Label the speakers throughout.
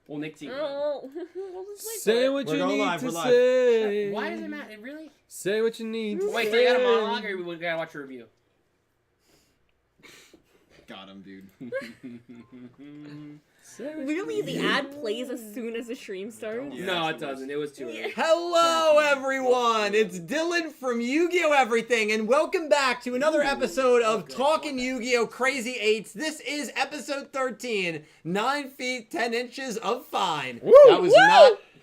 Speaker 1: Well, Nick T.
Speaker 2: Oh.
Speaker 3: Say what you need to say.
Speaker 1: Why does it matter? Really?
Speaker 3: Say what you need to
Speaker 1: Wait,
Speaker 3: say.
Speaker 1: so you got a monologue or we gotta watch a review?
Speaker 4: Got him, dude.
Speaker 2: Really? The ad plays as soon as the stream starts?
Speaker 4: Yeah,
Speaker 1: No, it doesn't. It was too early.
Speaker 5: Hello, everyone. It's Dylan from Yugioh Everything, and welcome back to another episode of Talkin' Yu-Gi-Oh! Crazy 8's. This is episode 13, 9 feet, 10 inches of fine.
Speaker 3: Woo!
Speaker 5: That was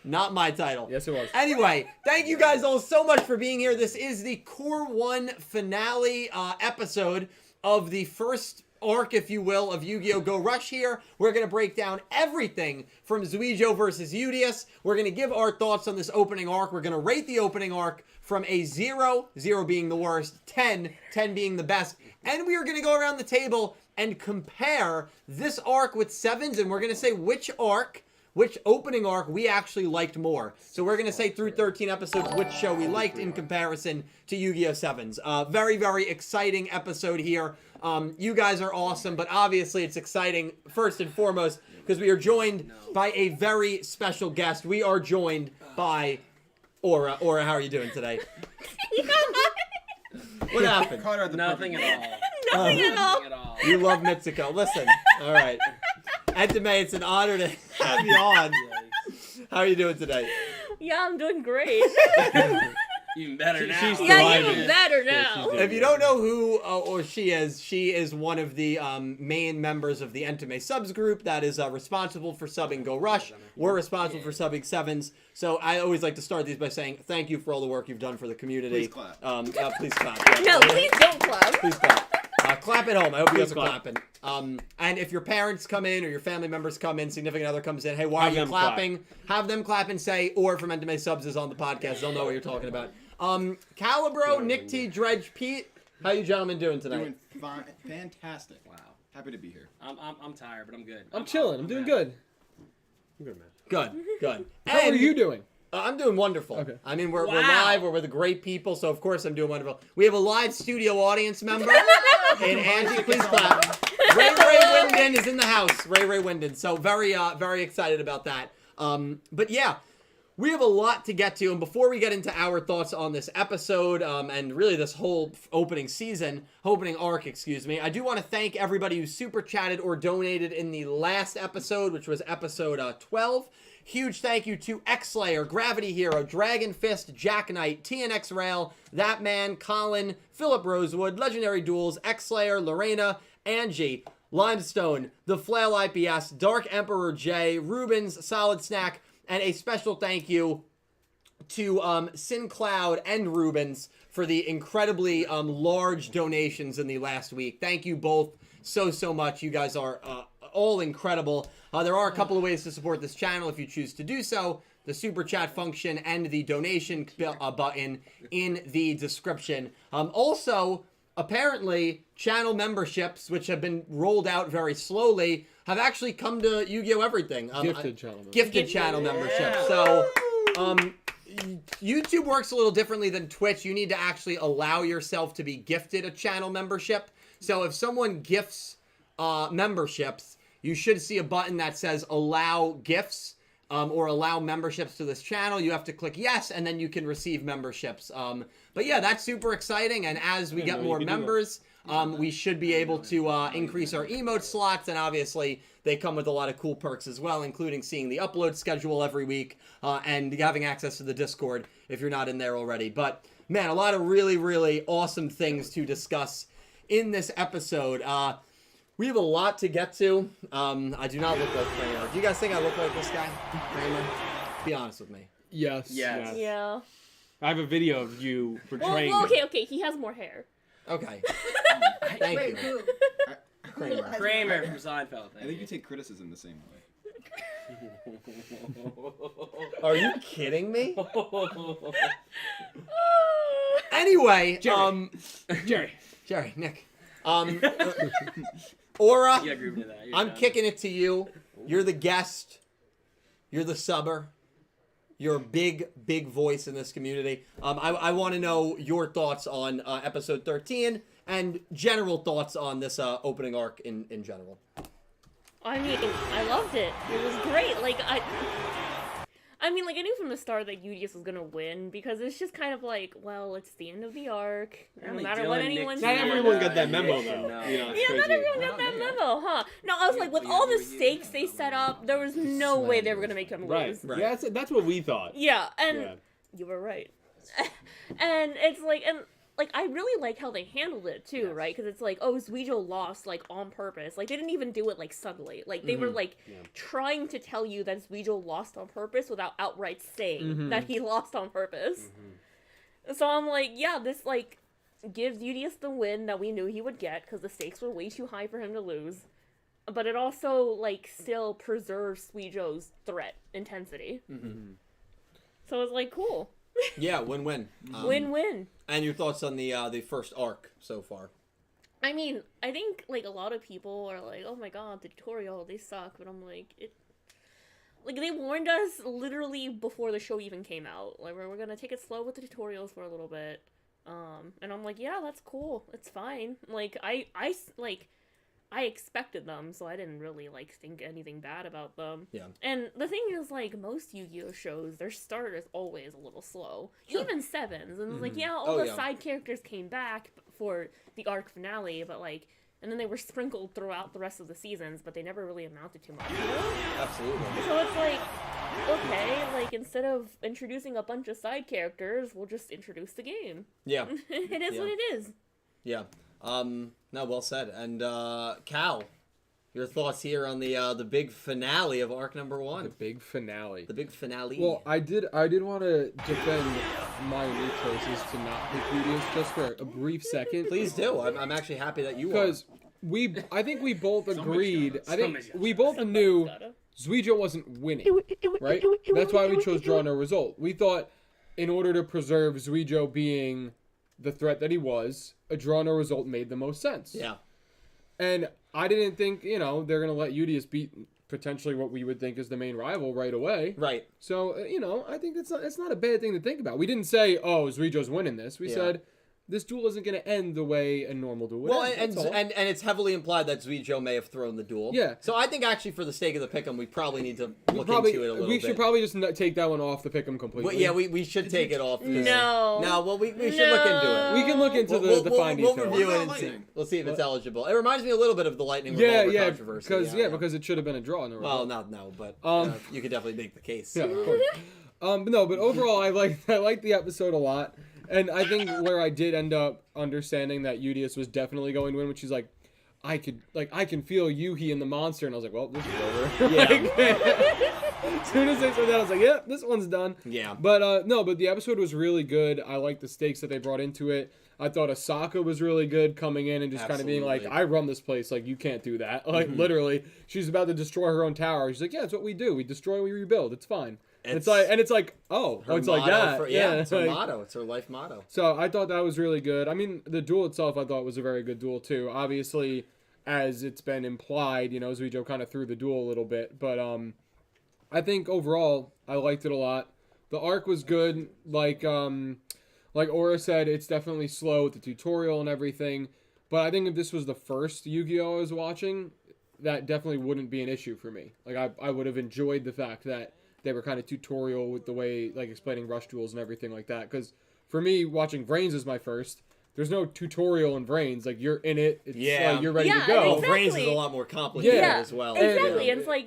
Speaker 5: not my title.
Speaker 3: Yes, it was.
Speaker 5: Anyway, thank you guys all so much for being here. This is the Core 1 finale episode of the first arc, if you will, of Yu-Gi-Oh! Go Rush here. We're going to break down everything from Yugioh versus Yugioh. We're going to give our thoughts on this opening arc. We're going to rate the opening arc from a 0, 0 being the worst, 10, 10 being the best. And we are going to go around the table and compare this arc with 7's, and we're going to say which opening arc we actually liked more. So we're going to say through 13 episodes which show we liked in comparison to Yu-Gi-Oh! 7's. Very, very exciting episode here. You guys are awesome, but obviously it's exciting first and foremost because we are joined by a very special guest. We are joined by Aura. Aura, how are you doing today? What happened?
Speaker 1: Nothing at all.
Speaker 2: Nothing at all.
Speaker 1: Nothing at all.
Speaker 5: You love Mitsuko. Listen, all right. Entame, it's an honor to have you on. How are you doing today?
Speaker 2: Yeah, I'm doing great.
Speaker 1: Even better now.
Speaker 3: she's
Speaker 2: Yeah,
Speaker 3: thriving.
Speaker 2: even better now.
Speaker 3: doing
Speaker 5: If you don't know who or she is one of the main members of the Entame subs group that is responsible for subbing Go Rush. We're responsible for subbing 7's. So I always like to start these by saying thank you for all the work you've done for the community.
Speaker 4: Please clap.
Speaker 5: Please clap. Yeah.
Speaker 2: No, please don't clap.
Speaker 5: Please clap. Clap at home. I hope you guys are
Speaker 3: clap.
Speaker 5: clapping. And if your parents come in or your family members come in, significant other comes in, hey, why
Speaker 3: Have
Speaker 5: are you
Speaker 3: them
Speaker 5: clapping? Have them clap and say, or from Entame Subs is on the podcast. They'll know what you're talking about. Calibro, Nick T, Dredge, Pete, how you gentlemen doing tonight?
Speaker 4: Doing fine. Fantastic.
Speaker 1: Wow.
Speaker 4: Happy to be here.
Speaker 1: I'm tired, but I'm good.
Speaker 3: I'm chilling. I'm doing good. I'm good, man.
Speaker 5: Good.
Speaker 3: How are you doing?
Speaker 5: I'm doing wonderful.
Speaker 3: Okay.
Speaker 5: I mean, we're
Speaker 1: Wow.
Speaker 5: live. We're with great people, so of course I'm doing wonderful. We have a live studio audience member. And Angie, please clap. Ray Winden is in the house. Ray Winden. So very excited about that. But yeah, we have a lot to get to. And before we get into our thoughts on this episode and really this whole opening arc, I do want to thank everybody who super chatted or donated in the last episode, which was episode 12. Huge thank you to X-Slayer, Gravity Hero, Dragon Fist, Jack Knight, TNX Rail, That Man, Colin, Philip Rosewood, Legendary Duels, X-Slayer, Lorena, Angie, Limestone, The Flail IPS, Dark Emperor J, Rubens, Solid Snack, and a special thank you to Syn Cloud and Rubens for the incredibly large donations in the last week. Thank you both so much. You guys are all incredible. There are a couple of ways to support this channel if you choose to do so. The super chat function and the donation button in the description. Also, apparently, channel memberships, which have been rolled out very slowly, have actually come to Yu-Gi-Oh! Everything. Gifted channel membership. So, YouTube works a little differently than Twitch. You need to actually allow yourself to be gifted a channel membership. So if someone gifts memberships, you should see a button that says allow gifts or allow memberships to this channel. You have to click yes, and then you can receive memberships. But yeah, that's super exciting. And as we get more members, we should be able to increase our emote slots. And obviously, they come with a lot of cool perks as well, including seeing the upload schedule every week and having access to the Discord if you're not in there already. But man, a lot of really, really awesome things to discuss in this episode. We have a lot to get to. I do not look like Kramer. Do you guys think I look like this guy, Kramer? Be honest with me.
Speaker 3: Yes.
Speaker 2: Yeah.
Speaker 3: I have a video of you portraying.
Speaker 2: Well, okay. He has more hair.
Speaker 5: Okay. Thank you.
Speaker 1: Kramer from Seinfeld.
Speaker 4: I think you take criticism the same way.
Speaker 5: Are you kidding me? Anyway, Jerry, Nick. Aura,
Speaker 1: You agree with that.
Speaker 5: I'm
Speaker 1: done.
Speaker 5: kicking it to you. You're the guest. You're the subber. You're a big voice in this community. I want to know your thoughts on episode 13 and general thoughts on this opening arc in general.
Speaker 2: I mean, I loved it. It was great. Like, I mean, like, I knew from the start that Yugioh was gonna win, because it's just kind of like, well, it's the end of the arc. No matter what anyone
Speaker 3: Not
Speaker 2: says.
Speaker 3: everyone got that memo, though.
Speaker 1: No.
Speaker 3: You know, it's
Speaker 2: Yeah, not
Speaker 3: crazy.
Speaker 2: everyone got that memo, huh? No, I was like, with all the stakes they set up, there was no way they were gonna make him
Speaker 3: Right.
Speaker 2: lose.
Speaker 5: Right.
Speaker 3: Yeah, that's what we thought.
Speaker 2: Yeah, and
Speaker 3: Yeah.
Speaker 2: you were right. And it's like, and like, I really like how they handled it too, right? Because it's like, oh, Yugioh lost, like, on purpose. Like, they didn't even do it, like, subtly. Like, they were, like, trying to tell you that Yugioh lost on purpose without outright saying that he lost on purpose. So I'm like, yeah, this, like, gives Yugioh the win that we knew he would get, because the stakes were way too high for him to lose. But it also, like, still preserves Yugioh's threat intensity. So it's like, cool.
Speaker 5: Yeah, win-win.
Speaker 2: Win-win.
Speaker 5: And your thoughts on the first arc so far?
Speaker 2: I mean, I think, like, a lot of people are like, oh my god, the tutorial, they suck. But I'm like, like, they warned us literally before the show even came out. Like, we're gonna take it slow with the tutorials for a little bit. And I'm like, yeah, that's cool. It's fine. Like, I expected them, so I didn't really, like, think anything bad about them.
Speaker 5: Yeah.
Speaker 2: And the thing is, like, most Yu-Gi-Oh shows, their start is always a little slow.
Speaker 5: Sure.
Speaker 2: Even Sevens. And it's like, yeah, all the side characters came back for the arc finale, but, like, and then they were sprinkled throughout the rest of the seasons, but they never really amounted to much, you know?
Speaker 5: Absolutely.
Speaker 2: So it's like, okay, like, instead of introducing a bunch of side characters, we'll just introduce the game.
Speaker 5: Yeah.
Speaker 2: It is what it is.
Speaker 5: Yeah. No, well said. And Cal, your thoughts here on the big finale of arc number 1?
Speaker 3: The big finale.
Speaker 5: The big finale.
Speaker 3: Well, I did want to defend my new choices to not pick Yugioh just for a brief second.
Speaker 5: Please do. I'm actually happy that you are.
Speaker 3: Because I think we both agreed. I think
Speaker 1: Somebody's
Speaker 3: we both knew
Speaker 2: Gotta.
Speaker 3: Yugioh wasn't winning, right? That's why we chose draw no result. We thought, in order to preserve Yugioh being the threat that he was, a draw no result made the most sense.
Speaker 5: Yeah.
Speaker 3: And I didn't think, they're going to let Yugioh beat potentially what we would think is the main rival right away.
Speaker 5: Right.
Speaker 3: So, I think it's not a bad thing to think about. We didn't say, oh, Yugioh's winning this. We said, this duel isn't going to end the way a normal duel would
Speaker 5: Well,
Speaker 3: end.
Speaker 5: and it's heavily implied that Yugioh may have thrown the duel.
Speaker 3: Yeah.
Speaker 5: So I think actually for the sake of the pick'em, we probably need to look into it a little bit.
Speaker 3: We should probably just take that one off the pick'em completely.
Speaker 5: Well, yeah, we should take it off. because-
Speaker 2: No.
Speaker 5: No, well, we should look into it.
Speaker 3: We can look into the fine
Speaker 5: we'll
Speaker 3: details.
Speaker 5: review
Speaker 4: What
Speaker 5: it
Speaker 4: about
Speaker 5: and see.
Speaker 4: lightning?
Speaker 5: We'll see if it's eligible. It reminds me a little bit of the lightning
Speaker 3: Yeah,
Speaker 5: revolver
Speaker 3: yeah,
Speaker 5: controversy.
Speaker 3: because it should have been a draw. In the
Speaker 5: Well, no, but you could definitely make the case.
Speaker 3: Yeah, of course. But overall, I liked the episode a lot, and I think where I did end up understanding that Yugioh was definitely going to win, when she's like, I can feel Yuhi in the monster, and I was like, well, this is over.
Speaker 5: Yeah.
Speaker 3: As soon as they said that, I was like, yeah, this one's done.
Speaker 5: Yeah.
Speaker 3: But but the episode was really good. I liked the stakes that they brought into it. I thought Asaka was really good coming in and just kind of being like,
Speaker 5: Absolutely.
Speaker 3: I run this place, like, you can't do that. Like, literally, she's about to destroy her own tower. She's like, yeah, it's what we do. We destroy, we rebuild. It's fine. It's like
Speaker 5: Her
Speaker 3: it's like
Speaker 5: motto
Speaker 3: that.
Speaker 5: it's her
Speaker 3: like-
Speaker 5: motto. It's her life motto.
Speaker 3: So I thought that was really good. I mean, the duel itself I thought was a very good duel too. Obviously, as it's been implied, Yugioh kind of threw the duel a little bit, but I think overall I liked it a lot. The arc was good. Like Aura said, it's definitely slow with the tutorial and everything. But I think if this was the first Yu-Gi-Oh! I was watching, that definitely wouldn't be an issue for me. Like I would have enjoyed the fact that they were kind of tutorial with the way, like, explaining rush duels and everything like that. Because for me, watching Brains is my first. There's no tutorial in Brains. Like, you're in it. It's
Speaker 5: Yeah.
Speaker 3: like, you're ready
Speaker 2: Yeah,
Speaker 3: to go.
Speaker 2: exactly.
Speaker 5: Brains is a lot more complicated
Speaker 3: Yeah.
Speaker 5: as well.
Speaker 2: Exactly,
Speaker 5: Yeah.
Speaker 2: and it's like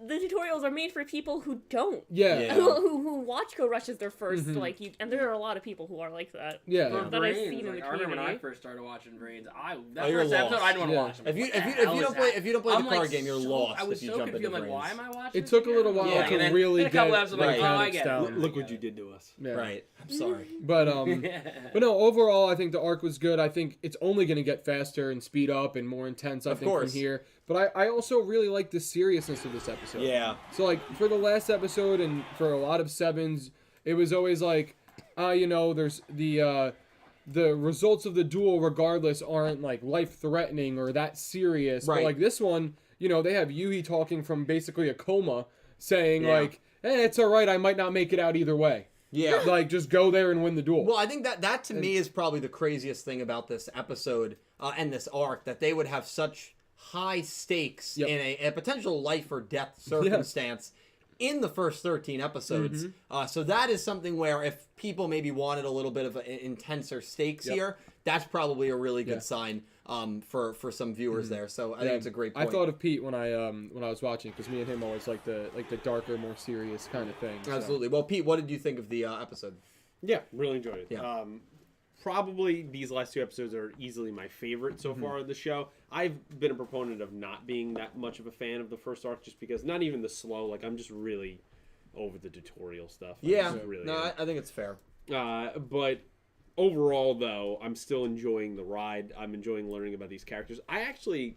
Speaker 2: the tutorials are made for people who don't.
Speaker 3: Yeah.
Speaker 5: Yeah.
Speaker 2: Who watch Go Rush as their 1st, like, and there are a lot of people who are like that.
Speaker 3: Yeah.
Speaker 2: That I've
Speaker 1: Brains,
Speaker 2: seen in
Speaker 1: like,
Speaker 2: the
Speaker 1: I remember when I
Speaker 2: community.
Speaker 1: first started watching Brains.
Speaker 5: Oh, you're
Speaker 1: First episode,
Speaker 5: lost.
Speaker 1: I didn't want to
Speaker 3: Yeah.
Speaker 1: watch them.
Speaker 5: If you
Speaker 1: What the hell
Speaker 5: don't
Speaker 1: is
Speaker 5: play
Speaker 1: that?
Speaker 5: if you don't play
Speaker 1: I'm
Speaker 5: the card
Speaker 1: like,
Speaker 5: game, you're
Speaker 1: so-
Speaker 5: lost
Speaker 1: I was
Speaker 5: if you
Speaker 1: so
Speaker 5: jump
Speaker 1: confused.
Speaker 5: into
Speaker 1: I'm like, why
Speaker 5: Brains.
Speaker 1: am I watching?
Speaker 3: It took a
Speaker 1: this
Speaker 3: little
Speaker 1: again?
Speaker 3: while
Speaker 1: Yeah,
Speaker 3: to
Speaker 1: and then
Speaker 3: really
Speaker 1: a couple
Speaker 3: get
Speaker 1: episodes, I'm like,
Speaker 5: right.
Speaker 1: oh, I get it.
Speaker 3: down.
Speaker 6: Look what you did to us.
Speaker 3: Yeah.
Speaker 5: Right. I'm sorry.
Speaker 3: But no, overall, I think the arc was good. I think it's only going to get faster and speed up and more intense, I
Speaker 5: Of
Speaker 3: think,
Speaker 5: course.
Speaker 3: from here. But I also really like the seriousness of this episode.
Speaker 5: Yeah.
Speaker 3: So, like, for the last episode and for a lot of Sevens, it was always like, there's the results of the duel, regardless, aren't, like, life-threatening or that serious.
Speaker 5: Right.
Speaker 3: But, like, this one, they have Yuhi talking from basically a coma, saying,
Speaker 5: Yeah.
Speaker 3: like, it's all right, I might not make it out either way.
Speaker 5: Yeah.
Speaker 3: Like, just go there and win the duel.
Speaker 5: Well, I think that to me is probably the craziest thing about this episode and this arc, that they would have such high stakes
Speaker 3: Yep.
Speaker 5: in a potential life or death circumstance in the first 13 episodes. So that is something where if people maybe wanted a little bit of intenser stakes here, that's probably a really good sign for some viewers there. So I think it's a great point.
Speaker 3: I thought of Pete when I was watching, because me and him always like the darker, more serious kind of thing. So.
Speaker 5: Absolutely. Well, Pete, what did you think of the episode?
Speaker 6: Yeah, really enjoyed it.
Speaker 5: Yeah.
Speaker 6: Probably these last 2 episodes are easily my favorite so far of the show. I've been a proponent of not being that much of a fan of the first arc, just because not even the slow. Like, I'm just really over the tutorial stuff.
Speaker 5: Yeah.
Speaker 6: Really
Speaker 5: No, I think it's fair.
Speaker 6: but overall, though, I'm still enjoying the ride. I'm enjoying learning about these characters. I've actually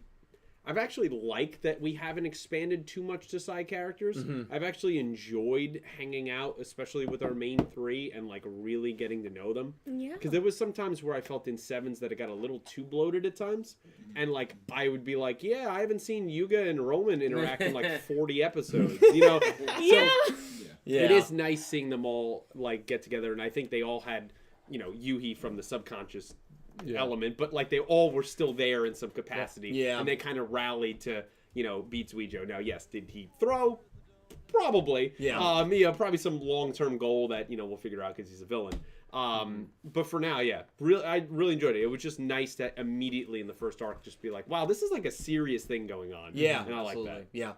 Speaker 6: liked that we haven't expanded too much to side characters. I've actually enjoyed hanging out, especially with our main 3, and like really getting to know them.
Speaker 2: Yeah.
Speaker 6: Because there was some times where I felt in 7s that it got a little too bloated at times, and like I would be like, yeah, I haven't seen Yugioh and Roman interact in like 40 episodes, you know.
Speaker 2: Yeah.
Speaker 5: Yeah.
Speaker 6: It is nice seeing them all like get together, and I think they all had, you know, Yuhi from the subconscious element, but like they all were still there in some capacity.
Speaker 5: Yeah.
Speaker 6: And they kind of rallied to, you know, beat Yugioh. Now, yes, did he throw? Probably.
Speaker 5: Yeah.
Speaker 6: Probably some long-term goal that, you know, we'll figure out because he's a villain. But for now, yeah, I really enjoyed it. It was just nice to immediately in the first arc just be like, wow, this is like a serious thing going on.
Speaker 5: Yeah,
Speaker 6: and I
Speaker 5: absolutely.
Speaker 6: like that.
Speaker 5: Yeah.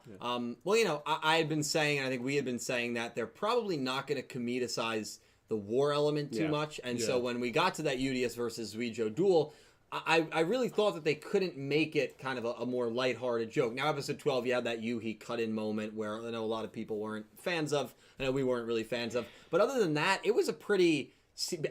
Speaker 5: Well, you know, I had been saying, and I think we had been saying that they're probably not going to comedicize the war element too much. And so when we got to that Udius versus Yugioh duel, I really thought that they couldn't make it kind of a more lighthearted joke. Now, episode 12, you had that Yuhi cut-in moment where I know a lot of people weren't fans of. I know we weren't really fans of. But other than that, it was a pretty,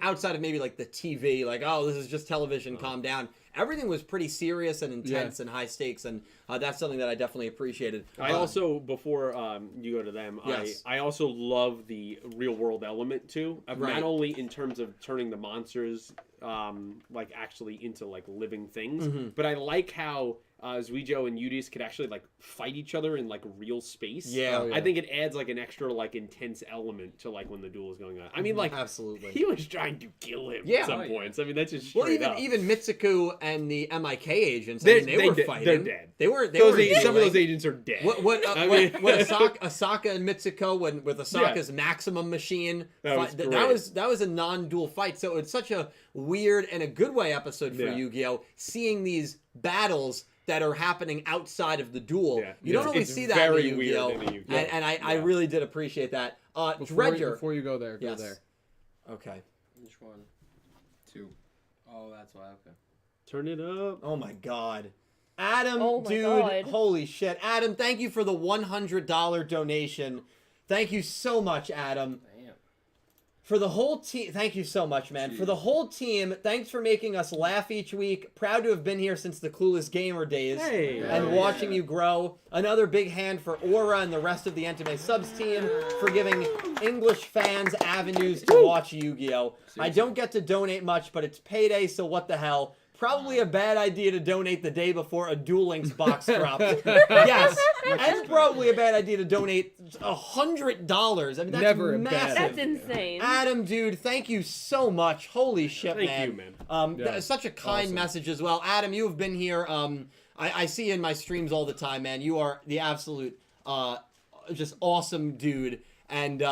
Speaker 5: outside of maybe like the TV, like, oh, this is just television, calm down. Everything was pretty serious and intense and high stakes, and that's something that I definitely appreciated.
Speaker 6: I also, before you go to them,
Speaker 5: Yes.
Speaker 6: I also love the real world element too.
Speaker 5: Right.
Speaker 6: Not only in terms of turning the monsters like actually into like living things, but I like how Yugioh and Udius could actually like fight each other in like real space.
Speaker 5: Yeah.
Speaker 3: Oh, yeah.
Speaker 6: I think it adds like an extra like intense element to like when the duel is going on. I mean, like
Speaker 5: Absolutely.
Speaker 6: he was trying to kill him
Speaker 5: Yeah.
Speaker 6: at some
Speaker 1: Oh, yeah.
Speaker 6: points. I mean, that's just
Speaker 5: Well,
Speaker 6: straight up.
Speaker 5: even Mitsuku and the MIK agents, I mean, they were fighting.
Speaker 6: They're dead.
Speaker 5: They were.
Speaker 6: Some of
Speaker 5: dueling.
Speaker 6: those agents are dead.
Speaker 5: What
Speaker 6: I mean-
Speaker 5: Asaka and Mitsuko with Asaka's maximum machine
Speaker 6: That was
Speaker 5: fight,
Speaker 6: great.
Speaker 5: that was a non-dual fight. So it's such a weird and a good way episode for
Speaker 6: Yeah.
Speaker 5: Yugioh, seeing these battles that are happening outside of the duel.
Speaker 6: Yeah.
Speaker 5: You don't
Speaker 6: It's
Speaker 5: always see that
Speaker 6: very
Speaker 5: in
Speaker 6: weird
Speaker 5: Yu-Gi-Oh,
Speaker 6: in a Yu-Gi-Oh.
Speaker 5: and I really did appreciate that. Dredger.
Speaker 3: Before you go there,
Speaker 5: Yes.
Speaker 3: go there.
Speaker 5: Okay.
Speaker 1: Which one?
Speaker 4: 2.
Speaker 1: Oh, that's why. Okay.
Speaker 6: Turn it up.
Speaker 5: Oh my God. Adam,
Speaker 2: Oh my
Speaker 5: dude,
Speaker 2: God.
Speaker 5: holy shit. Adam, thank you for the $100 donation. Thank you so much, Adam.
Speaker 1: Damn.
Speaker 5: For the whole team, thank you so much, man. For the whole team, thanks for making us laugh each week. Proud to have been here since the Clueless Gamer days.
Speaker 6: Hey.
Speaker 5: And watching you grow. Another big hand for Aura and the rest of the Entame Subs team for giving English fans avenues to watch Yu-Gi-Oh! I don't get to donate much, but it's payday, so what the hell. Probably a bad idea to donate the day before a Duel Links box drops. Yes, and probably a bad idea to donate $100. I mean, that's
Speaker 3: Never a bad
Speaker 5: massive.
Speaker 2: That's insane.
Speaker 5: Adam, dude, thank you so much. Holy shit,
Speaker 6: Thank
Speaker 5: man.
Speaker 6: you, man.
Speaker 3: Yeah.
Speaker 5: That is such a kind
Speaker 3: Awesome.
Speaker 5: message as well. Adam, you have been here. I see you in my streams all the time, man. You are the absolute, just awesome dude. And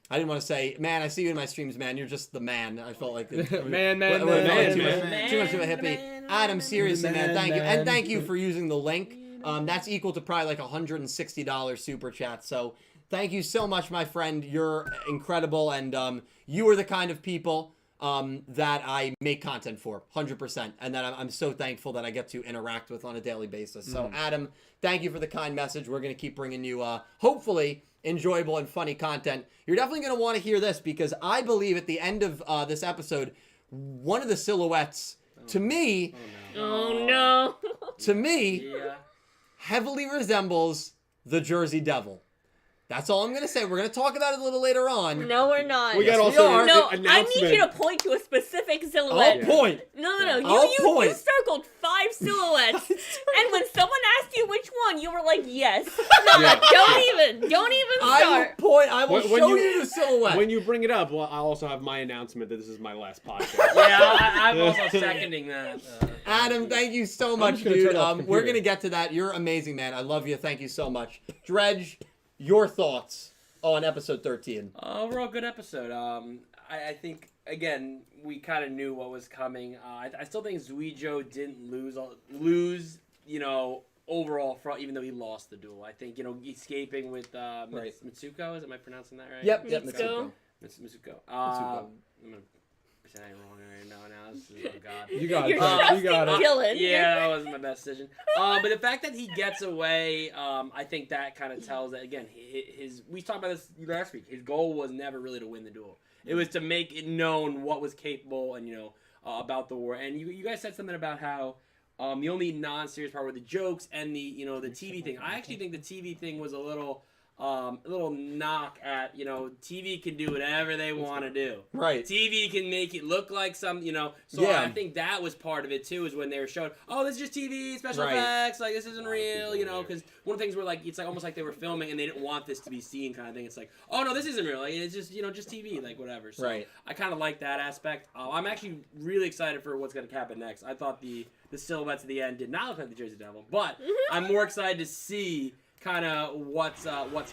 Speaker 5: I didn't want to say, man, I see you in my streams, man. You're just the man. I felt like
Speaker 3: Man,
Speaker 5: too much of a hippie. Adam, seriously, man, thank you, and thank you for using the link. That's equal to probably like $160 super chat. So thank you so much, my friend. You're incredible, and you are the kind of people that I make content for, 100%, and that I'm so thankful that I get to interact with on a daily basis. So Adam, thank you for the kind message. We're gonna keep bringing you, hopefully, enjoyable and funny content. You're definitely going to want to hear this because I believe at the end of this episode, one of the silhouettes, to me,
Speaker 2: Oh no.
Speaker 5: to me,
Speaker 1: Yeah.
Speaker 5: heavily resembles the Jersey Devil. That's all I'm gonna say. We're gonna talk about it a little later on.
Speaker 2: No, we're not.
Speaker 6: We
Speaker 5: Yes,
Speaker 6: got
Speaker 5: we
Speaker 6: also
Speaker 5: are.
Speaker 6: an
Speaker 2: No, I
Speaker 6: announcement.
Speaker 2: need you to point to a specific silhouette.
Speaker 5: I'll point.
Speaker 2: No.
Speaker 5: I'll
Speaker 2: You
Speaker 5: point.
Speaker 2: circled 5 silhouettes, and when someone asked you which one, you were like, yes. No,
Speaker 6: Yeah.
Speaker 2: don't even
Speaker 5: I
Speaker 2: start.
Speaker 5: will point. I will
Speaker 6: When
Speaker 5: show
Speaker 6: you-
Speaker 5: you the silhouette.
Speaker 6: When you bring it up, well, I'll also have my announcement that this is my last podcast.
Speaker 1: Yeah, I'm also seconding that.
Speaker 5: Adam, thank you so much,
Speaker 3: just gonna
Speaker 5: dude.
Speaker 3: turn off the
Speaker 5: We're
Speaker 3: computer.
Speaker 5: gonna get to that. You're amazing, man. I love you. Thank you so much. Dredge, your thoughts on episode 13.
Speaker 1: Overall, good episode. I think again we kind of knew what was coming. I still think Yugioh didn't lose. Overall, even though he lost the duel. I think escaping with
Speaker 5: Right.
Speaker 1: Mitsuko. Am I pronouncing that right?
Speaker 5: Yep,
Speaker 2: Mitsuko.
Speaker 1: Mitsuko.
Speaker 5: Mitsuko.
Speaker 1: I'm gonna say it wrong right now. This is, oh god.
Speaker 3: You got
Speaker 2: You're
Speaker 3: it.
Speaker 2: trusting
Speaker 3: You got it.
Speaker 2: Dylan.
Speaker 1: Yeah, that wasn't my best decision. But the fact that he gets away, I think that kind of tells that again. We talked about this last week. His goal was never really to win the duel. It was to make it known what was capable and about the war. And you guys said something about how the only non-serious part were the jokes and the TV thing. I actually think the TV thing was a little knock at TV can do whatever they want to do.
Speaker 5: Right.
Speaker 1: TV can make it look like some, So
Speaker 5: Yeah.
Speaker 1: I think that was part of it too, is when they were showing, oh, this is just TV, special
Speaker 5: Right.
Speaker 1: effects, like this isn't real, because one of the things were like, it's like almost like they were filming and they didn't want this to be seen, kind of thing. It's like, oh no, this isn't real, like it's just just TV, like whatever. So
Speaker 5: Right.
Speaker 1: I kind of like that aspect. I'm actually really excited for what's going to happen next. I thought the silhouettes at the end did not look like the Jersey Devil, but I'm more excited to see kind of what's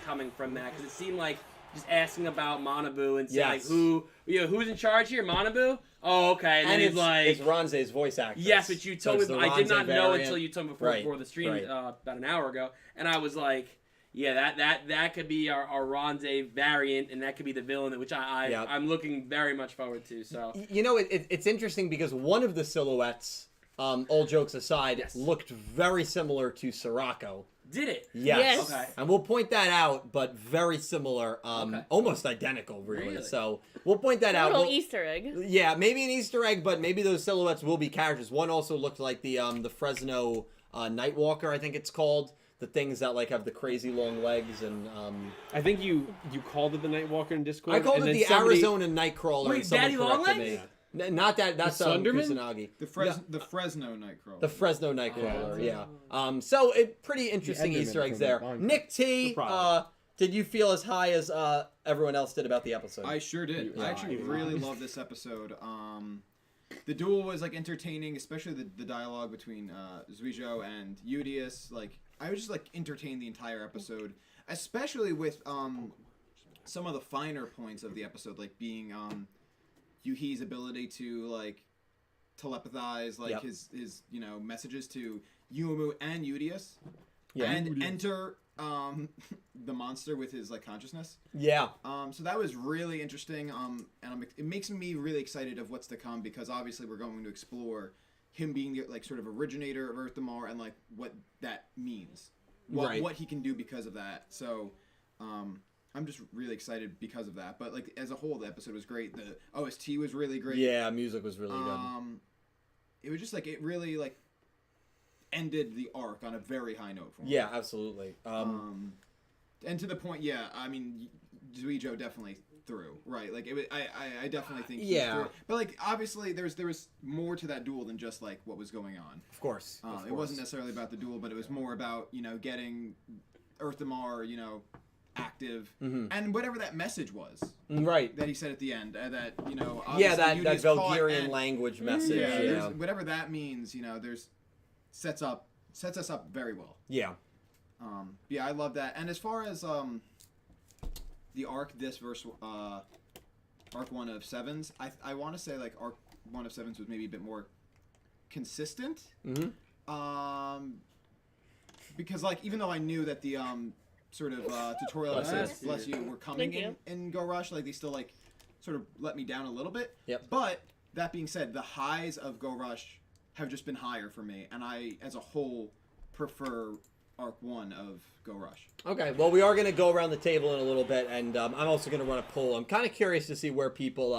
Speaker 1: coming from that, because it seemed like just asking about Manabu and saying
Speaker 5: Yes.
Speaker 1: like who's in charge here, Manabu? Oh, okay. And then he's like,
Speaker 5: it's Ronze's voice actress.
Speaker 1: yes, but you told
Speaker 5: So it's
Speaker 1: me,
Speaker 5: the
Speaker 1: I did
Speaker 5: Ronze
Speaker 1: not know
Speaker 5: variant.
Speaker 1: until you told me
Speaker 5: Right,
Speaker 1: before the stream
Speaker 5: right.
Speaker 1: about an hour ago, and I was like, yeah, that could be our Ronze variant, and that could be the villain, which
Speaker 5: Yep.
Speaker 1: I'm looking very much forward to. So
Speaker 5: It's interesting because one of the silhouettes, all jokes aside,
Speaker 1: Yes.
Speaker 5: looked very similar to Sirocco.
Speaker 1: did it?
Speaker 5: Yes.
Speaker 1: Okay.
Speaker 5: And we'll point that out, but very similar,
Speaker 1: Okay.
Speaker 5: almost identical, really.
Speaker 1: Really?
Speaker 5: So we'll point that
Speaker 2: A
Speaker 5: out.
Speaker 2: little
Speaker 5: We'll-
Speaker 2: Easter egg.
Speaker 5: Yeah, maybe an Easter egg, but maybe those silhouettes will be characters. One also looked like the Fresno Nightwalker, I think it's called. The things that like have the crazy long legs and
Speaker 6: I think you called it the Nightwalker in Discord.
Speaker 5: I called
Speaker 6: and
Speaker 5: it
Speaker 6: then
Speaker 5: the
Speaker 6: somebody-
Speaker 5: Arizona Nightcrawler.
Speaker 1: Wait,
Speaker 5: and someone
Speaker 1: Daddy
Speaker 5: corrected
Speaker 1: Longlegs?
Speaker 5: me. Not that. That's
Speaker 3: Sunderman?
Speaker 5: Kusanagi.
Speaker 4: The Fresno Nightcrawler.
Speaker 5: The Fresno Nightcrawler,
Speaker 3: Yeah.
Speaker 5: yeah. So it pretty interesting
Speaker 3: Enderman
Speaker 5: Easter eggs
Speaker 3: from
Speaker 5: there.
Speaker 3: Minecraft.
Speaker 5: Nick T,
Speaker 6: The product.
Speaker 5: did you feel as high as everyone else did about the episode?
Speaker 4: I sure did. I actually really love this episode. The duel was like entertaining, especially the dialogue between Yugioh and Yugioh. Like I was just like entertained the entire episode, especially with some of the finer points of the episode, like being Yuhi's ability to like telepathize like
Speaker 5: Yep.
Speaker 4: his messages to Yuumu and Yugioh,
Speaker 5: Yeah.
Speaker 4: and enter the monster with his like consciousness.
Speaker 5: Yeah.
Speaker 4: So that was really interesting. It makes me really excited of what's to come, because obviously we're going to explore him being the like sort of originator of Earthamar and like what that means, what he can do because of that. So, I'm just really excited because of that. But like as a whole, the episode was great. The OST was really great.
Speaker 5: Yeah, music was really good.
Speaker 4: It was just like it really like ended the arc on a very high note for me.
Speaker 5: Yeah, absolutely.
Speaker 4: And to the point, yeah, I mean, Yugioh definitely threw, right? Like, I definitely think he
Speaker 5: Yeah.
Speaker 4: threw. But, like, obviously, there was more to that duel than just, like, what was going on.
Speaker 5: Of course.
Speaker 4: It wasn't necessarily about the duel, but it was more about, getting Earthamar, active.
Speaker 5: Mm-hmm.
Speaker 4: And whatever that message was
Speaker 5: Right.
Speaker 4: that he said at the end, that,
Speaker 5: Yeah, that
Speaker 4: Yugioh's caught
Speaker 5: Valkyrian
Speaker 4: and-
Speaker 5: language message.
Speaker 4: Yeah,
Speaker 5: Yeah.
Speaker 4: there's- whatever that means, sets us up very well.
Speaker 5: Yeah.
Speaker 4: Yeah, I love that. And as far as the arc this versus arc 1 of Sevens, I want to say like arc 1 of Sevens was maybe a bit more consistent.
Speaker 5: Mm-hmm.
Speaker 4: Because like even though I knew that the sort of tutorial episodes, bless you, were coming
Speaker 2: Thank
Speaker 4: in Go Rush, like they still like sort of let me down a little bit.
Speaker 5: Yep.
Speaker 4: But that being said, the highs of Go Rush have just been higher for me, and I as a whole prefer arc 1 of Go Rush.
Speaker 5: Okay, well, we are going to go around the table in a little bit, and I'm also going to run a poll. I'm kind of curious to see where people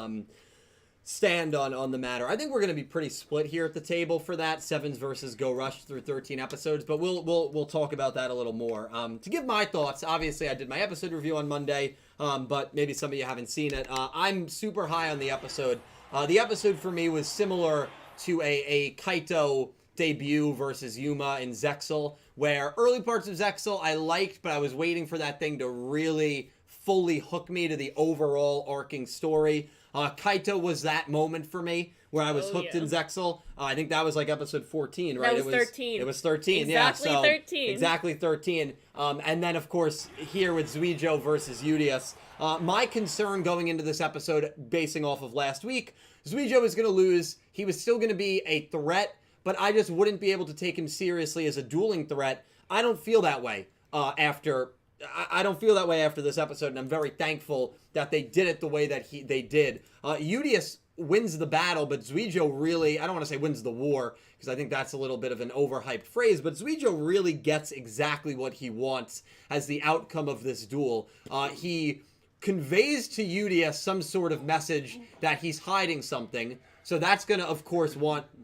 Speaker 5: stand on the matter. I think we're going to be pretty split here at the table for that. 7's versus Go Rush through 13 episodes, but we'll talk about that a little more. To give my thoughts, obviously I did my episode review on Monday, but maybe some of you haven't seen it. I'm super high on the episode. The episode for me was similar to a Kaito debut versus Yuma in Zexal, where early parts of Zexal I liked, but I was waiting for that thing to really fully hook me to the overall arcing story. Kaito was that moment for me where I was hooked in Zexal. I think that was like episode 14, right?
Speaker 2: That was 13.
Speaker 5: It was 13,
Speaker 2: exactly
Speaker 5: yeah. So
Speaker 2: 13.
Speaker 5: Exactly 13. And then, of course, here with Yugioh versus Yugioh. My concern going into this episode, basing off of last week, Yugioh is going to lose. He was still going to be a threat, but I just wouldn't be able to take him seriously as a dueling threat. I don't feel that way I don't feel that way after this episode, and I'm very thankful that they did it the way that they did. Yugioh wins the battle, but Yugioh really, I don't want to say wins the war, because I think that's a little bit of an overhyped phrase, but Yugioh really gets exactly what he wants as the outcome of this duel. He conveys to Yugioh some sort of message that he's hiding something, so that's going to, of course,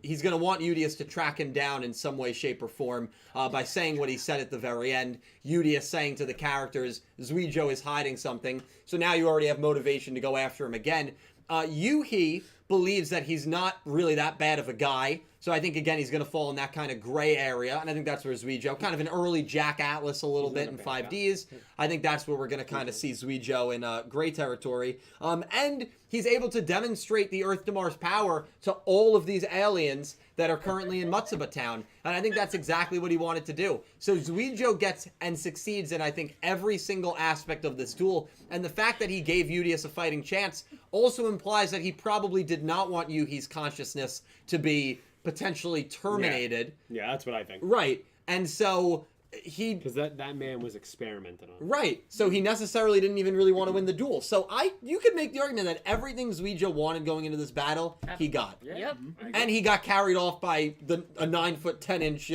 Speaker 5: he's going to want Yugioh to track him down in some way, shape, or form by saying what he said at the very end. Yugioh saying to the characters, Yugioh is hiding something. So now you already have motivation to go after him again. Yuhi believes that he's not really that bad of a guy. So I think, again, he's going to fall in that kind of gray area. And I think that's where Yugioh, kind of an early Jack Atlas a little bit in 5Ds. I think that's where we're going to kind of see Yugioh in gray territory. And he's able to demonstrate the Earth to Mars power to all of these aliens that are currently in Mutsuba Town. And I think that's exactly what he wanted to do. So Yugioh gets and succeeds in, I think, every single aspect of this duel. And the fact that he gave Yugioh a fighting chance also implies that he probably did not want Yuhi's consciousness to be potentially terminated.
Speaker 6: Yeah, that's what I think.
Speaker 5: Right. And so because
Speaker 6: that man was experimented on.
Speaker 5: Right. So he necessarily didn't even really want to win the duel. So you could make the argument that everything Yugioh wanted going into this battle, he got.
Speaker 1: Yeah.
Speaker 2: Yep.
Speaker 5: And he got carried off by a 9-foot 10-inch,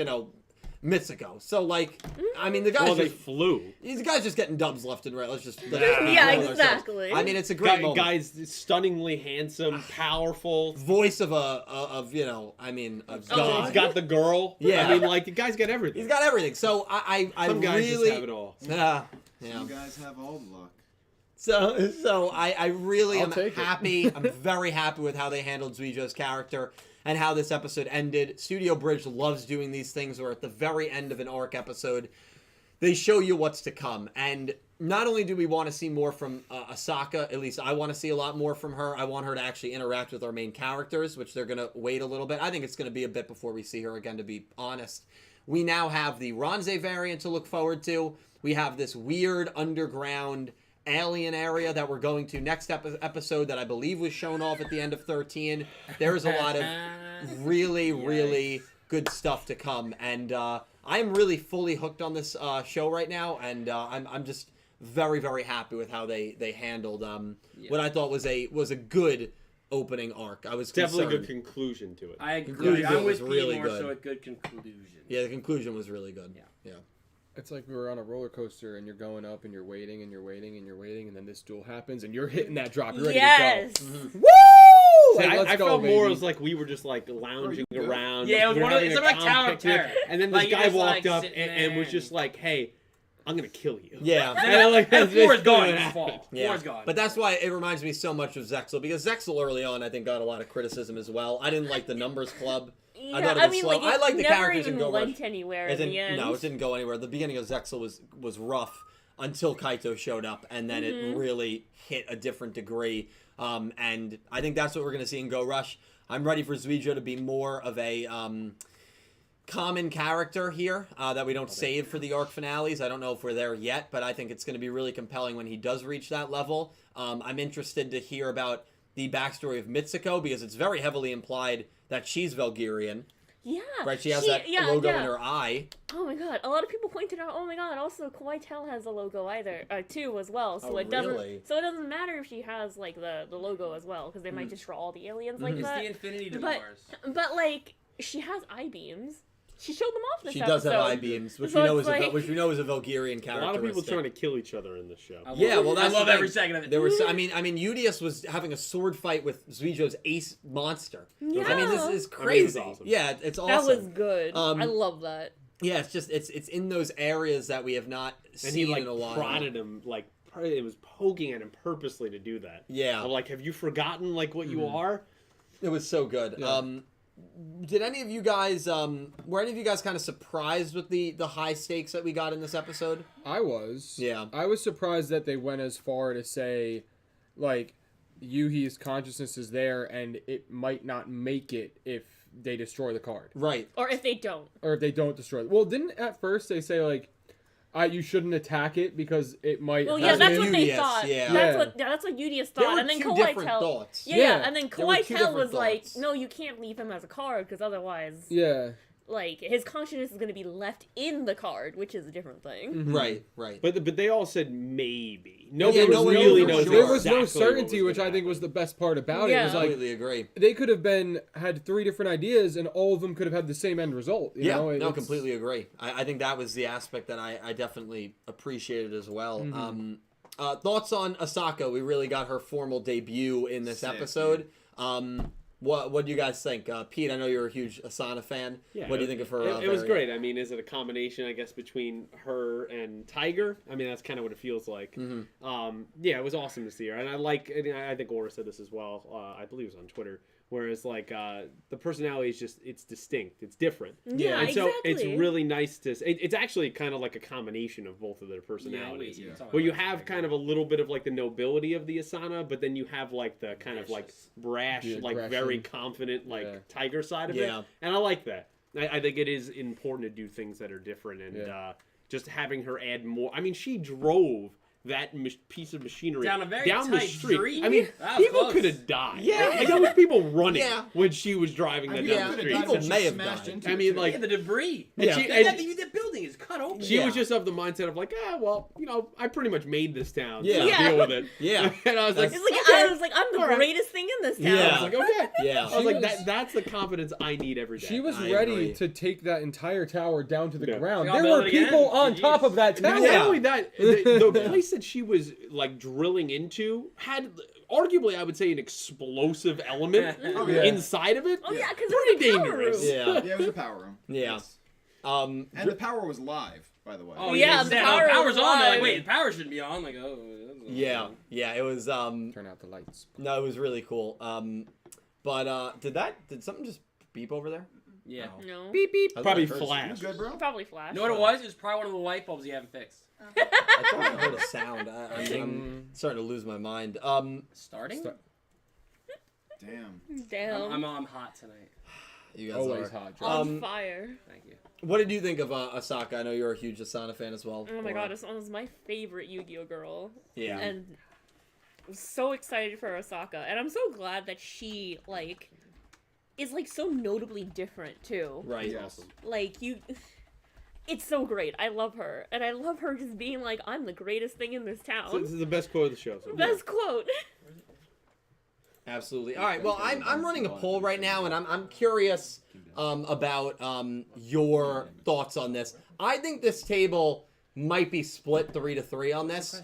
Speaker 5: Mitsuko. So, like, I mean, the guys
Speaker 6: they flew.
Speaker 5: These guys just getting dubs left and right. Let's just
Speaker 2: Yeah, exactly.
Speaker 5: I mean, it's a great moment.
Speaker 6: Guy's stunningly handsome, powerful.
Speaker 5: Voice of God.
Speaker 6: He's got the girl.
Speaker 5: Yeah.
Speaker 6: I mean, like, the guy's got everything.
Speaker 5: He's got everything. So I
Speaker 6: Some guys
Speaker 5: really
Speaker 6: just have it all.
Speaker 5: Yeah.
Speaker 4: You guys have all the luck.
Speaker 5: So I really am
Speaker 3: take it.
Speaker 5: happy. I'm very happy with how they handled Yugioh's character and how this episode ended. Studio Bridge loves doing these things where at the very end of an arc episode, they show you what's to come. And not only do we want to see more from Asaka, at least I want to see a lot more from her. I want her to actually interact with our main characters, which they're going to wait a little bit. I think it's going to be a bit before we see her again, to be honest. We now have the Ronze variant to look forward to. We have this weird underground alien area that we're going to next episode that I believe was shown off at the end of 13. There's a lot of really good stuff to come, and I'm really fully hooked on this show right now, and I'm just very happy with how they handled what I thought was a good opening arc. I was
Speaker 6: definitely
Speaker 5: concerned.
Speaker 6: a good conclusion to it.
Speaker 1: I agree.
Speaker 5: Conclusion
Speaker 1: I'm
Speaker 5: was
Speaker 1: with
Speaker 5: really
Speaker 1: Pete more
Speaker 5: good.
Speaker 1: so a good conclusion.
Speaker 5: Yeah, the conclusion was really good. Yeah.
Speaker 3: It's like we were on a roller coaster and you're going up and you're waiting and you're waiting and you're waiting and then this duel happens and you're hitting that drop. You're ready
Speaker 2: Yes.
Speaker 3: to go.
Speaker 5: Woo!
Speaker 3: It's like,
Speaker 6: See,
Speaker 3: let's
Speaker 6: I
Speaker 3: go,
Speaker 6: felt more
Speaker 3: baby.
Speaker 6: as like we were just like lounging around.
Speaker 1: Yeah, it was
Speaker 6: we were
Speaker 1: one of
Speaker 6: having
Speaker 1: it's
Speaker 6: a
Speaker 1: like
Speaker 6: calm
Speaker 1: Tower of
Speaker 6: picnic,
Speaker 1: Terror.
Speaker 6: and then
Speaker 1: Like,
Speaker 6: this
Speaker 1: you're
Speaker 6: guy
Speaker 1: just,
Speaker 6: walked
Speaker 1: like,
Speaker 6: up
Speaker 1: sitting
Speaker 6: and was
Speaker 1: there.
Speaker 6: just like, "Hey, I'm gonna kill you."
Speaker 5: Yeah.
Speaker 6: And like,
Speaker 1: And
Speaker 6: that's
Speaker 1: 4 is gone.
Speaker 6: gonna
Speaker 1: It's
Speaker 6: happen.
Speaker 1: fall. 4
Speaker 5: Yeah,
Speaker 1: is gone.
Speaker 5: but that's why it reminds me so much of Zexal, because Zexal early on I think got a lot of criticism as well. I didn't like the numbers club.
Speaker 2: Yeah,
Speaker 5: I thought it was slow.
Speaker 2: like,
Speaker 5: I
Speaker 2: it
Speaker 5: like the
Speaker 2: never
Speaker 5: characters
Speaker 2: even
Speaker 5: in Go Rush.
Speaker 2: went anywhere
Speaker 5: As
Speaker 2: in
Speaker 5: in,
Speaker 2: the end.
Speaker 5: no, it didn't go anywhere. The beginning of Zexal was rough until Kaito showed up, and then it really hit a different degree. And I think that's what we're going to see in Go Rush. I'm ready for Yugioh to be more of a common character here that we don't save for the arc finales. I don't know if we're there yet, but I think it's going to be really compelling when he does reach that level. I'm interested to hear about the backstory of Mitsuko, because it's very heavily implied that she's Valgyrian.
Speaker 2: Yeah.
Speaker 5: Right, she has that logo in her eye.
Speaker 2: Oh my god, a lot of people pointed out. Oh my god, also Kawaii Tel has a logo too as well. So it doesn't.
Speaker 5: Really?
Speaker 2: So it doesn't matter if she has like the logo as well, because they might just draw all the aliens like
Speaker 1: it's
Speaker 2: that.
Speaker 1: the Infinity to
Speaker 2: But
Speaker 1: Mars.
Speaker 2: but like she has eye beams. She showed them off this
Speaker 5: She
Speaker 2: episode.
Speaker 5: does have eye beams, which
Speaker 2: So
Speaker 5: we know
Speaker 2: it's
Speaker 5: is
Speaker 2: like-
Speaker 5: which we know is a Valkyrian
Speaker 6: A
Speaker 5: characteristic.
Speaker 6: lot of people trying to kill each other in this show.
Speaker 5: Yeah, well, that's
Speaker 1: I love
Speaker 5: the
Speaker 1: every
Speaker 5: thing.
Speaker 1: second of it.
Speaker 5: There was, I mean, Yugioh was having a sword fight with Zuijou's ace monster.
Speaker 2: Yeah.
Speaker 5: I mean, this is
Speaker 6: I mean, it was
Speaker 5: crazy.
Speaker 6: awesome.
Speaker 5: Yeah, it's awesome.
Speaker 2: That was good.
Speaker 5: Um,
Speaker 2: I love that.
Speaker 5: Yeah, it's just it's in those areas that we have not
Speaker 6: And
Speaker 5: seen
Speaker 6: he like
Speaker 5: in a while.
Speaker 6: prodded him, like it was poking at him purposely to do that.
Speaker 5: Yeah.
Speaker 6: I'm like, have you forgotten like what you are?
Speaker 5: It was so good.
Speaker 3: Yeah.
Speaker 5: Did any of you guys were any of you guys kind of surprised with the high stakes that we got in this episode?
Speaker 3: I was.
Speaker 5: Yeah.
Speaker 3: I was surprised that they went as far to say, like, Yuhi's consciousness is there and it might not make it if they destroy the card.
Speaker 5: Right.
Speaker 2: Or if they don't.
Speaker 3: Or if they don't destroy it. Well, didn't at first they say, like, you shouldn't attack it because it might...
Speaker 2: Well,
Speaker 3: have
Speaker 2: yeah, that's
Speaker 3: an-
Speaker 2: what they
Speaker 5: Yugioh,
Speaker 2: thought.
Speaker 5: yeah.
Speaker 2: That's what Yugioh
Speaker 5: There
Speaker 2: thought.
Speaker 5: were
Speaker 2: And then
Speaker 5: two different
Speaker 2: Kawaitel.
Speaker 5: thoughts.
Speaker 2: Yeah,
Speaker 3: Yeah.
Speaker 2: and then
Speaker 5: There were two
Speaker 2: Kawaitel
Speaker 5: different
Speaker 2: was like,
Speaker 5: thoughts.
Speaker 2: no, you can't leave him as a card because otherwise,
Speaker 3: Yeah.
Speaker 2: like, his consciousness is going to be left in the card, which is a different thing.
Speaker 3: Mhm.
Speaker 5: Right.
Speaker 6: But they all said maybe.
Speaker 5: no
Speaker 6: Nobody
Speaker 5: one
Speaker 6: really
Speaker 5: knew for
Speaker 6: knows.
Speaker 5: sure.
Speaker 3: There was no
Speaker 6: exactly what
Speaker 3: certainty,
Speaker 6: was
Speaker 3: which
Speaker 6: gonna
Speaker 3: I think
Speaker 6: happen.
Speaker 3: was the best part about it.
Speaker 2: Yeah.
Speaker 3: It was like,
Speaker 5: Completely agree.
Speaker 3: they could have had 3 different ideas and all of them could have had the same end result. You
Speaker 5: Yeah,
Speaker 3: know?
Speaker 5: no,
Speaker 3: It's-
Speaker 5: completely agree. I think that was the aspect that I definitely appreciated as well.
Speaker 3: Mhm.
Speaker 5: Thoughts on Asaka? We really got her formal debut in this
Speaker 4: Sick,
Speaker 5: episode. What do you guys think? Pete, I know you're a huge Asana fan.
Speaker 6: Yeah,
Speaker 5: What do you think of her?
Speaker 6: It was
Speaker 5: variant?
Speaker 6: great. I mean, is it a combination, I guess, between her and Tiger? I mean, that's kind of what it feels like. Yeah, it was awesome to see her, and I think Aura said this as well. I believe it was on Twitter. Whereas, like, the personality is just, it's distinct. It's different.
Speaker 2: Yeah,
Speaker 6: And so
Speaker 2: exactly.
Speaker 6: it's really nice to, it's actually kind of like a combination of both of their personalities.
Speaker 1: Yeah.
Speaker 6: Where you have kind of a little bit of, like, the nobility of the Asana, but then you have, like, the kind of, like, brash,
Speaker 3: The
Speaker 6: like,
Speaker 3: aggression.
Speaker 6: very confident, like,
Speaker 3: Yeah.
Speaker 6: Tiger side of
Speaker 5: Yeah.
Speaker 6: it. And I like that. I think it is important to do things that are different, and
Speaker 3: Yeah.
Speaker 6: just having her add more. I mean, she drove that piece of machinery
Speaker 1: Down a very
Speaker 6: the
Speaker 1: tight
Speaker 6: street.
Speaker 1: street.
Speaker 6: I mean,
Speaker 1: That was
Speaker 6: people
Speaker 1: close.
Speaker 6: could have died.
Speaker 5: Yeah.
Speaker 6: Like, there was people running
Speaker 5: Yeah.
Speaker 6: when she was driving that down the street.
Speaker 5: People may have died.
Speaker 6: I mean, like,
Speaker 1: Yeah, the debris.
Speaker 6: Yeah.
Speaker 1: And the building is cut open.
Speaker 6: she
Speaker 5: Yeah.
Speaker 6: was just of the mindset of like, well, I pretty much made this town.
Speaker 5: Yeah.
Speaker 6: So
Speaker 2: Yeah.
Speaker 6: deal with it.
Speaker 5: Yeah.
Speaker 6: And I was like,
Speaker 2: It's like,
Speaker 6: okay.
Speaker 2: I was like, I'm the
Speaker 6: All right.
Speaker 2: greatest thing in this town.
Speaker 5: Yeah.
Speaker 6: I was like, okay.
Speaker 5: Yeah.
Speaker 6: I was like,
Speaker 3: was-
Speaker 6: that's the confidence I need every day.
Speaker 3: She was
Speaker 5: I
Speaker 3: ready
Speaker 5: agree.
Speaker 3: to take that entire tower down to the
Speaker 6: Yeah.
Speaker 3: ground.
Speaker 1: Y'all
Speaker 3: There
Speaker 1: build
Speaker 3: were
Speaker 1: it again?
Speaker 3: people on
Speaker 1: Jeez.
Speaker 3: top of that
Speaker 6: Not
Speaker 3: tower.
Speaker 6: only that, the place that she was like drilling into had arguably, I would say, an explosive element
Speaker 4: Oh, yeah.
Speaker 6: inside of it.
Speaker 2: Oh, yeah, because
Speaker 6: Pretty
Speaker 2: it was a power
Speaker 6: dangerous.
Speaker 2: room.
Speaker 5: Yeah.
Speaker 4: Yeah, it was a power room.
Speaker 5: Yeah.
Speaker 4: Yes.
Speaker 5: Um,
Speaker 4: And the power was live, by the way.
Speaker 1: Oh
Speaker 2: Yeah,
Speaker 1: yeah,
Speaker 2: the
Speaker 1: the
Speaker 2: power
Speaker 1: power's
Speaker 2: was
Speaker 1: on. They're like,
Speaker 2: live.
Speaker 1: wait, the power shouldn't be on. Like, oh.
Speaker 5: yeah. It was
Speaker 3: Turn out the lights.
Speaker 5: no, it was really cool. But did something just beep over there?
Speaker 1: Yeah.
Speaker 2: No.
Speaker 3: Beep beep.
Speaker 5: I thought
Speaker 6: Probably
Speaker 5: I heard
Speaker 6: flash.
Speaker 4: You good, bro?
Speaker 2: Probably Flash.
Speaker 1: You know what it was? It was probably one of the light bulbs you haven't fixed.
Speaker 5: I thought I heard a sound. I'm starting to lose my mind.
Speaker 1: Starting?
Speaker 4: Damn.
Speaker 2: Damn.
Speaker 1: I'm hot tonight.
Speaker 5: You guys
Speaker 3: Always
Speaker 5: are.
Speaker 3: hot.
Speaker 2: on fire.
Speaker 1: Thank you.
Speaker 5: What did you think of Asaka? I know you're a huge Asana fan as well.
Speaker 2: Oh my
Speaker 5: Or-
Speaker 2: god, Asana's my favorite Yu-Gi-Oh girl.
Speaker 5: Yeah.
Speaker 2: And I'm so excited for Osaka. And I'm so glad that she, like, is, like, so notably different, too.
Speaker 5: Right.
Speaker 4: Yes.
Speaker 2: Like, it's so great. I love her. And I love her just being like, I'm the greatest thing in this town.
Speaker 6: So this is the best quote of the show. So
Speaker 2: Best quote.
Speaker 5: Absolutely. All right. Well, I'm running a poll right now, and I'm curious about your thoughts on this. I think this table might be split 3-3 on this.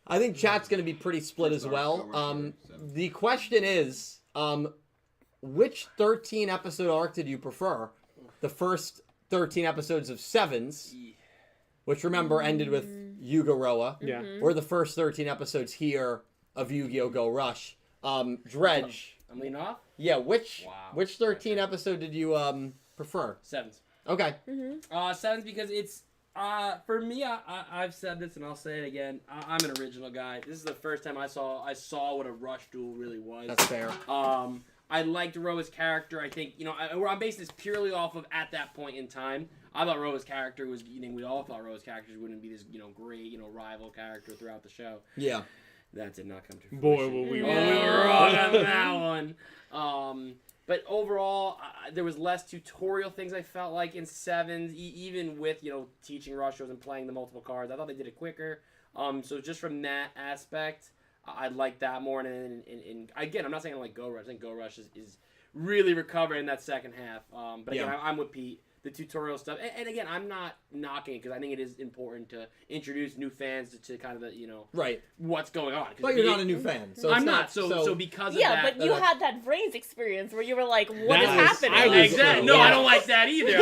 Speaker 5: I think chat's going to be pretty split as well. The question is, which 13 episode arc did you prefer? The first 13 episodes of 7's, which remember ended with Yugioh,
Speaker 6: Yeah.
Speaker 5: or the first 13 episodes here of Yu-Gi-Oh! Go Rush. Dredge.
Speaker 1: I'm leading off.
Speaker 5: Yeah, which
Speaker 1: Wow.
Speaker 5: 13 episode did you prefer?
Speaker 1: 7s.
Speaker 5: Okay.
Speaker 1: 7s because it's for me. I've said this and I'll say it again. I'm an original guy. This is the first time I saw what a rush duel really was.
Speaker 5: That's fair.
Speaker 1: I liked Roa's character. I think I'm basing this purely off of at that point in time. I thought Roa's character was. We all thought Roa's character wouldn't be this great rival character throughout the show.
Speaker 5: Yeah.
Speaker 1: That did not come to fruition.
Speaker 6: Boy, were we
Speaker 1: We
Speaker 6: wrong.
Speaker 1: were wrong on that one. But overall, there was less tutorial things I felt like in 7s, even with teaching rushos and playing the multiple cards. I thought they did it quicker. So just from that aspect, I like that more. And again, I'm not saying I like Go Rush. I think Go Rush is really recovering in that second half. But again,
Speaker 5: Yeah.
Speaker 1: I'm with Pete. the tutorial stuff. And again, I'm not knocking it because I think it is important to introduce new fans to kind of the
Speaker 5: right
Speaker 1: what's going on.
Speaker 5: but you're not a new fan, so
Speaker 1: I'm
Speaker 5: it's
Speaker 1: not. So because of
Speaker 2: Yeah,
Speaker 1: that,
Speaker 2: but you had that Vrains experience where you were like, "What is happening?"
Speaker 6: I was
Speaker 1: exactly. No, I don't like that either. I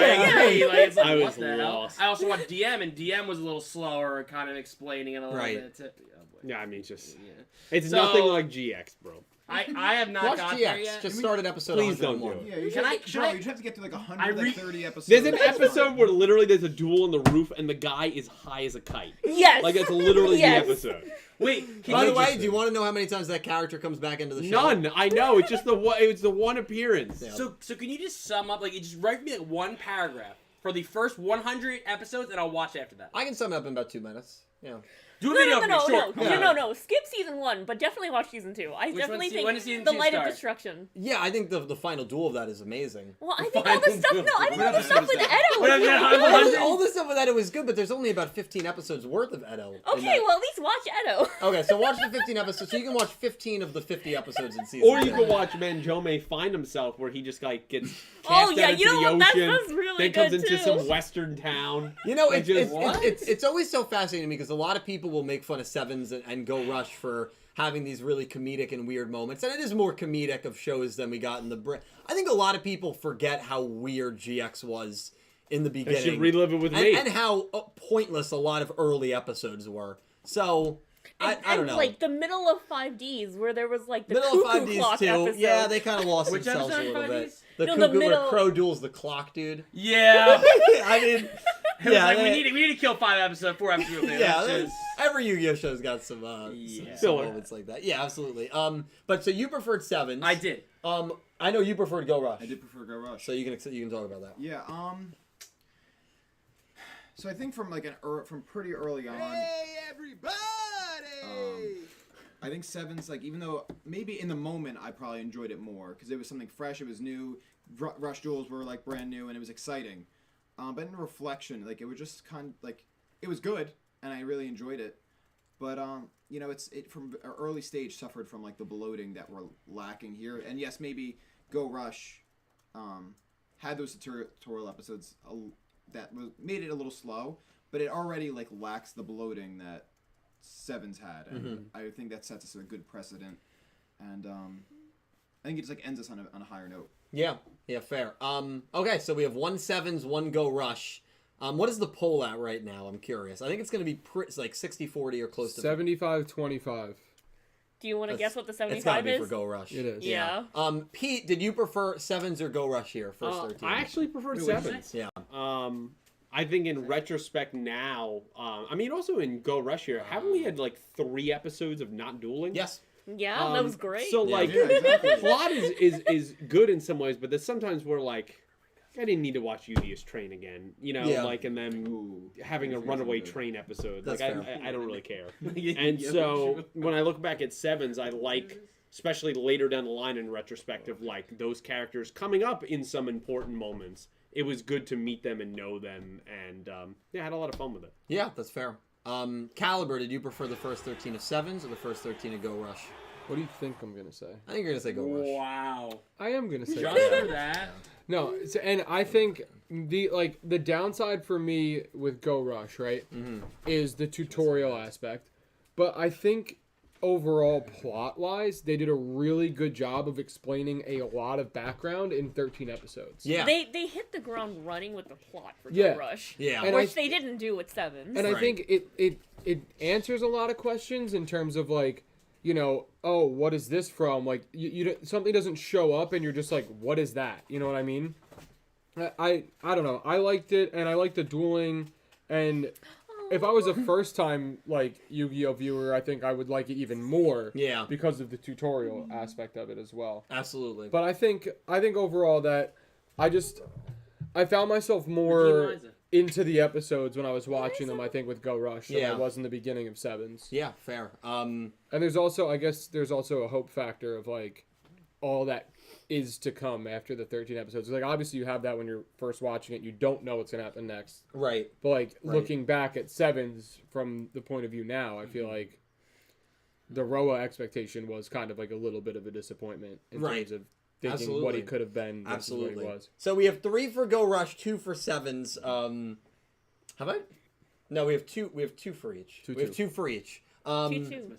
Speaker 1: agree. Like, it's like,
Speaker 6: I
Speaker 1: what
Speaker 6: was
Speaker 1: the hell?
Speaker 6: lost.
Speaker 1: I also watched DM, and DM was a little slower, kind of explaining it a little bit.
Speaker 6: Yeah, I mean, just
Speaker 1: Yeah.
Speaker 6: it's
Speaker 1: So-
Speaker 6: nothing like GX, bro.
Speaker 1: I have not
Speaker 5: watch
Speaker 1: got there
Speaker 5: GX.
Speaker 1: yet.
Speaker 5: Just started episode
Speaker 6: Please don't
Speaker 5: 101.
Speaker 6: do it.
Speaker 4: Yeah, you
Speaker 1: Can I-
Speaker 4: should have to get to like 130 episodes.
Speaker 6: There's an
Speaker 4: at a time.
Speaker 6: episode where literally there's a duel on the roof and the guy is high as a kite.
Speaker 2: Yes.
Speaker 6: Like that's literally
Speaker 2: Yes.
Speaker 6: the episode.
Speaker 1: Wait, can
Speaker 5: By
Speaker 1: you
Speaker 5: the way,
Speaker 1: just-
Speaker 5: do you want to know how many times that character comes back into the show?
Speaker 6: None. I know. It's just the one. It's the one appearance.
Speaker 5: Yeah.
Speaker 1: So can you just sum up, like, just write me like one paragraph for the first 100 episodes, and I'll watch after that.
Speaker 5: I can sum it up in about 2 minutes. Yeah.
Speaker 1: Do a video
Speaker 2: No.
Speaker 1: short.
Speaker 2: No. Skip season 1, but definitely watch season 2. I definitely think
Speaker 1: when does season
Speaker 2: the
Speaker 1: 2
Speaker 2: Light of
Speaker 1: start?
Speaker 2: Destruction.
Speaker 5: Yeah, I think the final duel of that is amazing.
Speaker 2: Well, I think all the stuff. No, I think all the stuff with Edo
Speaker 1: What
Speaker 2: was
Speaker 1: is that,
Speaker 2: really good.
Speaker 1: 100?
Speaker 5: All this stuff with Edo is good, but there's only about 15 episodes worth of Edo. in
Speaker 2: Okay,
Speaker 5: that.
Speaker 2: well at least watch Edo.
Speaker 5: Okay, so watch the 15 episodes. So you can watch 15 of the 50 episodes in season
Speaker 6: Or you
Speaker 5: 2.
Speaker 6: can watch Manjome find himself where he just like gets
Speaker 2: Oh,
Speaker 6: cast
Speaker 2: yeah,
Speaker 6: out into
Speaker 2: you know
Speaker 6: the
Speaker 2: what? That's-
Speaker 6: ocean,
Speaker 2: that's really
Speaker 6: then comes
Speaker 2: good,
Speaker 6: into
Speaker 2: too.
Speaker 6: some western town.
Speaker 5: You know,
Speaker 6: And just-
Speaker 5: it's always so fascinating to me because a lot of people will make fun of Sevens and Go Rush for having these really comedic and weird moments. And it is more comedic of shows than we got in the... I think a lot of people forget how weird GX was in the
Speaker 6: They
Speaker 5: beginning.
Speaker 6: should relive it with me.
Speaker 5: And how pointless a lot of early episodes were. So... I don't know.
Speaker 2: Like the middle of 5Ds where there was like the
Speaker 5: Middle
Speaker 2: cuckoo
Speaker 5: of 5Ds
Speaker 2: clock
Speaker 5: too.
Speaker 2: episode.
Speaker 5: Yeah, they kind of lost
Speaker 1: Which
Speaker 5: themselves a
Speaker 1: episode
Speaker 5: little
Speaker 1: of
Speaker 5: bit.
Speaker 1: 5Ds?
Speaker 5: The
Speaker 2: No,
Speaker 5: cuckoo
Speaker 2: the middle-
Speaker 5: where Crow duels the clock, dude.
Speaker 1: Yeah.
Speaker 5: I mean,
Speaker 1: It was
Speaker 5: yeah,
Speaker 1: like,
Speaker 5: they-
Speaker 1: we need to kill 4 episodes.
Speaker 5: yeah,
Speaker 1: That's
Speaker 5: they-
Speaker 1: just-
Speaker 5: every Yu-Gi-Oh show's got some
Speaker 1: Yeah.
Speaker 5: some moments like that. Yeah, absolutely. But so you preferred Sevens.
Speaker 1: I did.
Speaker 5: I know you preferred Go Rush.
Speaker 4: I did prefer Go Rush.
Speaker 5: So you can talk about that.
Speaker 4: Yeah. So I think from from pretty early on.
Speaker 7: Hey, everybody!
Speaker 4: I think Sevens, like, even though maybe in the moment I probably enjoyed it more because it was something fresh, it was new. Rush duels were like brand new and it was exciting. But in reflection, like, it was just kind of like it was good and I really enjoyed it. But it from an early stage suffered from like the bloating that we're lacking here. And yes, maybe Go Rush had those tutorial episodes that made it a little slow, but it already like lacks the bloating that Sevens had, and I think that sets us a good precedent, and I think it just like ends us on a higher note.
Speaker 5: Yeah, fair. Okay, so we have 1 Sevens, 1 Go Rush. What is the poll at right now? I'm curious. I think it's going to be like 60-40 or close to
Speaker 3: 75-25.
Speaker 2: Do you want to guess what the
Speaker 5: It's got to
Speaker 2: 75
Speaker 5: be
Speaker 2: is?
Speaker 5: for Go Rush.
Speaker 3: It is.
Speaker 2: Yeah.
Speaker 5: Pete, did you prefer Sevens or Go Rush here? First 13.
Speaker 6: I actually preferred
Speaker 1: Wait, what'd you
Speaker 6: Sevens.
Speaker 5: Yeah.
Speaker 6: I think in retrospect now, I mean, also in Go Rush here, haven't we had like 3 episodes of not dueling?
Speaker 5: Yes.
Speaker 2: Yeah, that was great.
Speaker 6: So like,
Speaker 4: Yeah, exactly.
Speaker 6: plot is good in some ways, but there's sometimes we're like, I didn't need to watch Yugioh train again,
Speaker 5: Yeah.
Speaker 6: like, and then
Speaker 4: Ooh,
Speaker 6: having a
Speaker 4: that's
Speaker 6: runaway
Speaker 4: good.
Speaker 6: train episode.
Speaker 5: That's
Speaker 6: Like,
Speaker 5: fair.
Speaker 6: I don't really care. And so when I look back at Sevens, I like, especially later down the line in retrospective, like those characters coming up in some important moments. It was good to meet them and know them, and I had a lot of fun with it.
Speaker 5: Yeah, that's fair. Caliber, did you prefer the first 13 of Sevens or the first 13 of Go Rush?
Speaker 3: What do you think I'm gonna say?
Speaker 5: I think you're gonna say Go Rush.
Speaker 1: Wow.
Speaker 3: I am gonna say
Speaker 1: Just
Speaker 3: that.
Speaker 1: for that.
Speaker 3: No, and I think the downside for me with Go Rush, right, is the tutorial aspect. But I think overall plot-wise, they did a really good job of explaining a lot of background in 13 episodes.
Speaker 5: Yeah.
Speaker 2: They hit the ground running with the plot for
Speaker 3: Yeah.
Speaker 2: Go Rush.
Speaker 5: Yeah.
Speaker 3: And
Speaker 2: Which they didn't do with Sevens.
Speaker 3: And I
Speaker 5: Right.
Speaker 3: think it answers a lot of questions in terms of like, oh, what is this from? Like, you something doesn't show up and you're just like, what is that? You know what I mean? I don't know. I liked it, and I liked the dueling, and if I was a first time like Yu-Gi-Oh viewer, I think I would like it even more.
Speaker 5: Yeah.
Speaker 3: Because of the tutorial aspect of it as well.
Speaker 5: Absolutely.
Speaker 3: But I think overall that I found myself more into the episodes when I was watching them, I think, with Go Rush than I was in the beginning of Sevens.
Speaker 5: Yeah, fair.
Speaker 3: And there's also a hope factor of like all that is to come after the 13 episodes. Like, obviously you have that when you're first watching it, you don't know what's gonna happen next.
Speaker 5: Right.
Speaker 3: But like looking back at Sevens from the point of view now, I feel like the Roa expectation was kind of like a little bit of a disappointment in terms of thinking what
Speaker 5: Absolutely.
Speaker 3: he could have been versus
Speaker 5: Absolutely.
Speaker 3: what he was.
Speaker 5: So we have 3 for Go Rush, 2 for Sevens. Have I? No, we have 2. We have 2 for each. We have 2 for each.
Speaker 2: 2-2.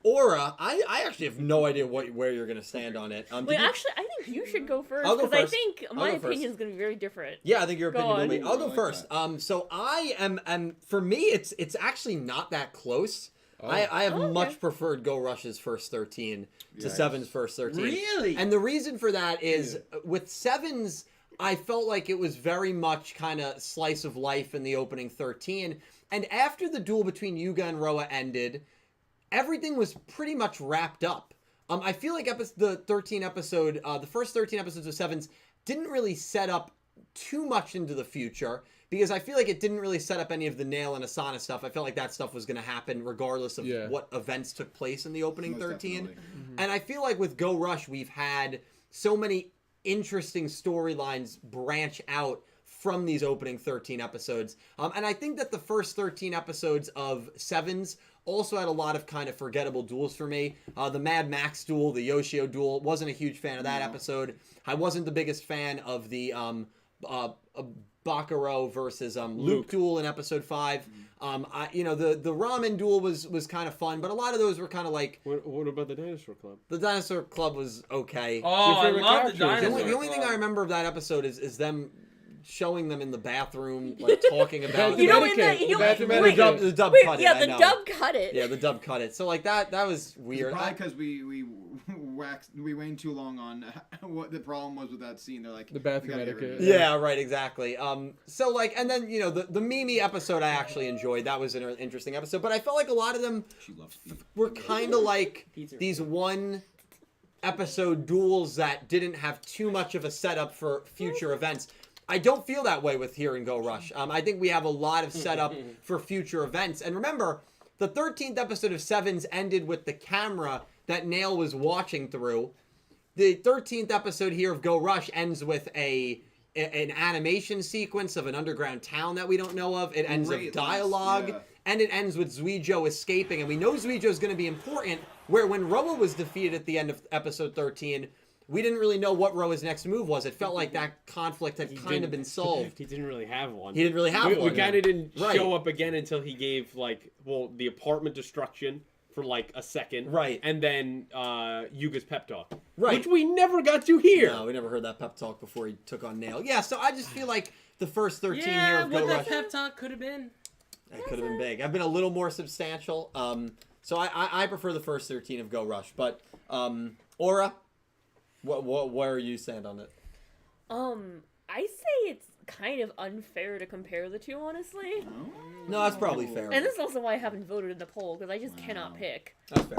Speaker 5: Aura, I actually have no idea where you're gonna stand on it.
Speaker 2: Wait, actually, I think you should go first
Speaker 5: I'll go
Speaker 2: because I
Speaker 5: first.
Speaker 2: think
Speaker 5: I'll
Speaker 2: my
Speaker 5: go first.
Speaker 2: opinion is going to be very different.
Speaker 5: Yeah, I think your
Speaker 2: Go
Speaker 5: opinion will
Speaker 2: on.
Speaker 5: be. I'll go
Speaker 4: I like
Speaker 5: first. So I am for me, it's actually not that close. I have
Speaker 2: okay.
Speaker 5: much preferred Go Rush's first 13 to
Speaker 4: Yikes.
Speaker 5: Sevens' first 13.
Speaker 1: Really?
Speaker 5: And the reason for that is with Sevens, I felt like it was very much kind of slice of life in the opening 13. And after the duel between Yugioh and Roa ended, everything was pretty much wrapped up. I feel like the 13 episode, the first 13 episodes of Sevens didn't really set up too much into the future because I feel like it didn't really set up any of the Nail and Asana stuff. I felt like that stuff was going to happen regardless of what events took place in the opening
Speaker 4: Most
Speaker 5: 13.
Speaker 4: definitely.
Speaker 5: And I feel like with Go Rush, we've had so many interesting storylines branch out from these opening 13 episodes. And I think that the first 13 episodes of Sevens also had a lot of kind of forgettable duels for me. The Mad Max duel, the Yugioh duel, wasn't a huge fan of that episode. I wasn't the biggest fan of the Bakuro versus Luke duel in episode 5. The ramen duel was kind of fun, but a lot of those were kind of like
Speaker 6: What about the Dinosaur Club?
Speaker 5: the Dinosaur Club was okay.
Speaker 1: Oh, I
Speaker 3: favorite
Speaker 1: love the
Speaker 3: characters?
Speaker 1: dinosaur.
Speaker 5: The only thing I remember of that episode is them showing them in the bathroom, like talking about.
Speaker 2: You know,
Speaker 3: Etiquette,
Speaker 2: in the, you
Speaker 3: the
Speaker 2: know,
Speaker 3: bathroom
Speaker 2: wait,
Speaker 3: etiquette.
Speaker 5: the dub
Speaker 2: wait,
Speaker 5: cut it.
Speaker 2: yeah,
Speaker 5: I
Speaker 2: the
Speaker 5: know.
Speaker 2: dub cut it.
Speaker 5: Yeah, the dub cut it. So like that was weird.
Speaker 4: Probably because we went too long on what the problem was with that scene. They're like
Speaker 3: The bathroom
Speaker 4: "We gotta get rid of
Speaker 3: etiquette.
Speaker 4: it."
Speaker 5: Yeah, right, exactly. So like, and then the Mimi episode I actually enjoyed. That was an interesting episode, but I felt like a lot of them
Speaker 4: She loves Steve.
Speaker 5: were kind of like
Speaker 1: Pizza.
Speaker 5: these one episode duels that didn't have too much of a setup for future events. I don't feel that way with Here and Go Rush. I think we have a lot of setup for future events. And remember, the 13th episode of Sevens ended with the camera that Nail was watching through. The 13th episode here of Go Rush ends with an animation sequence of an underground town that we don't know of. It ends
Speaker 4: Great
Speaker 5: with dialogue.
Speaker 4: yeah.
Speaker 5: And it ends with Yugioh escaping. And we know Yugioh is going to be important, where when Roa was defeated at the end of episode 13, we didn't really know what Roa's next move was. It felt like that conflict had kind of been solved.
Speaker 6: He didn't really have one.
Speaker 5: He didn't really have
Speaker 6: We
Speaker 5: one.
Speaker 6: kind of didn't
Speaker 5: Right.
Speaker 6: show up again until he gave the apartment destruction for like a second,
Speaker 5: Right.
Speaker 6: And then Yuga's pep talk,
Speaker 5: Right.
Speaker 6: which we never got to hear.
Speaker 5: No, we never heard that pep talk before he took on Nail. Yeah, so I just feel like the first 13 here
Speaker 1: Yeah,
Speaker 5: of
Speaker 1: what
Speaker 5: Go
Speaker 1: that
Speaker 5: Rush,
Speaker 1: pep talk could have been.
Speaker 5: it could have been big. I've been a little more substantial. So I prefer the first 13 of Go Rush. But Aura, where you stand on it?
Speaker 2: I say it's kind of unfair to compare the two, honestly.
Speaker 5: No, that's probably fair.
Speaker 2: And this is also why I haven't voted in the poll because I just cannot pick.
Speaker 5: That's fair.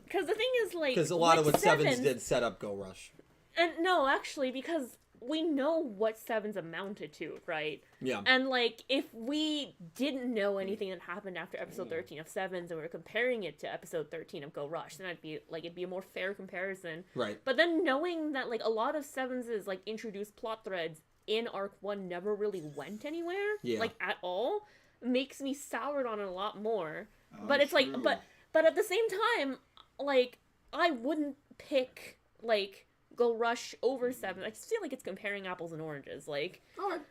Speaker 2: Because the thing is, like,
Speaker 5: Because a lot of
Speaker 2: with
Speaker 5: what Sevens did set up Go Rush.
Speaker 2: and no, actually, because we know what Sevens amounted to, right?
Speaker 5: Yeah.
Speaker 2: And like, if we didn't know anything that happened after episode 13 of Sevens, and we were comparing it to episode 13 of Go Rush, then it'd be a more fair comparison.
Speaker 5: Right.
Speaker 2: But then knowing that like a lot of Sevens' like introduced plot threads in Arc 1 never really went anywhere,
Speaker 5: Yeah.
Speaker 2: like at all, makes me soured on it a lot more.
Speaker 4: Oh,
Speaker 2: But it's like,
Speaker 4: true.
Speaker 2: but at the same time, like, I wouldn't pick like Go Rush over Seven. I just feel like it's comparing apples and oranges. Like,
Speaker 5: All right.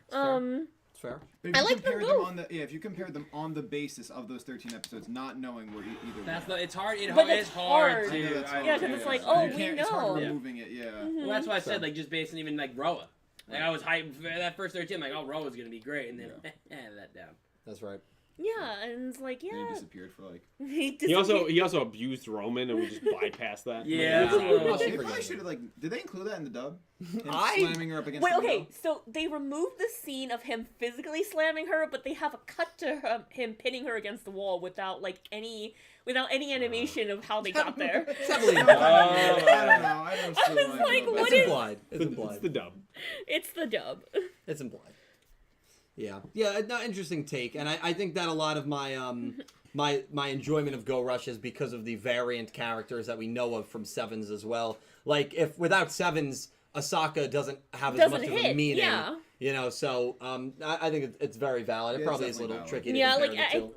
Speaker 5: It's fair.
Speaker 4: But if
Speaker 2: I
Speaker 4: you
Speaker 2: like them
Speaker 4: compare them
Speaker 2: both.
Speaker 4: on the if you compare them on the basis of those 13 episodes, not knowing where either.
Speaker 1: That's
Speaker 4: way.
Speaker 1: it's hard.
Speaker 2: But
Speaker 1: It's
Speaker 2: it's
Speaker 1: hard
Speaker 2: hard.
Speaker 4: I know
Speaker 1: to.
Speaker 4: that's
Speaker 1: I-
Speaker 4: hard,
Speaker 2: Yeah, 'cause it's like, oh,
Speaker 4: You
Speaker 2: we
Speaker 4: can't- It's hard
Speaker 2: know. Mm-hmm.
Speaker 4: removing it. Yeah.
Speaker 1: Well, that's why I said, like, just based on even, like, Roa. Like, I was hyped for that first 13. Like, oh, Roa's going to be great. And then, that down.
Speaker 5: That's right.
Speaker 2: yeah, and it's like,
Speaker 4: And he
Speaker 2: yeah.
Speaker 4: disappeared for like.
Speaker 6: He also abused Roman, and we just bypassed that.
Speaker 1: Yeah, that's a
Speaker 5: Yeah.
Speaker 1: little.
Speaker 5: I'll
Speaker 4: They
Speaker 5: forget
Speaker 4: probably
Speaker 5: it.
Speaker 4: should have like. Did they include that in the dub? Him
Speaker 5: I-
Speaker 4: slamming her up against
Speaker 2: Wait,
Speaker 4: the
Speaker 2: okay,
Speaker 4: window?
Speaker 2: so they removed the scene of him physically slamming her, but they have a cut to him pinning her against the wall without any animation of how they got there.
Speaker 5: It's heavily
Speaker 4: I
Speaker 5: implied.
Speaker 4: don't know. I don't
Speaker 2: I
Speaker 4: still
Speaker 2: was like,
Speaker 4: it.
Speaker 2: what
Speaker 5: It's
Speaker 2: is-
Speaker 5: implied. It's
Speaker 6: It's
Speaker 5: implied.
Speaker 6: the dub.
Speaker 2: It's the dub.
Speaker 5: It's implied. Yeah. Yeah, no, interesting take. And I think that a lot of my my enjoyment of Go Rush is because of the variant characters that we know of from Sevens as well. Like, if without Sevens, Asaka doesn't have as
Speaker 2: Doesn't
Speaker 5: much of a
Speaker 2: hit,
Speaker 5: meaning.
Speaker 2: yeah.
Speaker 5: You know, so I think it's very valid. It
Speaker 4: Yeah, it's
Speaker 5: probably is a
Speaker 4: definitely
Speaker 5: little
Speaker 4: valid.
Speaker 5: tricky to
Speaker 2: Yeah,
Speaker 5: compare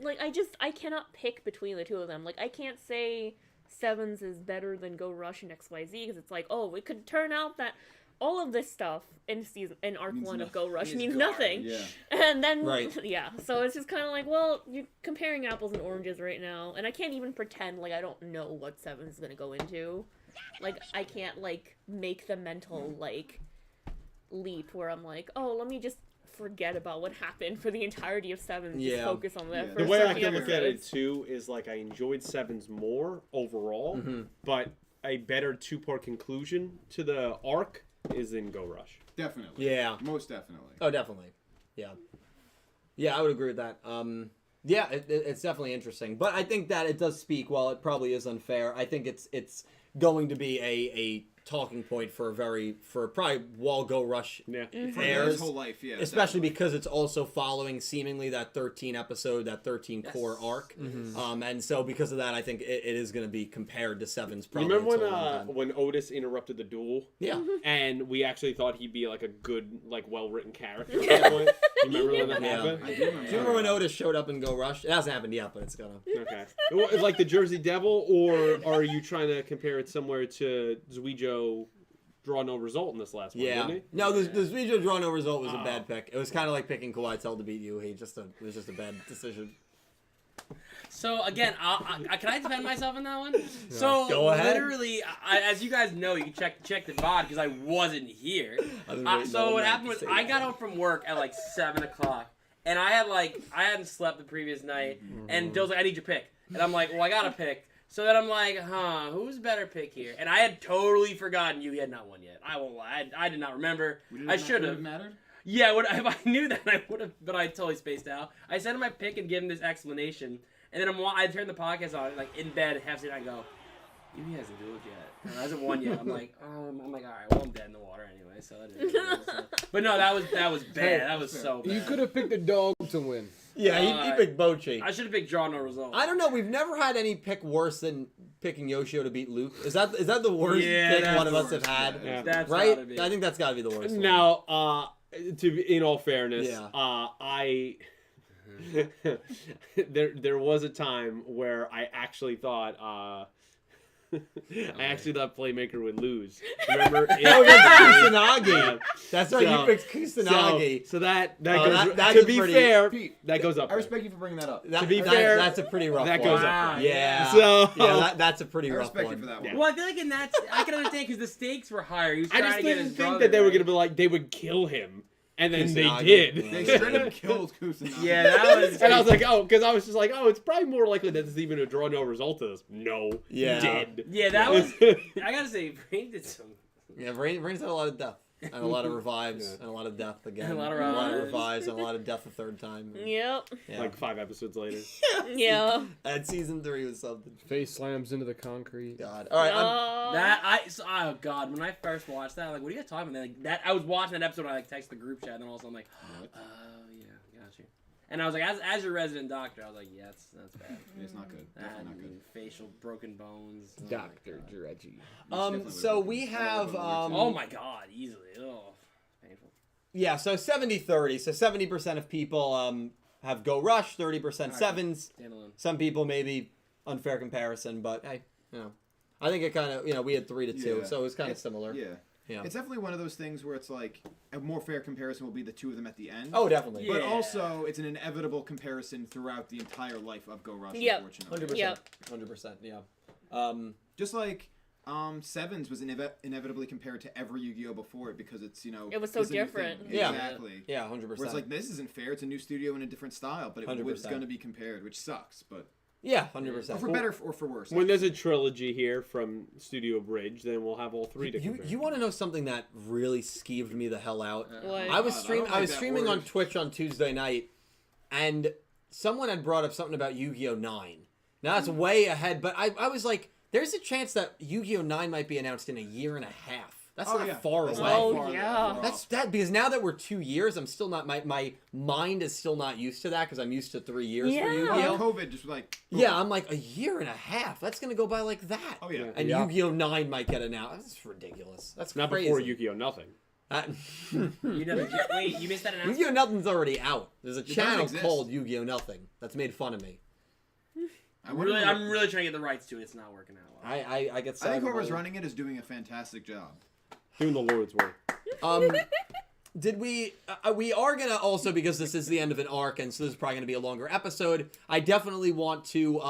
Speaker 2: like
Speaker 5: the two.
Speaker 2: I cannot pick between the two of them. Like, I can't say Sevens is better than Go Rush and XYZ because it's like, oh, it could turn out that all of this stuff in arc
Speaker 4: Means
Speaker 2: 1 of
Speaker 4: nothing.
Speaker 2: Go Rush means
Speaker 4: garbage.
Speaker 2: nothing.
Speaker 4: Yeah.
Speaker 2: And then,
Speaker 5: Right.
Speaker 2: yeah, so it's just kind of like, well, you're comparing apples and oranges right now, and I can't even pretend like I don't know what Sevens is going to go into. Like, I can't, like, make the mental, like, leap where I'm like, oh, let me just forget about what happened for the entirety of Sevens and just
Speaker 5: Yeah.
Speaker 2: focus on that
Speaker 4: Yeah.
Speaker 6: The
Speaker 2: first
Speaker 6: way I
Speaker 2: 50
Speaker 6: can look at it
Speaker 2: episodes.
Speaker 6: too is like I enjoyed Sevens more overall, but a better 2-part conclusion to the arc is in Go Rush.
Speaker 4: Definitely.
Speaker 5: Yeah.
Speaker 4: Most definitely.
Speaker 5: Oh, definitely. Yeah. Yeah, I would agree with that. Yeah, it's definitely interesting. But I think that it does speak, while it probably is unfair, I think it's going to be a talking point for probably while Go Rush
Speaker 6: Yeah.
Speaker 4: For
Speaker 5: airs.
Speaker 4: his whole life, yeah.
Speaker 5: Especially
Speaker 4: definitely.
Speaker 5: because it's also following seemingly that 13 episode, that 13 core arc. And so because of that, I think it is going to be compared to Sevens
Speaker 6: You
Speaker 5: probably.
Speaker 6: remember
Speaker 5: until a long time.
Speaker 6: when Otis interrupted the duel?
Speaker 5: Yeah.
Speaker 6: And we actually thought he'd be like a good, like well-written character at that point. You remember when that
Speaker 5: Yeah.
Speaker 6: happened?
Speaker 4: I do remember.
Speaker 5: Do you remember when Otis showed up in Go Rush? It hasn't happened yet, but it's gonna.
Speaker 6: Okay. It's like the Jersey Devil, or are you trying to compare it somewhere to Yugioh draw no result in this last one,
Speaker 5: Yeah.
Speaker 6: didn't
Speaker 5: No, the Yugioh draw no result was a
Speaker 6: Oh.
Speaker 5: bad pick. It was kind of like picking Kawhi Tell to beat you. It was just a bad decision.
Speaker 1: So again, can I defend myself in that one? So
Speaker 5: Go ahead.
Speaker 1: literally, as you guys know, you can check the VOD because I wasn't here.
Speaker 5: I've been waiting
Speaker 1: So
Speaker 5: all
Speaker 1: what
Speaker 5: night
Speaker 1: happened
Speaker 5: to
Speaker 1: was
Speaker 5: say
Speaker 1: I
Speaker 5: that.
Speaker 1: got home from work at like 7 o'clock, and I hadn't slept the previous night, and Dill's like, I need your pick, and I'm like, well, I got to pick. So then I'm like, who's a better pick here? And I had totally forgotten you had not won yet. I won't lie, I did not remember. I should have.
Speaker 4: mattered.
Speaker 1: Yeah, if I knew that, I would have, but I totally spaced out. I sent him my pick and gave him this explanation, and then I turned the podcast on, like in bed, half asleep, and I go, he hasn't dueled yet. And I hasn't won yet. I'm like, all right, well, I'm dead in the water anyway, so that is. So. But no, that was bad. That was so bad.
Speaker 3: You could have picked a dog to win.
Speaker 5: Yeah, he picked Bochy.
Speaker 1: I should have picked draw no result.
Speaker 5: I don't know. We've never had any pick worse than picking Yoshio to beat Luke. Is that the worst
Speaker 1: Yeah,
Speaker 5: pick
Speaker 1: that's
Speaker 5: one of
Speaker 1: the
Speaker 5: us have
Speaker 4: worst,
Speaker 5: had?
Speaker 4: yeah.
Speaker 1: That's
Speaker 5: Right?
Speaker 1: gotta be.
Speaker 5: I think that's got to be the worst. one.
Speaker 6: Now, in all fairness,
Speaker 5: Yeah.
Speaker 6: I there was a time where I actually thought Playmaker would lose. Remember?
Speaker 5: Oh, against Kusanagi.
Speaker 6: Yeah.
Speaker 5: That's right.
Speaker 6: So-
Speaker 5: You picked Kusanagi.
Speaker 6: So that
Speaker 5: Oh,
Speaker 6: goes.
Speaker 5: that
Speaker 6: To
Speaker 5: is
Speaker 6: be
Speaker 5: pretty-
Speaker 6: fair,
Speaker 4: Pete,
Speaker 6: that goes up.
Speaker 4: I
Speaker 6: there.
Speaker 4: respect you for bringing that up.
Speaker 5: That-
Speaker 6: to be
Speaker 5: that-
Speaker 6: fair,
Speaker 5: that's a pretty rough
Speaker 6: that
Speaker 5: one.
Speaker 6: goes up.
Speaker 1: Wow,
Speaker 5: Yeah.
Speaker 6: So
Speaker 5: Yeah, that's a pretty
Speaker 4: I
Speaker 5: rough
Speaker 4: respect
Speaker 5: one.
Speaker 4: you for that
Speaker 6: Yeah.
Speaker 4: one.
Speaker 1: Well, I feel like in that, I can understand because the stakes were higher. He was
Speaker 6: I
Speaker 1: trying
Speaker 6: just
Speaker 1: to get
Speaker 6: didn't
Speaker 1: his
Speaker 6: think
Speaker 1: brother,
Speaker 6: that they were
Speaker 1: right?
Speaker 6: gonna be like they would kill him, and then they
Speaker 5: Kusanagi.
Speaker 6: did.
Speaker 4: They straight up killed Kusanagi.
Speaker 1: Yeah, that was.
Speaker 6: And I was like, because I was just like, it's probably more likely that this is even a draw no result to this. No,
Speaker 5: Yeah.
Speaker 6: dead.
Speaker 1: Yeah, that was. I gotta say, Brain did some.
Speaker 5: Yeah, Rain's had a lot of death. And a lot of revives. And a lot of death again.
Speaker 1: A lot of
Speaker 5: revives. And a lot of death a third time.
Speaker 2: Yep.
Speaker 5: Yeah.
Speaker 6: Like 5 episodes later.
Speaker 2: Yeah.
Speaker 5: And season 3 was something.
Speaker 3: Face slams into the concrete.
Speaker 5: God. All right.
Speaker 1: Oh god, when I first watched that, I'm like, what are you guys talking about? Like that, I was watching that episode, and I like texted the group chat, and then all of a sudden I'm like, oh yeah, got you. And I was like, as your resident doctor, I was like, yeah, that's bad.
Speaker 4: It's not good.
Speaker 1: That
Speaker 4: Definitely not good.
Speaker 1: and facial broken bones. Oh my
Speaker 3: Dr.
Speaker 1: God.
Speaker 3: Dredgy.
Speaker 4: Definitely
Speaker 5: So
Speaker 4: would've
Speaker 5: we
Speaker 4: been-
Speaker 5: have
Speaker 1: Oh my god, easily. Oh, painful.
Speaker 5: yeah, so 70-30. So 70% of people have Go Rush, 30% Sevens.
Speaker 1: Standalone.
Speaker 5: Some people maybe unfair comparison, but hey, I think it kind of, we had 3-2,
Speaker 4: Yeah.
Speaker 5: so it was kind of similar.
Speaker 4: Yeah.
Speaker 5: Yeah.
Speaker 4: It's definitely one of those things where it's like a more fair comparison will be the two of them at the end.
Speaker 5: Oh, definitely.
Speaker 4: But
Speaker 1: Yeah.
Speaker 4: also, it's an inevitable comparison throughout the entire life of Go Rush,
Speaker 2: Yep.
Speaker 4: unfortunately.
Speaker 5: 100%.
Speaker 2: Yep.
Speaker 5: 100%, yeah.
Speaker 4: Just like Sevens was inevitably compared to every Yu-Gi-Oh! Before it because it's,
Speaker 2: It was so
Speaker 4: it's a new thing.
Speaker 2: different.
Speaker 5: Yeah.
Speaker 4: Exactly.
Speaker 5: Yeah, 100%.
Speaker 4: Where it's like, this isn't fair. It's a new studio in a different style, but it was
Speaker 5: 100%.
Speaker 4: going to be compared, which sucks. But
Speaker 5: yeah,
Speaker 4: or
Speaker 5: 100%.
Speaker 4: for better or for worse.
Speaker 6: When there's a trilogy here from Studio Bridge, then we'll have all three to compare.
Speaker 5: You want to know something that really skeeved me the hell out?
Speaker 2: What?
Speaker 5: I was
Speaker 4: God, I
Speaker 5: streaming.
Speaker 4: don't
Speaker 5: I
Speaker 4: like
Speaker 5: was
Speaker 4: that
Speaker 5: streaming on
Speaker 4: word.
Speaker 5: Twitch on Tuesday night, and someone had brought up something about Yu-Gi-Oh 9. Now that's way ahead, but I was like, there's a chance that Yu-Gi-Oh 9 might be announced in a year and a half. That's not far
Speaker 4: That's
Speaker 5: away.
Speaker 4: not
Speaker 2: Oh,
Speaker 4: far
Speaker 2: yeah.
Speaker 4: off.
Speaker 5: That's that because now that we're 2 years, I'm still not my mind is still not used to that because I'm used to 3 years
Speaker 2: Yeah.
Speaker 5: for
Speaker 4: Well,
Speaker 5: Yu-Gi-Oh.
Speaker 4: COVID just like
Speaker 5: Yeah, I'm like a year and a half. That's gonna go by like that.
Speaker 4: Oh yeah.
Speaker 5: And
Speaker 3: Yeah.
Speaker 5: Yu-Gi-Oh 9 might get announced. That's ridiculous. That's
Speaker 6: Not
Speaker 5: crazy.
Speaker 6: before Yu-Gi-Oh! Nothing.
Speaker 5: That-
Speaker 1: You never, wait, you missed that announcement?
Speaker 5: Yu-Gi-Oh! Nothing's already out. There's a
Speaker 4: does
Speaker 5: channel
Speaker 4: exist.
Speaker 5: called Yu-Gi-Oh! Nothing that's made fun of me.
Speaker 1: I'm really trying to get the rights to it. It's not working out well.
Speaker 5: I get.
Speaker 4: I think whoever's running it is doing a fantastic job.
Speaker 6: Doing the Lord's work.
Speaker 5: Did we are gonna also, because this is the end of an arc, and so this is probably gonna be a longer episode. I definitely want to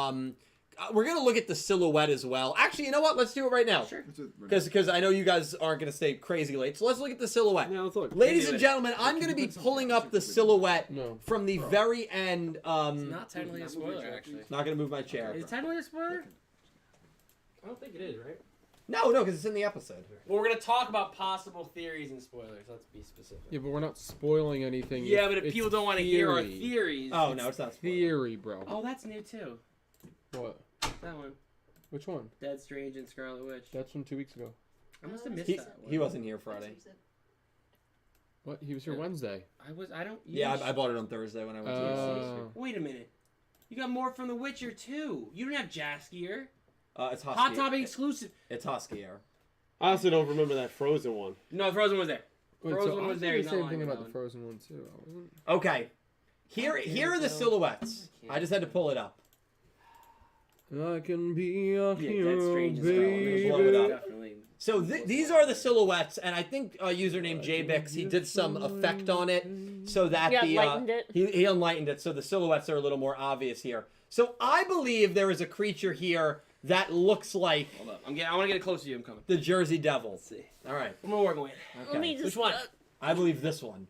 Speaker 5: we're gonna look at the silhouette as well. Actually, you know what? Let's do it right now.
Speaker 1: Sure.
Speaker 5: Because I know you guys aren't gonna stay crazy late. So let's look at the silhouette.
Speaker 6: Yeah, let's look.
Speaker 5: Ladies and gentlemen, I'm gonna be pulling up the silhouette
Speaker 3: No.
Speaker 5: from the very end.
Speaker 1: It's not technically a spoiler, actually.
Speaker 5: Not gonna move my chair.
Speaker 1: Is it technically a spoiler?
Speaker 3: I don't think it is, right?
Speaker 5: No, because it's in the episode.
Speaker 1: Well, we're gonna talk about possible theories and spoilers. Let's be specific.
Speaker 3: Yeah, but we're not spoiling anything.
Speaker 1: Yeah, but if
Speaker 3: It's
Speaker 1: people don't want to hear our
Speaker 3: theory.
Speaker 1: theories.
Speaker 5: Oh no, it's not. spoiler.
Speaker 3: Theory, bro.
Speaker 1: Oh, that's new too.
Speaker 3: What?
Speaker 1: That one.
Speaker 3: Which one?
Speaker 1: Dead Strange and Scarlet Witch.
Speaker 3: That's from 2 weeks ago.
Speaker 1: I must have missed
Speaker 5: He,
Speaker 1: that one.
Speaker 5: he wasn't here Friday.
Speaker 3: What? He was here
Speaker 1: Yeah.
Speaker 3: Wednesday.
Speaker 1: I don't.
Speaker 5: Yeah, I bought it on Thursday when I went to the
Speaker 1: Wait a minute. You got more from The Witcher too. You don't have Jaskier.
Speaker 5: It's Husky.
Speaker 1: Hot Topic exclusive.
Speaker 5: It's Huskier.
Speaker 6: I also don't remember that Frozen one.
Speaker 1: No, Frozen was there.
Speaker 3: Wait,
Speaker 1: Frozen
Speaker 3: so I
Speaker 1: was
Speaker 3: was
Speaker 1: there,
Speaker 3: saying
Speaker 1: he's
Speaker 3: the
Speaker 1: not
Speaker 3: same thing
Speaker 1: lying
Speaker 3: about
Speaker 1: about
Speaker 3: the
Speaker 1: it.
Speaker 3: Frozen one too. I wasn't.
Speaker 5: Okay. Here are the silhouettes. I just had to pull it up.
Speaker 3: I can be a
Speaker 1: Yeah,
Speaker 3: hero,
Speaker 1: Dead Strange and Scarlet Witch.
Speaker 5: Blow it up.
Speaker 1: Definitely.
Speaker 5: So these are the silhouettes, and I think username JBix, he did some effect on it so that
Speaker 2: Yeah,
Speaker 5: the
Speaker 2: lightened it.
Speaker 5: he enlightened it, so the silhouettes are a little more obvious here. So I believe there is a creature here that looks like
Speaker 1: Hold up. I want to get close to you. I'm coming.
Speaker 5: the Jersey Devil.
Speaker 1: Let's see.
Speaker 5: All right.
Speaker 1: What am I working with?
Speaker 5: Okay.
Speaker 2: Let me just.
Speaker 1: Which one?
Speaker 5: I believe this one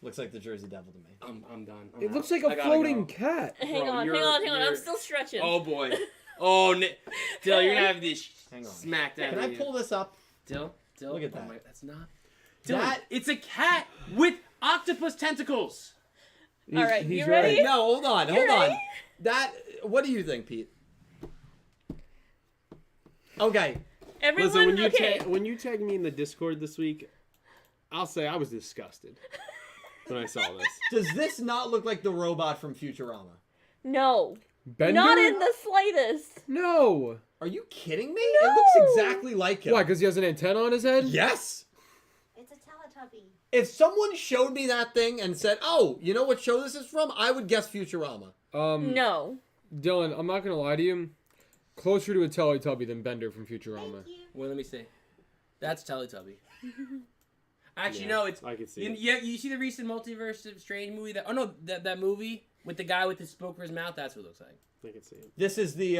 Speaker 5: looks like the Jersey Devil to me.
Speaker 1: I'm done.
Speaker 3: It looks like a floating cat.
Speaker 2: Hang
Speaker 1: Bro,
Speaker 2: on.
Speaker 1: you're-
Speaker 2: I'm
Speaker 1: you're-
Speaker 2: still stretching.
Speaker 1: Oh boy. Oh, Dill, you're gonna have this
Speaker 5: Hang on.
Speaker 1: smacked out
Speaker 5: Can
Speaker 1: of
Speaker 5: I
Speaker 1: you.
Speaker 5: pull this up?
Speaker 1: Dill?
Speaker 5: Look at that.
Speaker 1: Oh my, that's not. Dylan,
Speaker 5: That-
Speaker 1: it's a cat with octopus tentacles.
Speaker 2: All right,
Speaker 3: He's
Speaker 2: you
Speaker 3: right.
Speaker 2: ready?
Speaker 5: No, hold on.
Speaker 2: You ready?
Speaker 5: That. What do you think, Pete? Okay.
Speaker 2: Everyone,
Speaker 6: Listen, when you
Speaker 2: okay.
Speaker 6: when you tagged me in the Discord this week, I'll say I was disgusted when I saw this.
Speaker 5: Does this not look like the robot from Futurama?
Speaker 2: No,
Speaker 3: Bender?
Speaker 2: not in the slightest.
Speaker 3: No.
Speaker 5: Are you kidding me?
Speaker 2: No.
Speaker 5: It looks exactly like him.
Speaker 3: Why? Because he has an antenna on his head?
Speaker 5: Yes.
Speaker 7: It's a Teletubby.
Speaker 5: If someone showed me that thing and said, "Oh, you know what show this is from?" I would guess Futurama.
Speaker 2: No.
Speaker 3: Dylan, I'm not gonna lie to you. Closer to a Teletubby than Bender from Futurama.
Speaker 7: Thank you.
Speaker 1: Well, let me see. That's Teletubby. Actually,
Speaker 6: Yeah,
Speaker 1: no, it's.
Speaker 6: I can see
Speaker 1: You,
Speaker 6: it.
Speaker 1: yeah, you see the recent Multiverse of Strange movie? That movie with the guy with the spoke for his mouth? That's what it looks like.
Speaker 6: I can see it.
Speaker 5: This is the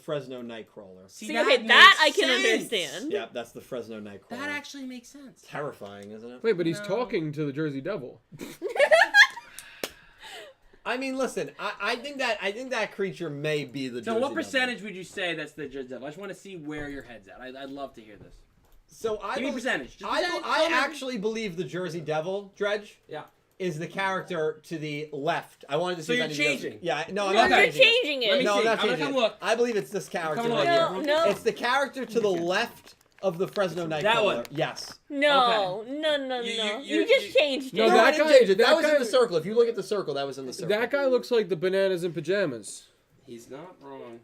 Speaker 5: Fresno Nightcrawler.
Speaker 2: See, okay, that I
Speaker 1: makes
Speaker 2: can
Speaker 1: sense.
Speaker 2: understand.
Speaker 5: Yeah, that's the Fresno Nightcrawler.
Speaker 1: That actually makes sense.
Speaker 5: Terrifying, isn't it?
Speaker 3: Wait, but he's
Speaker 1: No.
Speaker 3: talking to the Jersey Devil.
Speaker 5: I mean, listen, I think that creature may be the.
Speaker 1: So,
Speaker 5: Jersey
Speaker 1: what
Speaker 5: Devil.
Speaker 1: percentage would you say that's the Jersey Devil? I just want to see where your head's at. I'd love to hear this.
Speaker 5: So I
Speaker 1: Give me
Speaker 5: bel-
Speaker 1: percentage. Just
Speaker 5: I
Speaker 1: percentage. Tell me.
Speaker 5: actually believe the Jersey Devil, Dredge,
Speaker 1: Yeah.
Speaker 5: is the character to the left. I wanted to see.
Speaker 1: So
Speaker 5: if
Speaker 1: you're
Speaker 5: anybody else-
Speaker 1: changing?
Speaker 5: Yeah, no, I'm
Speaker 2: No,
Speaker 5: not
Speaker 2: you're
Speaker 5: changing.
Speaker 2: changing
Speaker 1: Let me
Speaker 2: it.
Speaker 5: No,
Speaker 1: see.
Speaker 5: I'm not
Speaker 1: I'm gonna
Speaker 5: changing.
Speaker 1: come
Speaker 5: it.
Speaker 1: look.
Speaker 5: I believe it's this character
Speaker 1: coming
Speaker 5: right
Speaker 1: look.
Speaker 5: here.
Speaker 2: No, no.
Speaker 5: It's the character to the left of the Fresno Nightcrawler.
Speaker 1: That one?
Speaker 5: Yes.
Speaker 2: No, no.
Speaker 1: You-
Speaker 2: You just changed
Speaker 3: No,
Speaker 2: it.
Speaker 5: No,
Speaker 3: that
Speaker 5: I didn't
Speaker 3: guy-
Speaker 5: change it. That
Speaker 3: that
Speaker 5: was in
Speaker 3: guy-
Speaker 5: the circle. If you look at the circle, that was in the circle.
Speaker 3: That guy looks like the bananas in pajamas.
Speaker 1: He's not wrong.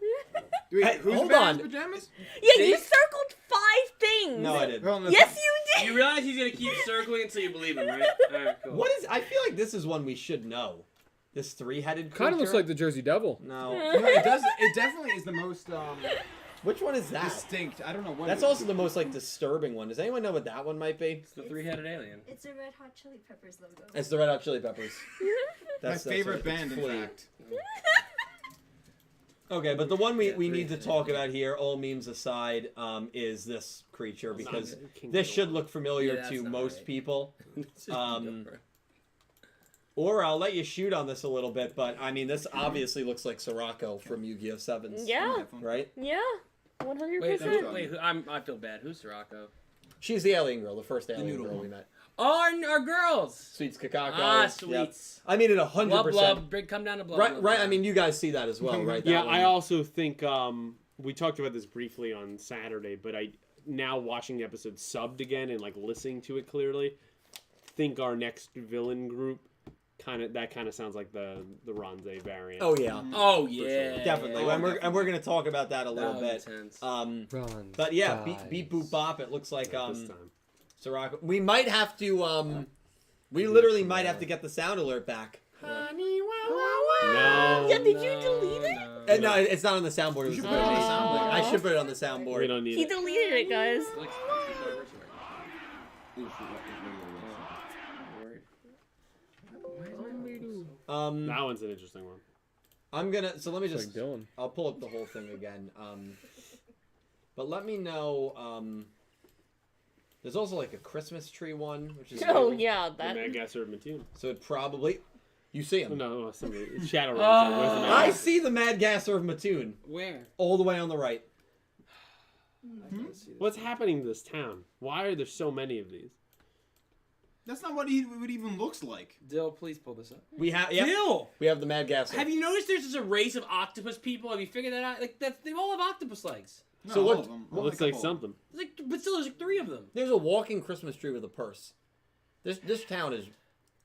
Speaker 4: Wait,
Speaker 5: Hey,
Speaker 4: who's
Speaker 5: hold
Speaker 4: the
Speaker 5: on.
Speaker 4: pajamas?
Speaker 2: Yeah,
Speaker 1: See?
Speaker 2: you circled 5 things.
Speaker 5: No, I didn't.
Speaker 4: Hold on,
Speaker 2: Yes, you did.
Speaker 1: You realize he's gonna keep circling until you believe him, right? All right, cool.
Speaker 5: What is? I feel like this is one we should know. This 3-headed creature.
Speaker 3: Kind of looks like the Jersey Devil.
Speaker 5: No.
Speaker 4: No, it does. It definitely is the most
Speaker 5: Which one is that?
Speaker 4: distinct. I don't know what.
Speaker 5: That's
Speaker 4: it is.
Speaker 5: also the most like disturbing one. Does anyone know what that one might be?
Speaker 1: It's the three-headed alien.
Speaker 7: It's a Red Hot Chili Peppers logo.
Speaker 5: It's the Red Hot Chili Peppers.
Speaker 4: my
Speaker 5: That's
Speaker 4: favorite
Speaker 5: what- it's
Speaker 4: band, in
Speaker 5: Flea.
Speaker 4: fact.
Speaker 5: Okay, but the one we
Speaker 1: Yeah,
Speaker 5: need to
Speaker 1: three-headed
Speaker 5: talk about here, all memes aside, is this creature because
Speaker 6: King
Speaker 5: this
Speaker 6: Ghidorah.
Speaker 5: should look familiar
Speaker 1: Yeah, that's
Speaker 5: to
Speaker 1: not
Speaker 5: most
Speaker 1: right.
Speaker 5: people. Or I'll let you shoot on this a little bit, but I mean, this obviously looks like Sirocco from Yu-Gi-Oh! 7s.
Speaker 2: Yeah,
Speaker 5: Right?
Speaker 2: yeah, 100%.
Speaker 1: Wait, I feel bad. Who's Sirocco?
Speaker 5: She's the alien girl, the first alien
Speaker 4: noodle
Speaker 5: girl
Speaker 4: one.
Speaker 5: we met.
Speaker 1: Oh, our girls.
Speaker 5: Sweets Ccapacappuuu.
Speaker 1: Ah,
Speaker 5: Yep.
Speaker 1: sweets.
Speaker 5: I mean it
Speaker 1: Blub
Speaker 5: 100%.
Speaker 1: blub. Big come down to blub.
Speaker 5: Right,
Speaker 1: blub,
Speaker 5: right.
Speaker 1: blub.
Speaker 5: I mean, you guys see that as well, right? That
Speaker 6: Yeah,
Speaker 5: one.
Speaker 6: I also think we talked about this briefly on Saturday, but I now watching the episode subbed again and like listening to it clearly, think our next villain group kind of sounds like the Ronze variant.
Speaker 5: Oh yeah,
Speaker 1: Oh yeah,
Speaker 5: definitely.
Speaker 1: Yeah.
Speaker 5: and we're gonna talk about that a
Speaker 1: That
Speaker 5: little
Speaker 1: was
Speaker 5: bit.
Speaker 1: intense.
Speaker 3: Run.
Speaker 5: But yeah,
Speaker 3: dies.
Speaker 5: beep boop bop. It looks like
Speaker 6: This time.
Speaker 5: Sirocco. We might have to we literally might have to get the sound alert back.
Speaker 6: No.
Speaker 2: Yeah, did you delete it?
Speaker 1: No.
Speaker 5: No, it's not on the soundboard. It was
Speaker 4: should put it on the soundboard.
Speaker 5: I should put it on the soundboard.
Speaker 6: We don't need
Speaker 2: He
Speaker 6: it.
Speaker 2: deleted it, guys.
Speaker 6: That one's an interesting one.
Speaker 5: I'm gonna. So let me just.
Speaker 3: Like Dylan.
Speaker 5: I'll pull up the whole thing again. But let me know. There's also like a Christmas tree one, which is.
Speaker 2: Oh
Speaker 5: cool.
Speaker 2: yeah,
Speaker 6: The
Speaker 2: that.
Speaker 6: Mad Gasser of Mattoon.
Speaker 5: So it probably. You see him.
Speaker 6: No, somebody. It's Shadowrun.
Speaker 1: Oh.
Speaker 6: Where's the Mad
Speaker 5: I
Speaker 6: Gasser?
Speaker 5: see the Mad Gasser of Mattoon
Speaker 1: Where?
Speaker 5: all the way on the right.
Speaker 6: What's happening to this town? Why are there so many of these?
Speaker 4: That's not what it even looks like.
Speaker 1: Dill, please pull this up.
Speaker 5: We have. Yep,
Speaker 1: Dill!
Speaker 5: we have the Mad Gasser.
Speaker 1: Have you noticed there's just a race of octopus people? Have you figured that out? Like they all have octopus legs.
Speaker 4: No,
Speaker 5: So
Speaker 4: all
Speaker 5: what-
Speaker 4: of them.
Speaker 6: It looks like something.
Speaker 1: But still, there's like 3 of them.
Speaker 5: There's a walking Christmas tree with a purse. This town is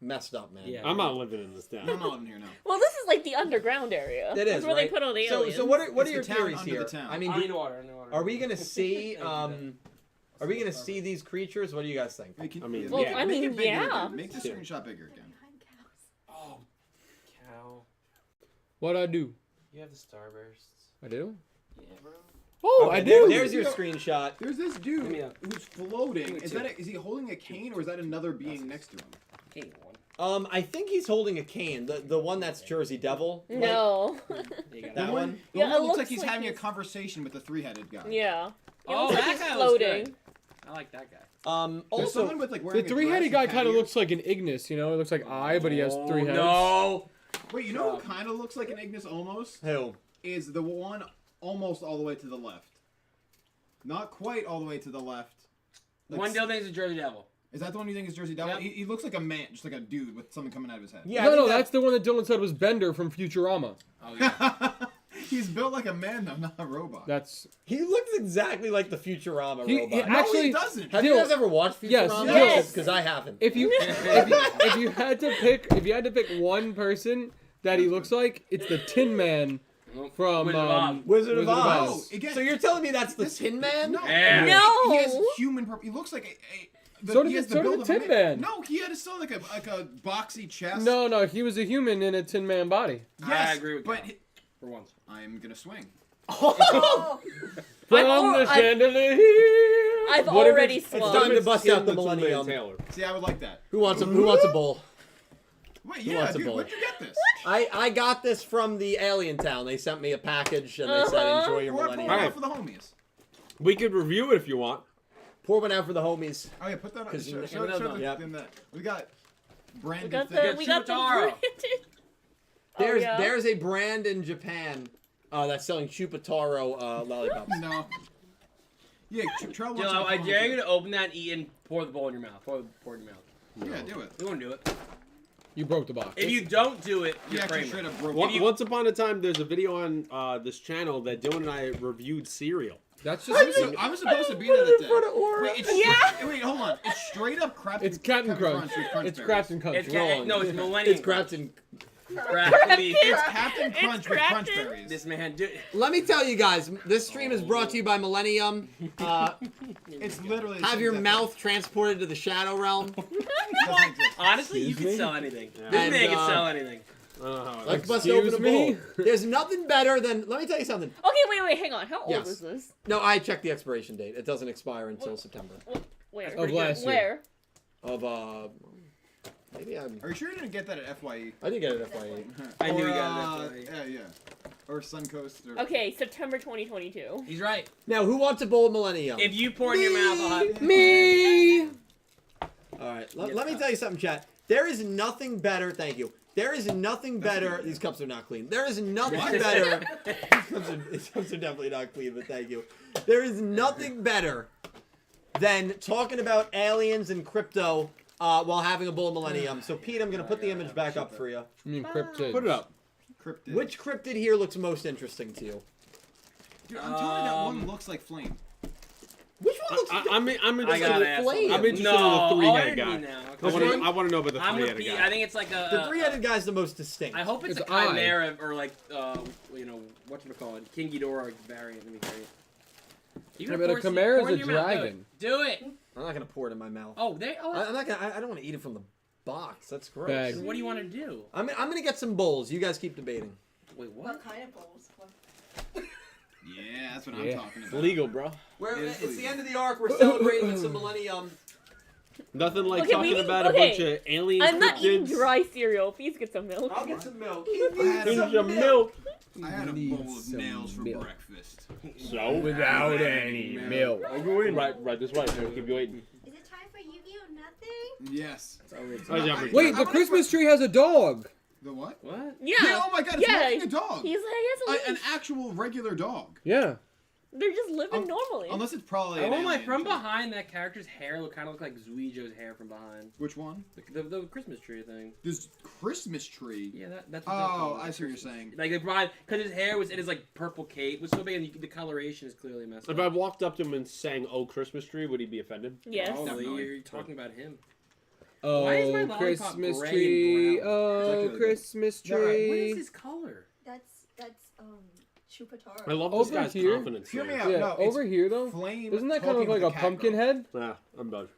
Speaker 5: messed up, man.
Speaker 1: Yeah.
Speaker 6: I'm not living in this town.
Speaker 4: I'm not in here now.
Speaker 2: Well, this is like the underground area.
Speaker 5: It
Speaker 2: That's
Speaker 5: is
Speaker 2: where
Speaker 5: right?
Speaker 2: they put all the aliens.
Speaker 5: So what are
Speaker 4: It's
Speaker 5: your
Speaker 4: the town
Speaker 5: theories
Speaker 4: under
Speaker 5: here?
Speaker 4: the town.
Speaker 5: I mean,
Speaker 1: I need water.
Speaker 5: are we gonna see Are we gonna see these creatures? What do you guys think?
Speaker 4: Hey, can-
Speaker 6: I mean,
Speaker 2: Well,
Speaker 6: yeah.
Speaker 2: I
Speaker 4: Make
Speaker 2: mean,
Speaker 4: it bigger
Speaker 2: yeah.
Speaker 4: again. Make the
Speaker 6: Yeah.
Speaker 4: screenshot bigger again.
Speaker 7: Behind cows.
Speaker 1: Oh, cow.
Speaker 3: What I do?
Speaker 1: You have the starbursts.
Speaker 3: I do.
Speaker 1: Yeah, bro.
Speaker 3: Oh,
Speaker 5: Okay,
Speaker 3: I do.
Speaker 5: There's your screenshot.
Speaker 4: There's this
Speaker 1: Give me
Speaker 4: dude
Speaker 1: a-
Speaker 4: who's floating.
Speaker 1: give me
Speaker 4: Is
Speaker 1: two.
Speaker 4: is he holding a cane or is that another being next to him?
Speaker 1: Hey, one.
Speaker 5: I think he's holding a cane. The one that's Jersey Devil. right?
Speaker 2: No.
Speaker 1: There you go.
Speaker 5: That
Speaker 4: The
Speaker 5: one?
Speaker 4: The
Speaker 2: Yeah,
Speaker 4: one
Speaker 2: it
Speaker 4: that looks
Speaker 2: looks
Speaker 4: like he's
Speaker 2: like
Speaker 4: having a
Speaker 2: he's-
Speaker 4: conversation with the 3-headed guy.
Speaker 2: Yeah. It
Speaker 1: Oh,
Speaker 2: looks like
Speaker 1: that
Speaker 2: he's
Speaker 1: guy was good.
Speaker 2: floating.
Speaker 1: I like that guy.
Speaker 4: There's
Speaker 5: Also,
Speaker 4: someone with like
Speaker 3: The
Speaker 4: wearing a dress
Speaker 3: 3-headed
Speaker 4: and
Speaker 3: guy
Speaker 4: cat
Speaker 3: kind of
Speaker 4: ears.
Speaker 3: looks like an Ignis, you know? It looks like I, but he has 3 heads.
Speaker 1: No.
Speaker 4: Wait, you know who kind of looks like an Ignis almost?
Speaker 5: who?
Speaker 4: Is the one almost all the way to the left. Not quite all the way to the left. Like,
Speaker 1: One Dill thinks it's a Jersey Devil.
Speaker 4: Is that the one you think is Jersey Devil?
Speaker 1: Yep.
Speaker 4: He looks like a man, just like a dude with something coming out of his head.
Speaker 5: Yeah, I
Speaker 3: No,
Speaker 5: think
Speaker 3: that's the one that Dylan said was Bender from Futurama.
Speaker 1: Oh yeah.
Speaker 4: He's built like a man though, not a robot.
Speaker 3: That's
Speaker 5: he looks exactly like the Futurama
Speaker 3: He-
Speaker 5: robot.
Speaker 4: No,
Speaker 3: actually-
Speaker 4: he doesn't.
Speaker 5: Have you
Speaker 3: Dylan-
Speaker 5: guys ever watched Futurama?
Speaker 3: Yes,
Speaker 2: yes.
Speaker 5: Because I haven't.
Speaker 3: if you if you had to pick one person that he looks like, it's the Tin Man from
Speaker 1: Wizard of Oz.
Speaker 5: Wizard of Oz.
Speaker 4: Oh, again-
Speaker 5: So you're telling me that's the Tin Man?
Speaker 4: No,
Speaker 1: Yeah.
Speaker 2: No.
Speaker 4: He has human. He looks like
Speaker 3: So
Speaker 4: he
Speaker 3: did
Speaker 4: has
Speaker 3: the
Speaker 4: build of a
Speaker 3: Tin Man.
Speaker 4: No, he had still like a boxy chest.
Speaker 3: No, he was a human in a Tin Man body.
Speaker 4: Yes,
Speaker 1: I agree with
Speaker 4: but
Speaker 1: Cal. For once.
Speaker 4: I'm gonna swing.
Speaker 2: Oh,
Speaker 3: From the chandelier.
Speaker 2: I've
Speaker 3: What if
Speaker 2: already
Speaker 3: it's-
Speaker 5: It's
Speaker 2: swung.
Speaker 5: time to bust
Speaker 6: Tim
Speaker 5: out the
Speaker 6: the Toolman
Speaker 5: Millennium.
Speaker 6: Taylor.
Speaker 4: See, I would like that.
Speaker 5: Who wants a bowl?
Speaker 4: Wait,
Speaker 5: Who
Speaker 4: yeah,
Speaker 5: wants a
Speaker 4: dude,
Speaker 5: bowl?
Speaker 4: where'd you get this?
Speaker 5: I got this from the Alien Town. They sent me a package and they said
Speaker 2: Uh-huh.
Speaker 5: enjoy your
Speaker 4: Pour it
Speaker 5: Millennium.
Speaker 6: Alright.
Speaker 4: out for the homies.
Speaker 6: We could review it if you want.
Speaker 5: Pour one out for the homies.
Speaker 4: Oh yeah, put that on.
Speaker 5: 'Cause
Speaker 4: Show,
Speaker 5: you-
Speaker 4: show,
Speaker 5: yeah,
Speaker 4: show
Speaker 5: yep.
Speaker 4: them that. We got branded
Speaker 2: We got
Speaker 4: things.
Speaker 2: the we got the
Speaker 1: Chupataro.
Speaker 2: branded. Oh, yeah.
Speaker 5: There's a brand in Japan that's selling Chupataro lollipops.
Speaker 4: No. Yeah, Trell
Speaker 1: Dill, I dare you to open that and eat and pour the bowl in your mouth. Pour it in your mouth.
Speaker 4: Yeah, do it.
Speaker 1: You won't do it.
Speaker 3: You broke the box.
Speaker 1: If you don't do it,
Speaker 4: He
Speaker 1: you're
Speaker 4: actually
Speaker 1: Kramer.
Speaker 4: straight up broke.
Speaker 6: Once,
Speaker 4: it.
Speaker 6: once upon a time, there's a video on this channel that Dylan and I reviewed cereal.
Speaker 3: That's
Speaker 4: I
Speaker 3: just
Speaker 4: was supposed to be there that day.
Speaker 5: Aura.
Speaker 4: Wait, it's
Speaker 2: Yeah.
Speaker 4: Wait, hold on. It's straight up Captain.
Speaker 3: it's Captain Crunch.
Speaker 4: with Crunch
Speaker 3: It's
Speaker 4: Berries.
Speaker 3: Captain Crunch.
Speaker 1: It's
Speaker 3: Wrong.
Speaker 1: no, it's Millennium.
Speaker 5: It's Captain.
Speaker 1: Crafty.
Speaker 4: It's Captain Crunch with Crunch
Speaker 2: Crafton.
Speaker 4: Berries.
Speaker 1: This man, dude.
Speaker 5: Let me tell you guys, this stream is brought to you by Millennium.
Speaker 4: It's literally. the
Speaker 5: Have
Speaker 4: same
Speaker 5: your
Speaker 4: thing.
Speaker 5: mouth transported to the Shadow Realm.
Speaker 4: Doesn't exist.
Speaker 1: Honestly, you
Speaker 3: Excuse
Speaker 1: can
Speaker 3: me?
Speaker 1: sell anything.
Speaker 6: Yeah.
Speaker 1: This
Speaker 5: And,
Speaker 1: man can
Speaker 5: uh,
Speaker 1: sell anything.
Speaker 5: Let's bust
Speaker 3: Excuse
Speaker 5: open a
Speaker 3: me?
Speaker 5: bowl. There's nothing better than. Let me tell you something.
Speaker 2: Okay, wait, hang on. How old
Speaker 5: Yes.
Speaker 2: is this?
Speaker 5: No, I checked the expiration date. It doesn't expire until September.
Speaker 2: Where?
Speaker 3: Of last year.
Speaker 2: Where?
Speaker 5: Of maybe
Speaker 4: Are you sure you didn't get that at FYE?
Speaker 5: I did get it at FYE.
Speaker 1: I knew
Speaker 4: Or,
Speaker 1: he got it.
Speaker 4: Yeah. Or Suncoast. Or...
Speaker 2: Okay, September 2022.
Speaker 1: He's right.
Speaker 5: Now, who wants a bowl of Millennium?
Speaker 1: If you pour it in your mouth, I'll have.
Speaker 3: Me.
Speaker 5: All right, let me tell you something, chat. There is nothing better. Thank you. There is nothing better. These cups are not clean. There is nothing better. These cups are definitely not clean, but thank you. There is nothing better than talking about aliens and crypto while having a bowl of Millennium. So, Pete, I'm going to put the image back up for you.
Speaker 3: I mean, cryptids.
Speaker 6: Put it up.
Speaker 4: Cryptid.
Speaker 5: Which cryptid here looks most interesting to you?
Speaker 4: Dude, I'm telling you that one looks like Flame.
Speaker 5: Which one looks
Speaker 6: I'm
Speaker 1: I
Speaker 6: interested.
Speaker 1: got
Speaker 5: like
Speaker 1: it.
Speaker 5: flame?
Speaker 6: I'm interested
Speaker 1: No,
Speaker 6: in the
Speaker 1: all
Speaker 6: three-headed
Speaker 1: I
Speaker 6: guy.
Speaker 1: need now.
Speaker 6: I want to know about the
Speaker 1: I'm with
Speaker 6: three-headed
Speaker 1: Pete.
Speaker 6: guy.
Speaker 1: I think it's like a.
Speaker 5: The three-headed guy's the most distinct.
Speaker 1: I hope it's
Speaker 3: It's
Speaker 1: a
Speaker 3: I.
Speaker 1: chimera or like whatchamacallit, King Ghidorah variant. Let me great. You
Speaker 3: Yeah,
Speaker 1: gonna
Speaker 3: but a
Speaker 1: pour some-
Speaker 3: chimera's
Speaker 1: pour it in
Speaker 3: a
Speaker 1: your mouth.
Speaker 3: dragon.
Speaker 1: Do it.
Speaker 5: I'm not gonna pour it in my mouth.
Speaker 1: Oh, they. Oh,
Speaker 5: I'm not gonna. I don't want to eat it from the box. That's gross.
Speaker 3: Bag.
Speaker 1: what do you want to do?
Speaker 5: I'm gonna get some bowls. You guys keep debating.
Speaker 1: Wait, what?
Speaker 7: What kind of bowls?
Speaker 4: Yeah, that's what I'm
Speaker 3: Yeah.
Speaker 4: talking
Speaker 6: It's
Speaker 4: about.
Speaker 6: legal, bro.
Speaker 5: It's the end of the arc. We're celebrating with some Millennium.
Speaker 6: Nothing like
Speaker 2: Okay,
Speaker 6: talking
Speaker 2: we-
Speaker 6: about a
Speaker 2: okay.
Speaker 6: bunch of aliens.
Speaker 2: I'm not eating
Speaker 6: cryptids.
Speaker 2: dry cereal. Please get some milk.
Speaker 5: I'll get some milk.
Speaker 6: Here's your milk.
Speaker 4: I had a
Speaker 3: Need
Speaker 4: bowl of
Speaker 3: some
Speaker 4: nails for
Speaker 3: milk.
Speaker 4: breakfast.
Speaker 6: So?
Speaker 3: Without any milk.
Speaker 6: Right this way. So keep you waiting.
Speaker 7: Is it time for Yu-Gi-Oh! Nothing?
Speaker 4: Yes.
Speaker 3: Wait, the Christmas tree has a dog.
Speaker 4: The what?
Speaker 1: What?
Speaker 2: Yeah.
Speaker 4: Oh my god, it's
Speaker 2: Yeah.
Speaker 4: walking a dog.
Speaker 2: He's like,
Speaker 4: An actual regular dog.
Speaker 3: Yeah.
Speaker 2: they're just living normally.
Speaker 4: Unless it's probably.
Speaker 1: Oh
Speaker 4: an
Speaker 1: my!
Speaker 4: alien,
Speaker 1: From
Speaker 4: too.
Speaker 1: behind, that character's hair kind of looked like Zuijo's hair from behind.
Speaker 4: Which one?
Speaker 1: The Christmas tree thing.
Speaker 4: This Christmas tree.
Speaker 1: Yeah, that's. What
Speaker 4: Oh, I see what you're saying.
Speaker 1: Like they brought because his hair was in his like purple cape was so big and the coloration is clearly messed
Speaker 6: If
Speaker 1: up.
Speaker 6: I walked up to him and sang "Oh Christmas Tree," would he be offended?
Speaker 2: Yes.
Speaker 1: Probably
Speaker 4: Definitely.
Speaker 1: you're talking about him.
Speaker 3: Oh,
Speaker 1: Why is my lollipop
Speaker 3: Christmas
Speaker 1: gray
Speaker 3: tree.
Speaker 1: and brown?
Speaker 3: Oh,
Speaker 4: It's actually really
Speaker 3: Christmas
Speaker 4: Yeah, right.
Speaker 1: What
Speaker 3: tree.
Speaker 1: is his color?
Speaker 7: That's Chupataro.
Speaker 6: I love this
Speaker 3: Over
Speaker 6: guy's
Speaker 3: here?
Speaker 6: confidence.
Speaker 4: Hear me
Speaker 6: there.
Speaker 4: out.
Speaker 3: Yeah,
Speaker 4: No, it's
Speaker 3: over here though.
Speaker 4: Flame.
Speaker 3: Isn't that kind of
Speaker 4: talking
Speaker 3: like
Speaker 4: to
Speaker 3: a
Speaker 4: the cat
Speaker 3: pumpkin
Speaker 4: girl.
Speaker 3: head?
Speaker 6: Yeah, I'm done.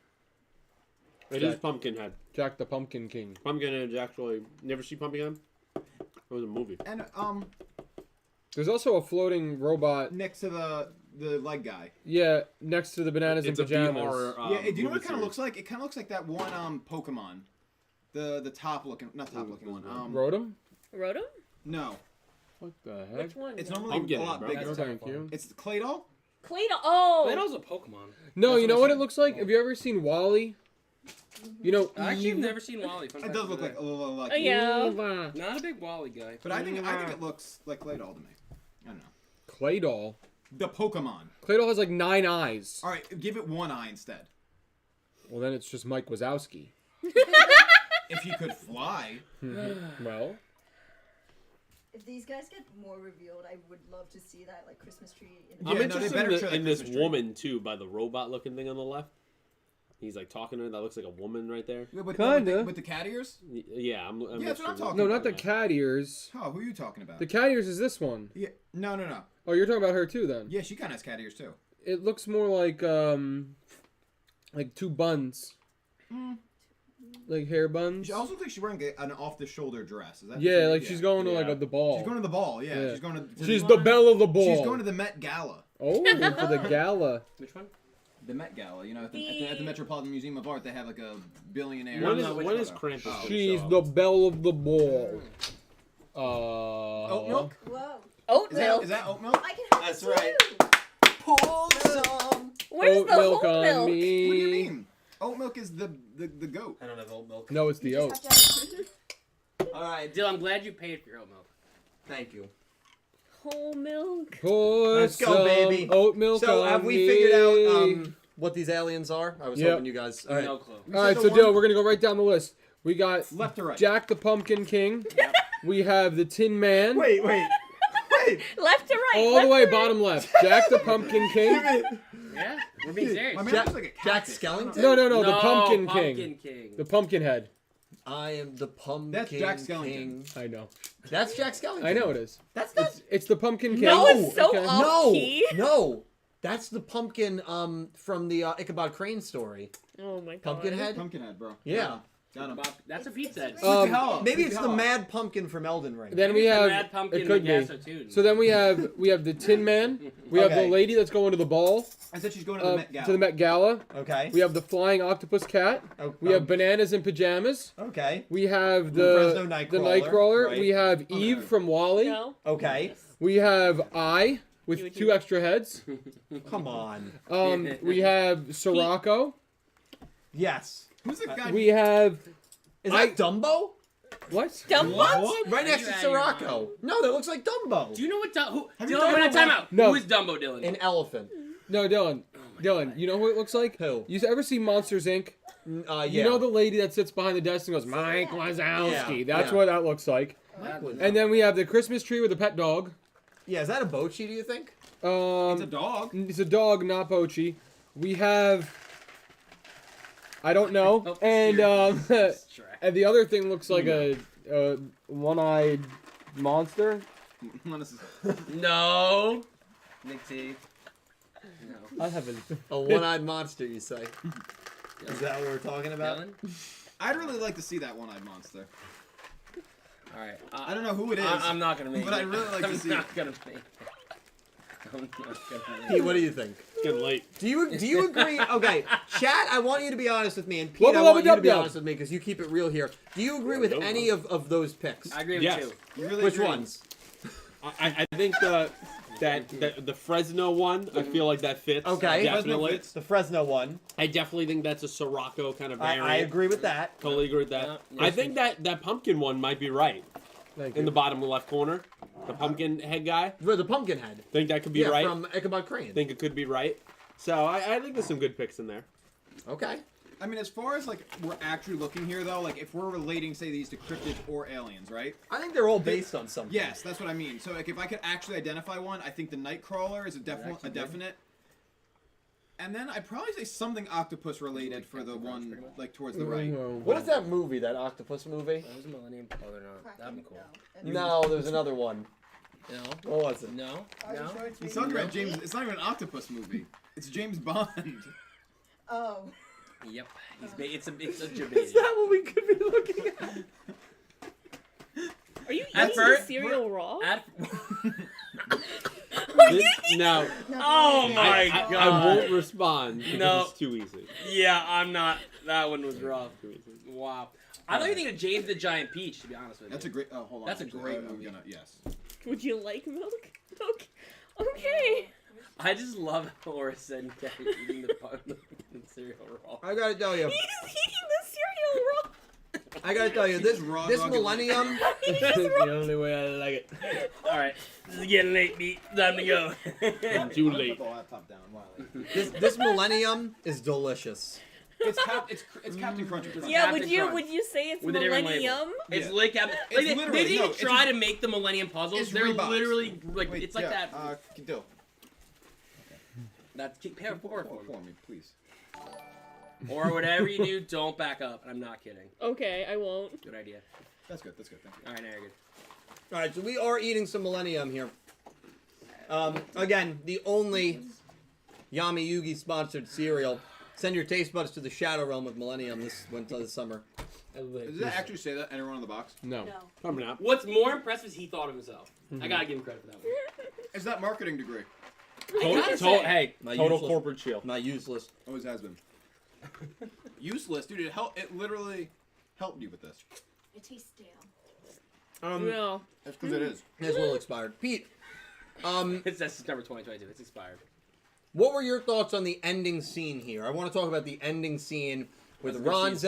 Speaker 6: It
Speaker 3: Jack.
Speaker 6: is Pumpkinhead.
Speaker 3: Jack the Pumpkin King.
Speaker 6: Pumpkinhead's actually. Never see Pumpkinhead? It was a movie.
Speaker 4: And
Speaker 3: There's also a floating robot.
Speaker 4: next to the leg guy.
Speaker 3: Yeah, next to the bananas
Speaker 6: It's
Speaker 3: and
Speaker 6: a
Speaker 3: pajamas.
Speaker 6: VR,
Speaker 4: Yeah. Do you know what
Speaker 6: movie
Speaker 4: it kind of
Speaker 6: series.
Speaker 4: looks like? It kind of looks like that one Pokemon. The top looking, not top looking one.
Speaker 3: Rotom?
Speaker 2: Rotom?
Speaker 4: No,
Speaker 3: What the heck?
Speaker 2: Which one?
Speaker 4: it's
Speaker 2: No.
Speaker 4: normally
Speaker 6: I'm getting
Speaker 4: a lot
Speaker 6: it, bro.
Speaker 4: bigger.
Speaker 1: That's
Speaker 3: Thank you.
Speaker 4: It's Claydol.
Speaker 2: Claydol. Oh.
Speaker 1: Claydol's a Pokemon.
Speaker 3: No,
Speaker 4: That's
Speaker 3: you know
Speaker 4: what
Speaker 3: what
Speaker 4: I
Speaker 3: it looks like? Have you ever seen Wally? You know,
Speaker 1: I actually have
Speaker 3: Eve?
Speaker 1: never seen Wally. Fun
Speaker 4: It
Speaker 1: fact
Speaker 4: does
Speaker 1: of
Speaker 4: look
Speaker 1: the
Speaker 4: like
Speaker 1: day.
Speaker 4: a little like.
Speaker 2: Oh, yeah.
Speaker 3: Eva.
Speaker 1: Not a big Wally guy.
Speaker 4: But I think it looks like Claydol to me. I don't know.
Speaker 3: Claydol.
Speaker 4: The Pokemon.
Speaker 3: Claydol has like 9 eyes.
Speaker 4: All right, give it one eye instead.
Speaker 3: Well, then it's just Mike Wazowski.
Speaker 4: If he could fly.
Speaker 3: Well,
Speaker 7: If these guys get more revealed, I would love to see that like Christmas tree. In
Speaker 6: I'm
Speaker 4: Yeah, no, they
Speaker 6: interested
Speaker 4: better
Speaker 6: in,
Speaker 4: show that
Speaker 6: in this
Speaker 4: Christmas tree.
Speaker 6: woman too, by the robot-looking thing on the left. He's like talking to her. That looks like a woman right there.
Speaker 3: Kinda.
Speaker 4: With the cat ears?
Speaker 6: Yeah, I'm
Speaker 4: Yeah, that's what I'm
Speaker 6: interested.
Speaker 4: talking
Speaker 3: no,
Speaker 4: about
Speaker 3: not the cat ears.
Speaker 4: Oh, who are you talking about?
Speaker 3: The cat ears is this one.
Speaker 4: Yeah. No.
Speaker 3: Oh, you're talking about her too then.
Speaker 4: Yeah, she kind of has cat ears too.
Speaker 3: It looks more like 2 buns. Like hair buns.
Speaker 4: She also looks like she's wearing an off-the-shoulder dress. Is that
Speaker 3: Yeah, like she's going to
Speaker 6: Yeah.
Speaker 3: like the ball.
Speaker 4: She's going to the ball. Yeah,
Speaker 3: Yeah.
Speaker 4: she's going to.
Speaker 3: She's the belle of the ball.
Speaker 4: She's going to the Met Gala.
Speaker 3: Oh, for the gala.
Speaker 1: Which one?
Speaker 4: The Met Gala. You know, at the Metropolitan Museum of Art, they have like a billionaire.
Speaker 6: When
Speaker 1: No, which
Speaker 6: when is
Speaker 1: photo?
Speaker 6: Krampus? gonna
Speaker 3: She's
Speaker 6: show
Speaker 3: the
Speaker 6: up?
Speaker 3: belle of the ball.
Speaker 4: Oat milk?
Speaker 7: Whoa!
Speaker 2: Oat
Speaker 4: Is
Speaker 2: milk.
Speaker 4: that oat milk?
Speaker 7: I can have
Speaker 5: That's
Speaker 7: two.
Speaker 5: right. Pull some.
Speaker 2: Where's
Speaker 3: Oat
Speaker 2: the
Speaker 3: milk
Speaker 2: whole
Speaker 3: on
Speaker 2: milk?
Speaker 3: me.
Speaker 4: What do you mean? Oat milk is the goat.
Speaker 5: I don't have oat milk.
Speaker 3: No, it's the
Speaker 7: You
Speaker 3: oat.
Speaker 7: just have to-
Speaker 5: All right.
Speaker 1: Dill, I'm glad you paid for your oat milk.
Speaker 5: Thank you.
Speaker 2: Whole milk.
Speaker 3: Pour
Speaker 5: Let's go,
Speaker 3: some
Speaker 5: baby.
Speaker 3: Oat milk
Speaker 5: So
Speaker 3: on
Speaker 5: have we
Speaker 3: me.
Speaker 5: figured out what these aliens are? I was
Speaker 3: Yep.
Speaker 5: hoping you guys. All right.
Speaker 1: No clue.
Speaker 3: All right,
Speaker 4: the
Speaker 3: so
Speaker 4: one-
Speaker 3: Dill, we're gonna go right down the list. We got
Speaker 4: Left to right.
Speaker 3: Jack the Pumpkin King. We have the Tin Man.
Speaker 5: Wait.
Speaker 2: Left to right.
Speaker 3: All
Speaker 2: left
Speaker 3: the way
Speaker 2: to right.
Speaker 3: bottom left. Jack the Pumpkin King.
Speaker 1: Yeah, we're being serious.
Speaker 4: My man
Speaker 5: Jack-
Speaker 4: looks like a
Speaker 5: Jack
Speaker 4: cactus.
Speaker 5: Skellington?
Speaker 3: No, the
Speaker 1: No,
Speaker 3: Pumpkin
Speaker 1: Pumpkin
Speaker 3: King.
Speaker 1: King.
Speaker 3: The Pumpkin Head.
Speaker 5: I am the pumpkin.
Speaker 4: That's Jack Skellington.
Speaker 5: King.
Speaker 3: I know.
Speaker 5: That's Jack Skellington.
Speaker 3: I know it is.
Speaker 5: That's not.
Speaker 3: It's the Pumpkin King.
Speaker 2: No, it's so
Speaker 3: Okay.
Speaker 2: off
Speaker 5: No,
Speaker 2: key.
Speaker 5: no. That's the pumpkin from the Ichabod Crane story.
Speaker 2: Oh my god.
Speaker 5: Pumpkinhead?
Speaker 4: Pumpkinhead, bro.
Speaker 5: Yeah.
Speaker 4: Got him.
Speaker 1: Bob, that's a pizza head.
Speaker 5: Maybe it's the Mad Pumpkin from Elden Ring.
Speaker 3: Then
Speaker 1: Maybe
Speaker 3: we
Speaker 1: it's the
Speaker 3: have.
Speaker 1: Mad Pumpkin
Speaker 3: It could be.
Speaker 1: Nagasso-tune.
Speaker 3: So then we have the Tin Man. We have the
Speaker 5: Okay.
Speaker 3: lady that's going to the ball.
Speaker 4: I said she's going to the Met Gala.
Speaker 3: To the Met Gala.
Speaker 5: Okay.
Speaker 3: We have the Flying Octopus Cat. We have bananas in pajamas.
Speaker 5: Okay.
Speaker 3: We have
Speaker 5: Fresno
Speaker 3: the
Speaker 5: Nightcrawler,
Speaker 3: Nightcrawler.
Speaker 5: right.
Speaker 3: We have Eve from Wally.
Speaker 2: No.
Speaker 5: Okay.
Speaker 3: We have I
Speaker 2: You
Speaker 3: with
Speaker 2: would
Speaker 3: 2
Speaker 2: do-
Speaker 3: extra heads.
Speaker 5: Come on.
Speaker 3: We have Sirocco.
Speaker 5: Yes.
Speaker 4: Who's the guy?
Speaker 3: We have
Speaker 5: Is that Dumbo?
Speaker 3: what?
Speaker 2: Dumbo?
Speaker 5: Right
Speaker 1: Are
Speaker 5: next
Speaker 1: you
Speaker 5: to
Speaker 1: out of your
Speaker 5: Sirocco.
Speaker 1: mind?
Speaker 5: No, that looks like Dumbo.
Speaker 1: Do you know what Who?
Speaker 4: Have you
Speaker 1: Dylan,
Speaker 4: done
Speaker 1: we're
Speaker 4: it
Speaker 1: not time
Speaker 4: one-
Speaker 1: out.
Speaker 3: No.
Speaker 1: Who is Dumbo, Dylan?
Speaker 5: An elephant.
Speaker 3: No, Dylan. Dylan, you know who it looks like?
Speaker 5: Who?
Speaker 3: You ever see Monsters Inc?
Speaker 5: Yeah.
Speaker 3: You know the lady that sits behind the desk and goes, Mike Wazowski.
Speaker 5: Yeah,
Speaker 3: That's
Speaker 5: yeah.
Speaker 3: what that looks like. And then we have the Christmas tree with a pet dog.
Speaker 5: Yeah, is that a Bochi, do you think?
Speaker 4: It's a dog.
Speaker 3: It's a dog, not Pochi. We have, I don't know,
Speaker 1: Oh,
Speaker 3: and
Speaker 1: Shrek.
Speaker 3: and the other thing looks like a one-eyed monster.
Speaker 1: No. Nick T. No.
Speaker 3: I haven't.
Speaker 5: A one-eyed monster, you say? Is that what we're talking about?
Speaker 1: Dylan?
Speaker 4: I'd really like to see that one-eyed monster.
Speaker 1: All right.
Speaker 4: I don't know who it is.
Speaker 1: I'm not gonna make
Speaker 4: but
Speaker 1: it.
Speaker 4: I'd really like to see
Speaker 1: I'm
Speaker 4: it.
Speaker 1: not gonna make it. I'm not gonna make
Speaker 5: Pete,
Speaker 1: it.
Speaker 5: what do you think?
Speaker 6: It's getting late.
Speaker 5: Do you agree? Okay, chat. I want you to be honest with me, and Pete,
Speaker 3: Wubba
Speaker 5: I
Speaker 3: lubba
Speaker 5: want you to
Speaker 3: dub
Speaker 5: be
Speaker 3: dub.
Speaker 5: honest with me because you keep it real here. Do you agree with any of those picks?
Speaker 1: I agree with
Speaker 6: Yes.
Speaker 1: you.
Speaker 4: You really
Speaker 5: Which
Speaker 4: agree?
Speaker 5: ones?
Speaker 6: I think the Fresno one, I feel like that fits.
Speaker 5: Okay.
Speaker 4: Fresno
Speaker 6: Definitely.
Speaker 4: fits.
Speaker 5: The Fresno one.
Speaker 6: I definitely think that's a Sirocco kind of variant.
Speaker 5: I agree with that.
Speaker 6: Totally agree with that.
Speaker 1: Yeah.
Speaker 6: I think that pumpkin one might be right
Speaker 3: Thank
Speaker 6: in
Speaker 3: you.
Speaker 6: the bottom left corner. The pumpkin head guy.
Speaker 5: For the pumpkin head.
Speaker 6: Think that could be
Speaker 5: Yeah,
Speaker 6: right.
Speaker 5: from Ichabod Crane.
Speaker 6: Think it could be right. So I think there's some good picks in there.
Speaker 5: Okay.
Speaker 4: I mean, as far as like we're actually looking here, though, like if we're relating, say, these to cryptids or aliens, right?
Speaker 5: I think they're all based on something.
Speaker 4: Yes, that's what I mean. So like if I could actually identify one, I think the Nightcrawler is a definite. And then I'd probably say something octopus related for the one like towards the right.
Speaker 5: What was that movie? That octopus movie?
Speaker 1: That was a Millennium. Oh, they're not. That'd be cool.
Speaker 5: No, there's another one.
Speaker 1: No.
Speaker 5: What was it?
Speaker 1: No.
Speaker 7: Are you
Speaker 1: No.
Speaker 7: sure it's
Speaker 4: He's
Speaker 7: really
Speaker 4: talking about
Speaker 7: Milky?
Speaker 4: James. It's not even an octopus movie. It's James Bond.
Speaker 7: Oh.
Speaker 1: Yep. It's a
Speaker 5: Is
Speaker 1: Jamaican.
Speaker 5: that what we could be looking at?
Speaker 2: Are you
Speaker 1: At
Speaker 2: eating
Speaker 1: first-
Speaker 2: the cereal raw?
Speaker 6: No.
Speaker 1: Oh my
Speaker 6: I
Speaker 1: god.
Speaker 6: won't respond because
Speaker 1: No.
Speaker 6: it's too easy.
Speaker 1: Yeah, I'm not. That one was rough.
Speaker 6: Too easy.
Speaker 1: Wow. I don't even think of James the Giant Peach, to be honest with you.
Speaker 4: That's a great. Oh, hold on.
Speaker 1: That's a
Speaker 4: actually,
Speaker 1: great
Speaker 4: I'm
Speaker 1: movie.
Speaker 4: gonna, yes.
Speaker 2: Would you like milk? Okay. Okay.
Speaker 1: I just love how Horace and Gary eating the cereal raw.
Speaker 5: I gotta tell you.
Speaker 2: He's eating the cereal raw.
Speaker 5: I gotta tell you.
Speaker 4: He
Speaker 5: This
Speaker 4: just raw
Speaker 5: this
Speaker 4: dogged it.
Speaker 5: millennium.
Speaker 3: the only way I like it.
Speaker 1: Alright, this is getting late, beat. Time to go.
Speaker 6: Too late.
Speaker 4: Put the laptop down. Wiley.
Speaker 5: This millennium is delicious.
Speaker 4: It's Captain Crunch.
Speaker 2: Yeah,
Speaker 1: Captain Crunch.
Speaker 2: would you say it's
Speaker 1: With a different
Speaker 2: millennium?
Speaker 1: It's
Speaker 4: Yeah.
Speaker 1: like,
Speaker 4: It's
Speaker 1: they
Speaker 4: literally-
Speaker 1: didn't even
Speaker 4: no, it's
Speaker 1: try
Speaker 4: just-
Speaker 1: to make the Millennium puzzles.
Speaker 4: it's
Speaker 1: They're
Speaker 4: Reeboks.
Speaker 1: literally like
Speaker 4: Wait,
Speaker 1: it's like
Speaker 4: yeah,
Speaker 1: that.
Speaker 4: Dill.
Speaker 1: That's keep pair forward for me.
Speaker 4: For me, please.
Speaker 1: Or whatever you do, don't back up. I'm not kidding.
Speaker 2: Okay, I won't.
Speaker 1: Good idea.
Speaker 4: That's good. That's good. Thank you.
Speaker 1: All right, now you're good.
Speaker 5: All right, so we are eating some millennium here. Again, the only Yami Yugi sponsored cereal. Send your taste buds to the Shadow Realm with Millennium this summer.
Speaker 4: Does it actually say that anywhere on the box?
Speaker 3: No.
Speaker 7: No.
Speaker 6: Coming up.
Speaker 1: What's more impressive is he thought of himself. I gotta give him credit for that one.
Speaker 4: Is that marketing degree?
Speaker 1: gotta say-
Speaker 6: Hey,
Speaker 5: My
Speaker 6: total
Speaker 5: useless-
Speaker 6: corporate shield.
Speaker 5: Not useless.
Speaker 4: Always has been. Useless, dude. It literally helped you with this.
Speaker 7: It tastes stale.
Speaker 2: No.
Speaker 4: That's because it is.
Speaker 5: It's a little expired. Pete,
Speaker 1: It's September 2022. It's expired.
Speaker 5: what were your thoughts on the ending scene here? I want to talk about the ending scene with
Speaker 4: That's a good
Speaker 5: Ronze.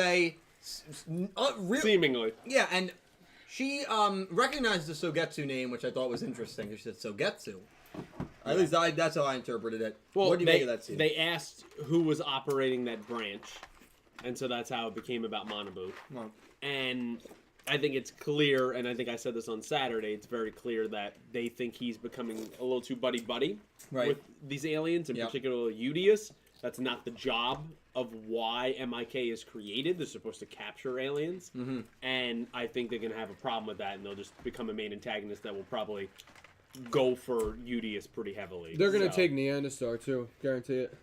Speaker 6: Seemingly.
Speaker 5: Yeah, and she recognized the Sogetsu name, which I thought was interesting. She said Sogetsu. At least that's how I interpreted it.
Speaker 6: Well,
Speaker 5: what do you make of that scene?
Speaker 6: They asked who was operating that branch, and so that's how it became about Manabu.
Speaker 5: Well,
Speaker 6: And I think it's clear, and I think I said this on Saturday, it's very clear that they think he's becoming a little too buddy-buddy
Speaker 5: Right.
Speaker 6: with these aliens, in
Speaker 5: Yep.
Speaker 6: particular Yugioh. That's not the job of why MIK is created. They're supposed to capture aliens.
Speaker 5: Mhm.
Speaker 6: And I think they're going to have a problem with that, and they'll just become a main antagonist that will probably go for Yugioh pretty heavily.
Speaker 3: They're gonna
Speaker 6: So-
Speaker 3: take Neanderstar too. Guarantee it.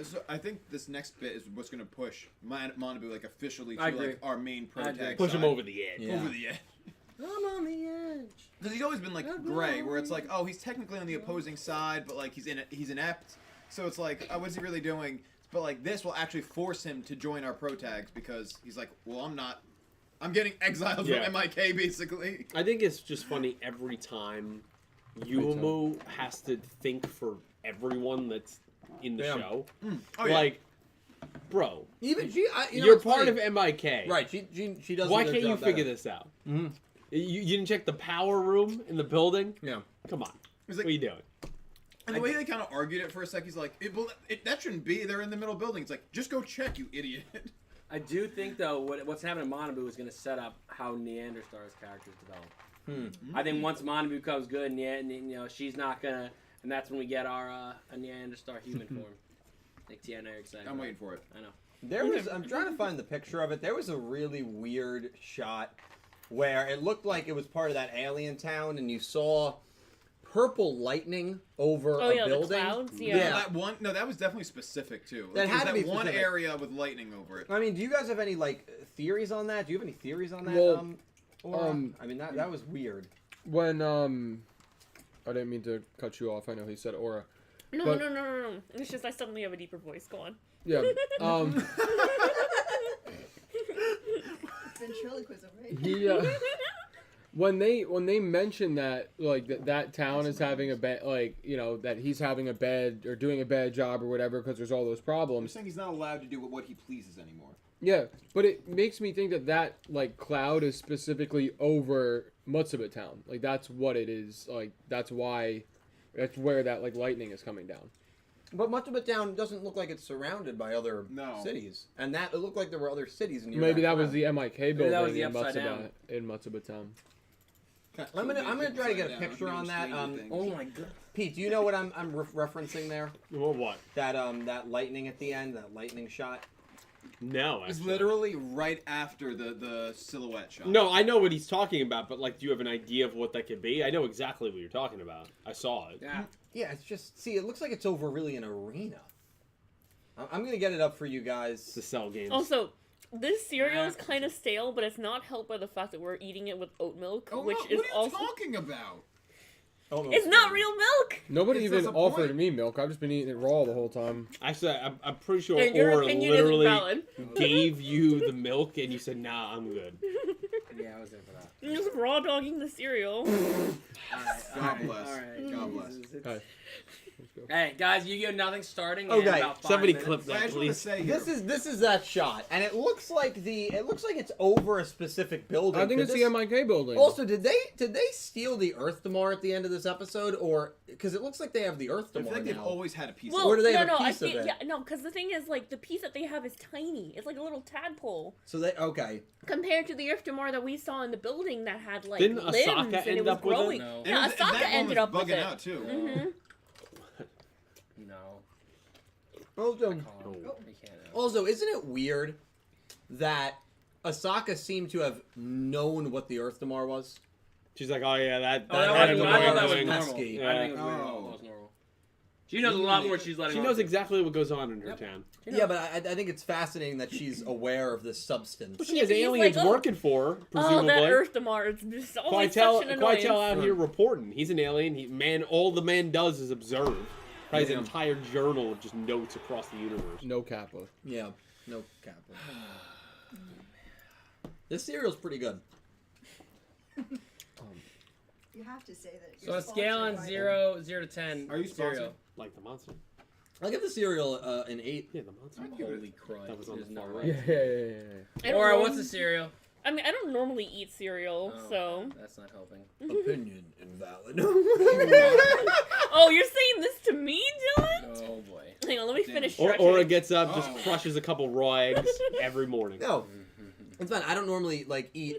Speaker 4: So I think this next bit is what's gonna push Manabu like officially
Speaker 1: I
Speaker 4: to
Speaker 1: agree.
Speaker 4: like our main
Speaker 1: I agree.
Speaker 4: protagonist.
Speaker 6: Push him over the edge.
Speaker 5: Yeah.
Speaker 4: Over the edge.
Speaker 1: I'm on the edge.
Speaker 4: Because he's always been like gray, where it's like, oh, he's technically on the opposing side, but like he's inept. So it's like, oh, what's he really doing? But like this will actually force him to join our protags because he's like, well, I'm not. I'm getting exiled
Speaker 6: Yeah.
Speaker 4: from MIK basically.
Speaker 6: I think it's just funny every time Yuumu has to think for everyone that's in the
Speaker 5: Yeah.
Speaker 6: show.
Speaker 4: Oh yeah.
Speaker 6: Like, bro,
Speaker 5: even she,
Speaker 6: you're part of MIK.
Speaker 5: Right. She does.
Speaker 6: Why
Speaker 5: their
Speaker 6: can't you
Speaker 5: job
Speaker 6: figure
Speaker 5: better.
Speaker 6: this out?
Speaker 5: Mhm.
Speaker 6: You didn't check the power room in the building?
Speaker 5: Yeah.
Speaker 6: Come on.
Speaker 4: He's
Speaker 6: What
Speaker 4: like,
Speaker 6: are you doing?
Speaker 4: and the way they kind of argued it for a sec, he's like, that shouldn't be. They're in the middle building. It's like, just go check, you idiot.
Speaker 1: I do think though what's happening to Manabu is going to set up how Neanderstar's characters develop. I think once Manabu becomes good, she's not gonna, and that's when we get our a Neanderstar human form. Like, yeah, I know you're excited.
Speaker 4: I'm
Speaker 1: about
Speaker 4: waiting
Speaker 1: it.
Speaker 4: for it.
Speaker 1: I know.
Speaker 5: There was. I'm trying to find the picture of it. There was a really weird shot where it looked like it was part of that alien town, and you saw purple lightning over
Speaker 2: Oh
Speaker 5: a
Speaker 2: yeah, the
Speaker 5: building.
Speaker 2: clouds.
Speaker 5: Yeah.
Speaker 2: Yeah.
Speaker 4: That was definitely specific too.
Speaker 5: That
Speaker 4: Like,
Speaker 5: had to
Speaker 4: there was
Speaker 5: be
Speaker 4: one
Speaker 5: specific.
Speaker 4: area with lightning over it.
Speaker 5: I mean, do you guys have any like theories on that? Do you have any theories on that?
Speaker 3: Well,
Speaker 5: I mean, that was weird.
Speaker 3: When I didn't mean to cut you off. I know he said aura.
Speaker 2: No,
Speaker 3: But-
Speaker 2: no. It's just I suddenly have a deeper voice. Go on.
Speaker 3: Yeah.
Speaker 7: Ventriloquism, right?
Speaker 3: He when they mention that like that town is having a bad like that he's having a bad or doing a bad job or whatever because there's all those
Speaker 4: They're
Speaker 3: problems.
Speaker 4: saying he's not allowed to do what he pleases anymore.
Speaker 3: Yeah, but it makes me think that like cloud is specifically over Mutsuba town. Like that's what it is. Like that's where that like lightning is coming down.
Speaker 5: But much of it down doesn't look like it's surrounded by other cities, and it looked like there were other cities in
Speaker 3: Maybe that was the MIK building
Speaker 1: that was the
Speaker 3: in
Speaker 1: upside down.
Speaker 3: Matsuba town.
Speaker 5: I'm gonna try to get a picture on that.
Speaker 1: Oh my god.
Speaker 5: Pete, do you know what I'm referencing there?
Speaker 6: Well, what?
Speaker 5: That lightning at the end, that lightning shot.
Speaker 6: No,
Speaker 4: It's
Speaker 6: actually.
Speaker 4: literally right after the silhouette shot.
Speaker 6: No, I know what he's talking about, but like, do you have an idea of what that could be? I know exactly what you're talking about. I saw it.
Speaker 1: Yeah.
Speaker 5: Yeah, it's just it looks like it's over really an arena. I'm gonna get it up for you guys.
Speaker 6: It's the cell games.
Speaker 2: Also, this cereal is kind of stale, but it's not helped by the fact that we're eating it with oat milk,
Speaker 4: Oh,
Speaker 2: which
Speaker 4: no,
Speaker 2: is
Speaker 4: what are you
Speaker 2: also
Speaker 4: talking about?
Speaker 5: Oh, no,
Speaker 2: it's not real milk.
Speaker 3: Nobody
Speaker 4: It's
Speaker 3: even
Speaker 4: just a
Speaker 3: offered
Speaker 4: point.
Speaker 3: me milk. I've just been eating it raw the whole time.
Speaker 6: Actually, I'm pretty sure
Speaker 2: And your
Speaker 6: Aura
Speaker 2: opinion isn't
Speaker 6: literally
Speaker 2: valid.
Speaker 6: gave you the milk, and you said, "Nah, I'm good."
Speaker 1: Yeah, I was there for that.
Speaker 2: You're just raw dogging the cereal.
Speaker 4: God bless.
Speaker 1: Alright.
Speaker 4: God bless.
Speaker 3: Hey.
Speaker 1: Hey guys, Yu-Gi-Oh! Nothing's starting.
Speaker 5: Okay,
Speaker 1: in about 5
Speaker 6: Somebody
Speaker 1: minutes.
Speaker 6: clip
Speaker 4: I
Speaker 6: that,
Speaker 4: just want to
Speaker 6: please.
Speaker 4: say here.
Speaker 5: This is that shot, and it looks like it's over a specific building.
Speaker 3: I think it's the MIK building.
Speaker 5: Also, did they steal the Earth Damar at the end of this episode, or because it looks like they have the Earth
Speaker 4: I
Speaker 5: Damar
Speaker 4: feel like they've
Speaker 5: now?
Speaker 4: always had a piece
Speaker 2: Well,
Speaker 4: of
Speaker 5: Or do they
Speaker 2: no,
Speaker 5: have a
Speaker 2: no,
Speaker 5: piece of it?
Speaker 2: yeah, no, because the thing is, like, the piece that they have is tiny. It's like a little tadpole
Speaker 5: So okay.
Speaker 2: compared to the Earth Damar that we saw in the building that had like
Speaker 6: Didn't
Speaker 2: limbs
Speaker 6: Asaka
Speaker 2: and it
Speaker 6: end
Speaker 2: was
Speaker 6: up with it?
Speaker 2: growing.
Speaker 1: No.
Speaker 2: Yeah,
Speaker 4: And
Speaker 2: Asaka
Speaker 4: that one
Speaker 2: ended
Speaker 4: was
Speaker 2: up with
Speaker 4: bugging
Speaker 2: it.
Speaker 4: out too.
Speaker 2: hmm
Speaker 1: No.
Speaker 5: Also,
Speaker 1: I can't.
Speaker 5: also, isn't it weird that Asaka seemed to have known what the Earth Damar was?
Speaker 6: She's like, "Oh yeah, that
Speaker 1: Oh, that
Speaker 6: had
Speaker 1: was,
Speaker 6: him
Speaker 1: I thought that was
Speaker 6: annoying."
Speaker 1: normal.
Speaker 5: pesky.
Speaker 1: I think it was weird.
Speaker 4: Oh.
Speaker 1: That was normal. She knows a lot more. She's letting.
Speaker 6: She
Speaker 1: on
Speaker 6: knows
Speaker 1: to.
Speaker 6: exactly what goes on in her
Speaker 1: Yep.
Speaker 6: town.
Speaker 5: Yeah, but I think it's fascinating that she's aware of this substance.
Speaker 6: She has
Speaker 2: He's
Speaker 6: aliens
Speaker 2: like, oh.
Speaker 6: working for her,
Speaker 2: Oh,
Speaker 6: presumably.
Speaker 2: that Earth Damar is just always such an annoyance.
Speaker 6: Quietel out here reporting. He's an alien. All the man does is observe. Probably his entire journal of just notes across the universe.
Speaker 3: No Kappa.
Speaker 5: Yeah, no cap. This cereal's pretty good.
Speaker 7: You have to say that.
Speaker 1: So
Speaker 7: you're
Speaker 1: a scale on
Speaker 7: sponsored by
Speaker 1: 0 to 10.
Speaker 4: Are you
Speaker 1: cereal.
Speaker 4: sponsored?
Speaker 6: Like the monster.
Speaker 5: I'll give the cereal an 8.
Speaker 6: Yeah, the monster.
Speaker 1: Holy Christ!
Speaker 6: That was on
Speaker 1: There's
Speaker 6: the
Speaker 1: no
Speaker 6: far
Speaker 1: way.
Speaker 6: right.
Speaker 3: Yeah.
Speaker 2: I don't
Speaker 1: Or
Speaker 2: know.
Speaker 1: what's the cereal?
Speaker 2: I mean, I don't normally eat cereal,
Speaker 1: Oh,
Speaker 2: so.
Speaker 1: that's not helping.
Speaker 5: Opinion invalid.
Speaker 2: Oh, you're saying this to me, Dylan?
Speaker 1: Oh boy.
Speaker 2: Hang on, let me
Speaker 4: Damn.
Speaker 2: finish
Speaker 6: Or
Speaker 2: stretching.
Speaker 6: Aura gets up, just
Speaker 4: Oh.
Speaker 6: crushes a couple raw eggs every morning.
Speaker 5: No, it's fine. I don't normally eat.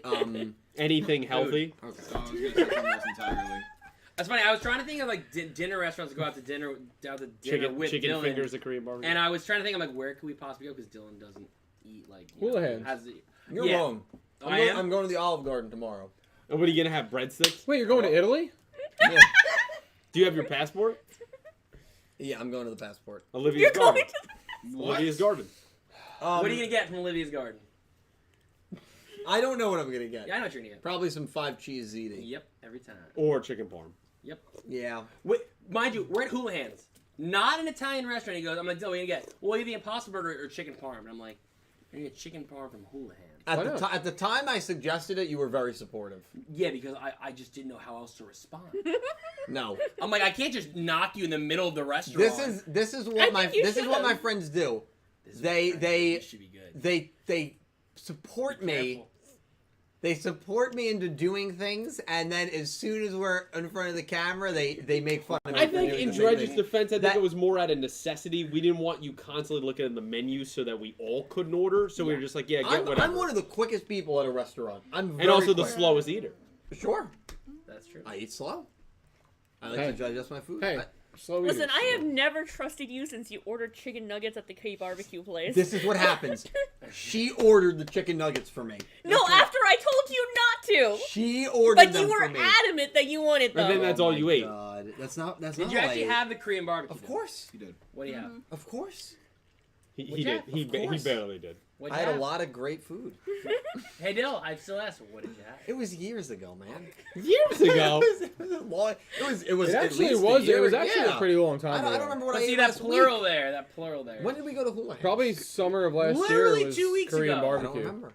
Speaker 6: Anything healthy.
Speaker 5: Okay.
Speaker 4: Oh, I was gonna say something else entirely.
Speaker 1: That's funny. I was trying to think of like dinner restaurants to go out to dinner with
Speaker 6: Chicken
Speaker 1: Dylan.
Speaker 6: fingers at Korean barbecue.
Speaker 1: And I was trying to think, I'm like, where could we possibly go? Because Dylan doesn't eat like.
Speaker 3: Houlihan's.
Speaker 5: You're
Speaker 1: Yeah.
Speaker 5: wrong.
Speaker 1: Oh, I am?
Speaker 5: I'm going to the Olive Garden tomorrow.
Speaker 6: And what are you gonna have? Breadsticks?
Speaker 3: Wait, you're going to Italy?
Speaker 5: Yeah,
Speaker 6: Do you have your passport?
Speaker 5: yeah, I'm going to the passport.
Speaker 6: Olivia's
Speaker 2: You're
Speaker 6: Garden.
Speaker 2: going to.
Speaker 6: Olivia's Garden.
Speaker 1: What are you gonna get from Olivia's Garden?
Speaker 5: I don't know what I'm gonna get.
Speaker 1: Yeah, I know what you're gonna get.
Speaker 5: Probably some 5 cheese ziti.
Speaker 1: Yep, every time.
Speaker 6: Or chicken parm.
Speaker 1: Yep.
Speaker 5: Yeah.
Speaker 1: Wait, mind you, we're at Houlihan's, not an Italian restaurant. He goes, I'm like, Dylan, what are you gonna get? Well, either the Impossible Burger or chicken parm. And I'm like, you're gonna get chicken parm from Houlihan's.
Speaker 5: At the time I suggested it, you were very supportive.
Speaker 1: Yeah, because I just didn't know how else to respond.
Speaker 5: No.
Speaker 1: I'm like, I can't just knock you in the middle of the restaurant.
Speaker 5: This is what
Speaker 2: I think you
Speaker 5: this is what
Speaker 2: should.
Speaker 5: my friends do.
Speaker 1: This is
Speaker 5: They
Speaker 1: what
Speaker 5: they
Speaker 1: should be good.
Speaker 5: they support
Speaker 1: Be
Speaker 5: me.
Speaker 1: careful.
Speaker 5: They support me into doing things, and then as soon as we're in front of the camera, they make fun of me.
Speaker 6: I
Speaker 5: for
Speaker 6: think
Speaker 5: doing
Speaker 6: in
Speaker 5: the same
Speaker 6: Dredge's
Speaker 5: thing.
Speaker 6: defense, I think
Speaker 5: That-
Speaker 6: it was more out of necessity. We didn't want you constantly looking at the menu so that we all couldn't order. So we were just like, yeah, get whatever.
Speaker 5: I'm one of the quickest people at a restaurant. I'm very
Speaker 6: and also the
Speaker 5: quick.
Speaker 6: slowest eater.
Speaker 5: Sure,
Speaker 1: That's true.
Speaker 5: I eat slow. I like
Speaker 3: Hey.
Speaker 5: to digest my food.
Speaker 3: Hey, slow
Speaker 2: Listen,
Speaker 3: eaters.
Speaker 2: I have never trusted you since you ordered chicken nuggets at the K barbecue place.
Speaker 5: This is what happens. She ordered the chicken nuggets for me.
Speaker 2: No, after I told you not to.
Speaker 5: She ordered
Speaker 2: But
Speaker 5: them
Speaker 2: you were
Speaker 5: for me.
Speaker 2: adamant that you wanted
Speaker 6: And then
Speaker 2: them.
Speaker 6: that's all you ate.
Speaker 5: God. That's not
Speaker 1: Did
Speaker 5: not
Speaker 1: you
Speaker 5: all I
Speaker 1: actually
Speaker 5: ate.
Speaker 1: have the Korean barbecue?
Speaker 5: Of course.
Speaker 4: He did.
Speaker 1: What do you have?
Speaker 5: Of course.
Speaker 6: He
Speaker 1: What'd you
Speaker 6: did.
Speaker 1: have?
Speaker 6: He
Speaker 5: Of course.
Speaker 6: barely did.
Speaker 1: What'd
Speaker 5: I
Speaker 1: you
Speaker 5: had a
Speaker 1: have?
Speaker 5: lot of great food.
Speaker 1: Hey, Dill, I still ask, what did you have?
Speaker 5: It was years ago, man.
Speaker 6: Years ago.
Speaker 5: It was
Speaker 3: It
Speaker 5: at
Speaker 3: actually
Speaker 5: least
Speaker 3: was.
Speaker 5: a year.
Speaker 3: It was actually
Speaker 5: Yeah.
Speaker 3: a pretty long time
Speaker 5: I
Speaker 3: ago.
Speaker 5: don't remember what
Speaker 1: But
Speaker 5: I
Speaker 1: see
Speaker 5: ate
Speaker 1: that
Speaker 5: last
Speaker 1: plural
Speaker 5: week.
Speaker 1: there. That plural there.
Speaker 5: When did we go to Hula House?
Speaker 3: Probably summer of last
Speaker 1: Literally
Speaker 3: year was
Speaker 1: 2 weeks
Speaker 3: Korean
Speaker 1: ago.
Speaker 5: I don't
Speaker 3: barbecue.
Speaker 5: remember.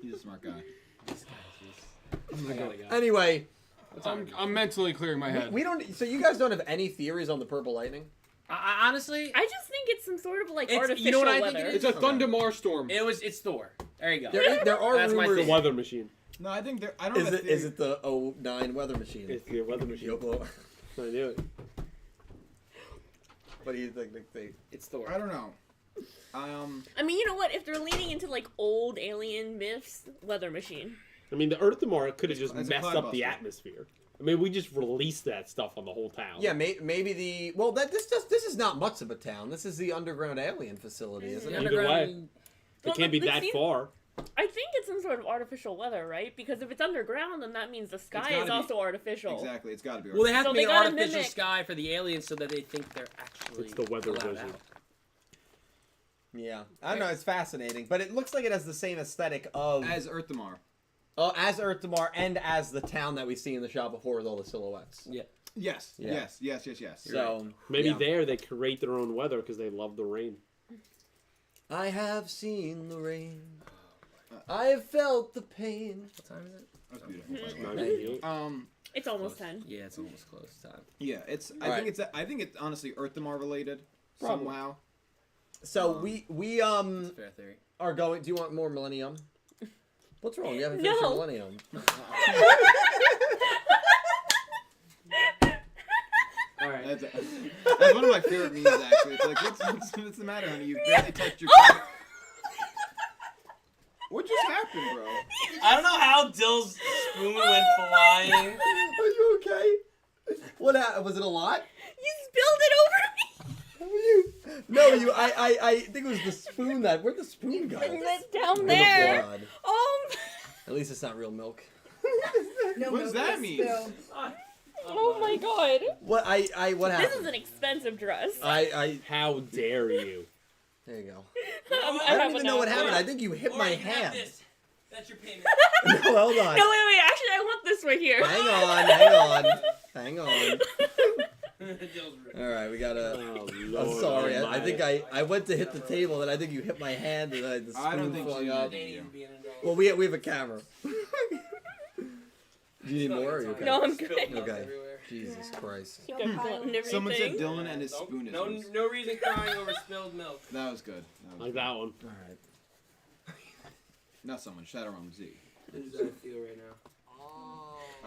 Speaker 4: He's a smart guy.
Speaker 1: I gotta go.
Speaker 5: Anyway,
Speaker 3: I'm mentally clearing my head.
Speaker 5: we don't. So you guys don't have any theories on the Purple Lightning?
Speaker 1: I honestly,
Speaker 2: I just think it's some sort of like
Speaker 1: It's-
Speaker 2: artificial
Speaker 1: you know what I
Speaker 2: weather.
Speaker 1: think it
Speaker 3: It's a Thundermar storm.
Speaker 1: it's Thor. There you go.
Speaker 5: There are
Speaker 1: That's my
Speaker 5: rumors.
Speaker 6: The
Speaker 1: theory.
Speaker 6: weather machine.
Speaker 4: No, I think I don't
Speaker 5: Is
Speaker 4: have a
Speaker 5: it
Speaker 4: theory.
Speaker 5: is it the 09 weather machine?
Speaker 6: It's the weather machine.
Speaker 5: Yugioh.
Speaker 6: I knew it.
Speaker 5: What do you think?
Speaker 1: It's Thor.
Speaker 4: I don't know.
Speaker 2: I mean, you know what? If they're leaning into like old alien myths, weather machine.
Speaker 6: I mean, the Earth tomorrow could have
Speaker 4: It's-
Speaker 6: just
Speaker 4: it's a
Speaker 6: messed
Speaker 4: cloud
Speaker 6: up the
Speaker 4: buster.
Speaker 6: atmosphere. I mean, we just released that stuff on the whole town.
Speaker 5: Yeah, maybe the this is not much of a town. This is the underground alien facility, isn't it?
Speaker 6: Either way, it
Speaker 2: Well,
Speaker 6: can't be
Speaker 2: but
Speaker 6: that
Speaker 2: see-
Speaker 6: far.
Speaker 2: I think it's some sort of artificial weather, right? Because if it's underground, then that means the sky
Speaker 4: gotta
Speaker 2: is
Speaker 4: be.
Speaker 2: also artificial.
Speaker 4: Exactly, it's got to be.
Speaker 1: Well, they have
Speaker 2: So
Speaker 1: to
Speaker 2: they
Speaker 1: make an
Speaker 2: gotta
Speaker 1: artificial
Speaker 2: mimic-
Speaker 1: sky for the aliens so that they think they're actually.
Speaker 6: It's the weather
Speaker 1: allowed
Speaker 6: wizard.
Speaker 1: out.
Speaker 5: Yeah, I don't know. It's fascinating, but it looks like it has the same aesthetic of
Speaker 4: as Earth Damar.
Speaker 5: as Earth Damar and as the town that we see in the Shop of Horrors, all the silhouettes.
Speaker 1: Yeah.
Speaker 4: Yes,
Speaker 5: Yeah.
Speaker 4: yes.
Speaker 5: So
Speaker 6: Maybe
Speaker 5: yeah.
Speaker 6: there they create their own weather because they love the rain.
Speaker 5: I have seen the rain. I have felt the pain.
Speaker 1: What time is it?
Speaker 4: That's beautiful.
Speaker 6: 98.
Speaker 2: It's almost 10.
Speaker 1: Yeah, it's almost close time.
Speaker 4: Yeah, it's. I
Speaker 5: Alright.
Speaker 4: think it's honestly Earth Damar related
Speaker 5: Probably.
Speaker 4: somehow.
Speaker 5: So we
Speaker 1: Fair theory.
Speaker 5: are going. Do you want more Millennium? What's wrong? You haven't finished
Speaker 2: No.
Speaker 5: your Millennium.
Speaker 1: All right.
Speaker 4: That's one of my favorite memes actually. It's like, what's the matter, honey? You barely touched your. What just happened, bro?
Speaker 1: I don't know how Dill's spoon went flying.
Speaker 5: Are you okay? What happened? Was it a lot?
Speaker 2: You spilled it over me!
Speaker 5: How are you? No, you. I think it was the spoon that. Where'd the spoon go?
Speaker 2: It's down
Speaker 5: Oh,
Speaker 2: there.
Speaker 5: God.
Speaker 2: Oh,
Speaker 5: At least it's not real milk.
Speaker 7: No
Speaker 4: What does
Speaker 7: milk
Speaker 4: that
Speaker 7: is
Speaker 4: mean?
Speaker 7: spilled.
Speaker 2: oh my god.
Speaker 5: What what happened?
Speaker 2: This is an expensive dress.
Speaker 6: How dare you?
Speaker 5: There you go.
Speaker 2: I
Speaker 5: I don't
Speaker 2: have
Speaker 5: even
Speaker 2: an
Speaker 5: know what
Speaker 2: outfit.
Speaker 5: happened. I think you hit my hand.
Speaker 1: That's your payment.
Speaker 5: No, hold on.
Speaker 2: No, wait. Actually, I want this right here.
Speaker 5: Hang on. All right, we gotta.
Speaker 6: Oh,
Speaker 5: I'm
Speaker 6: Lord
Speaker 5: sorry. I
Speaker 6: Almighty.
Speaker 5: think I went to hit the table, and I think you hit my hand, and the spoon
Speaker 4: I don't think
Speaker 5: flung
Speaker 4: she
Speaker 5: up.
Speaker 4: did.
Speaker 5: Well, we have a camera. Do you need more? Or are you okay?
Speaker 2: No, I'm good.
Speaker 5: Okay. Jesus Christ.
Speaker 2: You got blood and everything.
Speaker 4: Someone said Dylan and his spoon is.
Speaker 1: No reason crying over spilled milk.
Speaker 4: That was good.
Speaker 6: Like that one.
Speaker 5: All right.
Speaker 4: Not someone. Shadowrun Z.
Speaker 1: How does that feel right now?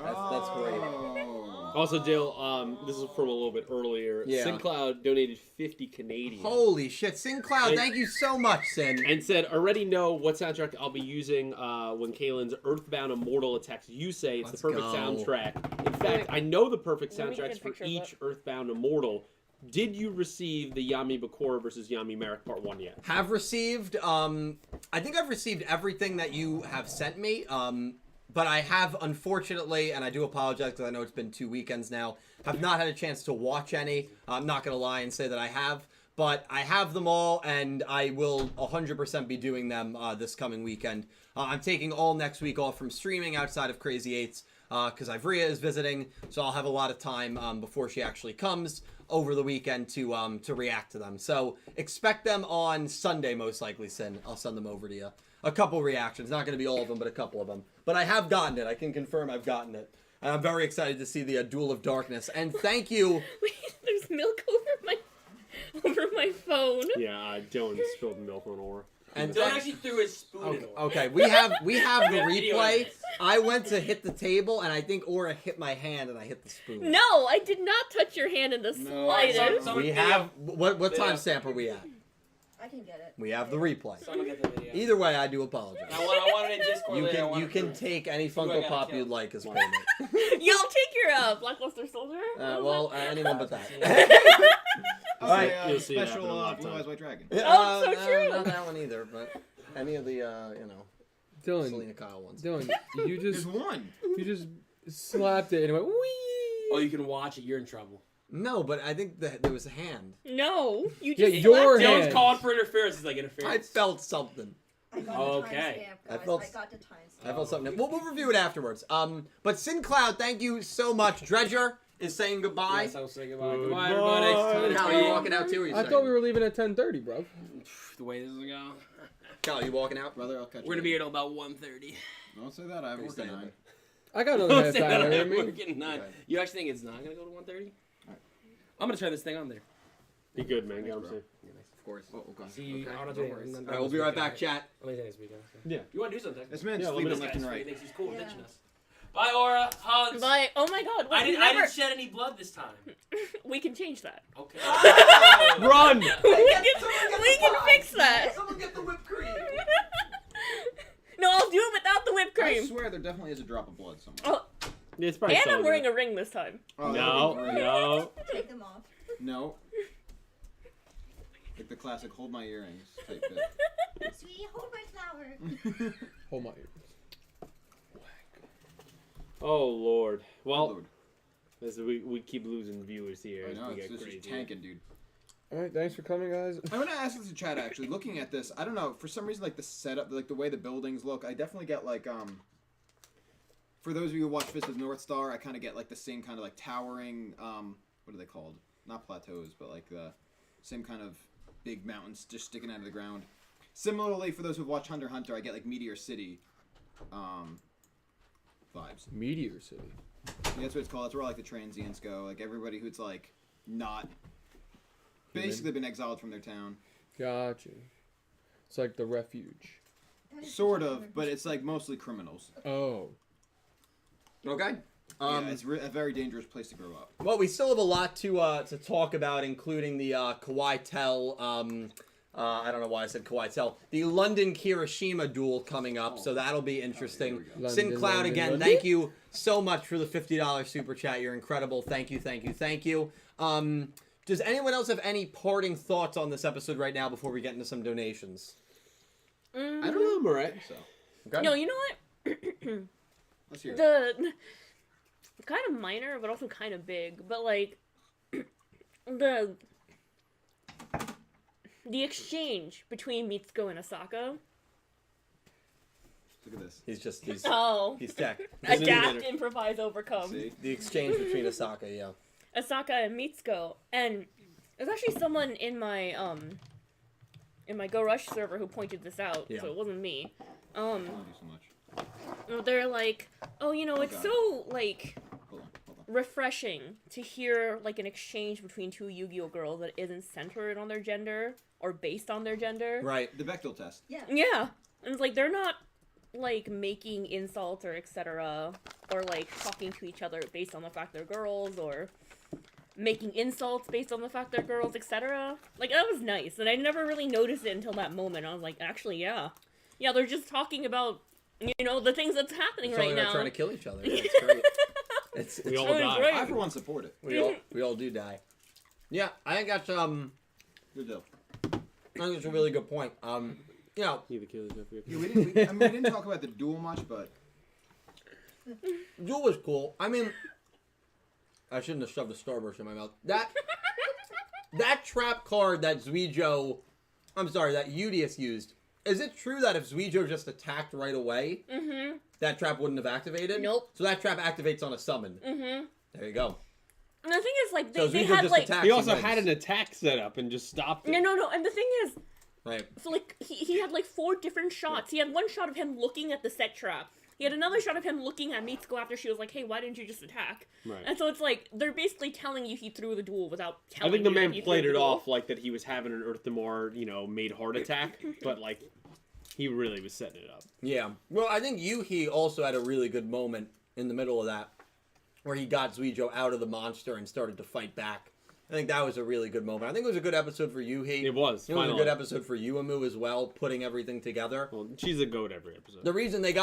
Speaker 5: That's great.
Speaker 4: Oh.
Speaker 6: Also, Dale, this is from a little bit earlier.
Speaker 5: Yeah.
Speaker 6: Syn Cloud donated 50 Canadian.
Speaker 5: Holy shit, Syn Cloud! Thank you so much, Syn.
Speaker 6: And said, already know what soundtrack I'll be using when Kaylin's Earthbound Immortal attacks. You say it's
Speaker 5: Let's
Speaker 6: the perfect
Speaker 5: go.
Speaker 6: soundtrack. In fact, I know the perfect
Speaker 2: Let me get a
Speaker 6: soundtracks for
Speaker 2: picture of
Speaker 6: each
Speaker 2: it.
Speaker 6: Earthbound Immortal. Did you receive the Yami Bakura versus Yami Merrick Part 1 yet?
Speaker 5: Have received. I think I've received everything that you have sent me. But I have, unfortunately, and I do apologize because I know it's been 2 weekends now, have not had a chance to watch any. I'm not going to lie and say that I have, but I have them all, and I will 100% be doing them this coming weekend. I'm taking all next week off from streaming outside of Crazy 8's because Ivrea is visiting, so I'll have a lot of time before she actually comes over the weekend to react to them. So expect them on Sunday, most likely, Syn. I'll send them over to you. A couple reactions. Not going to be all of them, but a couple of them. But I have gotten it. I can confirm I've gotten it. And I'm very excited to see the Duel of Darkness. And thank you.
Speaker 2: Wait, there's milk over my phone.
Speaker 6: Yeah, Dylan spilled milk on Aura.
Speaker 5: And
Speaker 1: Dylan actually threw his spoon in.
Speaker 5: okay, we have the
Speaker 1: Video
Speaker 5: replay.
Speaker 1: of this.
Speaker 5: I went to hit the table, and I think Aura hit my hand, and I hit the spoon.
Speaker 2: No, I did not touch your hand in the slightest.
Speaker 1: Someone
Speaker 5: We
Speaker 1: video.
Speaker 5: have what
Speaker 1: Video.
Speaker 5: timestamp are we at?
Speaker 7: I can get it.
Speaker 5: We have the replay.
Speaker 1: Someone get the video.
Speaker 5: Either way, I do apologize.
Speaker 1: I want it in Discord
Speaker 5: You
Speaker 1: later. I
Speaker 5: can
Speaker 1: want
Speaker 5: you
Speaker 1: it
Speaker 5: can
Speaker 1: proof.
Speaker 5: take any
Speaker 1: Who I
Speaker 5: Funko
Speaker 1: gotta
Speaker 5: Pop
Speaker 1: kill?
Speaker 5: you'd like as payment.
Speaker 2: You'll take your Blockbuster Soldier?
Speaker 5: Anyone but that.
Speaker 4: Okay,
Speaker 6: You'll see it happen
Speaker 4: special
Speaker 6: a lot of
Speaker 4: Blue
Speaker 6: times.
Speaker 4: Eyes White Dragon.
Speaker 2: Oh, so true.
Speaker 5: Not that one either, but any of the
Speaker 3: Dylan,
Speaker 5: Selena Kyle ones.
Speaker 3: Dylan, you
Speaker 4: There's
Speaker 3: just
Speaker 4: one.
Speaker 3: you just slapped it and it went wee.
Speaker 1: Oh, you can watch it. You're in trouble.
Speaker 5: No, but I think that there was a hand.
Speaker 2: No, you
Speaker 3: Yeah,
Speaker 2: just
Speaker 3: your
Speaker 2: slapped
Speaker 3: hand.
Speaker 2: him.
Speaker 1: Dylan's calling for interference. He's like
Speaker 5: I
Speaker 1: interference.
Speaker 5: felt something.
Speaker 7: I got
Speaker 1: Okay.
Speaker 7: the timestamp,
Speaker 5: I
Speaker 7: guys.
Speaker 5: felt-
Speaker 7: I got the timestamp.
Speaker 5: I felt something. We'll review it afterwards. But Syn Cloud, thank you so much. Dredger is saying goodbye.
Speaker 1: Yes, I'll say goodbye.
Speaker 6: Goodbye.
Speaker 1: Goodbye, everybody.
Speaker 5: Cal, are you walking out too? Or are you
Speaker 3: I
Speaker 5: staying?
Speaker 3: thought we were leaving at 10:30, bro.
Speaker 1: The way this is going.
Speaker 5: Cal, are you walking out?
Speaker 4: Brother, I'll catch you.
Speaker 1: We're gonna be here till about 1:30.
Speaker 4: Don't say that. I have
Speaker 5: Are you
Speaker 4: work at
Speaker 5: staying
Speaker 4: 9.
Speaker 5: there?
Speaker 3: I got another half
Speaker 1: Say that,
Speaker 3: hour. I
Speaker 1: we're
Speaker 3: mean,
Speaker 1: getting 9.
Speaker 5: Okay.
Speaker 1: You actually think it's not gonna go to 1:30?
Speaker 4: Alright.
Speaker 1: I'm gonna turn this thing on there.
Speaker 6: Be good, man. Get
Speaker 4: Thanks,
Speaker 6: what I'm
Speaker 4: bro.
Speaker 6: saying.
Speaker 5: Of course.
Speaker 4: Oh, okay.
Speaker 1: See you.
Speaker 5: Okay,
Speaker 1: I'll
Speaker 5: no
Speaker 1: do it.
Speaker 5: worries.
Speaker 1: I'm
Speaker 5: All right, we'll be right back,
Speaker 1: speaking.
Speaker 5: chat.
Speaker 1: Let me say this weekend.
Speaker 6: Yeah.
Speaker 1: You wanna do something?
Speaker 4: This man's
Speaker 6: Yeah, let me
Speaker 4: sleeping
Speaker 6: just
Speaker 4: left and
Speaker 1: He
Speaker 4: right.
Speaker 1: thinks he's cool,
Speaker 7: Yeah.
Speaker 1: ditching us. Bye, Aura. Hugs.
Speaker 2: But oh my god,
Speaker 1: I
Speaker 2: we
Speaker 1: didn't
Speaker 2: never.
Speaker 1: shed any blood this time.
Speaker 2: We can change that.
Speaker 1: Okay.
Speaker 6: Run!
Speaker 2: we can fix that.
Speaker 5: Someone get the whipped cream.
Speaker 2: No, I'll do it without the whipped
Speaker 4: I
Speaker 2: cream.
Speaker 4: swear there definitely is a drop of blood somewhere.
Speaker 2: Oh,
Speaker 6: It's probably
Speaker 2: and I'm
Speaker 6: soda.
Speaker 2: wearing a ring this time.
Speaker 4: Oh, that
Speaker 6: No,
Speaker 4: would be great.
Speaker 6: no.
Speaker 7: Take them off.
Speaker 4: No. Like the classic hold my earrings type bit.
Speaker 7: Sweetie, hold my flower.
Speaker 3: hold my.
Speaker 6: Oh Lord. Well,
Speaker 4: Lord.
Speaker 6: we keep losing viewers here.
Speaker 4: I
Speaker 6: as
Speaker 4: know,
Speaker 6: we get
Speaker 4: this
Speaker 6: crazy.
Speaker 4: is tanking, dude.
Speaker 3: All right, thanks for coming, guys.
Speaker 4: I want to ask this in chat actually. Looking at this, I don't know. For some reason, like the setup, like the way the buildings look, I definitely get like For those of you who watch Fist of North Star, I kind of get like the same kind of like towering. What are they called? Not plateaus, but like the same kind of big mountains just sticking out of the ground. Similarly, for those who watch Hunter x Hunter, I get like Meteor City vibes.
Speaker 3: Meteor City.
Speaker 4: Yeah, that's what it's called. That's where like the transients go. Like everybody who's like not basically been exiled from their town.
Speaker 3: Gotcha. It's like the refuge.
Speaker 4: Sort of, but it's like mostly criminals.
Speaker 3: Oh.
Speaker 5: Okay.
Speaker 4: Yeah, it's a very dangerous place to grow up.
Speaker 5: Well, we still have a lot to talk about, including the Kawhi Tell. I don't know why I said Kawhi Tell. The London Kirishima duel coming up, so that'll be interesting.
Speaker 4: we go.
Speaker 5: Syn
Speaker 3: London,
Speaker 5: Cloud
Speaker 3: London,
Speaker 5: again.
Speaker 3: London.
Speaker 5: Thank you so much for the $50 super chat. You're incredible. Thank you, thank you, thank you. Does anyone else have any parting thoughts on this episode right now before we get into some donations?
Speaker 4: I don't know.
Speaker 6: I'm alright.
Speaker 4: So
Speaker 5: Okay.
Speaker 2: No, you know what?
Speaker 4: let's hear it.
Speaker 2: The kind of minor, but also kind of big. But like the exchange between Mitsuko and Asaka.
Speaker 4: Look at this.
Speaker 5: He's
Speaker 2: Oh,
Speaker 5: he's tech.
Speaker 2: adapt, improvise, overcome.
Speaker 4: See?
Speaker 5: The exchange between Asaka, yeah.
Speaker 2: Asaka and Mitsuko, and there's actually someone in my Go Rush server who pointed this out,
Speaker 5: Yeah.
Speaker 2: so it wasn't me.
Speaker 4: I don't do so much.
Speaker 2: They're like, oh, you know, it's
Speaker 4: God.
Speaker 2: so like
Speaker 4: Hold on.
Speaker 2: refreshing to hear like an exchange between two Yu-Gi-Oh girls that isn't centered on their gender or based on their gender.
Speaker 5: Right.
Speaker 4: The Bechdel test.
Speaker 7: Yeah.
Speaker 2: Yeah, and it's like they're not like making insults or etc. or like talking to each other based on the fact they're girls or making insults based on the fact they're girls, etc. Like that was nice, and I never really noticed it until that moment. I was like, actually, yeah, they're just talking about the things that's happening
Speaker 5: It's
Speaker 2: right
Speaker 5: only
Speaker 2: now.
Speaker 5: not trying to kill each other. Yeah, it's great. It's
Speaker 6: We all
Speaker 2: Oh,
Speaker 6: die.
Speaker 2: great.
Speaker 4: I for one support it.
Speaker 5: we all do die. Yeah, I think that's
Speaker 4: Good deal.
Speaker 5: I think that's a really good point.
Speaker 6: Either kill or death.
Speaker 4: Yeah, we didn't talk about the duel much, but
Speaker 5: Duel was cool. I mean, I shouldn't have shoved a Starburst in my mouth. That trap card that Yugioh used. Is it true that if Yugioh just attacked right away, that trap wouldn't have activated?
Speaker 2: Nope.
Speaker 5: So that trap activates on a summon. There you go.
Speaker 2: And the thing is, like,
Speaker 5: So
Speaker 2: they
Speaker 5: Yugioh
Speaker 2: had
Speaker 5: just
Speaker 2: like
Speaker 5: attacks.
Speaker 6: He also
Speaker 5: and
Speaker 6: had
Speaker 5: wins.
Speaker 6: an attack set up and just stopped it.
Speaker 2: no, and the thing is,
Speaker 5: Right.
Speaker 2: so like he had like 4 different shots. He had one shot of him looking at the set trap. He had another shot of him looking at Mitsuko after she was like, "Hey, why didn't you just attack?"
Speaker 6: Right.
Speaker 2: And so it's like they're basically telling you he threw the duel without telling
Speaker 6: I think the
Speaker 2: you that
Speaker 6: man
Speaker 2: he
Speaker 6: played
Speaker 2: threw
Speaker 6: it
Speaker 2: the duel.
Speaker 6: off like that he was having an Earthamar, made heart attack, but like he really was setting it up.
Speaker 5: Yeah. Well, I think Yuhi also had a really good moment in the middle of that, where he got Yugioh out of the monster and started to fight back. I think that was a really good moment. I think it was a good episode for Yuhi.
Speaker 6: It was.
Speaker 5: It was a
Speaker 6: finally.
Speaker 5: good episode for Yuamu as well, putting everything together.
Speaker 6: Well, she's a goat every episode.
Speaker 5: The reason they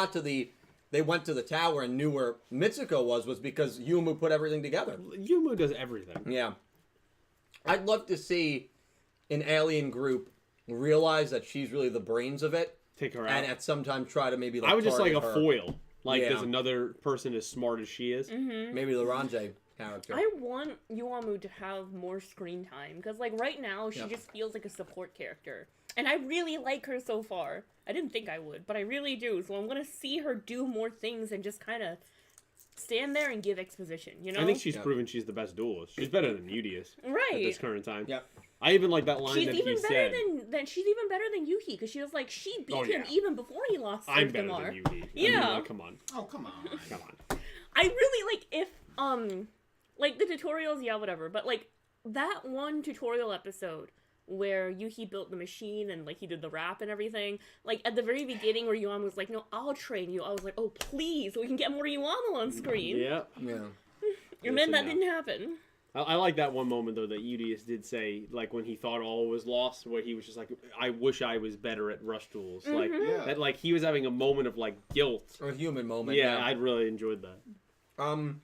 Speaker 5: went to the tower and knew where Mitsuko was because Yuamu put everything together.
Speaker 6: Yumu does everything.
Speaker 5: Yeah. I'd love to see an alien group realize that she's really the brains of it,
Speaker 6: Take her out.
Speaker 5: and at some time try to maybe like
Speaker 6: I would just like a
Speaker 5: target her.
Speaker 6: foil. Like
Speaker 5: Yeah.
Speaker 6: there's another person as smart as she is.
Speaker 5: Maybe Laranje. character.
Speaker 2: I want Yuamu to have more screen time because, like, right now she just feels like a support character, and I really like her so far. I didn't think I would, but I really do. So I'm gonna see her do more things and just kind of stand there and give exposition. You know,
Speaker 6: I think she's proven she's the best duelist. She's better than Yugioh at this current time.
Speaker 5: Yep.
Speaker 6: I even like that line
Speaker 2: she's
Speaker 6: that
Speaker 2: even
Speaker 6: he
Speaker 2: better
Speaker 6: said.
Speaker 2: than she's even better than Yuki because she was like she beat him
Speaker 6: yeah.
Speaker 2: even before he lost.
Speaker 6: I'm
Speaker 2: to
Speaker 6: better
Speaker 2: Damar.
Speaker 6: than Yugioh.
Speaker 2: Yeah.
Speaker 6: I mean, like, come on.
Speaker 4: Oh, come on.
Speaker 6: Come on.
Speaker 2: I really like if like the tutorials, yeah, whatever, but like that one tutorial episode where Yuki built the machine and like he did the rap and everything, like at the very beginning where Yuamu was like, no, I'll train you, I was like, oh please, so we can get more Yuamu on screen.
Speaker 6: Yeah.
Speaker 2: And then that didn't happen.
Speaker 6: I like that one moment though that Yugioh did say, like when he thought all was lost, where he was just like, I wish I was better at rush duels. Like that, like he was having a moment of like guilt
Speaker 5: Or a human moment.
Speaker 6: Yeah, I really enjoyed that.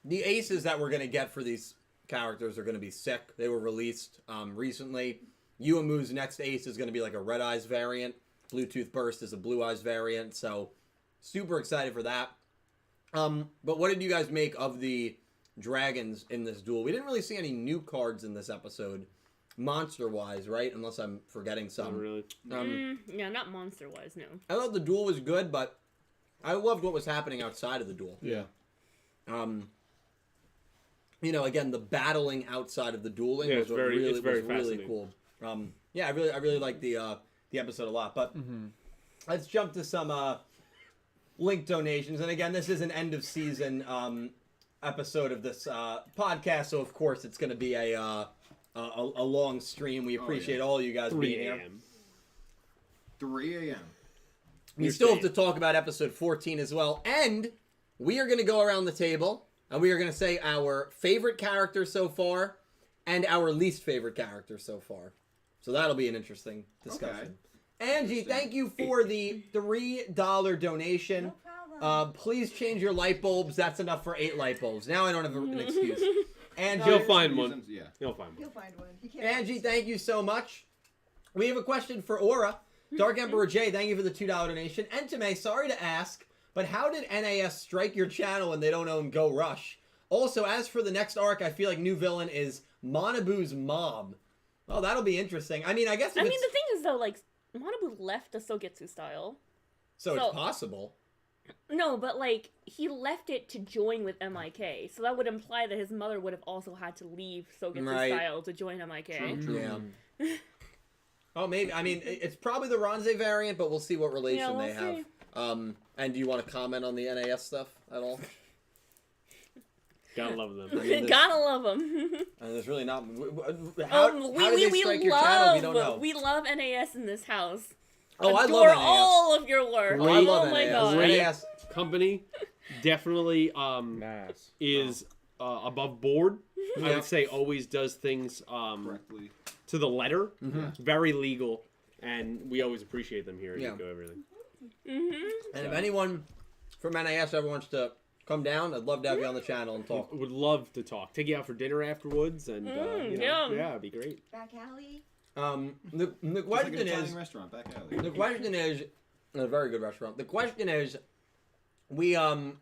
Speaker 5: The aces that we're gonna get for these characters are gonna be sick. They were released recently. Yuamu's next ace is gonna be like a Red Eyes variant. Bluetooth Burst is a Blue Eyes variant. So super excited for that. But what did you guys make of the dragons in this duel? We didn't really see any new cards in this episode, monster-wise, right? Unless I'm forgetting some.
Speaker 6: Not really.
Speaker 2: Yeah, not monster-wise, no.
Speaker 5: I thought the duel was good, but I loved what was happening outside of the duel.
Speaker 3: Yeah.
Speaker 5: You know, again, the battling outside of the dueling was
Speaker 6: very
Speaker 5: really cool. Yeah, I really liked the episode a lot. But let's jump to some link donations. And again, this is an end of season episode of this podcast, so of course it's going to be a long stream. We appreciate all you guys being here.
Speaker 4: 3 a.m.
Speaker 5: We still have to talk about episode 14 as well, and we are going to go around the table and we are going to say our favorite character so far and our least favorite character so far. So that'll be an interesting discussion. Okay. Angie, thank you for the $3 donation.
Speaker 7: No problem.
Speaker 5: Please change your light bulbs. That's enough for 8 light bulbs. Now I don't have an excuse. Angie,
Speaker 6: You'll find one.
Speaker 4: Yeah.
Speaker 6: You'll find one.
Speaker 7: You'll find one. He can't
Speaker 5: Angie, thank you so much. We have a question for Aura. Dark Emperor J, thank you for the $2 donation. Entame, sorry to ask, but how did NAS strike your channel when they don't own Go Rush? Also, as for the next arc, I feel like new villain is Manabu's mom. Well, that'll be interesting. I mean, I guess.
Speaker 2: I mean, the thing is though, like Manabu left the Sogetsu style.
Speaker 5: So it's possible.
Speaker 2: No, but like he left it to join with MIK, so that would imply that his mother would have also had to leave Sogetsu style to join MIK.
Speaker 4: True.
Speaker 5: Yeah. Oh, maybe. I mean, it's probably the Ronze variant, but we'll see what relation they have. And do you want to comment on the NAS stuff at all?
Speaker 6: Gotta love them.
Speaker 5: I mean,
Speaker 2: Gotta love them.
Speaker 5: and there's really not. How did they strike your channel? We don't know.
Speaker 2: We love NAS in this house.
Speaker 5: Oh, I
Speaker 2: Adore
Speaker 5: love NAS.
Speaker 2: all of your work.
Speaker 5: Oh, I love
Speaker 2: my
Speaker 5: NAS.
Speaker 2: god.
Speaker 5: NAS.
Speaker 6: Company definitely is above board. I would say always does things
Speaker 4: Correctly.
Speaker 6: to the letter. Very legal, and we always appreciate them here.
Speaker 5: Yeah.
Speaker 6: Go everything.
Speaker 5: And if anyone from NAS ever wants to come down, I'd love to have you on the channel and talk.
Speaker 6: Would love to talk. Take you out for dinner afterwards, and yeah, it'd be great.
Speaker 7: Back alley.
Speaker 5: The
Speaker 4: It's like
Speaker 5: question
Speaker 4: an
Speaker 5: is,
Speaker 4: Italian restaurant back alley.
Speaker 5: the question is, a very good restaurant. The question is, we don't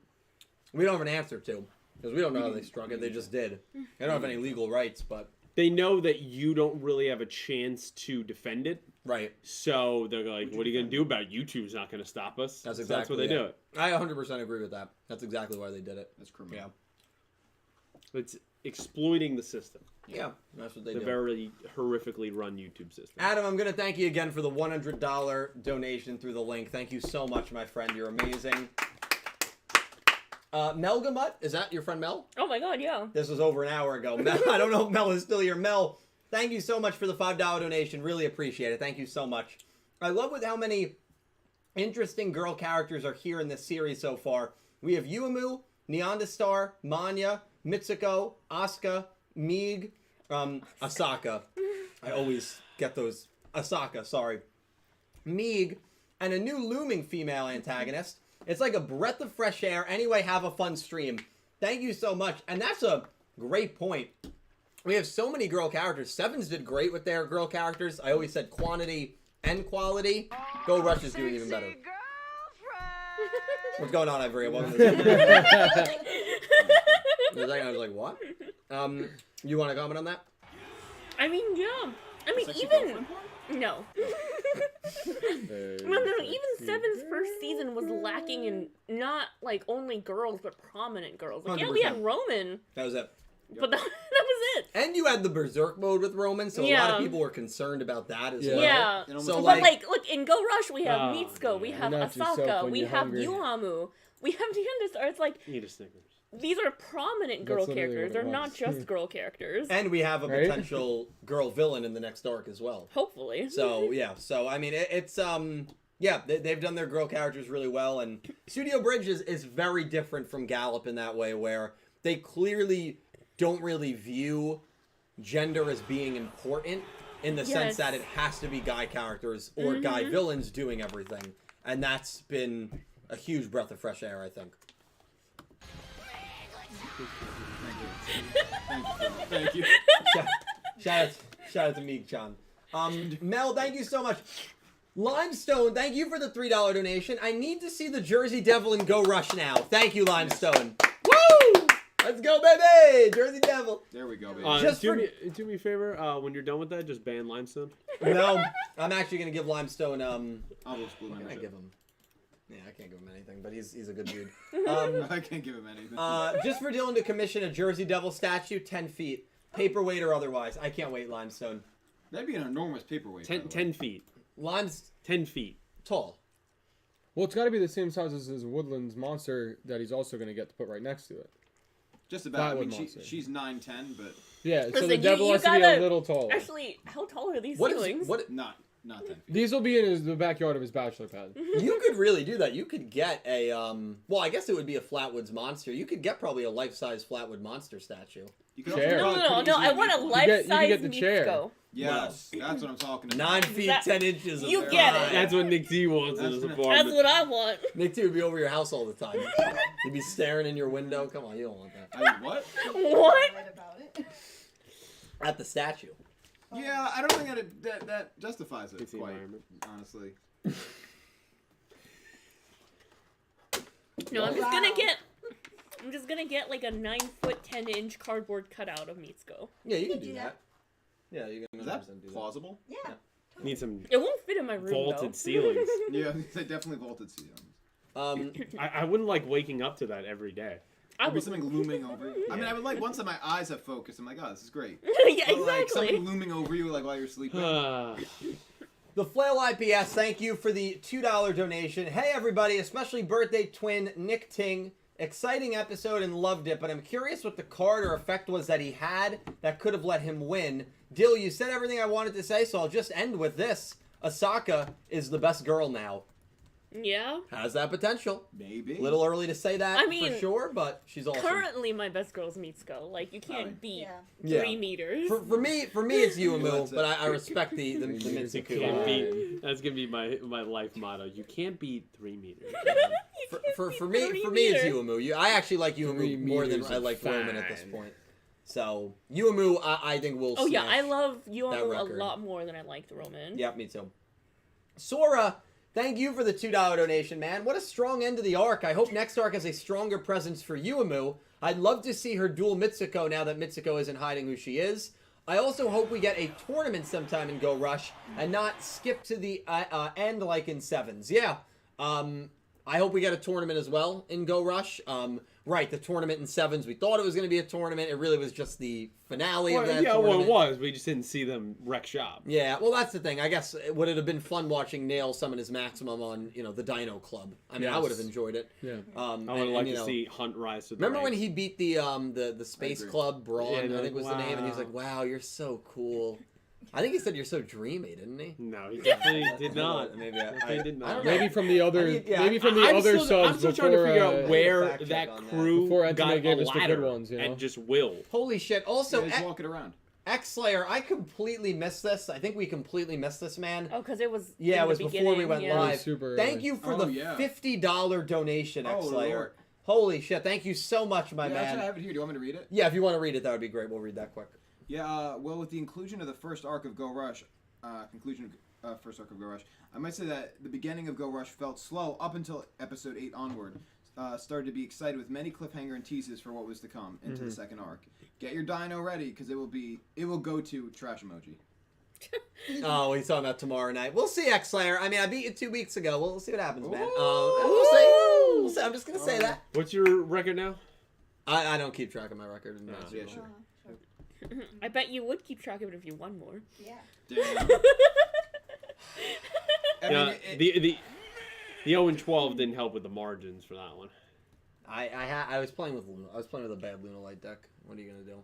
Speaker 5: have an answer to because we don't know how they struck it. They just did. They don't have any legal rights, but
Speaker 6: They know that you don't really have a chance to defend it,
Speaker 5: right.
Speaker 6: so they're like, "What are you gonna do about it? YouTube's not gonna stop us."
Speaker 5: That's
Speaker 6: So
Speaker 5: exactly
Speaker 6: that's what they do it.
Speaker 5: I 100% agree with that. That's exactly why they did it.
Speaker 4: That's criminal.
Speaker 5: Yeah.
Speaker 6: It's exploiting the system.
Speaker 5: Yeah, that's what they
Speaker 6: The
Speaker 5: do.
Speaker 6: very horrifically run YouTube system.
Speaker 5: Adam, I'm going to thank you again for the $100 donation through the link. Thank you so much, my friend. You're amazing. Melgamut, is that your friend Mel?
Speaker 2: Oh my god, yeah.
Speaker 5: This was over an hour ago. Mel, I don't know if Mel is still here. Mel, thank you so much for the $5 donation. Really appreciate it. Thank you so much. I love with how many interesting girl characters are here in this series so far. We have Yuamu, Neondestar, Manya, Mitsuko, Asuka, Meeg, Asaka. I always get those. Asaka, sorry. Meeg, and a new looming female antagonist. It's like a breath of fresh air. Anyway, have a fun stream. Thank you so much. And that's a great point. We have so many girl characters. Sevens did great with their girl characters. I always said quantity and quality. Go Rush is doing even better. What's going on, Ivory? Welcome to the I was like, what? You want to comment on that?
Speaker 2: I mean, yeah. I mean,
Speaker 4: Sexy
Speaker 2: even
Speaker 4: girlfriend porn?
Speaker 2: no. No. Even Seven's first season was lacking in not like only girls, but prominent girls. Like, yeah, we had
Speaker 5: 100%.
Speaker 2: Roman,
Speaker 5: That was it.
Speaker 2: but that was it.
Speaker 5: And you had the Berserk mode with Roman, so a lot
Speaker 2: Yeah.
Speaker 5: of people were concerned about that as
Speaker 3: Yeah.
Speaker 5: well.
Speaker 2: Yeah.
Speaker 4: It almost
Speaker 5: So,
Speaker 2: But
Speaker 5: like,
Speaker 2: like, look, in Go Rush, we have
Speaker 6: Oh,
Speaker 2: Mitsuko, we
Speaker 6: yeah.
Speaker 2: have
Speaker 3: You're not yourself
Speaker 2: Asaka,
Speaker 3: when
Speaker 2: we
Speaker 3: you're
Speaker 2: have
Speaker 3: hungry.
Speaker 2: Yuhamu, we have Tandastar. It's like
Speaker 6: Eat a Snickers.
Speaker 2: these are prominent girl
Speaker 3: That's literally
Speaker 2: characters.
Speaker 3: what
Speaker 2: They're
Speaker 3: it
Speaker 2: not
Speaker 3: was.
Speaker 2: just girl characters.
Speaker 5: and we have a
Speaker 3: Right?
Speaker 5: potential girl villain in the next arc as well.
Speaker 2: Hopefully.
Speaker 5: So yeah, so I mean, it's yeah, they've done their girl characters really well, and Studio Bridge is very different from Gallop in that way, where they clearly don't really view gender as being important in the sense
Speaker 2: Yes.
Speaker 5: that it has to be guy characters or guy villains doing everything, and that's been a huge breath of fresh air, I think.
Speaker 4: Thank you.
Speaker 5: Shout out to Meek-chan. Mel, thank you so much. Limestone, thank you for the $3 donation. I need to see the Jersey Devil in Go Rush now. Thank you, Limestone. Woo! Let's go, baby! Jersey Devil.
Speaker 4: There we go, baby.
Speaker 5: Just
Speaker 6: do
Speaker 5: for-
Speaker 6: me a favor. When you're done with that, just ban Limestone.
Speaker 5: No, I'm actually gonna give Limestone.
Speaker 4: I'll go school
Speaker 5: What can I
Speaker 4: membership.
Speaker 5: give him? Yeah, I can't give him anything, but he's a good dude.
Speaker 4: I can't give him anything.
Speaker 5: Just for Dylan to commission a Jersey Devil statue, 10 feet, paperweight or otherwise. I can't wait, Limestone.
Speaker 4: That'd be an enormous paperweight. by the way.
Speaker 6: 10 feet.
Speaker 5: Lime's
Speaker 6: 10 feet.
Speaker 5: tall.
Speaker 3: Well, it's got to be the same size as his Woodlands monster that he's also going to get to put right next to it.
Speaker 4: Just about. I
Speaker 3: That
Speaker 4: mean,
Speaker 3: would monster.
Speaker 4: she's 9'10", but
Speaker 3: Yeah, so
Speaker 2: Listen,
Speaker 3: the devil has to be a
Speaker 2: gotta-
Speaker 3: little taller.
Speaker 2: Actually, how tall are these
Speaker 5: What
Speaker 2: ceilings?
Speaker 5: is what?
Speaker 4: not 10 feet.
Speaker 3: These will be in the backyard of his bachelor pad.
Speaker 5: You could really do that. You could get a well, I guess it would be a Flatwoods monster. You could get probably a life-size Flatwood monster statue.
Speaker 4: You could
Speaker 3: Chair.
Speaker 4: also
Speaker 2: No,
Speaker 4: probably
Speaker 2: no,
Speaker 4: pretty
Speaker 2: I
Speaker 4: easily
Speaker 2: want a
Speaker 4: make one.
Speaker 2: life-size
Speaker 3: you get the chair.
Speaker 2: Mitsuko.
Speaker 4: Yes, that's what I'm talking about.
Speaker 5: 9 feet
Speaker 2: That-
Speaker 5: 10 inches. Of
Speaker 2: You get it.
Speaker 5: thigh.
Speaker 6: That's what Nick D wants in
Speaker 4: That's
Speaker 6: his
Speaker 4: what-
Speaker 6: apartment.
Speaker 2: That's what I want.
Speaker 5: Nick T would be over your house all the time. He'd be staring in your window. Come on, you don't want that.
Speaker 4: What?
Speaker 2: What?
Speaker 7: Right about it.
Speaker 5: At the statue.
Speaker 4: Yeah, I don't think that justifies it
Speaker 6: It's the
Speaker 4: quite,
Speaker 6: environment.
Speaker 4: honestly.
Speaker 2: No, I'm
Speaker 7: Wow.
Speaker 2: just gonna get like a 9-foot 10-inch cardboard cutout of Mitsuko.
Speaker 5: Yeah, you
Speaker 7: You
Speaker 5: can
Speaker 7: can
Speaker 5: do
Speaker 7: do
Speaker 5: that. Yeah, you can
Speaker 4: Is
Speaker 5: 100%
Speaker 4: that
Speaker 5: do that.
Speaker 4: plausible?
Speaker 7: Yeah.
Speaker 6: Need some
Speaker 2: It won't fit in my room
Speaker 6: vaulted
Speaker 2: though.
Speaker 6: ceilings.
Speaker 4: Yeah, they definitely vaulted ceilings.
Speaker 6: I wouldn't like waking up to that every day.
Speaker 2: I
Speaker 4: There'd be
Speaker 2: would.
Speaker 4: something looming over you. I mean, I would like once that my eyes have focused. I'm like, oh, this is great.
Speaker 2: Yeah,
Speaker 4: But, like,
Speaker 2: exactly.
Speaker 4: something looming over you, like while you're sleeping.
Speaker 5: The Flail IPS, thank you for the $2 donation. Hey everybody, especially birthday twin Nick Ting. Exciting episode and loved it, but I'm curious what the card or effect was that he had that could have let him win. Dill, you said everything I wanted to say, so I'll just end with this. Asaka is the best girl now.
Speaker 2: Yeah.
Speaker 5: Has that potential.
Speaker 4: Maybe.
Speaker 5: A little early to say that
Speaker 2: I mean,
Speaker 5: for sure, but she's awesome.
Speaker 2: Currently, my best girl's Mitsuko. Like, you can't
Speaker 4: Right.
Speaker 2: beat
Speaker 5: Yeah.
Speaker 2: 3 meters.
Speaker 5: For me, it's Yuumu,
Speaker 4: That's it.
Speaker 5: but I respect the Mitsuku.
Speaker 6: Can't
Speaker 3: Right.
Speaker 6: beat. That's gonna be my life motto. You can't beat 3 meters.
Speaker 5: For me, it's Yuumu. I actually like
Speaker 3: 3
Speaker 5: Yuumu more than
Speaker 3: meters
Speaker 5: I
Speaker 3: of
Speaker 5: like Roman at this
Speaker 3: fine.
Speaker 5: point. So Yuumu, I think will.
Speaker 2: Oh yeah, I
Speaker 5: smash.
Speaker 2: love Yuamu a
Speaker 5: record.
Speaker 2: lot more than I like the Roman.
Speaker 5: Yeah, me too. Sora, thank you for the $2 donation, man. What a strong end to the arc. I hope next arc has a stronger presence for Yuumu. I'd love to see her duel Mitsuko now that Mitsuko isn't hiding who she is. I also hope we get a tournament sometime in Go Rush and not skip to the end like in Sevens. Yeah. I hope we get a tournament as well in Go Rush. Right, the tournament in Sevens. We thought it was going to be a tournament. It really was just the finale of that
Speaker 6: Yeah,
Speaker 5: tournament.
Speaker 6: well, it was. We just didn't see them wreck shop.
Speaker 5: Yeah, well, that's the thing. I guess would it have been fun watching Nail summon his maximum on the Dino Club? I mean, I would have
Speaker 3: Yes.
Speaker 5: enjoyed it.
Speaker 3: Yeah.
Speaker 6: I would like to see Hunt rise to the
Speaker 5: Remember when
Speaker 6: ranks.
Speaker 5: he beat the Space
Speaker 4: agree.
Speaker 5: Club Braun?
Speaker 6: Yeah,
Speaker 5: I
Speaker 6: they're
Speaker 5: think was
Speaker 6: like,
Speaker 5: the name, and he was
Speaker 6: wow.
Speaker 5: like, "Wow, you're so cool." I think he said you're so dreamy, didn't he?
Speaker 6: No, he definitely did not.
Speaker 5: Maybe
Speaker 6: Definitely did not.
Speaker 5: I don't know.
Speaker 3: Maybe from the other,
Speaker 5: yeah,
Speaker 3: maybe from the
Speaker 6: I'm
Speaker 3: other
Speaker 6: still,
Speaker 3: subs
Speaker 6: I'm still
Speaker 3: before,
Speaker 6: trying to figure out
Speaker 5: Fact
Speaker 6: where
Speaker 5: check
Speaker 6: that
Speaker 5: on that.
Speaker 6: crew
Speaker 3: Before Anthony
Speaker 6: got
Speaker 3: gave
Speaker 6: a
Speaker 3: us the good
Speaker 6: ladder
Speaker 3: ones, you know?
Speaker 6: and just will.
Speaker 5: Holy shit! Also,
Speaker 4: Yeah, just walk it around.
Speaker 5: X Slayer, I completely missed this. I think we completely missed this, man.
Speaker 2: Oh, because it was.
Speaker 5: Yeah,
Speaker 2: in
Speaker 5: it was
Speaker 2: the
Speaker 5: before we
Speaker 2: beginning,
Speaker 5: went
Speaker 2: yeah.
Speaker 5: live.
Speaker 3: super
Speaker 5: Thank
Speaker 3: early.
Speaker 5: you for
Speaker 4: Oh,
Speaker 5: the
Speaker 4: yeah.
Speaker 5: $50 donation, X
Speaker 4: Oh,
Speaker 5: Slayer.
Speaker 4: Lord.
Speaker 5: Holy shit! Thank you so much, my
Speaker 4: Yeah,
Speaker 5: man.
Speaker 4: actually, I have it here. Do you want me to read it?
Speaker 5: Yeah, if you want to read it, that would be great. We'll read that quick.
Speaker 4: Yeah, well, with the inclusion of the first arc of Go Rush, conclusion of first arc of Go Rush, I might say that the beginning of Go Rush felt slow up until episode 8 onward. started to be excited with many cliffhanger and teases for what was to come into the second arc. Get your dino ready because it will go to trash emoji.
Speaker 5: Oh, he's talking about tomorrow night. We'll see, X-Slayer. I mean, I beat you 2 weeks ago. We'll see what happens, man. We'll see. We'll see. I'm just gonna say that.
Speaker 6: What's your record now?
Speaker 5: I don't keep track of my record.
Speaker 4: Yeah, sure.
Speaker 2: I bet you would keep track of it if you won more.
Speaker 7: Yeah.
Speaker 4: Damn.
Speaker 6: Yeah, the 0-12 didn't help with the margins for that one.
Speaker 5: I was playing with Luna. I was playing with a bad Luna Light deck. What are you gonna do?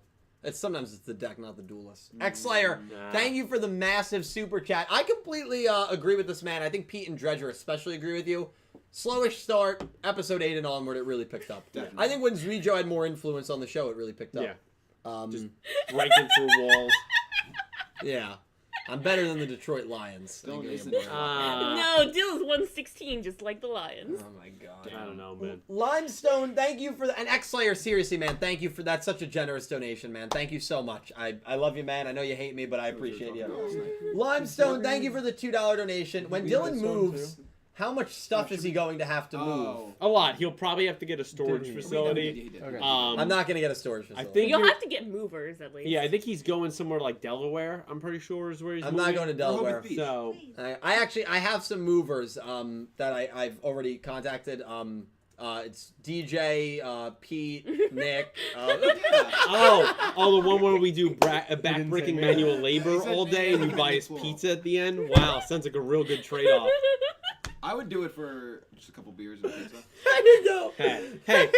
Speaker 5: Sometimes it's the deck, not the duelist. X-Slayer, thank you for the massive super chat. I completely agree with this man. I think Pete and Dredger especially agree with you. Slowish start, episode 8 and onward, it really picked up.
Speaker 4: Definitely.
Speaker 5: I think when Yugioh had more influence on the show, it really picked up.
Speaker 6: Yeah. Just breaking through walls.
Speaker 5: Yeah. I'm better than the Detroit Lions.
Speaker 4: Don't listen
Speaker 5: to
Speaker 4: to
Speaker 2: No, Dill's 116, just like the Lions.
Speaker 5: Oh my god.
Speaker 6: I don't know, man.
Speaker 5: Limestone, thank you for that. And X-Slayer, seriously, man, thank you for that. Such a generous donation, man. Thank you so much. I love you, man. I know you hate me, but I appreciate you. Limestone, thank you for the $2 donation. When Dylan moves, how much stuff is he going to have to move?
Speaker 6: A lot. He'll probably have to get a storage facility.
Speaker 3: Okay.
Speaker 5: I'm not going to get a storage facility.
Speaker 6: I think
Speaker 2: You'll have to get movers at least.
Speaker 6: Yeah, I think he's going somewhere like Delaware. I'm pretty sure is where he's.
Speaker 5: I'm
Speaker 6: moving.
Speaker 5: not going to Delaware.
Speaker 6: So
Speaker 5: I have some movers that I've already contacted. It's DJ, Pete, Nick.
Speaker 6: the one where we do back-breaking manual labor all day and you buy his pizza at the end. Wow, sounds like a real good trade-off.
Speaker 4: I would do it for just a couple beers and pizza.
Speaker 5: I didn't know.
Speaker 6: Hey,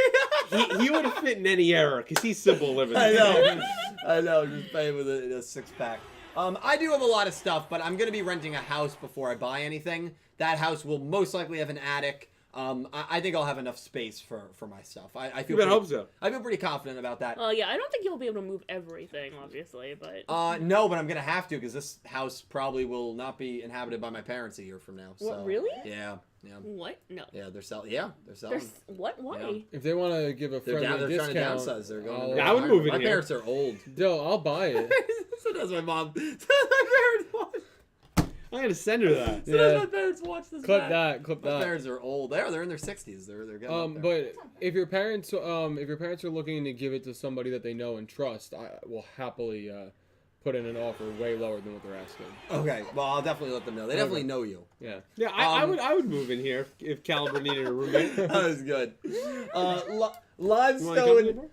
Speaker 6: he would have fit in any era because he's simple living.
Speaker 5: I know. Just pay with a 6-pack. I do have a lot of stuff, but I'm gonna be renting a house before I buy anything. That house will most likely have an attic. I think I'll have enough space for my stuff. I feel.
Speaker 6: I hope so.
Speaker 5: I feel pretty confident about that.
Speaker 2: Yeah, I don't think you'll be able to move everything, obviously, but.
Speaker 5: No, but I'm gonna have to because this house probably will not be inhabited by my parents a year from now. So.
Speaker 2: What, really?
Speaker 5: Yeah.
Speaker 2: What? No.
Speaker 5: Yeah, they're selling. Yeah, they're selling.
Speaker 2: What? Why?
Speaker 5: Yeah.
Speaker 3: If they want to give a
Speaker 5: They're
Speaker 3: friendly
Speaker 5: trying to
Speaker 3: discount,
Speaker 5: downsize. They're going.
Speaker 6: Yeah, I would move in
Speaker 5: My
Speaker 6: here.
Speaker 5: parents are old.
Speaker 3: Dill, I'll buy it.
Speaker 5: So does my mom. So does my parents watch.
Speaker 6: I gotta send her that.
Speaker 5: So does my parents watch this.
Speaker 3: Clip
Speaker 5: back.
Speaker 3: that. Clip
Speaker 5: My
Speaker 3: that.
Speaker 5: parents are old. They're in their 60s. They're getting up there.
Speaker 3: But if your parents are looking to give it to somebody that they know and trust, I will happily put in an offer way lower than what they're asking.
Speaker 5: Okay, well I'll definitely let them know. They definitely know you.
Speaker 3: Yeah.
Speaker 6: Yeah, I would move in here if Caliber needed a roommate.
Speaker 5: That was good.
Speaker 6: You wanna come in,
Speaker 5: Limestone.
Speaker 6: bro?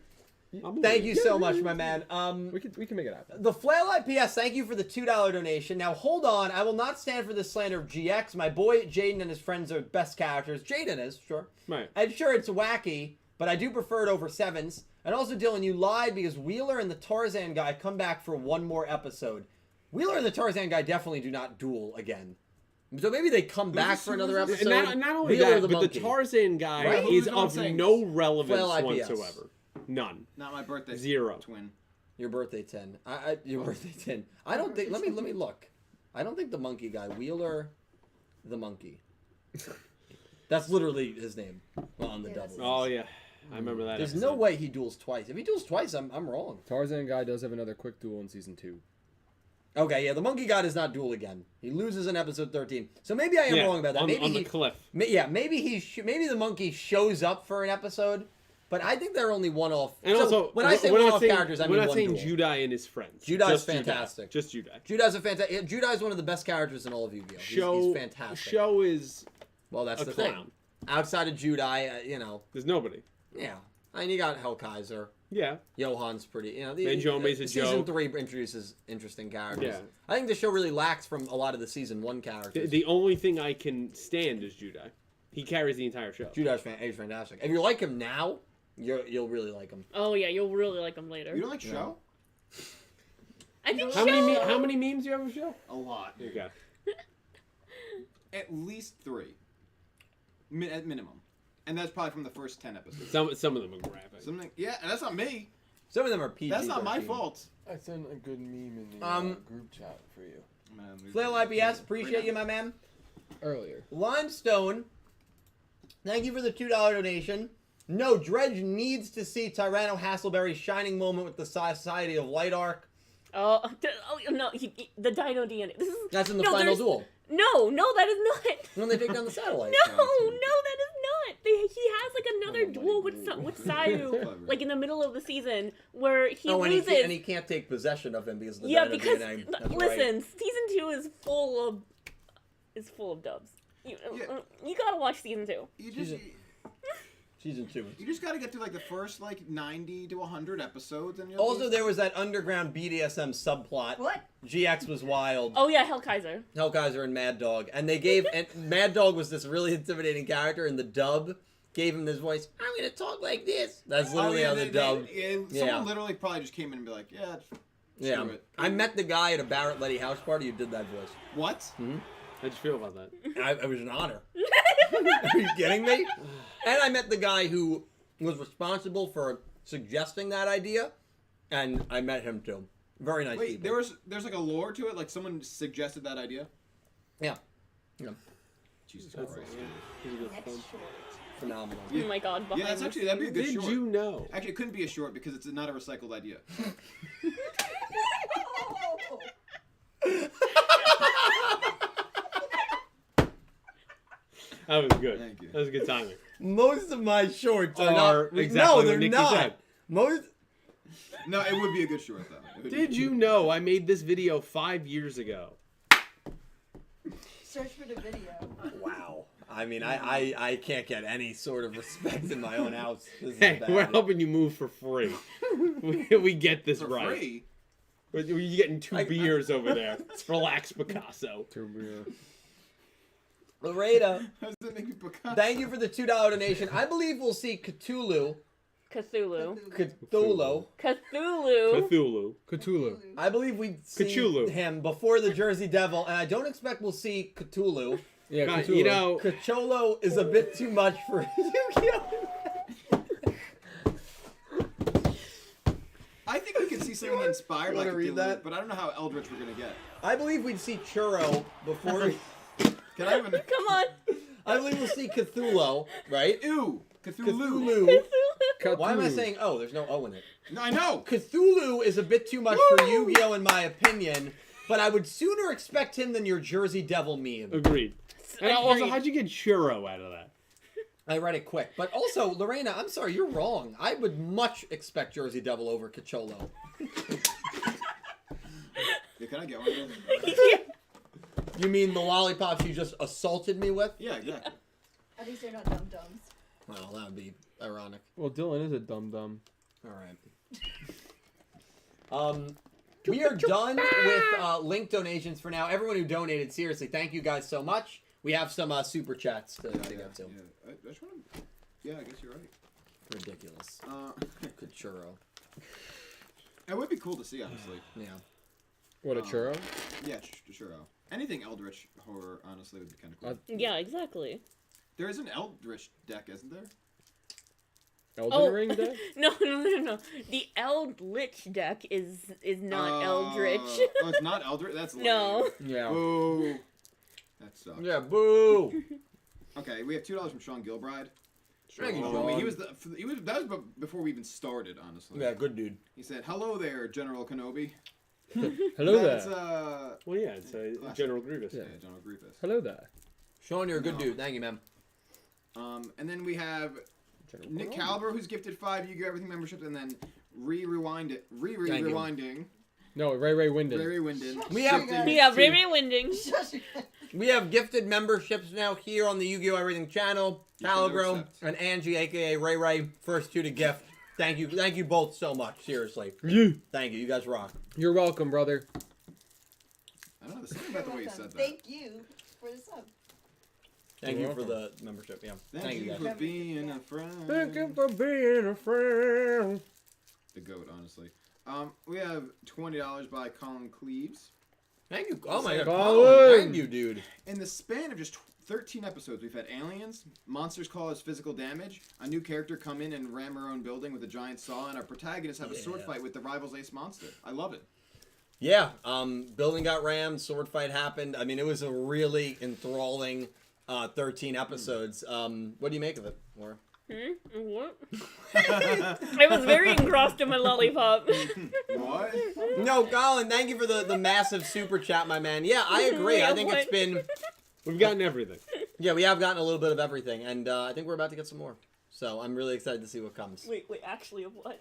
Speaker 6: I'll move
Speaker 5: Thank
Speaker 6: in.
Speaker 5: you so much, my man.
Speaker 3: We can make it happen.
Speaker 5: The Flail IPS, thank you for the $2 donation. Now, hold on. I will not stand for the slander of GX. My boy Jaden and his friends are best characters. Jaden is, sure.
Speaker 6: Right.
Speaker 5: I'm sure it's wacky, but I do prefer it over Sevens. And also, Dylan, you lied because Wheeler and the Tarzan guy come back for one more episode. Wheeler and the Tarzan guy definitely do not duel again. So maybe they come back for another episode.
Speaker 6: Not only
Speaker 5: Wheeler
Speaker 6: that, but
Speaker 5: monkey.
Speaker 6: the Tarzan guy
Speaker 5: Right?
Speaker 6: is
Speaker 4: Who's
Speaker 6: of
Speaker 4: saying?
Speaker 6: no relevance
Speaker 5: Flail IPS.
Speaker 6: whatsoever. None.
Speaker 4: Not my birthday.
Speaker 6: 0.
Speaker 4: Twin.
Speaker 5: Your birthday 10. Your birthday 10. I don't think. Let me look. I don't think the monkey guy, Wheeler, the monkey. That's literally his name on the double.
Speaker 6: Oh yeah, I remember that.
Speaker 5: There's
Speaker 6: episode.
Speaker 5: no way he duels twice. If he duels twice, I'm wrong.
Speaker 3: Tarzan guy does have another quick duel in season 2.
Speaker 5: Okay, yeah, the monkey guy does not duel again. He loses in episode 13. So maybe I am wrong about that. Maybe
Speaker 6: on the cliff.
Speaker 5: Maybe maybe the monkey shows up for an episode, but I think they're only one-off.
Speaker 6: And
Speaker 5: So
Speaker 6: also,
Speaker 5: when I say
Speaker 6: we're not
Speaker 5: one-off
Speaker 6: saying-
Speaker 5: characters, I mean
Speaker 6: we're not
Speaker 5: one
Speaker 6: saying
Speaker 5: duel.
Speaker 6: Judai and his friends.
Speaker 5: Judai's
Speaker 6: Just
Speaker 5: fantastic.
Speaker 6: Just Judai.
Speaker 5: Judai's a fantastic. Judai's one of the best characters in all of Yu-Gi-Oh. He's fantastic.
Speaker 6: Show is
Speaker 5: Well, that's
Speaker 6: a
Speaker 5: the
Speaker 6: clown.
Speaker 5: thing. Outside of Judai,
Speaker 6: There's nobody.
Speaker 5: yeah. I mean, you got Hellkaiser.
Speaker 6: Yeah.
Speaker 5: Johan's pretty,
Speaker 6: Benjome's a
Speaker 5: Season
Speaker 6: joke.
Speaker 5: 3 introduces interesting characters.
Speaker 6: Yeah.
Speaker 5: I think the show really lacks from a lot of the season 1 characters.
Speaker 6: The only thing I can stand is Judai. He carries the entire show.
Speaker 5: Judai's he's fantastic. If you like him now, you'll really like him.
Speaker 2: Oh yeah, you'll really like him later.
Speaker 4: You don't like show?
Speaker 2: I think
Speaker 6: How many memes do you have of show?
Speaker 4: A lot.
Speaker 6: Okay.
Speaker 4: At least 3. At minimum. And that's probably from the first 10 episodes.
Speaker 6: Some of them are graphic.
Speaker 4: Something. Yeah, and that's not me.
Speaker 5: Some of them are PG.
Speaker 4: That's not my fault.
Speaker 3: I sent a good meme in the group chat for you
Speaker 5: Flail IPS, appreciate you, my man.
Speaker 3: earlier.
Speaker 5: Limestone, thank you for the $2 donation. No, Dredge needs to see Tyranno Hasselberry's shining moment with the Society of Light Arc.
Speaker 2: Oh no, the Dino DNA. This is
Speaker 5: That's in the
Speaker 2: no,
Speaker 5: final
Speaker 2: there's-
Speaker 5: duel.
Speaker 2: No, that is not.
Speaker 5: When they take down the satellite.
Speaker 2: No, that is not. They has like another duel with Sayu,
Speaker 4: Clever.
Speaker 2: like in the middle of the season where he
Speaker 5: and
Speaker 2: loses.
Speaker 5: he can't take possession of him because of the
Speaker 2: Yeah,
Speaker 5: Dino
Speaker 2: because
Speaker 5: DNA. That's
Speaker 2: listen,
Speaker 5: right.
Speaker 2: season 2 is full of dubs. You gotta watch season 2.
Speaker 5: Season 2.
Speaker 4: You just gotta get through like the first like 90 to 100 episodes, and
Speaker 5: Also, there was that underground BDSM subplot.
Speaker 7: What?
Speaker 5: GX was wild.
Speaker 2: Oh yeah, Hellkaiser.
Speaker 5: Hellkaiser and Mad Dog, and they gave and Mad Dog was this really intimidating character, and the dub gave him this voice. I'm gonna talk like this. That's literally how the dub.
Speaker 4: Someone literally probably just came in and be like, yeah,
Speaker 5: Yeah,
Speaker 4: screw it.
Speaker 5: I met the guy at a Barrett Letty house party who did that voice.
Speaker 4: What?
Speaker 6: How'd you feel about that?
Speaker 5: It was an honor. Are you kidding me? And I met the guy who was responsible for suggesting that idea, and I met him too. Very nice
Speaker 4: Wait,
Speaker 5: people.
Speaker 4: there's like a lore to it. Like someone suggested that idea.
Speaker 5: Yeah.
Speaker 4: Jesus
Speaker 6: That's
Speaker 4: Christ.
Speaker 7: Next short.
Speaker 5: Phenomenal.
Speaker 2: Oh my god, behind
Speaker 4: Yeah, that's
Speaker 2: the
Speaker 4: actually that'd be a good
Speaker 6: Did
Speaker 4: short.
Speaker 6: you know?
Speaker 4: Actually, it couldn't be a short because it's not a recycled idea.
Speaker 6: That was good.
Speaker 4: Thank you.
Speaker 6: That was a good timing.
Speaker 5: Most of my shorts are
Speaker 6: Are
Speaker 5: not.
Speaker 6: exactly
Speaker 5: no,
Speaker 6: what
Speaker 5: they're
Speaker 6: Nikki
Speaker 5: not.
Speaker 6: said.
Speaker 5: Most.
Speaker 4: No, it would be a good short though. It would
Speaker 6: Did
Speaker 4: be.
Speaker 6: you know I made this video 5 years ago?
Speaker 7: Search for the video.
Speaker 5: Wow. I mean, I can't get any sort of respect in my own house. This is
Speaker 6: Hey,
Speaker 5: bad.
Speaker 6: we're helping you move for free. we get this
Speaker 4: For
Speaker 6: right.
Speaker 4: free?
Speaker 6: You're getting 2 beers over there. Relax, Picasso.
Speaker 5: Loretta,
Speaker 4: How does that make me Picasso?
Speaker 5: thank you for the $2 donation. I believe we'll see Cthulhu.
Speaker 2: Cthulhu.
Speaker 3: Cthulhu.
Speaker 5: I believe we'd see
Speaker 6: Cthulhu.
Speaker 5: him before the Jersey Devil, and I don't expect we'll see Cthulhu.
Speaker 3: Yeah,
Speaker 6: God,
Speaker 3: Cthulhu.
Speaker 6: you know,
Speaker 5: Cacholo is a bit too much for Yugioh.
Speaker 4: I think we could see something inspired
Speaker 5: You
Speaker 4: like
Speaker 5: wanna read
Speaker 4: Cthulhu,
Speaker 5: that?
Speaker 4: but I don't know how eldritch we're gonna get.
Speaker 5: I believe we'd see Churro before.
Speaker 4: Can I even?
Speaker 2: Come on.
Speaker 5: I believe we'll see Cthulhu, right?
Speaker 4: Ew, Cthulhu.
Speaker 5: Cthulhu. Why am I saying O? There's no O in it.
Speaker 4: No, I know.
Speaker 5: Cthulhu is a bit too much for Yu-Gi-Oh! In my opinion, but I would sooner expect him than your Jersey Devil meme.
Speaker 6: agreed. And also,
Speaker 2: Agreed.
Speaker 6: how'd you get churro out of that?
Speaker 5: I read it quick. But also, Lorena, I'm sorry, you're wrong. I would much expect Jersey Devil over Cacholo.
Speaker 4: Yeah, can I get one? Of those?
Speaker 2: Yeah.
Speaker 5: You mean the lollipops you just assaulted me with?
Speaker 4: Yeah, exactly.
Speaker 7: At least they're not dum-dums.
Speaker 5: Well, that would be ironic.
Speaker 3: Well, Dylan is a dum-dum.
Speaker 5: All right. We are done with link donations for now. Everyone who donated, seriously, thank you guys so much. We have some super chats to get to.
Speaker 4: Yeah, I just wanna... yeah, I guess you're right.
Speaker 5: Ridiculous. Good churro.
Speaker 4: It would be cool to see, honestly.
Speaker 5: Yeah.
Speaker 3: What, a churro?
Speaker 4: Yeah, churro. Anything eldritch horror, honestly, would be kind of cool.
Speaker 2: Yeah, exactly.
Speaker 4: There is an eldritch deck, isn't there?
Speaker 3: Elden Ring deck?
Speaker 2: No. The Eldritch deck is not Eldritch.
Speaker 4: Oh, it's not eldritch? That's lame.
Speaker 2: No.
Speaker 3: Yeah.
Speaker 4: Boo. That sucks.
Speaker 5: Yeah, boo!
Speaker 4: Okay, we have $2 from Sean Gilbride.
Speaker 5: Thank you,
Speaker 4: Oh,
Speaker 5: Sean.
Speaker 4: that was before we even started, honestly.
Speaker 5: Yeah, good dude.
Speaker 4: He said, "Hello there, General Kenobi."
Speaker 3: Hello
Speaker 4: That's,
Speaker 3: there.
Speaker 6: Well, yeah, it's General Grievous.
Speaker 4: Yeah, General Grievous.
Speaker 3: Hello there.
Speaker 5: Sean, you're a good
Speaker 4: No.
Speaker 5: dude. Thank you, man.
Speaker 4: And then we have
Speaker 3: General
Speaker 4: Nick
Speaker 3: Grievous.
Speaker 4: Caliber, who's gifted 5 Yu-Gi-Oh! Everything memberships, and then
Speaker 5: Thank you.
Speaker 4: rewinding.
Speaker 3: No, Ray Winden.
Speaker 4: Very Winden.
Speaker 5: We have
Speaker 2: Yeah, Ray Winding.
Speaker 5: we have gifted memberships now here on the Yu-Gi-Oh! Everything channel.
Speaker 4: You can
Speaker 5: Talagro
Speaker 4: accept.
Speaker 5: and Angie, aka Ray, first two to gift. Thank you both so much. Seriously,
Speaker 3: Yeah.
Speaker 5: thank you. You guys rock.
Speaker 3: You're welcome, brother.
Speaker 4: I don't know, there's something about the way you said that.
Speaker 7: Thank you for the sub.
Speaker 5: Thank
Speaker 3: You're
Speaker 5: you for
Speaker 3: welcome.
Speaker 5: the membership. Yeah,
Speaker 4: Thank you
Speaker 5: guys.
Speaker 4: for being a friend.
Speaker 3: Thank you for being a friend.
Speaker 4: The goat, honestly. We have $20 by Colin Cleaves.
Speaker 5: Thank you. Oh my god,
Speaker 3: Colin.
Speaker 5: Colin, thank you, dude.
Speaker 4: In the span of just 13 episodes, we've had aliens, monsters cause physical damage, a new character come in and ram her own building with a giant saw, and our protagonists have a sword
Speaker 5: Yeah.
Speaker 4: fight with the rival's ace monster. I love it.
Speaker 5: Yeah, building got rammed, sword fight happened. I mean, it was a really enthralling 13 episodes. What do you make of it, Laura?
Speaker 2: What? I was very engrossed in my lollipop.
Speaker 4: What?
Speaker 5: No, Colin, thank you for the massive super chat, my man. Yeah, I agree. I think it's been
Speaker 6: We've gotten everything.
Speaker 5: Yeah, we have gotten a little bit of everything, and I think we're about to get some more. So I'm really excited to see what comes.
Speaker 2: Wait, actually, of what?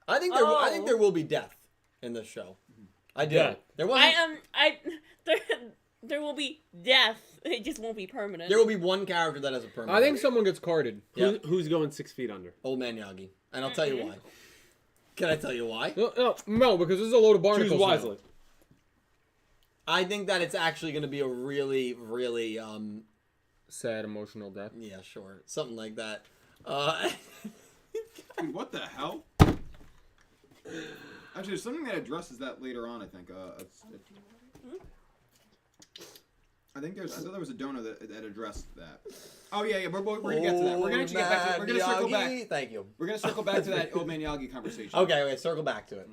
Speaker 5: I think there will be death in this show. I do.
Speaker 3: Death.
Speaker 5: There wasn't.
Speaker 2: There will be death. It just won't be permanent.
Speaker 5: There will be one character that has a permanent.
Speaker 3: I think someone gets carded.
Speaker 5: Yeah.
Speaker 6: Who's going 6 feet under?
Speaker 5: Old Man Yagi, and I'll tell you why. Can I tell you why?
Speaker 3: No, because this is a load of barnacles.
Speaker 6: Choose wisely.
Speaker 5: I think that it's actually going to be a really, really
Speaker 3: Sad emotional death.
Speaker 5: yeah, sure, something like that.
Speaker 4: Dude, what the hell? Actually, there's something that addresses that later on. I think. I thought there was a donor that addressed that. Oh yeah. We're gonna get to that. We're gonna actually get back to. We're gonna circle back.
Speaker 5: Thank you.
Speaker 4: We're gonna circle back to that Old Man Yagi conversation.
Speaker 5: Okay, circle back to it.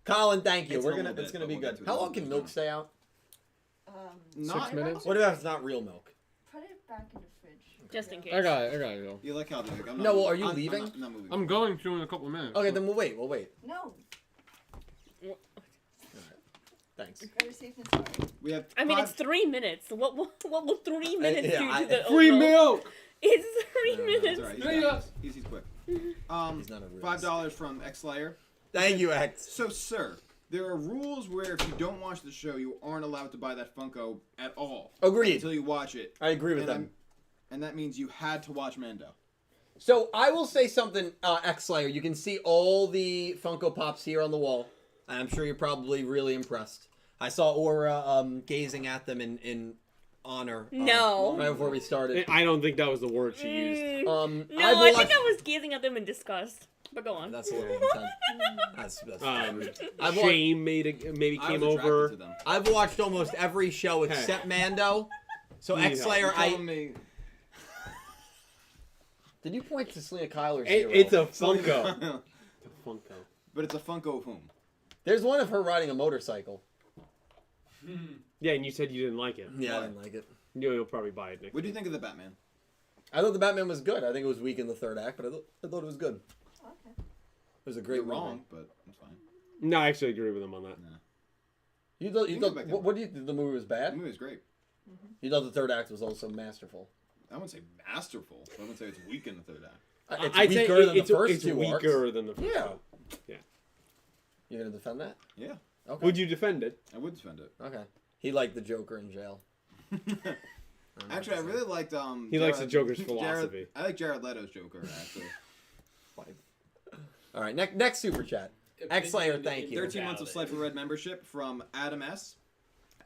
Speaker 5: Colin, thank you.
Speaker 4: It's
Speaker 5: It's gonna be good. How long can milk stay out?
Speaker 4: Not
Speaker 3: 6 minutes?
Speaker 5: What if it's not real milk?
Speaker 7: Put it back in the fridge.
Speaker 2: Just in case.
Speaker 3: I gotta go.
Speaker 4: You like how they I'm
Speaker 5: No,
Speaker 4: not,
Speaker 5: well, are you
Speaker 4: I'm
Speaker 5: leaving?
Speaker 4: I'm not moving.
Speaker 3: I'm going to in a couple of minutes.
Speaker 5: Okay, then we'll wait.
Speaker 7: No,
Speaker 5: Thanks.
Speaker 7: better safe than sorry.
Speaker 4: We have.
Speaker 2: I mean,
Speaker 4: five-
Speaker 2: it's 3 minutes. What will 3 minutes
Speaker 5: yeah,
Speaker 2: do
Speaker 5: I-
Speaker 2: to the
Speaker 3: Free
Speaker 2: oat milk?
Speaker 3: milk!
Speaker 2: It's 3
Speaker 5: No,
Speaker 2: minutes.
Speaker 4: That's
Speaker 3: There
Speaker 4: right.
Speaker 3: you go.
Speaker 4: He's quick.
Speaker 5: He's not a real
Speaker 4: $5 from X-Slayer.
Speaker 5: Thank you, X.
Speaker 4: So, sir, there are rules where if you don't watch the show, you aren't allowed to buy that Funko at all
Speaker 5: Agreed.
Speaker 4: until you watch it.
Speaker 5: I agree with
Speaker 4: And
Speaker 5: them.
Speaker 4: And that means you had to watch Mando.
Speaker 5: So I will say something, X-Slayer. You can see all the Funko Pops here on the wall. I'm sure you're probably really impressed. I saw Aura gazing at them in honor.
Speaker 2: No.
Speaker 5: Right before we started.
Speaker 6: I don't think that was the word she used.
Speaker 2: No,
Speaker 5: I've
Speaker 2: I think
Speaker 5: watched-
Speaker 2: I was gazing at them in disgust. But go on.
Speaker 5: That's a little intense. That's I've watched,
Speaker 6: Shame maybe
Speaker 4: I
Speaker 6: came
Speaker 4: was attracted
Speaker 6: over.
Speaker 4: to them.
Speaker 5: I've watched almost every show except Mando. So
Speaker 6: Yeah.
Speaker 5: X-Slayer,
Speaker 4: You're telling me
Speaker 5: did you point to Selena Kyle or
Speaker 6: It's
Speaker 5: Zero?
Speaker 6: a Funko. Funko.
Speaker 4: But it's a Funko of whom?
Speaker 5: There's one of her riding a motorcycle.
Speaker 6: Yeah, and you said you didn't like it.
Speaker 5: Yeah, I didn't like it.
Speaker 6: You'll probably buy it next.
Speaker 4: What do you think of the Batman?
Speaker 5: I thought the Batman was good. I think it was weak in the third act, but I thought it was good.
Speaker 7: Okay.
Speaker 5: It was a great
Speaker 4: You're
Speaker 5: movie.
Speaker 4: wrong, but it's fine.
Speaker 6: No, I actually agree with him on that.
Speaker 5: You thought,
Speaker 4: You can go back to
Speaker 5: what do you think? The movie was
Speaker 4: The
Speaker 5: bad?
Speaker 4: movie was great.
Speaker 5: You thought the third act was also masterful.
Speaker 4: I wouldn't say masterful. I wouldn't say it's weak in the third act.
Speaker 5: It's
Speaker 6: I'd say
Speaker 5: weaker than
Speaker 6: it's
Speaker 5: the first
Speaker 6: it's
Speaker 5: two arcs.
Speaker 6: weaker than the first
Speaker 5: Yeah.
Speaker 6: one. Yeah.
Speaker 5: You gonna defend that?
Speaker 4: Yeah,
Speaker 5: Okay.
Speaker 6: Would you defend it?
Speaker 4: I would defend it.
Speaker 5: Okay. He liked the Joker in jail.
Speaker 4: Actually, I really liked
Speaker 6: He likes the Joker's
Speaker 4: Jared-
Speaker 6: philosophy.
Speaker 4: I like Jared Leto's Joker actually.
Speaker 5: All right. Next super chat. X-Slayer, thank you.
Speaker 4: 13 months of Slide for Red membership from Adam S.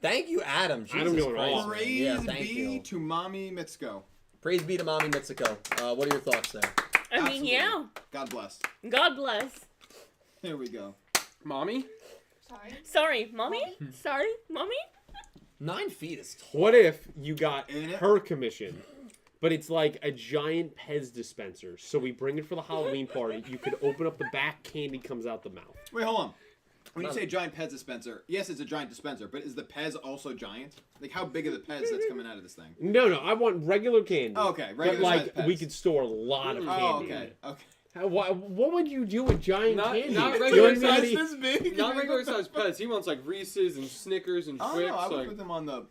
Speaker 5: Thank you, Adam. Jesus
Speaker 6: Adam going
Speaker 5: Christ,
Speaker 6: off.
Speaker 5: man.
Speaker 4: Praise
Speaker 5: Yeah, thank
Speaker 4: be
Speaker 5: you.
Speaker 4: to Mommy Mitsuko.
Speaker 5: Praise be to Mommy Mitsuko. What are your thoughts there?
Speaker 2: I mean,
Speaker 4: Absolutely.
Speaker 2: yeah.
Speaker 4: God bless.
Speaker 2: God bless.
Speaker 4: Here we go.
Speaker 3: Mommy?
Speaker 7: Sorry.
Speaker 2: Sorry, mommy? Sorry, mommy?
Speaker 5: 9 feet is tall.
Speaker 6: What if you got
Speaker 4: Ain't it?
Speaker 6: her commission, but it's like a giant Pez dispenser? So we bring it for the Halloween party. You could open up the back, candy comes out the mouth.
Speaker 4: Wait, hold on. When you say giant Pez dispenser, yes, it's a giant dispenser, but is the Pez also giant? Like, how big are the Pez that's coming out of this thing?
Speaker 6: No, I want regular candy.
Speaker 4: Oh, okay,
Speaker 6: But
Speaker 4: regular
Speaker 6: like
Speaker 4: size Pez.
Speaker 6: we could store a lot of candy.
Speaker 4: Oh,
Speaker 6: in
Speaker 4: okay,
Speaker 6: it.
Speaker 4: okay.
Speaker 6: What would you do with giant
Speaker 3: Not-
Speaker 6: candy?
Speaker 3: not
Speaker 6: You
Speaker 3: regular
Speaker 6: want me to
Speaker 3: size
Speaker 6: eat-
Speaker 4: This big?
Speaker 3: Not regular sized Pez. He wants like Reese's and Snickers and
Speaker 4: Oh,
Speaker 3: Twix.
Speaker 4: no, I would
Speaker 3: like,
Speaker 4: put them on the...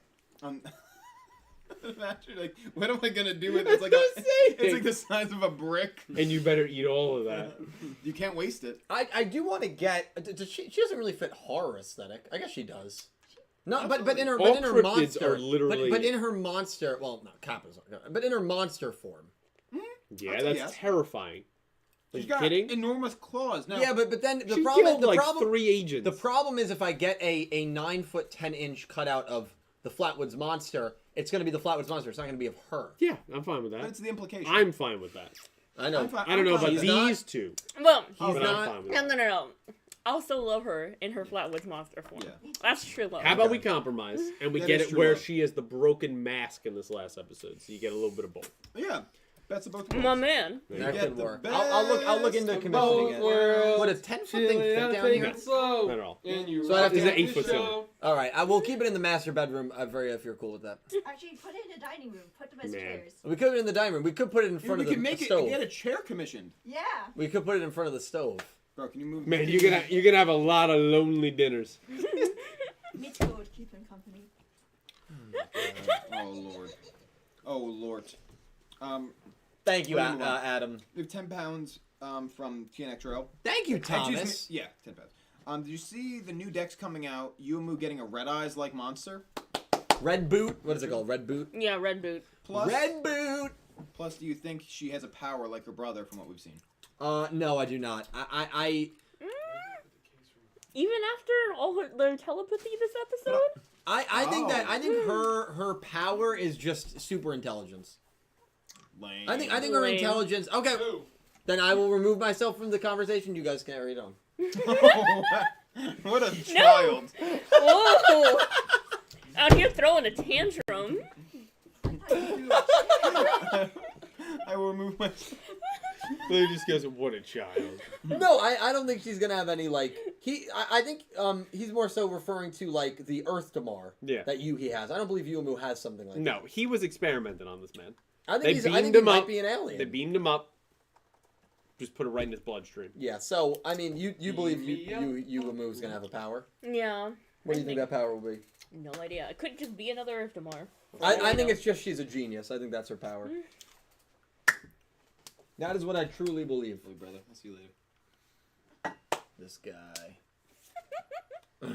Speaker 4: Imagine, like, what am I gonna do with it? It's like, it's like the size of a brick.
Speaker 6: And you better eat all of that.
Speaker 4: You can't waste it.
Speaker 5: I do want to get. She doesn't really fit horror aesthetic. I guess she does. No, but in her
Speaker 6: All
Speaker 5: but in her
Speaker 6: cryptids
Speaker 5: monster
Speaker 6: are literally-
Speaker 5: but in her monster. Well, no, Kappa's. But in her monster form.
Speaker 6: Yeah,
Speaker 4: I'll say
Speaker 6: that's
Speaker 4: yes.
Speaker 6: terrifying. Are
Speaker 4: She's
Speaker 6: you
Speaker 4: got
Speaker 6: kidding?
Speaker 4: enormous claws. Now,
Speaker 5: Yeah, but then the
Speaker 6: She
Speaker 5: problem
Speaker 6: killed
Speaker 5: the
Speaker 6: like
Speaker 5: problem
Speaker 6: 3 agents.
Speaker 5: the problem is if I get a 9 foot 10 inch cutout of the Flatwoods monster, it's going to be the Flatwoods monster. It's not going to be of her.
Speaker 6: Yeah, I'm fine with that.
Speaker 4: that's the implication.
Speaker 6: I'm fine with that.
Speaker 5: I know.
Speaker 4: I'm fine-
Speaker 6: I don't know
Speaker 4: I'm fine
Speaker 6: about
Speaker 4: with that.
Speaker 6: these two,
Speaker 2: Well,
Speaker 5: He's
Speaker 6: but
Speaker 5: not.
Speaker 6: I'm fine with
Speaker 2: no,
Speaker 6: that.
Speaker 2: no. I also love her in her Flatwoods monster form.
Speaker 4: Yeah.
Speaker 2: That's true love.
Speaker 6: How about we compromise and we
Speaker 4: That
Speaker 6: get
Speaker 4: is
Speaker 6: it
Speaker 4: true
Speaker 6: where
Speaker 4: love.
Speaker 6: she has the broken mask in this last episode, so you get a little bit of both.
Speaker 4: Yeah, bets of both
Speaker 2: My
Speaker 4: worlds.
Speaker 2: man.
Speaker 5: That
Speaker 4: get
Speaker 5: could
Speaker 4: the
Speaker 5: work. I'll look into
Speaker 4: best of
Speaker 5: commissioning it.
Speaker 3: worlds.
Speaker 5: What, a 10 foot thing fit down here?
Speaker 6: Not
Speaker 3: slow.
Speaker 6: at all.
Speaker 3: And you
Speaker 5: So I have to-
Speaker 3: rock
Speaker 6: It's an
Speaker 3: the
Speaker 6: 8-foot ceiling.
Speaker 3: show.
Speaker 5: All right, I will keep it in the master bedroom. If you're cool with that.
Speaker 7: Actually, put it in the dining room. Put them as
Speaker 6: Man.
Speaker 7: chairs.
Speaker 5: We could put it in the dining room. We could put it in
Speaker 4: Dude,
Speaker 5: front
Speaker 4: we
Speaker 5: of
Speaker 4: could
Speaker 5: the
Speaker 4: make it.
Speaker 5: stove.
Speaker 4: Get a chair commissioned.
Speaker 7: Yeah.
Speaker 5: We could put it in front of the stove.
Speaker 4: Bro, can you move?
Speaker 6: Man, you're gonna have a lot of lonely dinners.
Speaker 7: Mitsuko would keep him company.
Speaker 4: Oh Lord. Oh Lord.
Speaker 5: Thank you,
Speaker 4: Wait a minute.
Speaker 5: Adam.
Speaker 4: We have 10 pounds from TNX Trail.
Speaker 5: Thank you,
Speaker 4: Excuse
Speaker 5: Thomas.
Speaker 4: me. Yeah, 10 pounds. Did you see the new decks coming out? Yuumu getting a Red Eyes like monster.
Speaker 5: Red Boot. What is it called? Red Boot.
Speaker 2: Yeah, Red Boot.
Speaker 4: Plus,
Speaker 5: Red Boot.
Speaker 4: Plus, do you think she has a power like her brother from what we've seen?
Speaker 5: No, I do not.
Speaker 2: Even after all their telepathy this episode?
Speaker 5: I think that
Speaker 4: Oh.
Speaker 5: her power is just super intelligence.
Speaker 4: Lame.
Speaker 5: I think her
Speaker 2: Lame.
Speaker 5: intelligence. Okay, then I will remove myself from the conversation. You guys carry it on.
Speaker 4: What a child.
Speaker 2: Whoa! Out here throwing a tantrum.
Speaker 4: I will remove myself.
Speaker 6: He just goes, "What a child."
Speaker 5: No, I don't think she's gonna have any like I think he's more so referring to like the Earth Damar that he has. I don't believe Yuumu has something like that.
Speaker 6: No, he was experimenting on this man.
Speaker 5: I think
Speaker 6: They
Speaker 5: he
Speaker 6: beamed him
Speaker 5: might
Speaker 6: up.
Speaker 5: be an alien.
Speaker 6: They beamed him up. Just put it right in his bloodstream.
Speaker 5: Yeah, so I mean you believe Yuumu's gonna have a power?
Speaker 2: Yeah.
Speaker 5: What do you think that power will be?
Speaker 2: No idea. It could just be another Earth Damar.
Speaker 5: I think it's just she's a genius. I think that's her power. That is what I truly believe.
Speaker 4: Hey, brother. I'll see you later.
Speaker 5: This guy. All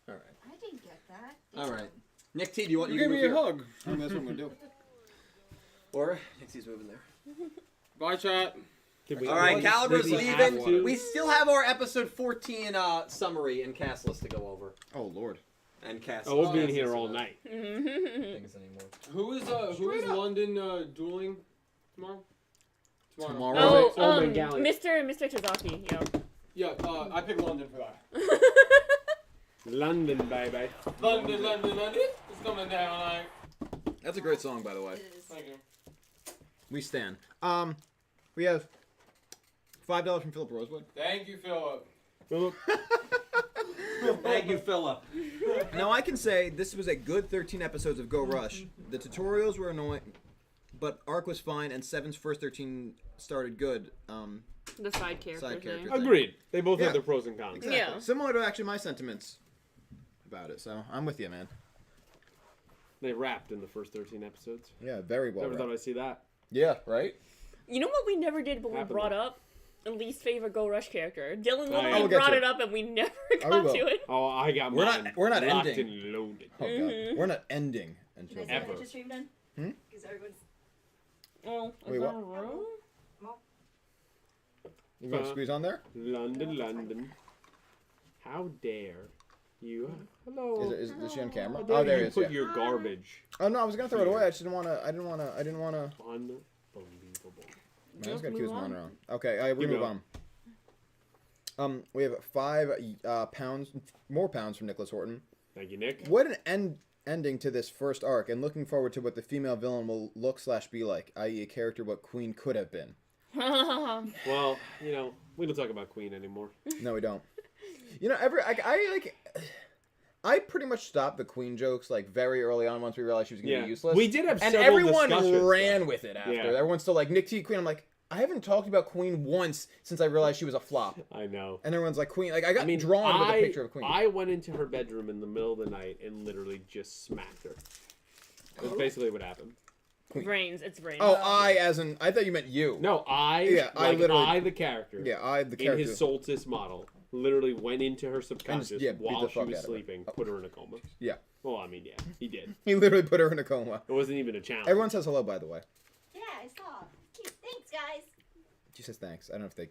Speaker 5: right.
Speaker 7: I didn't get that.
Speaker 5: All right. Nick T, do you want
Speaker 3: You
Speaker 5: can
Speaker 3: gave me
Speaker 5: move
Speaker 3: a
Speaker 5: here.
Speaker 3: hug.
Speaker 4: I think that's what I'm going to do.
Speaker 5: Or Nick T's moving there.
Speaker 3: Bye, chat.
Speaker 5: All right, Caliber's
Speaker 6: Did we have
Speaker 5: leaving.
Speaker 6: to?
Speaker 5: We still have our episode 14 summary and cast list to go over.
Speaker 4: Oh, Lord.
Speaker 5: And cast.
Speaker 6: Oh, we'll be in here all night.
Speaker 5: Things anymore.
Speaker 3: Who is London dueling tomorrow?
Speaker 5: Tomorrow.
Speaker 2: Oh,
Speaker 6: Oh, my golly.
Speaker 2: Mr. Tazaki, yeah.
Speaker 3: Yeah, I picked London for that.
Speaker 6: London, baby.
Speaker 3: London, it's coming down. Like.
Speaker 4: That's a great song, by the way.
Speaker 7: It is.
Speaker 3: Thank you.
Speaker 4: We stand. We have $5 from Philip Rosewood.
Speaker 3: Thank you, Philip.
Speaker 5: Thank you, Philip.
Speaker 4: Now I can say this was a good 13 episodes of Go Rush. The tutorials were annoying, but Arc was fine, and Seven's first 13 started good.
Speaker 2: The side characters.
Speaker 4: Side characters.
Speaker 6: Agreed. They both
Speaker 4: Yeah.
Speaker 6: have their pros and cons.
Speaker 4: Exactly.
Speaker 2: Yeah.
Speaker 4: Similar to actually my sentiments about it. So I'm with you, man.
Speaker 6: They rapped in the first 13 episodes.
Speaker 4: Yeah, very well.
Speaker 6: Never thought I'd see that.
Speaker 4: Yeah, right.
Speaker 2: You know what we never did, but we
Speaker 6: Happened.
Speaker 2: brought up? A least favorite Go Rush character. Dylan
Speaker 6: yeah.
Speaker 2: literally
Speaker 4: We'll get
Speaker 2: brought
Speaker 4: to
Speaker 2: it
Speaker 4: it.
Speaker 2: up and we never
Speaker 4: we
Speaker 2: got
Speaker 4: will.
Speaker 2: to it.
Speaker 6: Oh, I got
Speaker 4: We're
Speaker 6: mine.
Speaker 4: not- we're not
Speaker 6: locked
Speaker 4: ending.
Speaker 6: and loaded.
Speaker 4: Oh God, we're not ending
Speaker 7: Can
Speaker 4: until
Speaker 7: I say
Speaker 6: Ever.
Speaker 7: what I just streamed on?
Speaker 4: Hmm?
Speaker 7: Because everyone's.
Speaker 2: Oh,
Speaker 4: Wait,
Speaker 2: is
Speaker 4: what?
Speaker 2: that wrong?
Speaker 4: you gonna squeeze on there.
Speaker 6: London, London. How dare you? Hello.
Speaker 4: Is she on camera?
Speaker 6: How dare
Speaker 4: Oh, there
Speaker 6: you
Speaker 4: it is.
Speaker 6: put
Speaker 4: Yeah.
Speaker 6: your garbage.
Speaker 4: Oh no, I was gonna throw it away. I just didn't wanna. I didn't wanna.
Speaker 6: Unbelievable.
Speaker 4: I was gonna
Speaker 2: move
Speaker 4: accuse him
Speaker 2: on.
Speaker 4: on her own. Okay, we move
Speaker 6: going.
Speaker 4: on. We have 5 more pounds from Nicholas Horton.
Speaker 6: Thank you, Nick.
Speaker 4: What an ending to this first arc, and looking forward to what the female villain will look/be like, i.e., a character what Queen could have been.
Speaker 6: Well, we don't talk about Queen anymore.
Speaker 4: No, we don't. I pretty much stopped the Queen jokes like very early on once we realized she was gonna be useless.
Speaker 6: We did have
Speaker 4: and
Speaker 6: several
Speaker 4: everyone
Speaker 6: discussions,
Speaker 4: ran
Speaker 6: though.
Speaker 4: with it after.
Speaker 6: Yeah.
Speaker 4: Everyone's still like Nick T Queen. I'm like, I haven't talked about Queen once since I realized she was a flop.
Speaker 6: I know.
Speaker 4: And everyone's like, Queen. Like I got drawn with the picture of Queen.
Speaker 6: I went into her bedroom in the middle of the night and literally just smacked her. That's basically what happened.
Speaker 2: Brains, it's brains.
Speaker 4: Oh, I thought you meant you.
Speaker 6: No, I the character.
Speaker 4: Yeah, I the character.
Speaker 6: In his Solstice model, literally went into her subconscious
Speaker 4: beat
Speaker 6: while
Speaker 4: the
Speaker 6: she
Speaker 4: fuck
Speaker 6: was
Speaker 4: out of her.
Speaker 6: sleeping, put her in a coma.
Speaker 4: Yeah.
Speaker 6: Well, I mean, yeah, he did.
Speaker 4: He literally put her in a coma.
Speaker 6: It wasn't even a challenge.
Speaker 4: Everyone says hello, by the way.
Speaker 7: Yeah, I saw. Thanks, guys.
Speaker 4: She says thanks. I don't know if they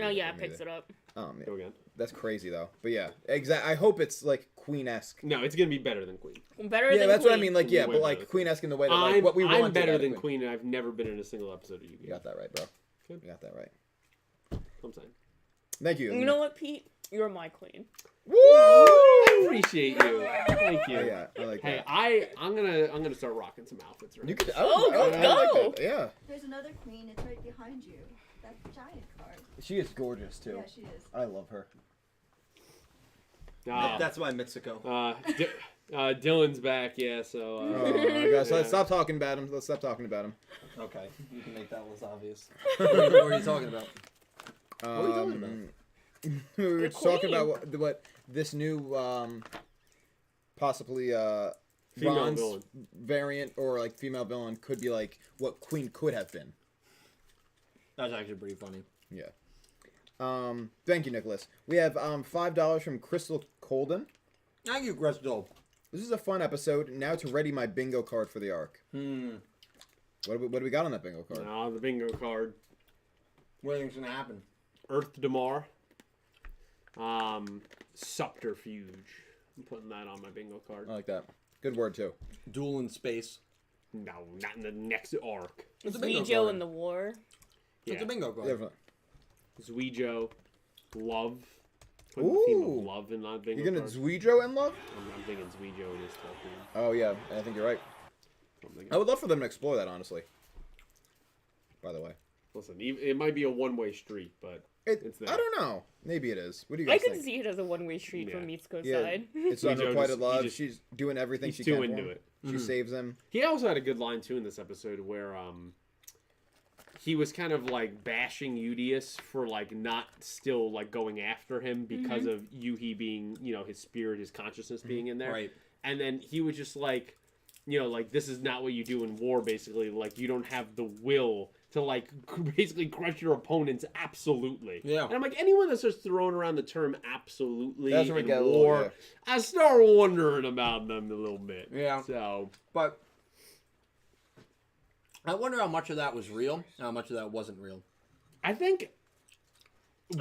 Speaker 2: Oh, yeah, it picks it up.
Speaker 6: Go again.
Speaker 4: That's crazy though. But yeah, exactly. I hope it's like Queen-esque.
Speaker 6: No, it's gonna be better than Queen.
Speaker 2: Better
Speaker 4: Yeah,
Speaker 2: than
Speaker 4: that's
Speaker 2: Queen.
Speaker 4: what I mean. Like, yeah,
Speaker 6: Way
Speaker 4: but
Speaker 6: better
Speaker 4: like
Speaker 6: than
Speaker 4: Queen-esque in the way that like what we
Speaker 6: I'm
Speaker 4: wanted.
Speaker 6: better
Speaker 4: out of
Speaker 6: than Queen, and I've never been in a single episode of Yu-Gi-Oh.
Speaker 4: You got that right, bro.
Speaker 6: Good.
Speaker 4: You got that right.
Speaker 6: I'm saying.
Speaker 4: Thank you.
Speaker 2: You know what, Pete? You're my queen.
Speaker 4: Woo!
Speaker 6: I appreciate you. Thank you.
Speaker 4: Oh, yeah, I like
Speaker 6: Hey,
Speaker 4: that.
Speaker 6: I'm gonna start rocking some outfits. Right?
Speaker 4: You could.
Speaker 2: Oh,
Speaker 4: I like
Speaker 2: go!
Speaker 4: that. Yeah.
Speaker 7: There's another queen. It's right behind you. That giant card.
Speaker 4: She is gorgeous too.
Speaker 7: Yeah, she is.
Speaker 4: I love her.
Speaker 5: That's why Mitsuko.
Speaker 6: Dylan's back. Yeah. So.
Speaker 4: Oh my gosh! Let's stop talking about him. Let's stop talking about him.
Speaker 5: Okay, you can make that less obvious. What are you talking about?
Speaker 4: What
Speaker 5: are we talking about?
Speaker 4: We were
Speaker 2: The
Speaker 4: talking
Speaker 2: queen.
Speaker 4: about what this new possibly
Speaker 6: Female
Speaker 4: Ron's
Speaker 6: villain.
Speaker 4: variant or like female villain could be like what Queen could have been.
Speaker 5: That's actually pretty funny.
Speaker 4: Yeah. Thank you, Nicholas. We have $5 from Crystal Colden.
Speaker 5: Thank you, Crystal.
Speaker 4: This is a fun episode. Now to ready my bingo card for the arc. What do we got on that bingo card?
Speaker 6: No, the bingo card.
Speaker 5: What do you think's gonna happen?
Speaker 6: Earth Damar. Subterfuge. I'm putting that on my bingo card.
Speaker 4: I like that. Good word too.
Speaker 5: Duel in space.
Speaker 6: No, not in the next arc.
Speaker 5: It's a bingo
Speaker 2: Yugioh
Speaker 5: card.
Speaker 2: in the war.
Speaker 6: Yeah.
Speaker 5: It's a bingo card.
Speaker 4: Definitely.
Speaker 6: Yugioh. Love. Putting the theme of love in that bingo
Speaker 4: You're gonna
Speaker 6: card.
Speaker 4: Yugioh and love?
Speaker 6: I'm thinking Yugioh in this stuff.
Speaker 4: Oh yeah, I think you're right. I would love for them to explore that, honestly. By the way,
Speaker 6: Listen, it might be a one-way street, but it's there.
Speaker 4: I don't know. Maybe it is. What do you
Speaker 2: I
Speaker 4: guys
Speaker 2: could
Speaker 4: think?
Speaker 2: see it as a one-way street from
Speaker 6: Yeah.
Speaker 2: Mitsuko's
Speaker 4: Yeah,
Speaker 2: side.
Speaker 4: it's
Speaker 6: Yugioh
Speaker 4: unrequited
Speaker 6: just-
Speaker 4: love.
Speaker 6: he just-
Speaker 4: She's doing everything
Speaker 6: He's
Speaker 4: she
Speaker 6: too
Speaker 4: can.
Speaker 6: into
Speaker 4: for him.
Speaker 6: it.
Speaker 4: She saves him.
Speaker 6: He also had a good line too in this episode where he was kind of like bashing Yugioh for like not still like going after him because of Yuhi being, you know, his spirit, his consciousness being in there.
Speaker 5: Right.
Speaker 6: And then he was just like, you know, like this is not what you do in war. Basically, like you don't have the will to like basically crush your opponents. Absolutely.
Speaker 5: Yeah.
Speaker 6: And I'm like, anyone that starts throwing around the term "absolutely"
Speaker 4: That's where we
Speaker 6: in
Speaker 4: get a little,
Speaker 6: war,
Speaker 4: yeah.
Speaker 6: I start wondering about them a little bit.
Speaker 5: Yeah.
Speaker 6: So.
Speaker 5: But I wonder how much of that was real, and how much of that wasn't real.
Speaker 6: I think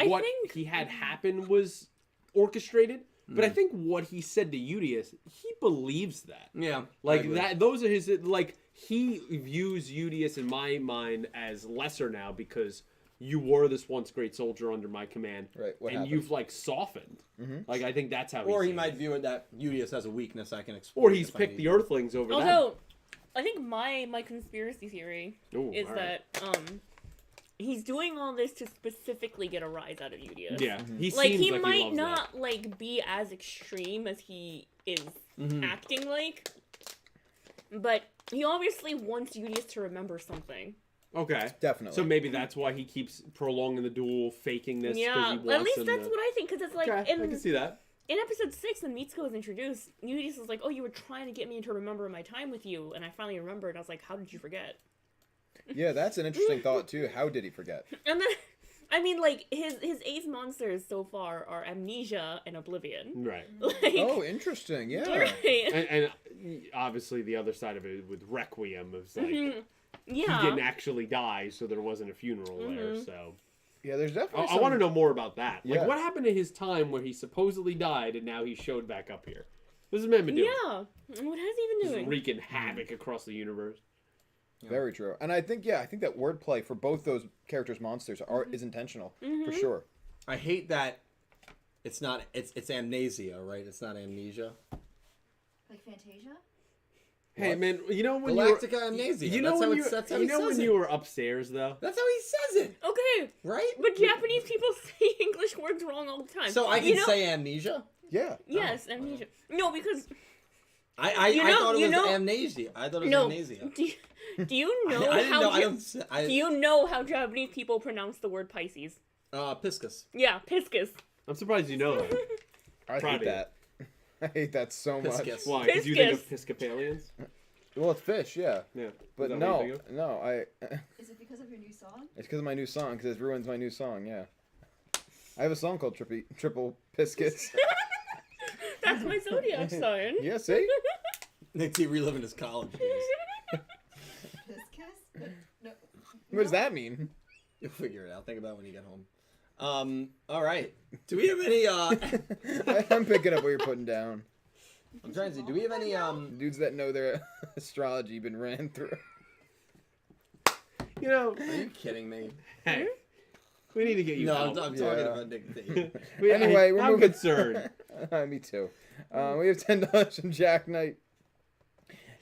Speaker 2: I
Speaker 6: what
Speaker 2: think-
Speaker 6: he had happen was orchestrated, but I think what he said to Yugioh, he believes that.
Speaker 5: Yeah.
Speaker 6: Like that, those are his. Like he views Yugioh in my mind as lesser now because you were this once great soldier under my command,
Speaker 4: Right, what
Speaker 6: and
Speaker 4: happened?
Speaker 6: you've like softened. Like I think that's how.
Speaker 5: Or he
Speaker 6: sees
Speaker 5: might
Speaker 6: it.
Speaker 5: view it that Yugioh has a weakness I can explore.
Speaker 6: Or he's
Speaker 5: if I
Speaker 6: picked
Speaker 5: need
Speaker 6: the
Speaker 5: to.
Speaker 6: Earthlings over them.
Speaker 2: Although, I think my conspiracy theory
Speaker 6: Ooh,
Speaker 2: is
Speaker 6: all right.
Speaker 2: that he's doing all this to specifically get a rise out of Yugioh.
Speaker 6: Yeah, he
Speaker 2: Like
Speaker 6: seems
Speaker 2: he
Speaker 6: like
Speaker 2: might
Speaker 6: loves
Speaker 2: not
Speaker 6: that.
Speaker 2: like be as extreme as he is acting like, but he obviously wants Yugioh to remember something.
Speaker 6: Okay,
Speaker 4: Definitely.
Speaker 6: So maybe that's why he keeps prolonging the duel, faking this. 'cause
Speaker 2: Yeah,
Speaker 6: he wants
Speaker 2: at least
Speaker 6: him
Speaker 2: that's
Speaker 6: to...
Speaker 2: what I think. Because it's like
Speaker 6: Okay, I can see that.
Speaker 2: in episode 6 when Mitsuko was introduced, Yugioh was like, "Oh, you were trying to get me to remember my time with you," and I finally remembered. I was like, "How did you forget?"
Speaker 4: Yeah, that's an interesting thought too. How did he forget?
Speaker 2: And then, I mean, like his 8's monsters so far are amnesia and oblivion.
Speaker 6: Right.
Speaker 2: Like,
Speaker 4: Oh, interesting. Yeah.
Speaker 2: right.
Speaker 6: And obviously the other side of it with Requiem is like
Speaker 2: Mhm.
Speaker 6: he
Speaker 2: Yeah.
Speaker 6: didn't actually die, so there wasn't a funeral there. So
Speaker 4: Yeah, there's definitely.
Speaker 6: I want to know more about that. Like
Speaker 4: Yeah.
Speaker 6: what happened to his time where he supposedly died and now he showed back up here? What's this man been doing?
Speaker 2: Yeah. What has he been
Speaker 6: Just
Speaker 2: doing?
Speaker 6: wreaking havoc across the universe.
Speaker 4: Very true. And I think that wordplay for both those characters' monsters is intentional for sure.
Speaker 5: I hate that it's not. It's amnesia, right? It's not amnesia.
Speaker 7: Like Fantasia?
Speaker 6: Hey man, you know when
Speaker 5: Galactica amnesia.
Speaker 6: you know
Speaker 5: that's
Speaker 6: when
Speaker 5: how
Speaker 6: you
Speaker 5: it's, that's how
Speaker 6: you
Speaker 5: he
Speaker 6: know
Speaker 5: says
Speaker 6: when
Speaker 5: it.
Speaker 6: you were upstairs though.
Speaker 5: That's how he says it,
Speaker 2: Okay,
Speaker 5: right?
Speaker 2: but Japanese people say English words wrong all the time.
Speaker 5: So I
Speaker 2: You
Speaker 5: can
Speaker 2: know-
Speaker 5: say amnesia.
Speaker 4: Yeah.
Speaker 2: Yes, amnesia. No, because
Speaker 5: I
Speaker 2: You know-
Speaker 5: thought it
Speaker 2: you
Speaker 5: was
Speaker 2: know-
Speaker 5: amnesia. I thought it was
Speaker 2: no.
Speaker 5: amnesia.
Speaker 2: Do you know
Speaker 5: I didn't
Speaker 2: how
Speaker 5: know. I
Speaker 2: Ja-
Speaker 5: don't.
Speaker 2: do you know how Japanese people pronounce the word Pisces?
Speaker 5: Piscus.
Speaker 2: Yeah, Piscus.
Speaker 6: I'm surprised you know that.
Speaker 4: I
Speaker 6: Proud
Speaker 4: hate
Speaker 6: of you.
Speaker 4: that. I hate that so much.
Speaker 5: Piscus.
Speaker 6: Why? Because you think of
Speaker 2: Piscus.
Speaker 6: Episcopalians?
Speaker 4: Well, it's fish, yeah.
Speaker 6: Yeah.
Speaker 4: But
Speaker 6: Is that what you
Speaker 4: no,
Speaker 6: think of?
Speaker 4: no,
Speaker 7: Is it because of your new song?
Speaker 4: it's because of my new song, because it ruins my new song, yeah. I have a song called Triple Piscuits.
Speaker 2: That's my zodiac sign.
Speaker 4: Yeah, see?
Speaker 5: Nick's reliving his college days.
Speaker 7: Piscus? No.
Speaker 4: What does that mean?
Speaker 5: You'll figure it out. Think about it when you get home. All right. Do we have any?
Speaker 4: I'm picking up what you're putting down.
Speaker 5: I'm trying to see. Do we have any?
Speaker 4: Dudes that know their astrology been ran through.
Speaker 6: You know,
Speaker 5: Are you kidding me?
Speaker 6: hey, we need to get you
Speaker 5: No,
Speaker 6: help.
Speaker 5: I'm talking
Speaker 4: Yeah.
Speaker 5: about Nick. T.
Speaker 4: Anyway, we're
Speaker 6: I'm
Speaker 4: moving.
Speaker 6: concerned.
Speaker 4: Me too. We have $10 from Jack Knight.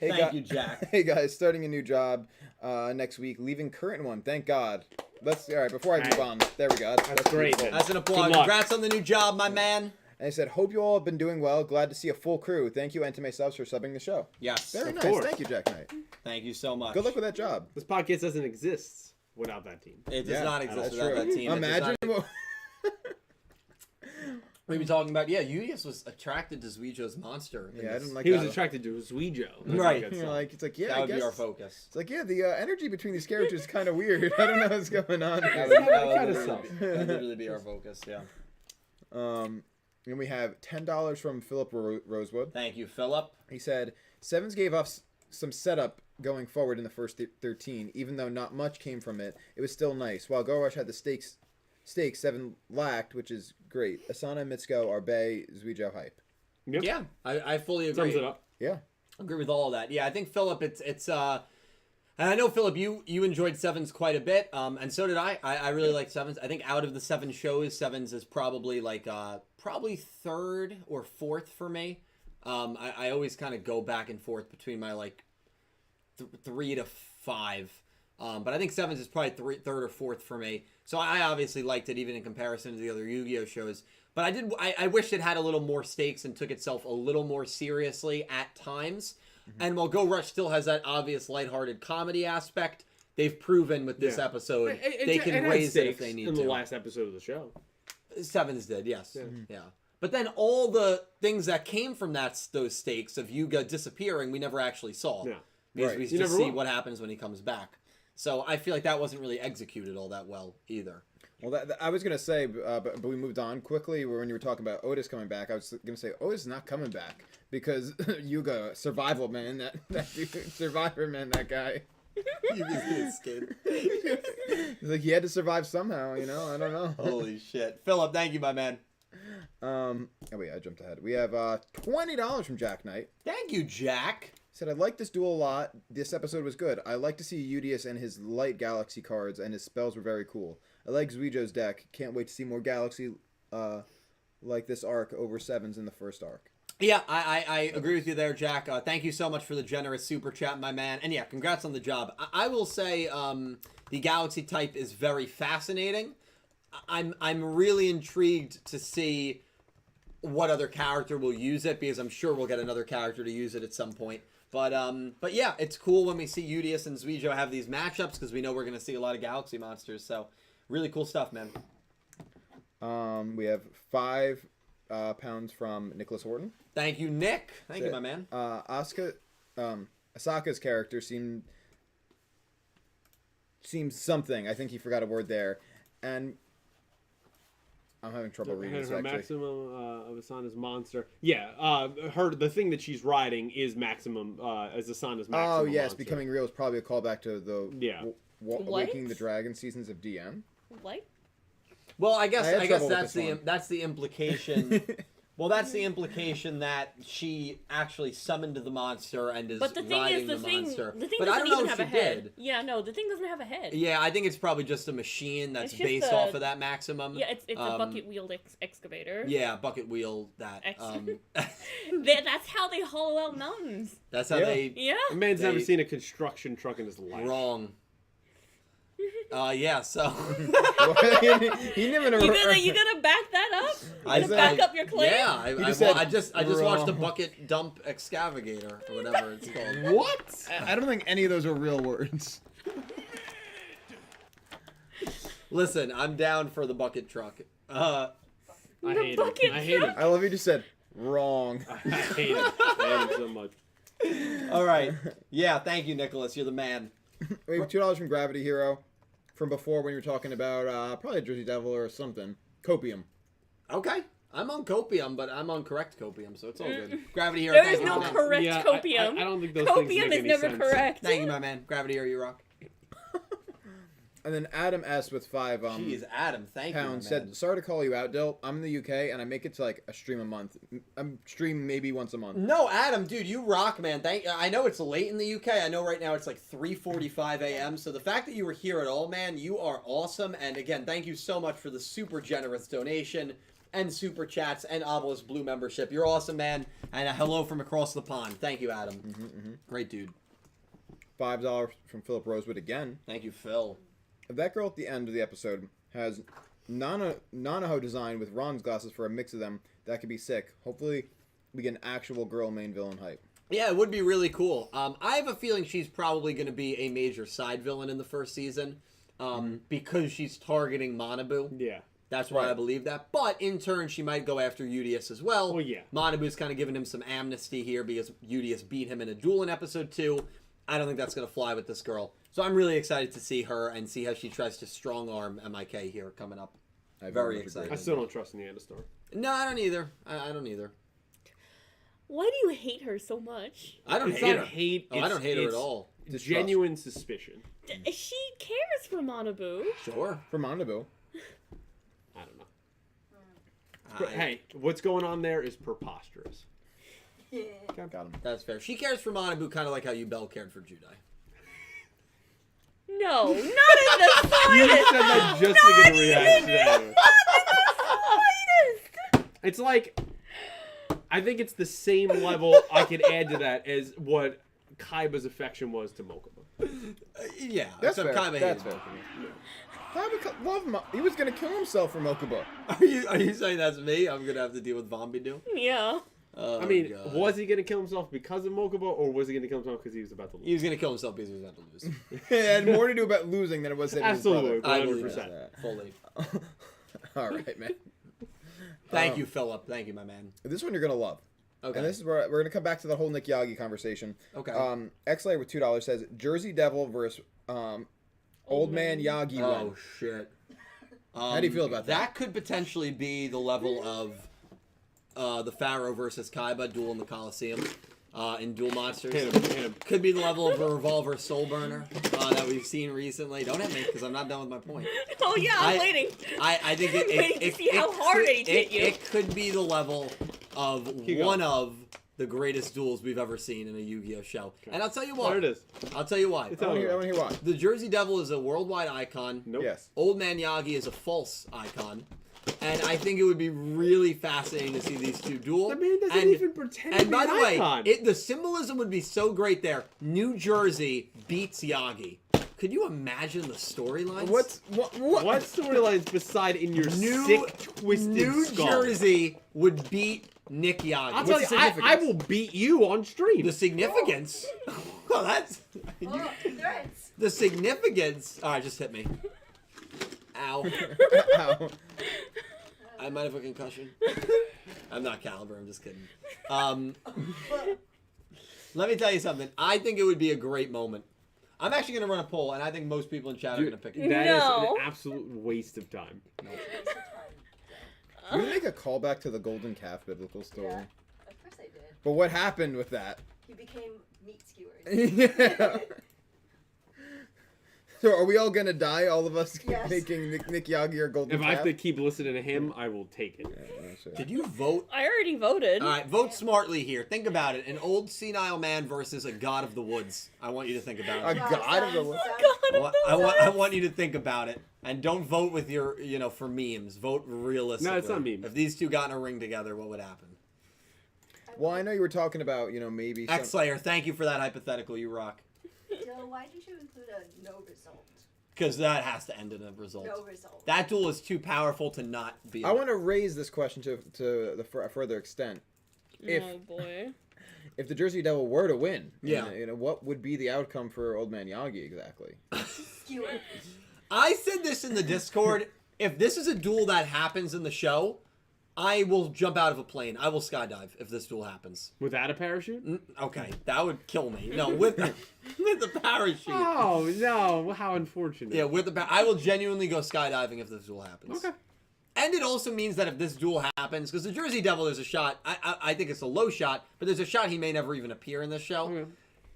Speaker 4: Hey,
Speaker 5: Thank you, Jack.
Speaker 4: Hey guys, starting a new job next week, leaving current one. Thank God. All right. Before I move
Speaker 6: Hey.
Speaker 4: on, there we go. That's
Speaker 6: great,
Speaker 4: beautiful.
Speaker 6: man.
Speaker 5: That's an applause.
Speaker 6: Good luck.
Speaker 5: Congrats on the new job, my man.
Speaker 4: And I said, hope you all have been doing well. Glad to see a full crew. Thank you, Entame Subs, for subbing the show.
Speaker 5: Yes.
Speaker 4: Very
Speaker 6: Of
Speaker 4: nice.
Speaker 6: course.
Speaker 4: Thank you, Jack Knight.
Speaker 5: Thank you so much.
Speaker 4: Good luck with that job.
Speaker 6: This podcast doesn't exist without that team.
Speaker 5: It does
Speaker 4: Yeah,
Speaker 5: not
Speaker 4: that's
Speaker 5: exist
Speaker 4: true.
Speaker 5: without that team. It does
Speaker 4: Imagine.
Speaker 5: not- We were talking about, Yugioh was attracted to Zuijou's monster.
Speaker 4: Yeah, I didn't like
Speaker 6: He was
Speaker 4: that.
Speaker 6: attracted to Zuijouh.
Speaker 5: Right.
Speaker 4: It's like, yeah,
Speaker 5: That
Speaker 4: I
Speaker 5: would
Speaker 4: guess.
Speaker 5: be our focus.
Speaker 4: It's like, yeah, the energy between these characters is kind of weird. I don't know what's going on.
Speaker 5: That would literally be our focus, yeah.
Speaker 4: And we have $10 from Philip Rosewood.
Speaker 5: Thank you, Philip.
Speaker 4: He said, Sevens gave us some setup going forward in the first 13. Even though not much came from it, it was still nice. While Go Rush had the stakes, Seven lacked, which is great. Asana and Mitsuko are Bay Zuijouh hype.
Speaker 6: Yep.
Speaker 5: Yeah, I fully agree.
Speaker 6: Sums it up.
Speaker 4: Yeah.
Speaker 5: Agree with all of that. Yeah, I think Philip, it's and I know Philip, you enjoyed Sevens quite a bit, and so did I. I really like Sevens. I think out of the 7 shows, Sevens is probably like probably 3rd or 4th for me. I always kind of go back and forth between my like 3 to 5. But I think Sevens is probably 3rd or 4th for me. So I obviously liked it even in comparison to the other Yu-Gi-Oh shows. But I wish it had a little more stakes and took itself a little more seriously at times. Mm-hmm. And while Go Rush still has that obvious lighthearted comedy aspect, they've proven with this episode they can raise it if they need to.
Speaker 6: In the last episode of the show.
Speaker 5: Sevens did, yes. Yeah. But then all the things that came from those stakes of Yuga disappearing, we never actually saw.
Speaker 6: Yeah.
Speaker 5: Because we just see what happens when he comes back. So I feel like that wasn't really executed all that well either.
Speaker 4: Well, I was going to say, but we moved on quickly when you were talking about Otis coming back. I was going to say, Otis is not coming back because Yuga, survival man, that dude, survivor man, that guy.
Speaker 5: Yuga's skin.
Speaker 4: He's like, he had to survive somehow, I don't know.
Speaker 5: Holy shit. Philip, thank you, my man.
Speaker 4: Oh, wait, I jumped ahead. We have $20 from Jack Knight.
Speaker 5: Thank you, Jack.
Speaker 4: Said, I like this duel a lot. This episode was good. I like to see Yugioh and his light galaxy cards, and his spells were very cool. I like Zuijou's deck. Can't wait to see more galaxy like this arc over Sevens in the first arc.
Speaker 5: Yeah, I agree with you there, Jack. Thank you so much for the generous super chat, my man. And yeah, congrats on the job. I will say the galaxy type is very fascinating. I'm really intrigued to see what other character will use it, because I'm sure we'll get another character to use it at some point. But yeah, it's cool when we see Yugioh and Zuijouh have these matchups, because we know we're going to see a lot of galaxy monsters. So really cool stuff, man.
Speaker 4: We have £5 from Nicholas Horton.
Speaker 5: Thank you, Nick. Thank you, my man.
Speaker 4: Asaka's character seems something. I think he forgot a word there, and I'm having trouble reading this,
Speaker 6: her
Speaker 4: actually.
Speaker 6: maximum of Asana's monster. Yeah, the thing that she's riding is maximum as Asana's maximum.
Speaker 4: Oh yes,
Speaker 6: monster.
Speaker 4: Becoming Real is probably a callback to the Awakening the Dragon seasons of DM.
Speaker 2: What?
Speaker 5: Well, I guess
Speaker 4: trouble with
Speaker 5: that's the implication. Well, that's the implication that she actually summoned the monster and is
Speaker 2: But the thing
Speaker 5: riding
Speaker 2: is, the thing
Speaker 5: monster.
Speaker 2: but
Speaker 5: I
Speaker 2: doesn't
Speaker 5: don't know
Speaker 2: even
Speaker 5: if
Speaker 2: have
Speaker 5: she
Speaker 2: a head.
Speaker 5: did.
Speaker 2: Yeah, no, the thing doesn't have a head.
Speaker 5: Yeah, I think it's probably just a machine that's
Speaker 2: It's just
Speaker 5: based
Speaker 2: a-
Speaker 5: off of that maximum.
Speaker 2: Yeah, it's a bucket-wheeled excavator.
Speaker 5: Yeah, bucket wheel that.
Speaker 2: That's how they hollow out mountains.
Speaker 5: That's how
Speaker 4: Yeah.
Speaker 5: they.
Speaker 2: Yeah.
Speaker 6: A man's never seen a construction truck in his life.
Speaker 5: Wrong. Yeah, so.
Speaker 4: He never.
Speaker 2: You gonna back that up?
Speaker 5: I
Speaker 2: You back up your claim?
Speaker 5: Yeah, I just watched a bucket dump excavator or whatever it's called.
Speaker 4: What? I don't think any of those are real words.
Speaker 5: Listen, I'm down for the bucket truck.
Speaker 6: I hate
Speaker 2: bucket
Speaker 6: him. I hate him.
Speaker 4: I love you just said wrong.
Speaker 6: I hate him. I hate him so much.
Speaker 5: All right. Yeah, thank you, Nicholas. You're the man.
Speaker 4: We have $2 from Gravity Hero, from before when you were talking about probably Jersey Devil or something. Copium.
Speaker 5: Okay. I'm on copium, but I'm on correct copium, so it's all good. Gravity Hero,
Speaker 2: There
Speaker 5: thank
Speaker 2: is
Speaker 5: you,
Speaker 2: no
Speaker 5: my man.
Speaker 2: correct
Speaker 6: Yeah,
Speaker 2: copium.
Speaker 6: I don't think those things
Speaker 2: Copium
Speaker 6: make
Speaker 2: is
Speaker 6: any
Speaker 2: never
Speaker 6: sense.
Speaker 2: correct.
Speaker 5: Thank you, my man. Gravity Hero, you rock.
Speaker 4: And then Adam S with 5
Speaker 5: Jeez, Adam, thank you, my man.
Speaker 4: pounds said, sorry to call you out, Dill. I'm in the UK and I make it to like a stream a month. I'm streaming maybe once a month.
Speaker 5: No, Adam, dude, you rock, man. I know it's late in the UK. I know right now it's like 3:45 a.m. So the fact that you were here at all, man, you are awesome. And again, thank you so much for the super generous donation and super chats and Obelisk Blue membership. You're awesome, man. And a hello from across the pond. Thank you, Adam. Great dude.
Speaker 4: $5 from Philip Rosewood again.
Speaker 5: Thank you, Phil.
Speaker 4: If that girl at the end of the episode has Nanaho design with Ron's glasses for a mix of them, that could be sick. Hopefully, we get an actual girl main villain hype.
Speaker 5: Yeah, it would be really cool. I have a feeling she's probably going to be a major side villain in the first season because she's targeting Manabu.
Speaker 6: Yeah.
Speaker 5: That's why I believe that. But in turn, she might go after Yugioh as well.
Speaker 6: Well, yeah.
Speaker 5: Manabu's kind of giving him some amnesty here because Yugioh beat him in a duel in episode 2. I don't think that's going to fly with this girl. So I'm really excited to see her and see how she tries to strong-arm MIK here coming up. Very excited.
Speaker 6: I still don't trust Neanna Star.
Speaker 5: No, I don't either. I don't either.
Speaker 2: Why do you hate her so much?
Speaker 5: I don't
Speaker 6: It's
Speaker 5: hate
Speaker 6: not
Speaker 5: her.
Speaker 6: hate.
Speaker 5: Oh, I don't hate her at all.
Speaker 6: Genuine suspicion.
Speaker 2: She cares for Manabu.
Speaker 5: Sure.
Speaker 3: For Manabu.
Speaker 6: I don't know. Hey, what's going on there is preposterous.
Speaker 7: Yeah.
Speaker 3: Got him.
Speaker 5: That's fair. She cares for Manabu kind of like how Yubel cared for Judai.
Speaker 2: No, not in the
Speaker 6: You
Speaker 2: slightest.
Speaker 6: said that just to get a reaction out of it.
Speaker 2: Slightest.
Speaker 6: It's like, I think it's the same level I could add to that as what Kaiba's affection was to Mokuba.
Speaker 5: Yeah.
Speaker 3: That's
Speaker 5: except
Speaker 3: fair.
Speaker 5: Kaiba
Speaker 3: That's
Speaker 5: hated
Speaker 3: fair. Kaiba loved him. He was gonna kill himself for Mokuba.
Speaker 5: Are you saying that's me? I'm gonna have to deal with Vombidu?
Speaker 2: Yeah.
Speaker 5: Oh,
Speaker 6: I mean,
Speaker 5: God.
Speaker 6: was he going to kill himself because of Mokuba, or was he going to kill himself because he was about to lose?
Speaker 5: He was gonna kill himself because he was about to lose.
Speaker 3: It had more to do about losing than it was saving
Speaker 6: Absolutely,
Speaker 3: his brother.
Speaker 5: I believe
Speaker 6: 100%.
Speaker 5: that. Fully.
Speaker 3: All right, man.
Speaker 5: Thank you, Philip. Thank you, my man.
Speaker 3: This one you're gonna love.
Speaker 5: Okay.
Speaker 3: And this is where we're gonna come back to the whole Nick Yagi conversation.
Speaker 5: Okay.
Speaker 3: X-Layer with $2 says Jersey Devil versus Old Man Yagi.
Speaker 5: Oh
Speaker 3: win.
Speaker 5: shit.
Speaker 3: How do you feel about that?
Speaker 5: That could potentially be the level of the Pharaoh versus Kaiba duel in the Coliseum in Duel Monsters.
Speaker 6: Hit him.
Speaker 5: Could be the level of a Revolver Soul Burner that we've seen recently. Don't hit me because I'm not done with my point.
Speaker 2: Oh yeah, I'm waiting.
Speaker 5: I think
Speaker 2: Waiting to see how hard it hit you.
Speaker 5: It could be the level of one of the greatest duels we've ever seen in a Yu-Gi-Oh show. And I'll tell you why.
Speaker 6: There it is.
Speaker 5: I'll tell you why.
Speaker 6: It's
Speaker 3: I want
Speaker 6: over.
Speaker 3: to hear why.
Speaker 5: The Jersey Devil is a worldwide icon.
Speaker 6: Nope.
Speaker 3: Yes.
Speaker 5: Old Man Yagi is a false icon. And I think it would be really fascinating to see these two duel.
Speaker 6: That man doesn't even pretend to
Speaker 5: And
Speaker 6: be
Speaker 5: by
Speaker 6: an
Speaker 5: the way,
Speaker 6: icon.
Speaker 5: the symbolism would be so great there. New Jersey beats Yagi. Could you imagine the storylines?
Speaker 3: What?
Speaker 6: What storylines beside in your sick, twisted
Speaker 5: New
Speaker 6: skull?
Speaker 5: Jersey would beat Nick Yagi.
Speaker 6: I'll tell
Speaker 3: What's
Speaker 6: you,
Speaker 3: the
Speaker 6: I
Speaker 3: significance?
Speaker 6: will beat you on stream.
Speaker 5: The significance. Well, that's
Speaker 7: Oh, threats.
Speaker 5: the significance. All right, just hit me. Ow!
Speaker 3: Ow.
Speaker 5: I might have a concussion. I'm not Caliber. I'm just kidding. Let me tell you something. I think it would be a great moment. I'm actually going to run a poll, and I think most people in chat are going to pick it.
Speaker 6: That is
Speaker 2: No.
Speaker 6: an absolute waste of time.
Speaker 3: You make a callback to the Golden Calf biblical story.
Speaker 7: Yeah. Of course I did.
Speaker 3: But what happened with that?
Speaker 7: He became meat skewers.
Speaker 3: Yeah. So are we all gonna die? All of us
Speaker 7: Yes.
Speaker 3: making Nick Yagi or Golden
Speaker 6: If I
Speaker 3: Calf?
Speaker 6: have to keep listening to him, I will take it.
Speaker 3: Yeah, sure.
Speaker 5: Did you vote?
Speaker 2: I already voted.
Speaker 5: All right, vote smartly here. Think about it. An old senile man versus a god of the woods. I want you to think about
Speaker 3: A
Speaker 5: it.
Speaker 3: god of the
Speaker 7: sounds-
Speaker 3: wo-
Speaker 5: I want you to think about it. And don't vote with your, for memes. Vote realistically.
Speaker 6: No, it's not memes.
Speaker 5: If these two got in a ring together, what would happen?
Speaker 3: Well, I know you were talking about, maybe some...
Speaker 5: X-Slayer, thank you for that hypothetical. You rock.
Speaker 7: Joe, why did you include a no result?
Speaker 5: Because that has to end in a result.
Speaker 7: No result.
Speaker 5: That duel is too powerful to not be.
Speaker 3: I want to raise this question to a further extent.
Speaker 2: Oh boy.
Speaker 3: If the Jersey Devil were to win,
Speaker 5: Yeah.
Speaker 3: what would be the outcome for Old Man Yagi exactly?
Speaker 7: Skewer.
Speaker 5: I said this in the Discord. If this is a duel that happens in the show, I will jump out of a plane. I will skydive if this duel happens.
Speaker 6: Without a parachute?
Speaker 5: Okay, that would kill me. No, with the parachute.
Speaker 6: Oh, no. How unfortunate.
Speaker 5: Yeah, I will genuinely go skydiving if this duel happens.
Speaker 6: Okay.
Speaker 5: And it also means that if this duel happens, because the Jersey Devil, there's a shot. I think it's a low shot, but there's a shot he may never even appear in this show.
Speaker 6: Okay.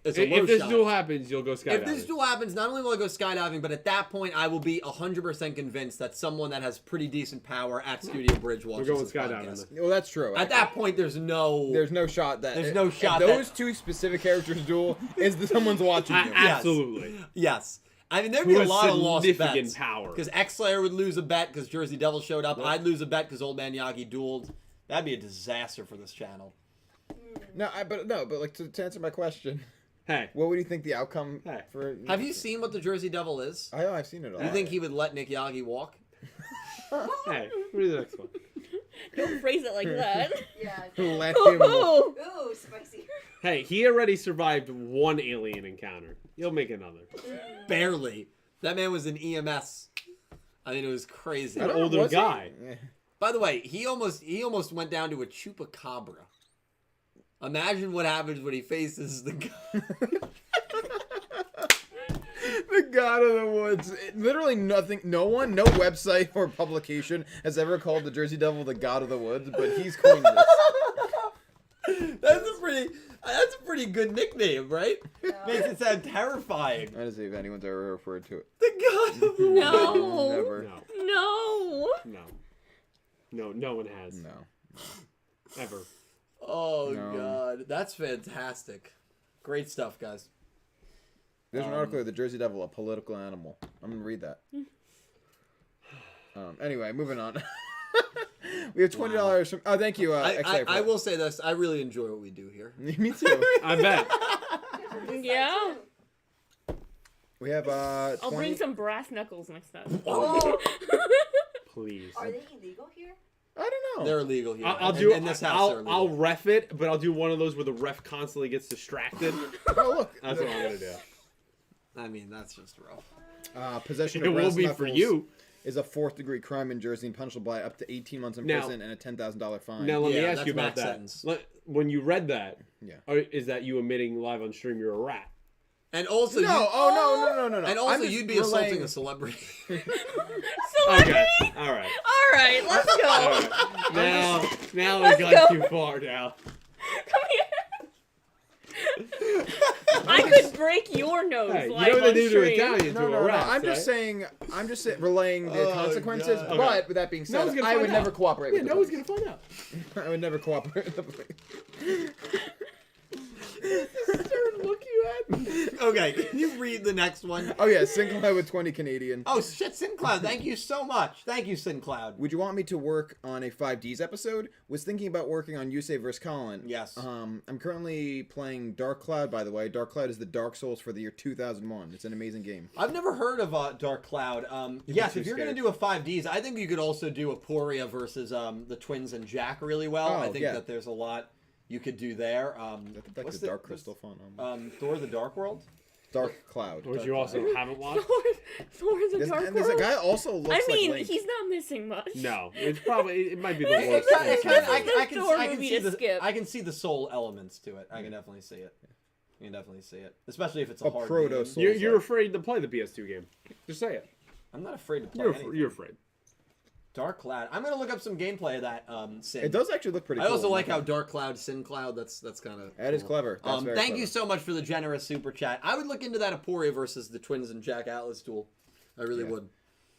Speaker 5: It's a low
Speaker 6: If this
Speaker 5: shot.
Speaker 6: duel happens, you'll go skydiving.
Speaker 5: If this duel happens, not only will I go skydiving, but at that point, I will be 100% convinced that someone that has pretty decent power at Studio Bridge watches
Speaker 6: going
Speaker 5: this
Speaker 6: skydiving
Speaker 5: podcast.
Speaker 6: then.
Speaker 3: Well, that's true.
Speaker 5: At that point, there's no
Speaker 3: shot that
Speaker 5: There's no
Speaker 3: if
Speaker 5: shot
Speaker 3: those
Speaker 5: that-
Speaker 3: two specific characters duel is that someone's watching you.
Speaker 6: Absolutely.
Speaker 5: Yes. I mean, there'd
Speaker 6: Who
Speaker 5: be a
Speaker 6: has
Speaker 5: lot of lost
Speaker 6: significant
Speaker 5: bets.
Speaker 6: power.
Speaker 5: Because X-Slayer would lose a bet because Jersey Devil showed up. I'd lose a bet because Old Man Yagi dueled. That'd be a disaster for this channel.
Speaker 3: But like to answer my question,
Speaker 6: Hey.
Speaker 3: what would you think the outcome
Speaker 6: Hey.
Speaker 3: for?
Speaker 5: Have you seen what the Jersey Devil is?
Speaker 3: I've seen it all.
Speaker 5: You think he would let Nick Yagi walk?
Speaker 6: Hey. Read the next one.
Speaker 2: Don't phrase it like that.
Speaker 7: Yeah.
Speaker 3: let him?
Speaker 2: Ooh.
Speaker 7: Ooh, spicy.
Speaker 6: Hey, he already survived one alien encounter. He'll make another.
Speaker 5: Barely. That man was an EMS. I mean, it was crazy.
Speaker 6: An
Speaker 4: I don't know,
Speaker 6: older
Speaker 4: was he?
Speaker 6: guy.
Speaker 4: Yeah.
Speaker 5: By the way, he almost went down to a chupacabra. Imagine what happens when he faces the guy.
Speaker 4: The God of the Woods. Literally nothing. No one, no website or publication has ever called the Jersey Devil the God of the Woods, but he's coined this.
Speaker 5: That's a pretty good nickname, right?
Speaker 7: Yeah.
Speaker 5: Makes it sound terrifying.
Speaker 4: I don't see if anyone's ever referred to it.
Speaker 5: The God of the
Speaker 2: No.
Speaker 4: Never.
Speaker 6: No.
Speaker 2: No.
Speaker 6: No one has.
Speaker 4: No.
Speaker 6: Ever.
Speaker 5: Oh
Speaker 4: No.
Speaker 5: God, that's fantastic. Great stuff, guys.
Speaker 4: There's an article of the Jersey Devil, a political animal. I'm gonna read that. Anyway, moving on. We have $20 from. Oh, thank you.
Speaker 5: I will say this. I really enjoy what we do here.
Speaker 4: Me too.
Speaker 6: I bet.
Speaker 2: Yeah.
Speaker 4: We have
Speaker 2: I'll
Speaker 4: 20.
Speaker 2: bring some brass knuckles next time.
Speaker 7: Oh,
Speaker 6: Please.
Speaker 7: are they illegal here?
Speaker 4: I don't know.
Speaker 5: They're illegal here.
Speaker 6: I'll do.
Speaker 5: in this house. they're
Speaker 6: I'll
Speaker 5: illegal.
Speaker 6: ref it, but I'll do one of those where the ref constantly gets distracted.
Speaker 4: Oh look.
Speaker 6: That's what I'm gonna do.
Speaker 5: I mean, that's just rough.
Speaker 4: Possession
Speaker 6: It
Speaker 4: of
Speaker 6: will
Speaker 4: brass
Speaker 6: be
Speaker 4: knuckles
Speaker 6: for you.
Speaker 4: is a 4th-degree crime in Jersey and punishable by up to 18 months in
Speaker 6: Now-
Speaker 4: prison and a $10,000 fine.
Speaker 6: Now let me
Speaker 5: Yeah,
Speaker 6: ask
Speaker 5: that's
Speaker 6: you about
Speaker 5: max
Speaker 6: that.
Speaker 5: sentence.
Speaker 6: When you read that,
Speaker 4: Yeah.
Speaker 6: is that you admitting live on stream you're a rat?
Speaker 5: And also,
Speaker 4: No,
Speaker 5: you,
Speaker 4: oh no.
Speaker 5: and
Speaker 4: I'm
Speaker 5: also,
Speaker 4: just
Speaker 5: you'd be assaulting
Speaker 4: relaying-
Speaker 5: a celebrity.
Speaker 2: Celebrity.
Speaker 6: Okay. All right.
Speaker 2: All right, let's go.
Speaker 6: All right. Now
Speaker 2: Let's
Speaker 6: we've gone
Speaker 2: go.
Speaker 6: too far now.
Speaker 2: Come here. I could break your nose
Speaker 6: Hey, you
Speaker 2: live
Speaker 6: know what
Speaker 2: on
Speaker 6: they do to
Speaker 2: stream.
Speaker 6: Italians
Speaker 4: No,
Speaker 6: who
Speaker 4: no,
Speaker 6: are
Speaker 4: no.
Speaker 6: rats,
Speaker 4: I'm just
Speaker 6: right?
Speaker 4: saying. I'm just relaying the
Speaker 5: Oh,
Speaker 4: consequences.
Speaker 5: God.
Speaker 4: But with that being
Speaker 6: No one's
Speaker 4: said,
Speaker 6: gonna
Speaker 4: I
Speaker 6: find
Speaker 4: would
Speaker 6: out.
Speaker 4: never cooperate
Speaker 6: Yeah,
Speaker 4: with
Speaker 6: no
Speaker 4: the
Speaker 6: one's
Speaker 4: police.
Speaker 6: gonna find out.
Speaker 4: I would never cooperate with the police.
Speaker 6: Look you at.
Speaker 5: Okay, can you read the next one?
Speaker 4: Oh yeah, Syn Cloud with 20 Canadian.
Speaker 5: Oh shit, Syn Cloud, thank you so much. Thank you, Syn Cloud.
Speaker 4: Would you want me to work on a 5Ds episode? Was thinking about working on Yusei vs. Colin.
Speaker 5: Yes.
Speaker 4: I'm currently playing Dark Cloud, by the way. Dark Cloud is the Dark Souls for the year 2001. It's an amazing game.
Speaker 5: I've never heard of Dark Cloud. Yes,
Speaker 6: too
Speaker 5: if you're
Speaker 6: scared.
Speaker 5: going to do a 5Ds, I think you could also do Aporia versus the Twins and Jack really well.
Speaker 4: Oh,
Speaker 5: I think
Speaker 4: yeah.
Speaker 5: that there's a lot you could do there.
Speaker 4: That's
Speaker 5: what's
Speaker 4: the Dark Crystal fun.
Speaker 5: Thor the Dark World?
Speaker 4: Dark Cloud.
Speaker 6: Which you also haven't watched?
Speaker 2: Thor the
Speaker 4: There's,
Speaker 2: Dark
Speaker 4: and there's a
Speaker 2: World.
Speaker 4: guy also looks
Speaker 2: I mean,
Speaker 4: like Link.
Speaker 2: he's not missing much.
Speaker 6: No, it's probably it might be the
Speaker 2: It
Speaker 6: worst.
Speaker 2: kinda-
Speaker 6: thing.
Speaker 2: it kinda-
Speaker 5: I can
Speaker 2: movie
Speaker 5: see
Speaker 2: to skip.
Speaker 5: I can see the soul elements to it. I can definitely see it. You can definitely see it, especially if it's a
Speaker 4: A
Speaker 5: hard
Speaker 4: proto
Speaker 5: game.
Speaker 4: soul.
Speaker 6: You're afraid to play the PS2 game. Just say it.
Speaker 5: I'm not afraid to play
Speaker 6: You're
Speaker 5: anything.
Speaker 6: you're afraid.
Speaker 5: Dark Cloud. I'm gonna look up some gameplay of that. Syn.
Speaker 4: It does actually look pretty
Speaker 5: I
Speaker 4: cool.
Speaker 5: also like how Dark Cloud, Syn Cloud. That's kind of
Speaker 4: That is clever. That's very
Speaker 5: thank
Speaker 4: clever.
Speaker 5: you so much for the generous super chat. I would look into that Aporia versus the Twins and Jack Atlas duel. I really
Speaker 4: Yeah.
Speaker 5: would.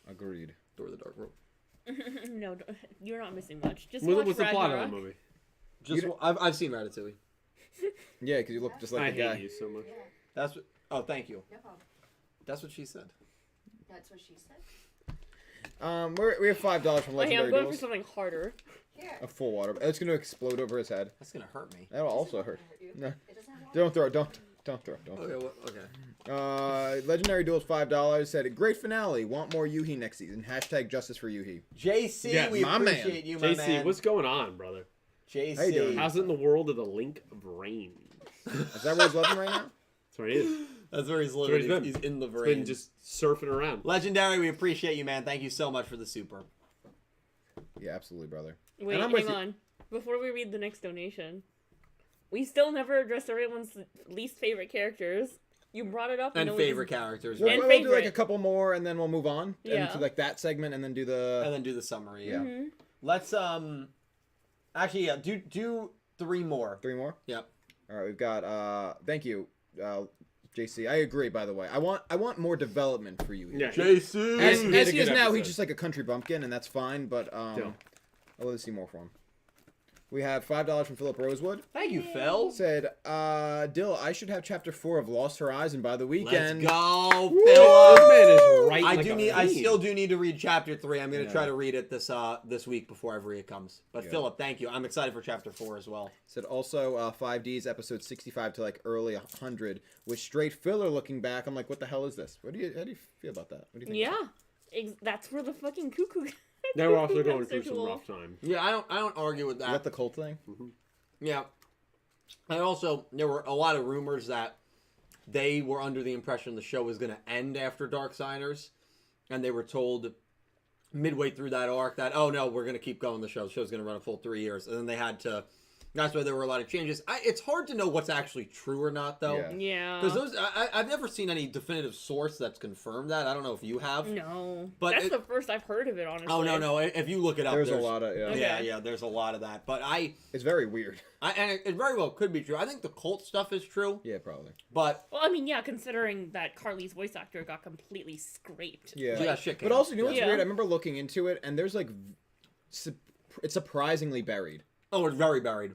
Speaker 4: Agreed.
Speaker 5: Thor the Dark World.
Speaker 2: No, you're not missing much. Just
Speaker 6: What's
Speaker 2: watch
Speaker 6: the plot of
Speaker 2: Ragnarok.
Speaker 6: that movie?
Speaker 5: Just I've seen Ratatouille.
Speaker 4: Yeah, because you look just like
Speaker 6: I
Speaker 4: the guy.
Speaker 6: hate you so much.
Speaker 7: Yeah,
Speaker 5: That's what. Oh, thank you.
Speaker 7: no problem.
Speaker 5: That's what she said.
Speaker 7: That's what she said.
Speaker 4: We have $5 from
Speaker 2: Wait, I'm
Speaker 4: Legendary
Speaker 2: going for
Speaker 4: Duels.
Speaker 2: something harder.
Speaker 7: Here.
Speaker 4: A full water. It's going to explode over his head.
Speaker 5: That's gonna hurt me.
Speaker 4: That'll also hurt.
Speaker 7: You.
Speaker 4: No,
Speaker 7: It doesn't have water.
Speaker 4: don't throw it. Don't throw it. Don't.
Speaker 5: Okay. Okay.
Speaker 4: Legendary Duels $5 said great finale. Want more Yuhi next season. Hashtag justice for Yuhi.
Speaker 5: JC,
Speaker 6: Yes,
Speaker 5: we
Speaker 4: my man.
Speaker 5: appreciate you, my
Speaker 6: JC,
Speaker 5: man.
Speaker 6: what's going on, brother?
Speaker 5: JC?
Speaker 4: How you doing?
Speaker 6: How's it in the world of the Link of Rain?
Speaker 4: Is that where he's living right now?
Speaker 6: That's where he is.
Speaker 5: That's where he's
Speaker 6: where
Speaker 5: living.
Speaker 6: he's been.
Speaker 5: He's in the
Speaker 6: He's
Speaker 5: vein.
Speaker 6: been just surfing around.
Speaker 5: Legendary, we appreciate you, man. Thank you so much for the super.
Speaker 4: Yeah, absolutely, brother.
Speaker 2: Wait,
Speaker 4: And I'm with
Speaker 2: hang
Speaker 4: you.
Speaker 2: on. Before we read the next donation, we still never addressed everyone's least favorite characters. You brought it up.
Speaker 5: And
Speaker 2: no one
Speaker 5: favorite
Speaker 2: just-
Speaker 5: characters,
Speaker 4: We'll,
Speaker 5: right?
Speaker 2: And
Speaker 4: we'll do like a
Speaker 2: favorite.
Speaker 4: couple more, and then we'll move on
Speaker 2: Yeah.
Speaker 4: into like that segment, and then do the.
Speaker 5: And then do the summary.
Speaker 4: Yeah.
Speaker 2: Mhm.
Speaker 5: Let's actually yeah, do 3 more.
Speaker 4: 3 more.
Speaker 5: Yep.
Speaker 4: All right, we've got. Thank you, JC. I agree. By the way, I want more development for you.
Speaker 6: Yeah.
Speaker 5: JC.
Speaker 4: As,
Speaker 6: He had
Speaker 4: as
Speaker 6: a
Speaker 4: he
Speaker 6: good
Speaker 4: is now,
Speaker 6: episode.
Speaker 4: he's just like a country bumpkin, and that's fine. But
Speaker 6: Yeah.
Speaker 4: I'd love to see more from him. We have $5 from Philip Rosewood.
Speaker 5: Thank you, Phil.
Speaker 4: Said, Dill, I should have chapter 4 of Lost Horizon by the
Speaker 5: Let's
Speaker 4: weekend.
Speaker 5: go,
Speaker 6: This
Speaker 5: Phil.
Speaker 6: man is right.
Speaker 5: I
Speaker 6: like
Speaker 5: do
Speaker 6: a
Speaker 5: need. I
Speaker 6: fiend.
Speaker 5: still do need to read chapter 3. I'm gonna
Speaker 4: Yeah.
Speaker 5: try to read it this week before every it comes. But
Speaker 4: Yeah.
Speaker 5: Philip, thank you. I'm excited for chapter 4 as well.
Speaker 4: Said also 5Ds episode 65 to like early 100 with straight filler looking back. I'm like, what the hell is this? How do you feel about that? What do you think?
Speaker 2: Yeah, that's where the fucking cuckoo.
Speaker 6: They were also going
Speaker 2: That's so
Speaker 6: through some
Speaker 2: cool.
Speaker 6: rough time.
Speaker 5: Yeah, I don't argue with
Speaker 4: Is that
Speaker 5: that.
Speaker 4: the cult thing?
Speaker 5: Yeah. And also, there were a lot of rumors that they were under the impression the show was going to end after Darksiders, and they were told midway through that arc that, oh no, we're going to keep going. The show's going to run a full 3 years. And then they had to, that's why there were a lot of changes. It's hard to know what's actually true or not, though.
Speaker 2: Yeah.
Speaker 5: Because I've never seen any definitive source that's confirmed that. I don't know if you have.
Speaker 2: No.
Speaker 5: But
Speaker 2: that's the first I've heard of it, honestly.
Speaker 5: Oh, no. If you look it up,
Speaker 4: There's a lot of,
Speaker 5: Yeah, there's a lot of that. But
Speaker 4: it's very weird.
Speaker 5: And it very well could be true. I think the cult stuff is true.
Speaker 4: Yeah, probably.
Speaker 5: But
Speaker 2: well, I mean, yeah, considering that Carly's voice actor got completely scraped.
Speaker 4: Yeah.
Speaker 5: Yeah, shit.
Speaker 4: But also, you know what's
Speaker 2: Yeah.
Speaker 4: weird? I remember looking into it, and there's like, it's surprisingly buried.
Speaker 5: Oh, it's very buried.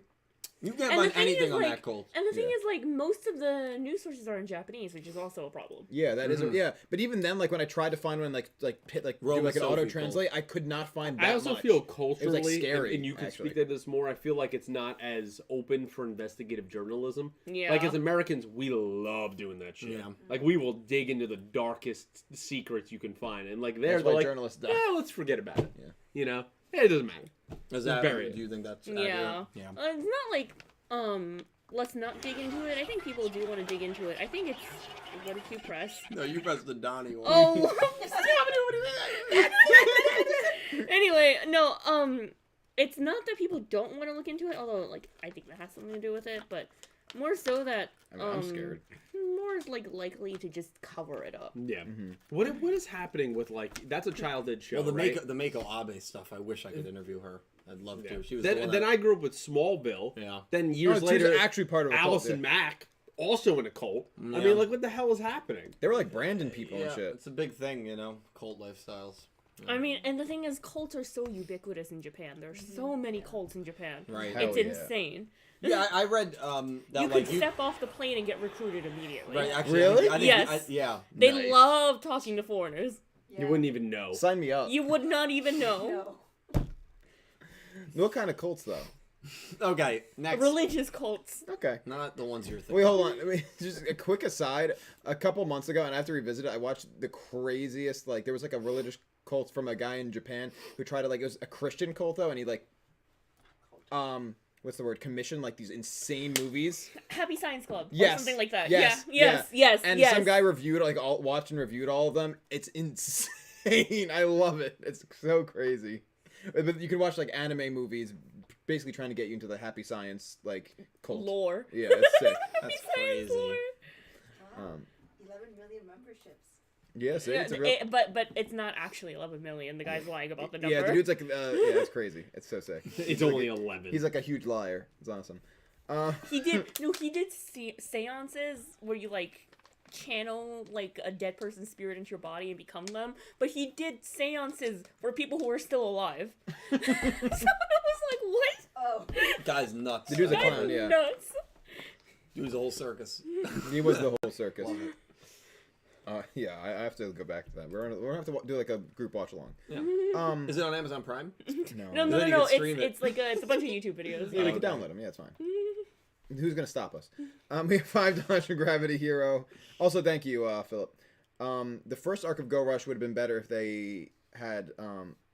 Speaker 5: You can't
Speaker 2: And the
Speaker 5: find
Speaker 2: thing
Speaker 5: anything
Speaker 2: is,
Speaker 5: on
Speaker 2: like-
Speaker 5: that cult.
Speaker 2: And the thing
Speaker 4: Yeah.
Speaker 2: is, like, most of the news sources are in Japanese, which is also a problem.
Speaker 4: Yeah, that is. Yeah, but even then, like when I tried to find one, do
Speaker 5: Roman
Speaker 4: like an
Speaker 5: Sophie
Speaker 4: auto translate, I could not find that
Speaker 6: I also
Speaker 4: much.
Speaker 6: feel
Speaker 4: It was,
Speaker 6: culturally,
Speaker 4: like, scary,
Speaker 6: and you can
Speaker 4: actually.
Speaker 6: speak to this more. I feel like it's not as open for investigative journalism.
Speaker 2: Yeah.
Speaker 6: Like as Americans, we love doing that shit.
Speaker 5: Yeah.
Speaker 6: Like we will dig into the darkest secrets you can find, and like they're
Speaker 4: That's why
Speaker 6: like,
Speaker 4: journalists die.
Speaker 6: yeah, let's forget about it.
Speaker 4: Yeah.
Speaker 6: You know, it doesn't matter.
Speaker 5: Is that,
Speaker 6: bury it.
Speaker 5: do you think that's
Speaker 2: Yeah.
Speaker 5: accurate? Yeah.
Speaker 2: It's not like, let's not dig into it. I think people do want to dig into it. I think it's, what did you press?
Speaker 5: No, you pressed the Donnie one.
Speaker 2: Oh, anyway, no, it's not that people don't want to look into it, although, like, I think that has something to do with it, but more so that,
Speaker 4: I mean, I'm scared.
Speaker 2: more like likely to just cover it up.
Speaker 6: Yeah. What is happening with like that's a childhood show?
Speaker 5: Well, the
Speaker 6: right?
Speaker 5: Mako Abe stuff, I wish I could interview her. I'd love
Speaker 6: Yeah.
Speaker 5: to. She was the one
Speaker 6: Then
Speaker 5: that-
Speaker 6: I grew up with Smallville.
Speaker 5: Yeah.
Speaker 6: Then
Speaker 4: Oh,
Speaker 6: years
Speaker 4: she was
Speaker 6: later,
Speaker 4: actually part of a cult,
Speaker 6: Allison
Speaker 4: yeah.
Speaker 6: Mack also in a cult. I
Speaker 5: Yeah.
Speaker 6: mean, like what the hell is happening?
Speaker 4: They were like Brandon people and
Speaker 5: Yeah,
Speaker 4: shit.
Speaker 5: it's a big thing, you know, cult lifestyles.
Speaker 2: I mean, and the thing is, cults are so ubiquitous in Japan. There's so many cults in Japan.
Speaker 5: Right.
Speaker 2: It's
Speaker 4: Hell yeah.
Speaker 2: insane.
Speaker 5: Yeah, I read that
Speaker 2: You
Speaker 5: like
Speaker 2: could step off the plane and get recruited immediately.
Speaker 5: Right, actually,
Speaker 4: Really?
Speaker 5: I think,
Speaker 2: Yes.
Speaker 5: yeah.
Speaker 2: They
Speaker 4: Nice.
Speaker 2: love talking to foreigners.
Speaker 6: You wouldn't even know.
Speaker 4: Sign me up.
Speaker 2: You would not even know.
Speaker 7: No.
Speaker 4: What kind of cults though?
Speaker 5: Okay, next.
Speaker 2: Religious cults.
Speaker 4: Okay.
Speaker 5: Not the ones you're thinking.
Speaker 4: Wait, hold on. I mean, just a quick aside. A couple months ago, and I have to revisit it. I watched the craziest. Like, there was like a religious cult from a guy in Japan who tried to it was a Christian cult though, and he what's the word? Commissioned like these insane movies.
Speaker 2: Happy Science Club.
Speaker 4: Yes.
Speaker 2: Or something like that.
Speaker 4: Yes.
Speaker 2: Yes.
Speaker 4: And
Speaker 2: yes.
Speaker 4: some guy reviewed watched and reviewed all of them. It's insane. I love it. It's so crazy. But you can watch like anime movies, basically trying to get you into the Happy Science like cult.
Speaker 2: Lore.
Speaker 4: Yeah, it's sick.
Speaker 5: That's
Speaker 2: Science
Speaker 5: crazy.
Speaker 2: lore.
Speaker 7: Wow.
Speaker 4: Um,
Speaker 7: 11 million memberships.
Speaker 4: Yes,
Speaker 2: Yeah,
Speaker 4: it's a real.
Speaker 2: but it's not actually 11 million. The guy's lying about the number.
Speaker 4: Yeah, the dude's like, yeah, it's crazy. It's so sick.
Speaker 6: It's only 11.
Speaker 4: He's like a huge liar. It's awesome.
Speaker 2: He did seances where you like channel like a dead person's spirit into your body and become them. But he did seances for people who were still alive. So I was like, what?
Speaker 7: Oh.
Speaker 5: Guy's nuts.
Speaker 4: The dude's a
Speaker 2: That's
Speaker 4: clown, yeah.
Speaker 2: nuts.
Speaker 5: Dude's a whole circus.
Speaker 4: He was the whole circus.
Speaker 5: Love it.
Speaker 4: Yeah, I have to go back to that. We're gonna have to do like a group watch along.
Speaker 5: Yeah. Is it on Amazon Prime?
Speaker 2: No.
Speaker 5: Then you can stream
Speaker 2: It's like it's a bunch of YouTube videos.
Speaker 4: Yeah, we
Speaker 5: Oh,
Speaker 4: can
Speaker 5: okay.
Speaker 4: download them. Yeah, it's fine. Who's gonna stop us? We have $5 from Gravity Hero. Also, thank you, Philip. The first arc of Go Rush would have been better if they had,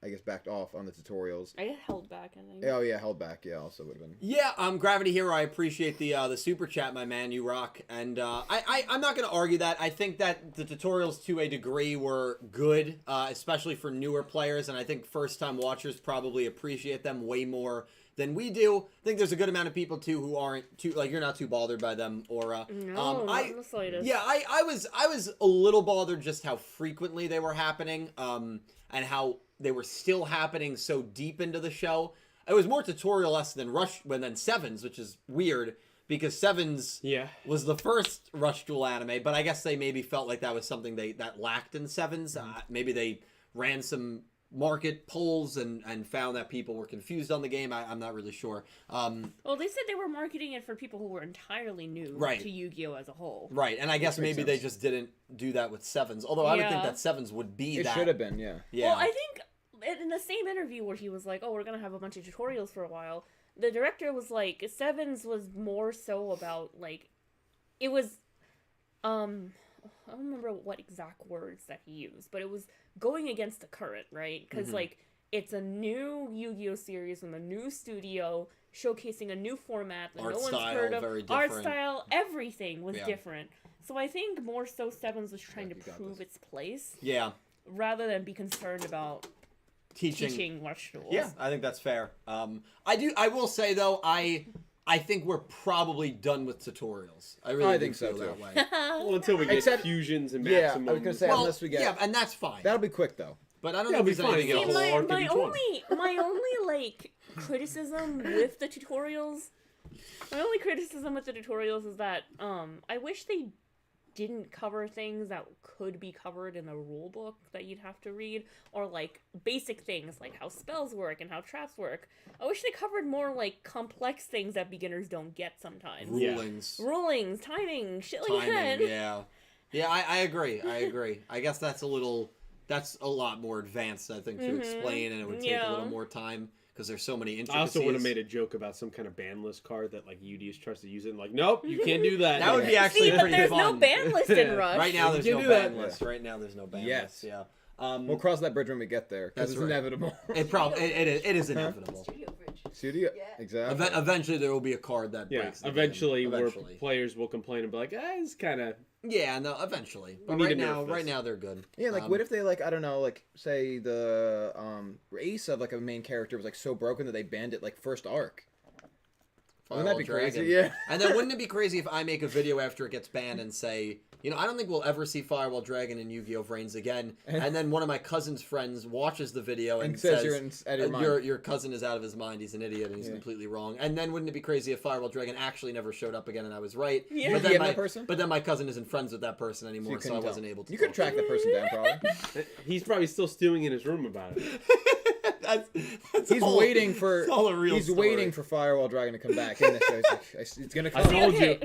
Speaker 4: I guess, backed off on the tutorials.
Speaker 2: I get held back, I think.
Speaker 4: Oh yeah, held back. Yeah, also would have been.
Speaker 5: Yeah, Gravity Hero, I appreciate the super chat, my man, you rock. And I'm not going to argue that. I think that the tutorials to a degree were good, especially for newer players, and I think first-time watchers probably appreciate them way more than we do. I think there's a good amount of people, too, who aren't too, like, you're not too bothered by them, or...
Speaker 2: No, not in the slightest.
Speaker 5: Yeah, I was a little bothered just how frequently they were happening, and how they were still happening so deep into the show. It was more tutorial-esque than than Sevens, which is weird, because Sevens was the first Rush Duel anime, but I guess they maybe felt like that was something that lacked in Sevens. Maybe they ran some market polls and found that people were confused on the game. I'm not really sure.
Speaker 2: Well, they said they were marketing it for people who were entirely new
Speaker 5: Right.
Speaker 2: to Yu-Gi-Oh as a whole.
Speaker 5: Right, and I guess
Speaker 4: makes
Speaker 5: maybe they
Speaker 4: sense.
Speaker 5: just didn't do that with Sevens. Although I would think
Speaker 2: Yeah.
Speaker 5: that Sevens would be
Speaker 4: It
Speaker 5: that.
Speaker 4: should have been. Yeah.
Speaker 5: Yeah.
Speaker 2: Well, I think in the same interview where he was like, "Oh, we're gonna have a bunch of tutorials for a while," the director was like, "Sevens was more so about like, it was, I don't remember what exact words that he used, but it was going against the current, right? Because like it's a new Yu-Gi-Oh series from a new studio." Showcasing a new format that
Speaker 5: Art
Speaker 2: no one's
Speaker 5: style,
Speaker 2: heard of.
Speaker 5: very
Speaker 2: Art
Speaker 5: different.
Speaker 2: style, everything was
Speaker 5: Yeah.
Speaker 2: different. So I think more so Sevens was trying to
Speaker 4: you got
Speaker 2: prove
Speaker 4: this.
Speaker 2: its place
Speaker 5: Yeah.
Speaker 2: rather than be concerned about teaching rush duels.
Speaker 5: Yeah, I think that's fair. I will say though, I think we're probably done with tutorials. I really
Speaker 8: think
Speaker 5: feel
Speaker 8: so,
Speaker 5: that
Speaker 8: too.
Speaker 5: way.
Speaker 6: Well, until we get
Speaker 8: Except-
Speaker 6: fusions and
Speaker 8: Yeah,
Speaker 6: maximum.
Speaker 8: I was gonna say
Speaker 5: Well,
Speaker 8: unless we get
Speaker 5: yeah, and that's fine.
Speaker 8: that'll be quick though.
Speaker 5: But I don't
Speaker 6: Yeah,
Speaker 5: know if
Speaker 6: it'll
Speaker 5: there's
Speaker 6: be
Speaker 5: anything
Speaker 6: fine.
Speaker 5: else.
Speaker 6: Yeah, arc of each one.
Speaker 2: my only like criticism with the tutorials, is that I wish they didn't cover things that could be covered in the rule book that you'd have to read, or like basic things like how spells work and how traps work. I wish they covered more like complex things that beginners don't get sometimes. Rulings, timing, shit like that.
Speaker 5: Yeah, I agree. I guess that's a lot more advanced, I think, to explain, and it would take a little more time because there's so many intricacies.
Speaker 6: I also would have made a joke about some kind of ban list card that like Yugioh tries to use it and like, nope, you can't do that.
Speaker 5: That would be actually
Speaker 2: See, but
Speaker 5: pretty
Speaker 2: there's
Speaker 5: fun.
Speaker 2: no ban list in Rush.
Speaker 5: Right now, there's
Speaker 6: You
Speaker 5: no
Speaker 6: can do
Speaker 5: ban
Speaker 6: that.
Speaker 5: list. Right now, there's no ban
Speaker 8: Yes.
Speaker 5: list. Yeah.
Speaker 8: We'll cross that bridge when we get there because
Speaker 5: That's
Speaker 8: it's
Speaker 5: right.
Speaker 8: inevitable.
Speaker 5: It is inevitable.
Speaker 7: Studio Bridge.
Speaker 8: Studio,
Speaker 7: Yeah.
Speaker 8: exactly.
Speaker 5: Eventually, there will be a card that
Speaker 6: Yeah,
Speaker 5: breaks. the game.
Speaker 6: eventually, where
Speaker 5: Eventually.
Speaker 6: players will complain and be like, it's kind of.
Speaker 5: Yeah, no, eventually. But
Speaker 6: need
Speaker 5: right
Speaker 6: to nerf
Speaker 5: now,
Speaker 6: this.
Speaker 5: they're good.
Speaker 8: Yeah, like what if they like I don't know, like say the race of like a main character was like so broken that they banned it like first arc. Wouldn't that be crazy? Yeah.
Speaker 5: And then wouldn't it be crazy if I make a video after it gets banned and say, I don't think we'll ever see Firewall Dragon and Yu-Gi-Oh! Vrains again. And then one of my cousin's friends watches the video and
Speaker 8: says
Speaker 5: says
Speaker 8: you're out of your mind.
Speaker 5: Your cousin is out of his mind. He's an idiot and he's completely wrong. And then wouldn't it be crazy if Firewall Dragon actually never showed up again and I was right?
Speaker 2: Yeah.
Speaker 5: But
Speaker 8: You
Speaker 5: then
Speaker 8: DM that person?
Speaker 5: But then my cousin isn't friends with that person anymore, so I
Speaker 8: couldn't
Speaker 5: wasn't
Speaker 8: tell.
Speaker 5: able to.
Speaker 8: You could
Speaker 5: talk
Speaker 8: track
Speaker 5: to
Speaker 8: that person down probably.
Speaker 6: He's probably still stewing in his room about it.
Speaker 8: He's waiting for.
Speaker 5: all a real
Speaker 8: He's
Speaker 5: story.
Speaker 8: waiting for Firewall Dragon to come back. And it's gonna come.
Speaker 6: I told you.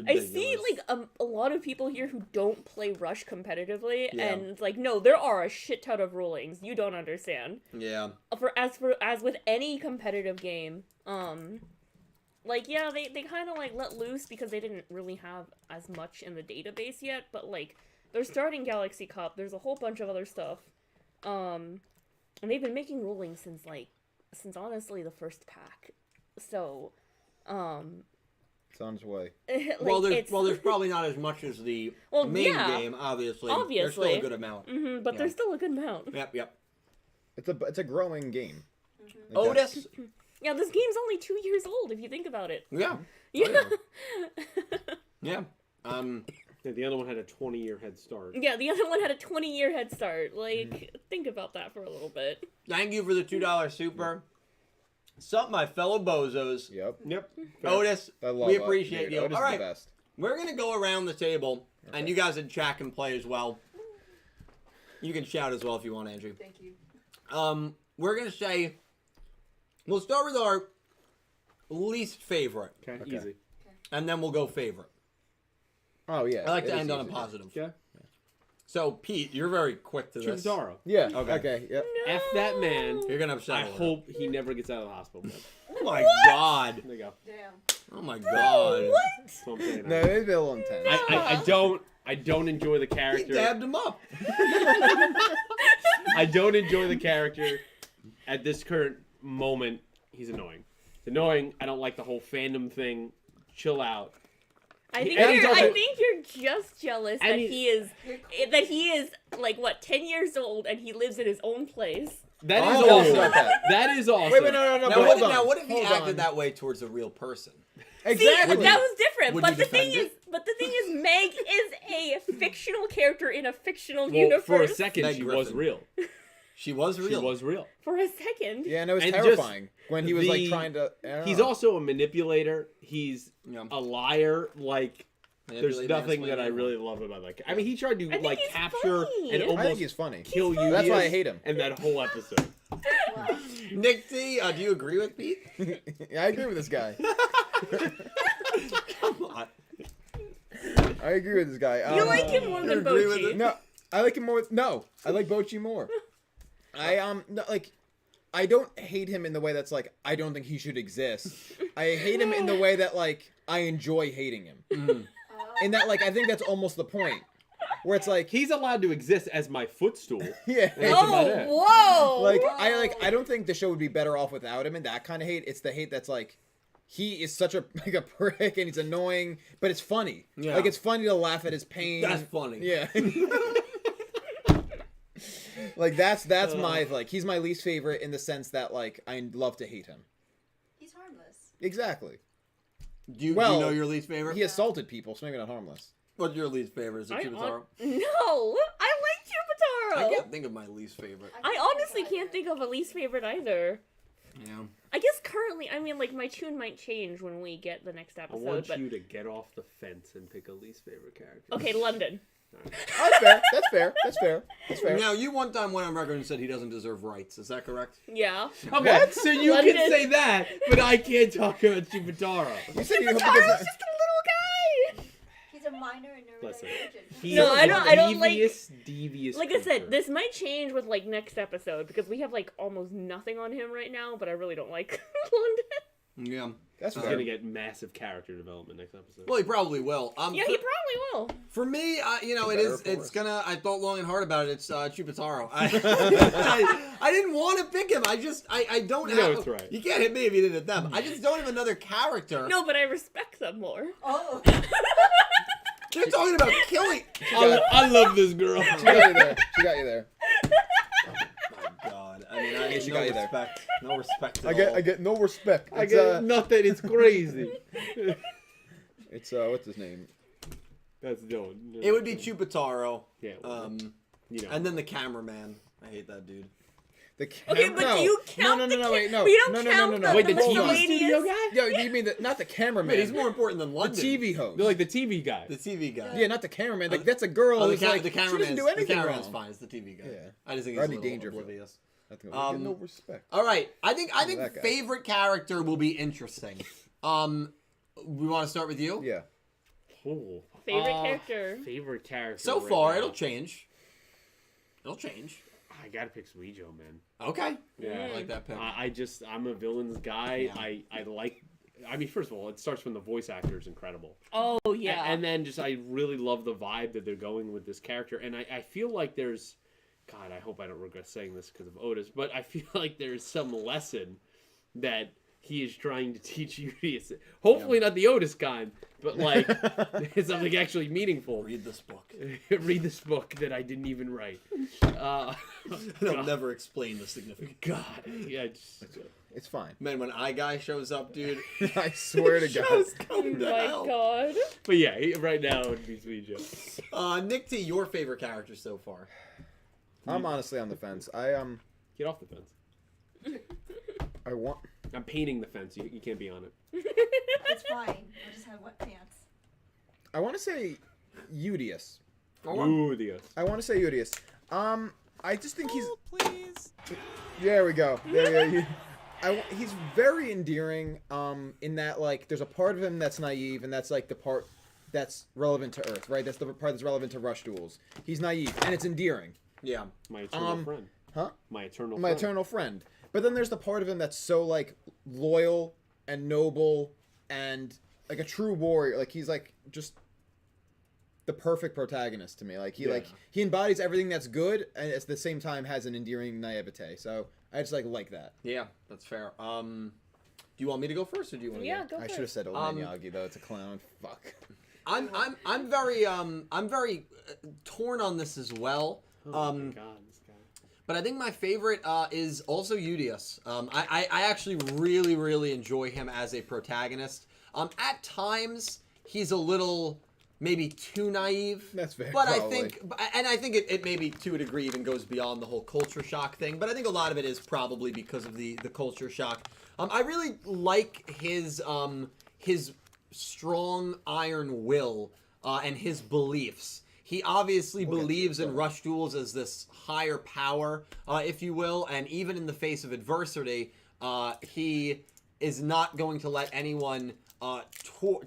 Speaker 2: I see like a lot of people here who don't play Rush competitively,
Speaker 5: Yeah.
Speaker 2: and it's like, no, there are a shit ton of rulings. You don't understand.
Speaker 5: Yeah.
Speaker 2: As with any competitive game, like yeah, they kind of like let loose because they didn't really have as much in the database yet. But like they're starting Galaxy Cup. There's a whole bunch of other stuff, and they've been making rulings since honestly the first pack. So,
Speaker 8: It's on its way.
Speaker 2: like,
Speaker 5: well, there's probably not as much as the main game, obviously. There's still a good amount.
Speaker 2: but there's still a good amount.
Speaker 5: Yep.
Speaker 8: It's a growing game. Like
Speaker 5: Otis.
Speaker 2: Yeah, this game's only 2 years old if you think about it.
Speaker 5: Yeah.
Speaker 2: Yeah.
Speaker 5: Yeah.
Speaker 6: Yeah, the other one had a 20-year head start.
Speaker 2: Yeah, the other one had a 20-year head start. Like, think about that for a little bit.
Speaker 5: Thank you for the $2 super. Sup, my fellow bozos.
Speaker 8: Yep.
Speaker 5: Otis,
Speaker 8: I love
Speaker 5: we
Speaker 8: it.
Speaker 5: appreciate
Speaker 8: Dude,
Speaker 5: you.
Speaker 8: Otis
Speaker 5: All
Speaker 8: is
Speaker 5: right,
Speaker 8: the best.
Speaker 5: we're going to go around the table, and you guys in chat can play as well. You can shout as well if you want, Andrew.
Speaker 7: Thank you.
Speaker 5: We're going to say, we'll start with our least favorite,
Speaker 6: Okay, easy.
Speaker 5: and then we'll go favorite.
Speaker 8: Oh yeah.
Speaker 5: I like to
Speaker 8: it is
Speaker 5: end on a
Speaker 8: easy.
Speaker 5: positive.
Speaker 6: Yeah.
Speaker 5: So, Pete, you're very quick to this.
Speaker 6: Chimzaro.
Speaker 8: Yeah.
Speaker 5: Okay.
Speaker 8: Okay. Yep.
Speaker 6: F that man.
Speaker 5: You're going to upset
Speaker 6: I
Speaker 5: a little.
Speaker 6: hope he never gets out of the hospital.
Speaker 5: Oh my God.
Speaker 6: There you go.
Speaker 7: Damn.
Speaker 5: Oh my God.
Speaker 6: That's what I'm saying.
Speaker 8: No, it's a little intense.
Speaker 6: I don't enjoy the
Speaker 5: He
Speaker 6: character.
Speaker 5: dabbed him up.
Speaker 6: I don't enjoy the character at this current moment. He's annoying. It's annoying. I don't like the whole fandom thing. Chill out.
Speaker 2: I think
Speaker 6: And he's
Speaker 2: I
Speaker 6: also-
Speaker 2: think you're just jealous
Speaker 6: And
Speaker 2: that
Speaker 6: he-
Speaker 2: he is like what 10 years old and he lives in his own place.
Speaker 6: That
Speaker 8: Oh,
Speaker 6: is awesome.
Speaker 8: stop that.
Speaker 6: That is awesome.
Speaker 8: Wait, no,
Speaker 5: Now,
Speaker 8: but
Speaker 5: what,
Speaker 8: hold on.
Speaker 5: now, what if he
Speaker 8: Hold
Speaker 5: acted
Speaker 8: on.
Speaker 5: that way towards a real person?
Speaker 8: Exactly.
Speaker 2: See, that was different.
Speaker 5: Would
Speaker 2: But
Speaker 5: you
Speaker 2: the thing
Speaker 5: defend
Speaker 2: is, Meg is a fictional character in a fictional
Speaker 6: Well,
Speaker 2: universe.
Speaker 6: for a second,
Speaker 5: Meg
Speaker 6: she
Speaker 5: Griffin.
Speaker 6: was real.
Speaker 5: She was real.
Speaker 6: She was real.
Speaker 2: For a second.
Speaker 8: Yeah, and it was
Speaker 6: And just
Speaker 8: terrifying when he was like
Speaker 6: the-
Speaker 8: trying to. I don't
Speaker 6: He's
Speaker 8: know.
Speaker 6: also a manipulator. He's
Speaker 5: Yeah.
Speaker 6: a liar. Like, there's
Speaker 5: Manipulate,
Speaker 6: nothing
Speaker 5: mansplain,
Speaker 6: that I
Speaker 5: yeah.
Speaker 6: really love about that. I mean, he tried to
Speaker 2: think
Speaker 6: like
Speaker 2: he's
Speaker 6: capture
Speaker 2: funny.
Speaker 6: and
Speaker 2: I
Speaker 8: I think
Speaker 6: almost
Speaker 8: he's funny.
Speaker 6: kill you.
Speaker 8: That's why I hate him.
Speaker 6: And that whole episode.
Speaker 7: Wow.
Speaker 5: Nick D, do you agree with Pete?
Speaker 8: Yeah, I agree with this guy.
Speaker 5: Come on.
Speaker 8: I agree with this guy.
Speaker 2: You like him more
Speaker 5: you
Speaker 2: than
Speaker 5: agree with
Speaker 2: Bochi.
Speaker 5: it?
Speaker 8: No, I like him more. No, I like Bochi more. No, like, I don't hate him in the way that's like I don't think he should exist. I hate him in the way that like I enjoy hating him. In that like I think that's almost the point, where it's like
Speaker 6: He's allowed to exist as my footstool.
Speaker 8: yeah.
Speaker 6: That's about it.
Speaker 2: Oh, whoa!
Speaker 8: Like I don't think the show would be better off without him, and that kind of hate. It's the hate that's like he is such a like a prick and he's annoying, but it's funny.
Speaker 5: Yeah.
Speaker 8: Like it's funny to laugh at his pain.
Speaker 5: That's funny.
Speaker 8: Yeah. Like that's my like he's my least favorite in the sense that like I love to hate him.
Speaker 7: He's harmless.
Speaker 8: Exactly.
Speaker 5: Do you
Speaker 8: Well,
Speaker 5: know your least favorite?
Speaker 8: He assaulted people, so maybe not harmless.
Speaker 5: What's your least favorite? Is it Chupataro?
Speaker 2: No, I like Chupataro.
Speaker 5: I can't think of my least favorite.
Speaker 2: I honestly can't think of a least favorite either.
Speaker 5: Yeah.
Speaker 2: I guess currently, I mean, like, my tune might change when we get the next
Speaker 6: I
Speaker 2: episode,
Speaker 6: want
Speaker 2: but...
Speaker 6: you to get off the fence and pick a least favorite character.
Speaker 2: Okay, London.
Speaker 8: That's fair. That's fair. That's fair. That's fair.
Speaker 5: Now, you one time went on record and said he doesn't deserve rights. Is that correct?
Speaker 2: Yeah.
Speaker 6: Okay,
Speaker 8: What?
Speaker 6: so you
Speaker 2: London.
Speaker 6: can say that, but I can't talk about Chupataro.
Speaker 8: You said you hope he
Speaker 2: Chupataro's
Speaker 8: doesn't.
Speaker 2: just a little guy!
Speaker 7: He's a minor and
Speaker 6: Listen,
Speaker 7: neurodivergent.
Speaker 6: he's
Speaker 2: No, I don't like-
Speaker 6: devious
Speaker 2: Like I said,
Speaker 6: creature.
Speaker 2: this might change with, like, next episode, because we have, like, almost nothing on him right now, but I really don't like London.
Speaker 5: Yeah.
Speaker 8: That's
Speaker 6: He's
Speaker 8: fair.
Speaker 6: gonna get massive character development next episode.
Speaker 5: Well, he probably will.
Speaker 2: Yeah, he probably will.
Speaker 5: For me, you know,
Speaker 8: Better for
Speaker 5: it's
Speaker 8: us.
Speaker 5: gonna. I thought long and hard about it. It's Chupataro. I didn't want to pick him. I don't
Speaker 6: You
Speaker 5: have.
Speaker 6: know it's right.
Speaker 5: You can't hit me if you did it them. I just don't have another character.
Speaker 2: No, but I respect them more.
Speaker 7: Oh,
Speaker 5: They're talking about killing.
Speaker 6: I love this girl.
Speaker 8: She got you there. She got you there.
Speaker 5: My God. I mean, I
Speaker 8: She
Speaker 5: no
Speaker 8: got you there.
Speaker 5: respect. No respect. At
Speaker 8: I
Speaker 5: all.
Speaker 8: get no respect.
Speaker 6: I
Speaker 8: It's
Speaker 6: get nothing. It's crazy.
Speaker 8: it's what's his name?
Speaker 6: That's Dylan.
Speaker 5: It would be Chupataro.
Speaker 6: Yeah. You know.
Speaker 5: And then the cameraman. I hate that dude.
Speaker 8: The
Speaker 2: Okay, but do you count
Speaker 8: wait, no.
Speaker 2: We don't
Speaker 8: no,
Speaker 2: count
Speaker 8: no.
Speaker 6: Wait, the
Speaker 2: the
Speaker 6: TV
Speaker 2: miscellaneous-
Speaker 6: studio guy?
Speaker 8: Yo, you mean not the cameraman?
Speaker 5: Wait, he's more important than
Speaker 8: the
Speaker 5: London.
Speaker 8: TV host.
Speaker 6: They're like the TV guy.
Speaker 5: The TV guy.
Speaker 8: Yeah, not the cameraman. Like that's a girl.
Speaker 5: Oh,
Speaker 8: who's like,
Speaker 5: the
Speaker 8: she
Speaker 5: cameraman.
Speaker 8: doesn't do
Speaker 5: The
Speaker 8: anything
Speaker 5: cameraman's
Speaker 8: wrong.
Speaker 5: fine. It's the TV guy.
Speaker 8: Yeah.
Speaker 5: I just think he's
Speaker 8: Rodney
Speaker 5: a little
Speaker 8: Dangerfield.
Speaker 5: oblivious.
Speaker 8: I think I get no respect.
Speaker 5: All right, I think
Speaker 8: that guy.
Speaker 5: favorite character will be interesting. We want to start with you.
Speaker 8: Yeah.
Speaker 6: Oh.
Speaker 2: Favorite character.
Speaker 6: Favorite character.
Speaker 5: So
Speaker 6: right
Speaker 5: far,
Speaker 6: now.
Speaker 5: it'll change. It'll change.
Speaker 6: I gotta pick Yugioh, man.
Speaker 5: Okay.
Speaker 6: Yeah.
Speaker 5: I like that pick.
Speaker 6: I'm a villains guy.
Speaker 5: Yeah.
Speaker 6: I like. I mean, first of all, it starts from the voice actor is incredible.
Speaker 2: Oh, yeah.
Speaker 6: And then just I really love the vibe that they're going with this character, and I feel like there's, God, I hope I don't regret saying this because of Otis, but I feel like there's some lesson that he is trying to teach Yugioh. Hopefully not the Otis kind, but like something actually meaningful.
Speaker 5: Read this book.
Speaker 6: Read this book that I didn't even write.
Speaker 5: I'll
Speaker 6: God.
Speaker 5: never explain the significance.
Speaker 6: God, yeah, just,
Speaker 8: It's fine.
Speaker 5: Man, when Guy shows up, dude.
Speaker 8: I swear to God.
Speaker 5: Show's
Speaker 2: Oh
Speaker 5: coming to
Speaker 2: my
Speaker 5: hell.
Speaker 2: god.
Speaker 6: but yeah, right now it would be Yugioh.
Speaker 5: Nick T, your favorite character so far?
Speaker 8: I'm honestly on the fence. I
Speaker 6: Get off the fence.
Speaker 8: I want.
Speaker 6: I'm painting the fence. You can't be on it.
Speaker 7: it's fine. I just have wet pants.
Speaker 8: I want to say Yugioh.
Speaker 6: Ooh, the
Speaker 8: I want to say Yugioh. I just think he's.
Speaker 9: Please.
Speaker 8: There we go. He's very endearing. In that like, there's a part of him that's naive, and that's like the part that's relevant to Earth, right? That's the part that's relevant to Rush Duels. He's naive, and it's endearing.
Speaker 5: Yeah.
Speaker 6: My eternal friend.
Speaker 8: Huh?
Speaker 6: My eternal
Speaker 8: My
Speaker 6: friend.
Speaker 8: eternal friend. But then there's the part of him that's so like loyal and noble and like a true warrior. Like he's like just the perfect protagonist to me. Like he embodies everything that's good and at the same time has an endearing naivete. So I just like that.
Speaker 5: Yeah, that's fair. Do you want me to go first, or do you want to?
Speaker 2: Yeah,
Speaker 5: go?
Speaker 2: go
Speaker 8: I
Speaker 2: first.
Speaker 8: should have said Old Man Yagi though. It's a clown. Fuck.
Speaker 5: I'm very torn on this as well.
Speaker 6: Oh my God, this guy.
Speaker 5: But I think my favorite is also Yugioh. I actually really enjoy him as a protagonist. At times he's a little maybe too naive.
Speaker 8: That's fair.
Speaker 5: But
Speaker 8: probably.
Speaker 5: I think it maybe to a degree even goes beyond the whole culture shock thing. But I think a lot of it is probably because of the culture shock. I really like his strong iron will and his beliefs. He obviously believes in Rush Duels as this higher power, if you will, and even in the face of adversity, he is not going to let anyone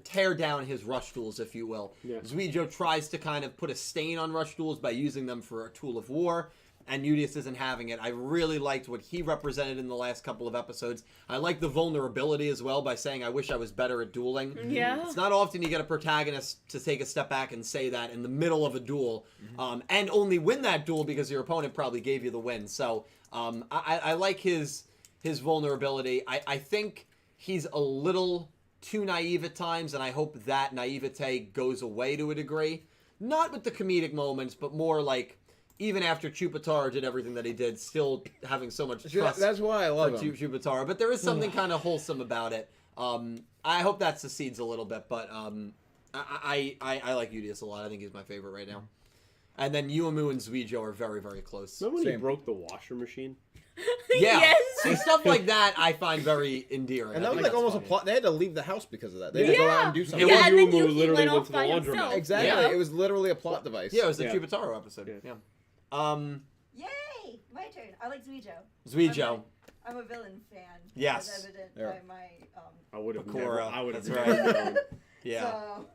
Speaker 5: tear down his Rush Duels, if you will.
Speaker 6: Yeah.
Speaker 5: Yugioh tries to kind of put a stain on Rush Duels by using them for a tool of war, and Yugioh isn't having it. I really liked what he represented in the last couple of episodes. I like the vulnerability as well by saying, I wish I was better at dueling.
Speaker 2: Yeah.
Speaker 5: It's not often you get a protagonist to take a step back and say that in the middle of a duel, and only win that duel because your opponent probably gave you the win. So I like his vulnerability. I think he's a little too naive at times, and I hope that naivete goes away to a degree. Not with the comedic moments, but more like even after Chupataro did everything that he did, still having so much trust.
Speaker 8: That's why I love
Speaker 5: for
Speaker 8: him.
Speaker 5: Chupataro, but there is something kind of wholesome about it. I hope that succeeds a little bit, but I like Yugioh a lot. I think he's my favorite right now. And then Yuumu and Yugioh are very, very close.
Speaker 6: Remember when he
Speaker 8: Same.
Speaker 6: broke the washer machine?
Speaker 5: Yeah,
Speaker 2: Yes.
Speaker 5: see, stuff like that I find very endearing.
Speaker 8: And
Speaker 5: I
Speaker 8: that was
Speaker 5: think
Speaker 8: like
Speaker 5: that's
Speaker 8: almost a
Speaker 5: funny.
Speaker 8: plot. They had to leave the house because of that. They had to go out and do something.
Speaker 6: It was
Speaker 2: Yeah, and then
Speaker 6: Yuumu
Speaker 2: Yuki
Speaker 6: literally
Speaker 2: went
Speaker 6: went
Speaker 2: off
Speaker 6: to the
Speaker 2: by
Speaker 6: laundromat.
Speaker 2: himself.
Speaker 8: Exactly.
Speaker 5: Yeah.
Speaker 8: It was literally a plot device.
Speaker 5: Yeah, it was the
Speaker 6: Yeah.
Speaker 5: Chupataro episode.
Speaker 6: Yeah.
Speaker 7: Yay! My turn. I like Yugioh.
Speaker 5: Yugioh.
Speaker 7: I'm a villain fan.
Speaker 5: Yes.
Speaker 7: As evident
Speaker 8: There.
Speaker 7: by my
Speaker 6: I would have
Speaker 5: Bakura.
Speaker 6: never. I would have
Speaker 5: That's
Speaker 6: never
Speaker 5: right.
Speaker 6: known.
Speaker 5: Yeah.
Speaker 7: So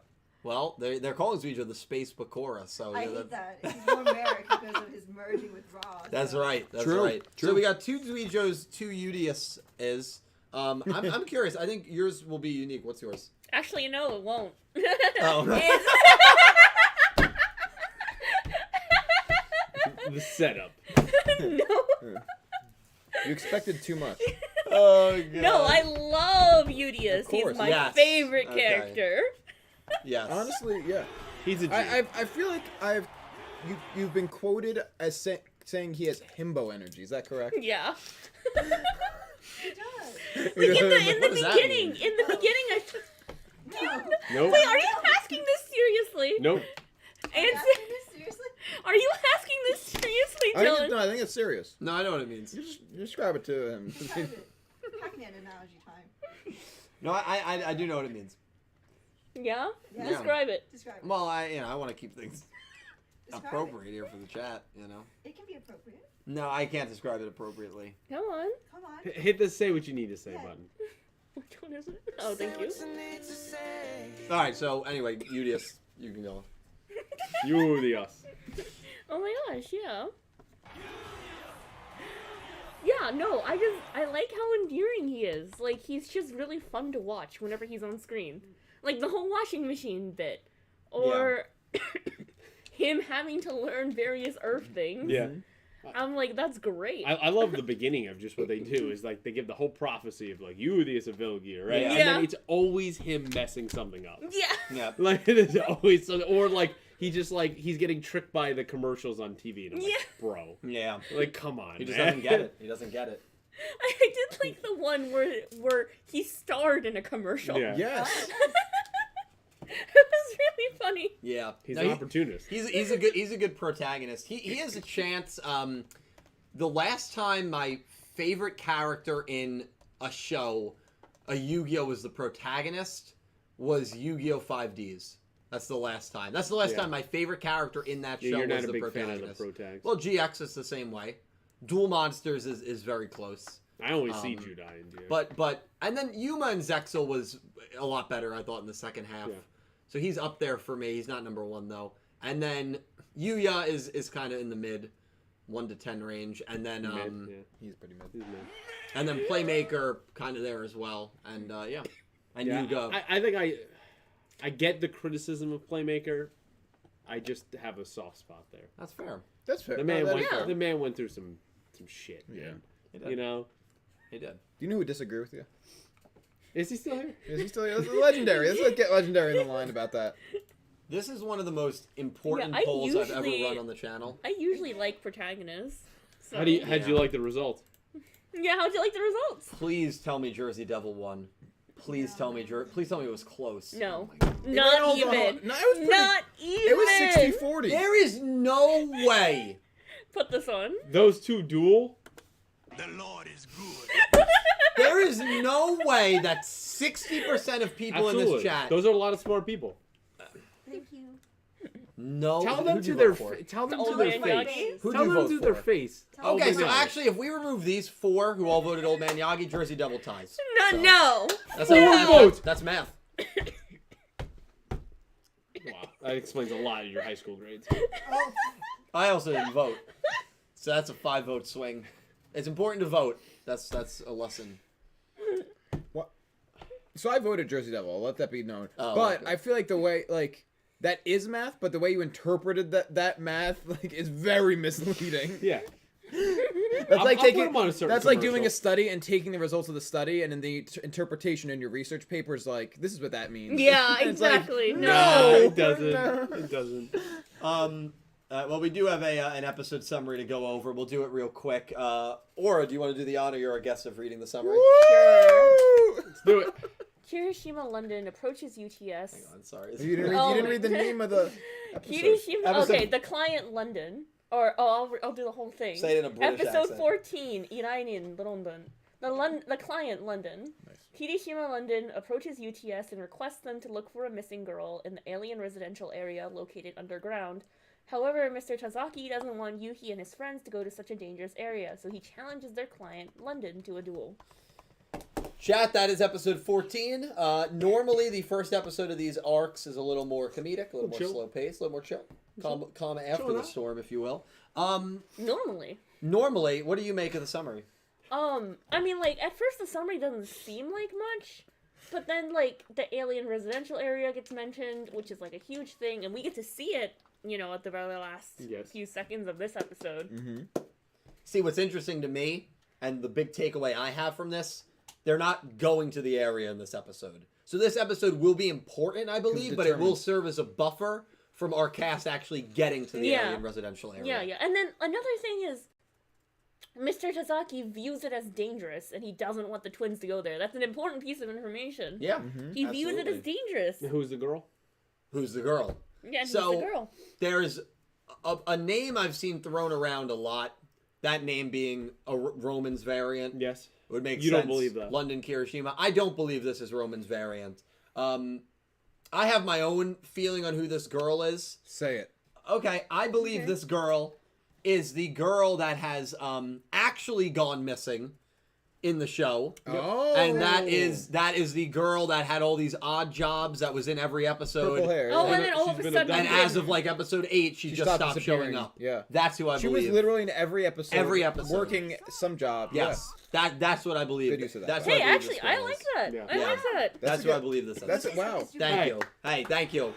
Speaker 5: Well, they're calling Yugioh the Space Bakura, so
Speaker 7: I
Speaker 5: yeah,
Speaker 7: hate that. He's more Merrick because of his merging with Raw.
Speaker 5: That's
Speaker 7: so.
Speaker 5: right. That's
Speaker 8: True,
Speaker 5: right. So
Speaker 8: true.
Speaker 5: we got 2 Zuijos, 2 Yugiohs. I'm curious. I think yours will be unique. What's yours?
Speaker 2: Actually, no, it won't.
Speaker 5: Oh.
Speaker 2: It's-
Speaker 6: The setup.
Speaker 2: no.
Speaker 8: You expected too much.
Speaker 5: Oh god.
Speaker 2: No, I love Yugioh.
Speaker 8: Of course.
Speaker 2: He's my
Speaker 5: Yes.
Speaker 2: favorite
Speaker 5: Okay.
Speaker 2: character.
Speaker 5: Yes.
Speaker 8: Honestly, yeah.
Speaker 6: He's a G.
Speaker 8: I feel like you've been quoted as saying he has himbo energy. Is that correct?
Speaker 2: Yeah.
Speaker 7: He does.
Speaker 2: Like in the
Speaker 5: What does that
Speaker 2: beginning,
Speaker 5: mean?
Speaker 2: in the beginning,
Speaker 7: No.
Speaker 6: Nope.
Speaker 2: Wait, are you asking this seriously?
Speaker 6: Nope.
Speaker 7: Are you
Speaker 2: Answer.
Speaker 7: asking this seriously?
Speaker 2: Are you asking this seriously, Dylan?
Speaker 8: I think it's serious.
Speaker 5: No, I know what it means.
Speaker 8: You just describe it to him.
Speaker 7: Describe it. Pac-Man analogy time.
Speaker 5: No, I do know what it means.
Speaker 2: Yeah?
Speaker 7: Yeah.
Speaker 2: Describe it.
Speaker 7: Describe it.
Speaker 5: Well, I want to keep things
Speaker 7: Describe
Speaker 5: appropriate here for the chat. You know.
Speaker 7: It can be appropriate.
Speaker 5: No, I can't describe it appropriately.
Speaker 2: Come on.
Speaker 7: Come on.
Speaker 6: Hit the say what you need to say
Speaker 7: Yeah.
Speaker 6: button.
Speaker 2: Which one is it? Oh, thank you.
Speaker 5: All right. So anyway, Yugioh, you can go.
Speaker 6: You the us.
Speaker 2: Oh my gosh, yeah. Yeah, no, I like how endearing he is. Like, he's just really fun to watch whenever he's on screen. Like, the whole washing machine bit. Or him having to learn various Earth things.
Speaker 6: Yeah.
Speaker 2: I'm like, that's great.
Speaker 6: I love the beginning of just what they do is like they give the whole prophecy of like you the Asavilgi, right?
Speaker 5: Yeah.
Speaker 6: And
Speaker 2: Yeah.
Speaker 6: then it's always him messing something up.
Speaker 2: Yeah.
Speaker 5: Yeah.
Speaker 6: Like it is always or like he just like he's getting tricked by the commercials on TV and I'm like,
Speaker 2: Yeah.
Speaker 6: bro.
Speaker 5: Yeah.
Speaker 6: Like come on.
Speaker 5: He just
Speaker 6: man.
Speaker 5: doesn't get it. He doesn't get it.
Speaker 2: I did like the one where he starred in a commercial.
Speaker 6: Yeah.
Speaker 8: Yes.
Speaker 2: It was really funny.
Speaker 5: Yeah.
Speaker 6: He's
Speaker 5: No,
Speaker 6: an opportunist.
Speaker 5: He's a good protagonist. He has a chance. The last time my favorite character in a show, a Yu-Gi-Oh, was the protagonist, was Yu-Gi-Oh 5Ds. That's the last time. That's the last
Speaker 6: Yeah.
Speaker 5: time my favorite character in that
Speaker 6: Yeah,
Speaker 5: show
Speaker 6: you're
Speaker 5: was
Speaker 6: not a
Speaker 5: the
Speaker 6: big fan
Speaker 5: protagonist.
Speaker 6: of the protags.
Speaker 5: Well, GX is the same way. Duel Monsters is very close.
Speaker 6: I only see
Speaker 5: um,
Speaker 6: Judai and Dio.
Speaker 5: But and then Yuma and Zexel was a lot better, I thought, in the second half.
Speaker 6: Yeah.
Speaker 5: So he's up there for me. He's not number 1 though. And then Yuya is kind of in the mid 1 to 10 range, and then
Speaker 6: yeah.
Speaker 8: He's pretty mid.
Speaker 6: He's mid.
Speaker 5: and then Playmaker kind of there as well. And yeah. And
Speaker 6: Yeah,
Speaker 5: Yuga.
Speaker 6: I think I get the criticism of Playmaker. I just have a soft spot there.
Speaker 5: That's fair.
Speaker 8: That's fair.
Speaker 6: The man
Speaker 8: No, that
Speaker 6: went.
Speaker 8: is fair.
Speaker 6: The man went through some shit.
Speaker 8: Yeah.
Speaker 6: Man.
Speaker 5: He did.
Speaker 6: You know.
Speaker 5: He did.
Speaker 8: Do you know who would disagree with you?
Speaker 6: Is he still here?
Speaker 8: Is he still? That's legendary. Let's get legendary in the line about that.
Speaker 5: This is one of the most important
Speaker 2: Yeah, I
Speaker 5: polls I've ever
Speaker 2: usually-
Speaker 5: run on the channel.
Speaker 2: I usually like protagonists. So.
Speaker 6: How'd you like the result?
Speaker 2: Yeah, how'd you like the results?
Speaker 5: Please tell me Jersey Devil won. Please tell me please tell me it was close.
Speaker 2: No.
Speaker 5: Oh my God.
Speaker 2: Not
Speaker 8: No,
Speaker 2: even.
Speaker 8: no, it was pretty-
Speaker 2: Not even.
Speaker 8: It was 60-40.
Speaker 5: There is no way.
Speaker 2: Put this on.
Speaker 6: Those two duel.
Speaker 5: There is no way that 60% of people in
Speaker 6: Absolutely.
Speaker 5: this chat.
Speaker 6: Those are a lot of smart people.
Speaker 7: Thank you.
Speaker 5: No.
Speaker 6: Tell them
Speaker 5: who'd
Speaker 6: to
Speaker 5: you
Speaker 6: their
Speaker 5: vote for?
Speaker 6: tell them
Speaker 2: To
Speaker 6: to
Speaker 2: Old
Speaker 6: their
Speaker 2: Man
Speaker 6: face.
Speaker 2: Yagi.
Speaker 5: Who'd
Speaker 6: Tell
Speaker 5: you
Speaker 6: them
Speaker 5: vote
Speaker 6: to
Speaker 5: for?
Speaker 6: their face.
Speaker 5: Okay, so
Speaker 6: Old Man Yagi.
Speaker 5: actually, if we remove these 4 who all voted Old Man Yagi, Jersey Devil ties.
Speaker 2: No,
Speaker 5: So,
Speaker 2: no.
Speaker 5: That's
Speaker 6: Four
Speaker 5: how
Speaker 6: votes.
Speaker 5: That's math.
Speaker 6: Wow, that explains a lot of your high school grades.
Speaker 5: I also didn't vote, so that's a 5-vote swing. It's important to vote. That's a lesson.
Speaker 8: So I voted Jersey Devil. I'll let that be known.
Speaker 5: Oh,
Speaker 8: but
Speaker 5: okay.
Speaker 8: I feel like the way that is math, but the way you interpreted that math is very misleading.
Speaker 6: Yeah.
Speaker 8: That's
Speaker 6: I'll
Speaker 8: like
Speaker 6: put
Speaker 8: taking
Speaker 6: him on a certain
Speaker 8: that's like doing
Speaker 6: commercial.
Speaker 8: a study and taking the results of the study and then the interpretation in your research paper is like this is what that means.
Speaker 2: Yeah,
Speaker 8: It's like,
Speaker 2: exactly.
Speaker 6: No,
Speaker 2: no.
Speaker 6: it doesn't.
Speaker 8: No.
Speaker 6: It doesn't.
Speaker 5: Well, we do have an episode summary to go over. We'll do it real quick. Aura, do you want to do the honor? You're our guest of reading the summary.
Speaker 2: Sure.
Speaker 6: Let's do it.
Speaker 2: Kirishima London approaches UTS.
Speaker 5: Hang on, sorry.
Speaker 8: You didn't read the name of the episode.
Speaker 2: Kirishima. Okay, the client London. I'll do the whole thing.
Speaker 5: Say it in a British
Speaker 2: Episode
Speaker 5: accent.
Speaker 2: 14. Iranin London. The client London.
Speaker 8: Nice.
Speaker 2: Kirishima London approaches UTS and requests them to look for a missing girl in the alien residential area located underground. However, Mr. Tazaki doesn't want Yuhi and his friends to go to such a dangerous area, so he challenges their client, London, to a duel.
Speaker 5: Chat, that is episode 14. Normally, the first episode of these arcs is a little more comedic, a little more
Speaker 6: chill.
Speaker 5: slow paced, a little more chill. Calm after
Speaker 6: Chilling
Speaker 5: the
Speaker 6: out.
Speaker 5: storm, if you will.
Speaker 2: Normally.
Speaker 5: What do you make of the summary?
Speaker 2: I mean, like, at first the summary doesn't seem like much, but then, like, the alien residential area gets mentioned, which is, like, a huge thing, and we get to see it, at the very last few seconds of this episode.
Speaker 8: Mm-hmm.
Speaker 5: See, what's interesting to me, and the big takeaway I have from this, they're not going to the area in this episode. So this episode will be important, I believe, but it will serve as a buffer from our cast actually getting to the alien residential area.
Speaker 2: Yeah. And then another thing is, Mr. Tazaki views it as dangerous, and he doesn't want the twins to go there. That's an important piece of information.
Speaker 5: Yeah.
Speaker 8: Mm-hmm.
Speaker 2: He views it as dangerous.
Speaker 6: Who's the girl?
Speaker 5: Who's the girl?
Speaker 2: Yeah, and
Speaker 5: So,
Speaker 2: he's the girl.
Speaker 5: There's a name I've seen thrown around a lot. That name being a Roman's variant.
Speaker 6: Yes.
Speaker 5: It would make sense.
Speaker 6: You don't believe that?
Speaker 5: London Kirishima. I don't believe this is Roman's variant. I have my own feeling on who this girl is.
Speaker 8: Say it.
Speaker 5: Okay, I believe this girl is the girl that has actually gone missing in the show.
Speaker 8: Oh.
Speaker 5: And that is the girl that had all these odd jobs that was in every episode.
Speaker 8: Purple hair.
Speaker 2: Oh,
Speaker 8: yeah.
Speaker 2: and then all of a sudden...
Speaker 5: And as of like episode 8, she just stopped showing
Speaker 8: disappearing.
Speaker 5: up.
Speaker 8: Yeah.
Speaker 5: That's who I
Speaker 8: She
Speaker 5: believe.
Speaker 8: was literally in every episode.
Speaker 5: Every episode.
Speaker 8: Working some job.
Speaker 5: Yes. That's what I believe.
Speaker 8: Good use of that.
Speaker 5: That's
Speaker 8: Hey,
Speaker 5: what I
Speaker 2: Hey,
Speaker 5: believe
Speaker 2: actually,
Speaker 5: this
Speaker 2: I
Speaker 5: girl
Speaker 2: like
Speaker 5: is.
Speaker 2: that.
Speaker 6: Yeah.
Speaker 2: I like that.
Speaker 5: That's what I believe this is.
Speaker 8: That's it. Wow.
Speaker 5: Thank
Speaker 6: Hey.
Speaker 5: you. Hey, thank you.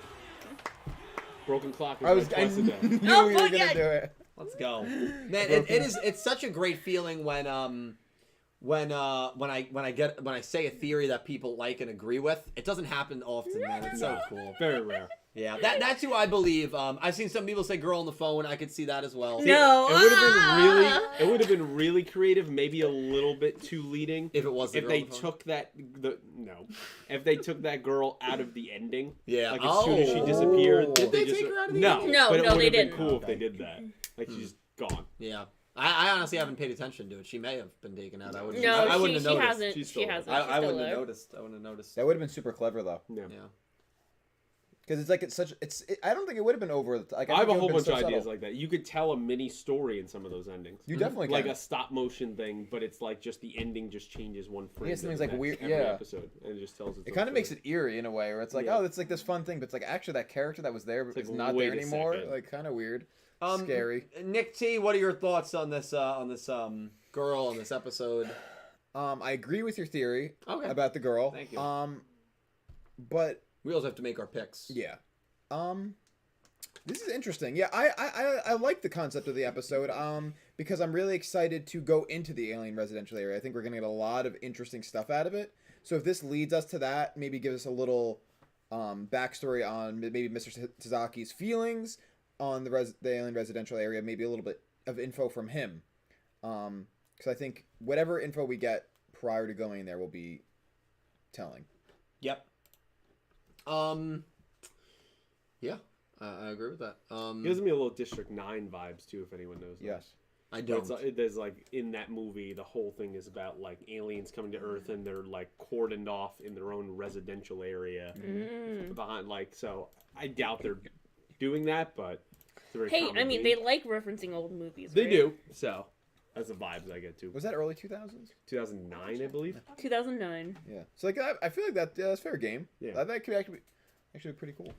Speaker 6: Broken clock.
Speaker 8: I was.
Speaker 6: like
Speaker 8: I
Speaker 6: twice a
Speaker 8: knew
Speaker 6: day.
Speaker 8: you
Speaker 2: Oh,
Speaker 8: were gonna
Speaker 2: yeah.
Speaker 8: do it.
Speaker 5: Let's go. Man, it's such a great feeling when I say a theory that people like and agree with. It doesn't happen often, man. It's so cool.
Speaker 6: Very rare.
Speaker 5: Yeah, that's who I believe. I've seen some people say "girl on the phone." I could see that as well.
Speaker 2: No.
Speaker 6: It would have been really creative, maybe a little bit too leading.
Speaker 5: If it was the
Speaker 6: if
Speaker 5: girl
Speaker 6: they
Speaker 5: on the phone.
Speaker 6: took if they took that girl out of the ending.
Speaker 5: Yeah.
Speaker 6: Like as soon as she disappeared,
Speaker 5: Did they
Speaker 6: just
Speaker 5: take her out of the
Speaker 6: no,
Speaker 5: ending?
Speaker 2: No,
Speaker 6: but it
Speaker 2: no,
Speaker 6: would
Speaker 2: they
Speaker 6: have been
Speaker 2: didn't.
Speaker 6: cool if they did that. Like she's just gone.
Speaker 5: Yeah. I honestly haven't paid attention to it. She may have been taken out. I wouldn't.
Speaker 2: No,
Speaker 5: I wouldn't
Speaker 2: she
Speaker 5: have noticed.
Speaker 2: hasn't.
Speaker 6: She's
Speaker 2: She
Speaker 6: still
Speaker 2: hasn't.
Speaker 6: there.
Speaker 2: She's
Speaker 5: I
Speaker 2: still
Speaker 5: wouldn't have
Speaker 2: there.
Speaker 5: noticed. I wouldn't have noticed.
Speaker 8: That would have been super clever though.
Speaker 6: Yeah.
Speaker 5: Yeah.
Speaker 8: Because it's like I don't think it would have been over. Like
Speaker 6: I have
Speaker 8: think
Speaker 6: a
Speaker 8: it
Speaker 6: whole
Speaker 8: would've
Speaker 6: bunch
Speaker 8: been
Speaker 6: of
Speaker 8: so
Speaker 6: ideas
Speaker 8: subtle.
Speaker 6: like that. You could tell a mini story in some of those endings.
Speaker 8: You definitely
Speaker 6: Like
Speaker 8: can.
Speaker 6: a stop motion thing, but it's like just the ending just changes one frame.
Speaker 8: Yeah, something's
Speaker 6: to the
Speaker 8: like weird-
Speaker 6: next every
Speaker 8: yeah.
Speaker 6: episode, and it just tells
Speaker 8: It kind of makes it eerie in a way, where it's like,
Speaker 6: Yeah.
Speaker 8: oh, it's like this fun thing, but it's like actually that character that was there
Speaker 6: It's
Speaker 8: is
Speaker 6: like,
Speaker 8: not
Speaker 6: wait
Speaker 8: there
Speaker 6: a
Speaker 8: anymore.
Speaker 6: second.
Speaker 8: Like kind of weird, scary.
Speaker 5: Nick T, what are your thoughts on this girl in this episode?
Speaker 8: I agree with your theory
Speaker 5: Okay.
Speaker 8: about the girl.
Speaker 5: Thank you.
Speaker 8: But
Speaker 5: We also have to make our picks.
Speaker 8: yeah, this is interesting. Yeah, I like the concept of the episode. Because I'm really excited to go into the alien residential area. I think we're gonna get a lot of interesting stuff out of it. So if this leads us to that, maybe give us a little backstory on maybe Mr. Tazaki's feelings on the alien residential area, maybe a little bit of info from him. Because I think whatever info we get prior to going there will be telling.
Speaker 5: Yep. Yeah, I agree with that.
Speaker 6: It gives me a little District 9 vibes too, if anyone knows. that.
Speaker 8: Yes.
Speaker 5: I
Speaker 6: But
Speaker 5: don't.
Speaker 6: there's like in that movie, the whole thing is about like aliens coming to Earth and they're like cordoned off in their own residential area behind. Like, so I doubt they're doing that, but it's a very
Speaker 2: Hey,
Speaker 6: common
Speaker 2: I mean,
Speaker 6: theme.
Speaker 2: they like referencing old movies.
Speaker 6: They
Speaker 2: right?
Speaker 6: do. So that's the vibes I get too.
Speaker 8: Was that early 2000s?
Speaker 6: 2009, I believe.
Speaker 2: 2009.
Speaker 8: Yeah. So like I feel like that's fair game.
Speaker 6: Yeah.
Speaker 8: That could actually be pretty cool.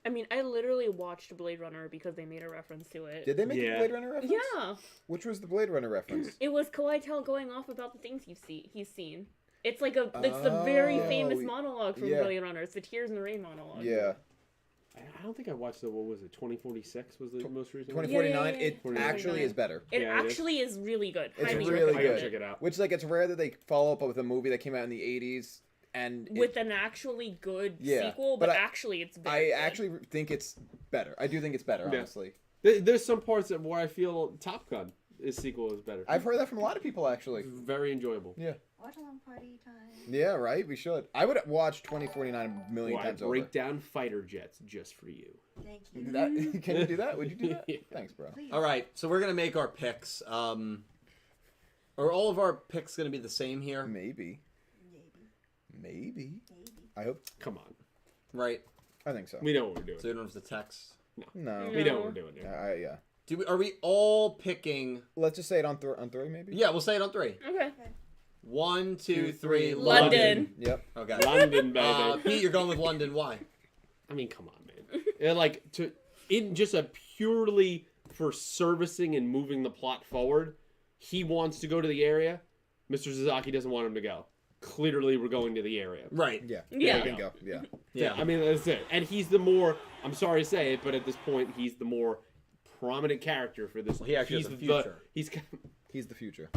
Speaker 2: I mean, I literally watched Blade Runner because they made a reference to it.
Speaker 8: Did they make
Speaker 6: Yeah.
Speaker 8: a Blade Runner reference?
Speaker 2: Yeah.
Speaker 8: Which was the Blade Runner reference?
Speaker 2: It was Koitel going off about the things he's seen. It's like it's the very famous monologue from
Speaker 8: yeah.
Speaker 2: Blade Runner. It's the Tears in the Rain monologue.
Speaker 8: Yeah.
Speaker 6: I don't think I watched the, what was it, 2046 was the most recent
Speaker 8: 2049.
Speaker 2: Yeah.
Speaker 8: It
Speaker 6: 2049.
Speaker 8: actually is better.
Speaker 2: It
Speaker 6: Yeah, it is.
Speaker 2: actually is really good.
Speaker 8: It's
Speaker 2: Highly
Speaker 8: really
Speaker 6: I
Speaker 2: recommend
Speaker 6: gotta
Speaker 8: good.
Speaker 6: check it out.
Speaker 8: Which like it's rare that they follow up with a movie that came out in the 80s and
Speaker 2: with an actually good
Speaker 8: Yeah,
Speaker 2: sequel,
Speaker 8: but
Speaker 2: but
Speaker 8: I-
Speaker 2: actually it's
Speaker 8: I
Speaker 2: very good.
Speaker 8: actually think it's better. I do think it's better,
Speaker 6: Yeah.
Speaker 8: honestly.
Speaker 6: There's some parts where I feel Top Gun, his sequel, is better.
Speaker 8: I've heard that from a lot of people, actually.
Speaker 6: Very enjoyable.
Speaker 8: Yeah.
Speaker 7: Watch along party time.
Speaker 8: Yeah, right? We should. I would watch 2049 a million
Speaker 6: Where I
Speaker 8: times
Speaker 6: break
Speaker 8: over.
Speaker 6: down fighter jets just for you.
Speaker 7: Thank you.
Speaker 8: That, can you do that? Would you do that?
Speaker 6: Yeah.
Speaker 8: Thanks, bro.
Speaker 7: Please.
Speaker 5: All right, so we're gonna make our picks. Are all of our picks gonna be the same here?
Speaker 8: Maybe.
Speaker 7: Maybe.
Speaker 8: Maybe.
Speaker 7: Maybe.
Speaker 8: I hope.
Speaker 6: Come on.
Speaker 5: Right.
Speaker 8: I think so.
Speaker 6: We know what we're doing.
Speaker 5: So you don't have to text.
Speaker 8: No.
Speaker 6: We know what we're doing here.
Speaker 8: Yeah.
Speaker 5: Are we all picking?
Speaker 8: Let's just say it on three, maybe?
Speaker 5: Yeah, we'll say it on 3.
Speaker 2: Okay.
Speaker 5: 1, 2, 3.
Speaker 2: London.
Speaker 8: Yep.
Speaker 5: Okay.
Speaker 6: London, baby.
Speaker 5: Pete, you're going with London. Why?
Speaker 6: I mean, come on, man. And like in just a purely for servicing and moving the plot forward, he wants to go to the area. Mr. Suzuki doesn't want him to go. Clearly, we're going to the area.
Speaker 5: Right.
Speaker 8: Yeah.
Speaker 2: Yeah.
Speaker 8: Bingo. Yeah.
Speaker 6: Yeah, I mean that's it. And he's the more. I'm sorry to say it, but at this point, he's the more prominent character for this.
Speaker 5: Well, he actually
Speaker 6: he's
Speaker 5: has a future.
Speaker 8: He's the future.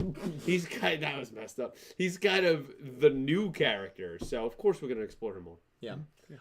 Speaker 6: He's kind. That was messed up. He's kind of the new character, so of course we're gonna explore him more.
Speaker 5: Yeah.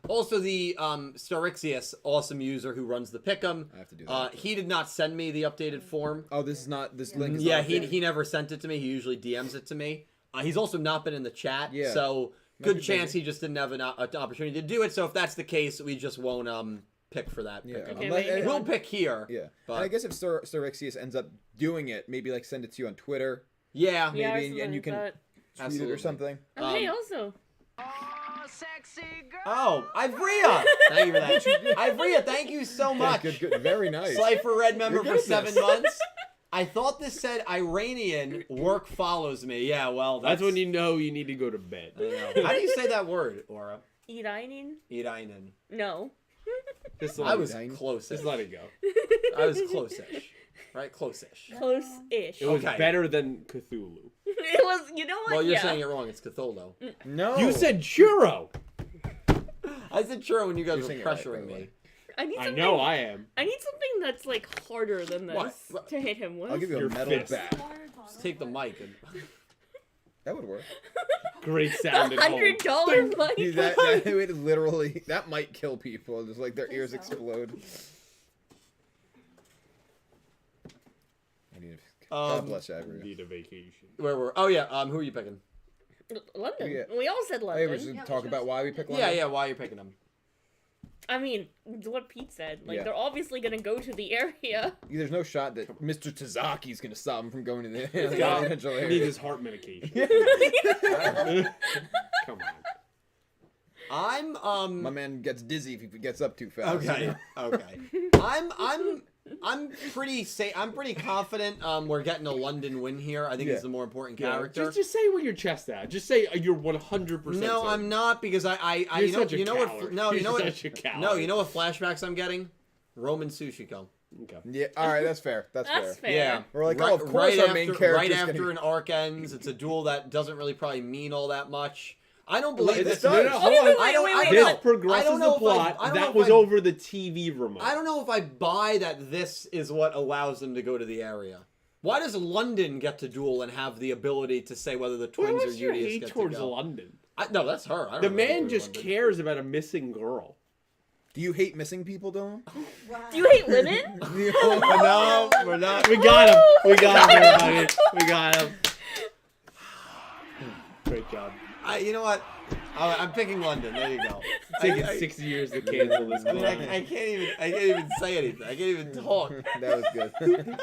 Speaker 5: Also, the Starixous, awesome user who runs the Pick'em.
Speaker 8: I have to do that.
Speaker 5: He did not send me the updated form.
Speaker 8: Oh, this link is
Speaker 5: Yeah,
Speaker 8: not updated.
Speaker 5: he never sent it to me. He usually DMs it to me. He's also not been in the chat,
Speaker 8: Yeah.
Speaker 5: so
Speaker 8: Might
Speaker 5: good
Speaker 8: be
Speaker 5: chance
Speaker 8: busy.
Speaker 5: he just didn't have an opportunity to do it. So if that's the case, we just won't pick for that.
Speaker 8: Yeah.
Speaker 5: Pick'em.
Speaker 2: Okay,
Speaker 8: Unless-
Speaker 2: maybe
Speaker 5: We'll pick here.
Speaker 8: Yeah.
Speaker 5: But-
Speaker 8: And I guess if Starixous ends up doing it, maybe like send it to you on Twitter,
Speaker 5: Yeah.
Speaker 2: Yeah,
Speaker 8: maybe,
Speaker 2: something
Speaker 8: and you
Speaker 2: like
Speaker 8: can
Speaker 2: that.
Speaker 8: tweet it
Speaker 5: Absolutely.
Speaker 8: or something.
Speaker 2: Oh, hey, also.
Speaker 5: Oh, Ivrea! Thank you for that. Ivrea, thank you so much.
Speaker 8: Good. Very nice.
Speaker 5: Cypher Red member
Speaker 8: Your
Speaker 5: for 7
Speaker 8: goodness.
Speaker 5: months. I thought this said Iranian work follows me. Yeah, well,
Speaker 6: That's when you know you need to go to bed.
Speaker 5: I know. How do you say that word, Aura?
Speaker 2: Iranian?
Speaker 5: Iranian.
Speaker 2: No.
Speaker 6: Just
Speaker 5: I
Speaker 6: let,
Speaker 5: was
Speaker 8: Iranian.
Speaker 5: close.
Speaker 6: just let it go.
Speaker 5: I was close-ish. Right? Close-ish.
Speaker 2: Close-ish.
Speaker 6: It was
Speaker 5: Okay.
Speaker 6: better than Cthulhu.
Speaker 2: It was, you know what?
Speaker 5: Well, you're
Speaker 2: yeah.
Speaker 5: saying it wrong. It's Cthulhu.
Speaker 8: No.
Speaker 6: You said churro.
Speaker 5: I said sure when you guys
Speaker 8: You're
Speaker 5: were
Speaker 8: saying it right, by
Speaker 5: pressuring
Speaker 8: the way.
Speaker 5: me.
Speaker 2: I need
Speaker 6: I
Speaker 2: something.
Speaker 6: know I am.
Speaker 2: I need something that's like harder than this
Speaker 5: What?
Speaker 2: to hit him with.
Speaker 8: I'll give you a
Speaker 6: Your
Speaker 8: metal
Speaker 6: fist.
Speaker 8: bat.
Speaker 5: Just take the mic and...
Speaker 8: That would work.
Speaker 6: Great
Speaker 2: The
Speaker 6: sound at home.
Speaker 2: $100 mic.
Speaker 8: that would literally that might kill people. Just like their ears
Speaker 7: so.
Speaker 8: explode. I need. God bless you, Ivory.
Speaker 6: Need a vacation.
Speaker 5: Where were... Oh, yeah. Who are you picking?
Speaker 2: London.
Speaker 8: Yeah.
Speaker 2: We all said
Speaker 8: Hey,
Speaker 2: London.
Speaker 8: we should
Speaker 7: Yeah,
Speaker 8: talk
Speaker 7: we
Speaker 8: about
Speaker 7: should.
Speaker 8: why we pick
Speaker 5: Yeah,
Speaker 8: London.
Speaker 5: yeah. Why are you picking them?
Speaker 2: I mean, it's what Pete said. Like,
Speaker 8: Yeah.
Speaker 2: they're obviously gonna go to the area.
Speaker 8: There's no shot that Mr. Tazaki's gonna stop him from going to the
Speaker 6: got-
Speaker 8: residential
Speaker 6: He needs
Speaker 8: area.
Speaker 6: his heart medication. Come on.
Speaker 5: I'm
Speaker 8: My man gets dizzy if he gets up too fast.
Speaker 5: Okay. Okay. I'm pretty I'm pretty confident we're getting a London win here. I think
Speaker 8: Yeah.
Speaker 5: he's the more important
Speaker 6: Yeah,
Speaker 5: character.
Speaker 6: just say with your chest out. Just say you're 100%.
Speaker 5: No,
Speaker 6: certain.
Speaker 5: I'm not because I
Speaker 6: You're
Speaker 5: you know
Speaker 6: such a
Speaker 5: you know what
Speaker 6: coward.
Speaker 5: no you
Speaker 6: You're
Speaker 5: know what
Speaker 6: such a coward.
Speaker 5: no you know what flashbacks I'm getting? Roman Sushiko.
Speaker 6: Okay.
Speaker 8: Yeah. All right. That's fair. That's fair.
Speaker 2: That's fair.
Speaker 5: Yeah.
Speaker 8: We're like, oh, of course our main character's
Speaker 5: right
Speaker 8: gonna-
Speaker 5: after an arc ends. It's a duel that doesn't really probably mean all that much. I don't believe
Speaker 8: This
Speaker 5: this.
Speaker 8: does.
Speaker 6: No, hold
Speaker 2: Okay,
Speaker 6: on.
Speaker 2: wait,
Speaker 5: I don't-
Speaker 2: wait,
Speaker 5: I
Speaker 2: wait,
Speaker 5: don't
Speaker 2: wait.
Speaker 6: This
Speaker 5: know.
Speaker 6: progresses
Speaker 5: I don't know
Speaker 6: the
Speaker 5: if I-
Speaker 6: plot.
Speaker 5: I don't
Speaker 6: That
Speaker 5: know if
Speaker 6: was
Speaker 5: I-
Speaker 6: over the TV remote.
Speaker 5: I don't know if I buy that this is what allows them to go to the area. Why does London get to duel and have the ability to say whether the
Speaker 6: What
Speaker 5: twins or
Speaker 6: was your
Speaker 5: Udius
Speaker 6: hate
Speaker 5: get to
Speaker 6: towards
Speaker 5: go?
Speaker 6: London?
Speaker 5: No, that's her. I don't
Speaker 6: The
Speaker 5: know
Speaker 6: man
Speaker 5: towards
Speaker 6: just
Speaker 5: London.
Speaker 6: cares about a missing girl.
Speaker 8: Do you hate missing people, Dylan?
Speaker 7: Wow.
Speaker 2: Do you hate women?
Speaker 6: No, we're not. We got him. We got him, everybody. We got him. Great job.
Speaker 5: You know what? I'm picking London. There you go.
Speaker 6: It's taken 6 years to cancel this
Speaker 5: I mean,
Speaker 6: club.
Speaker 5: I can't even say anything. I can't even talk.
Speaker 8: That was good.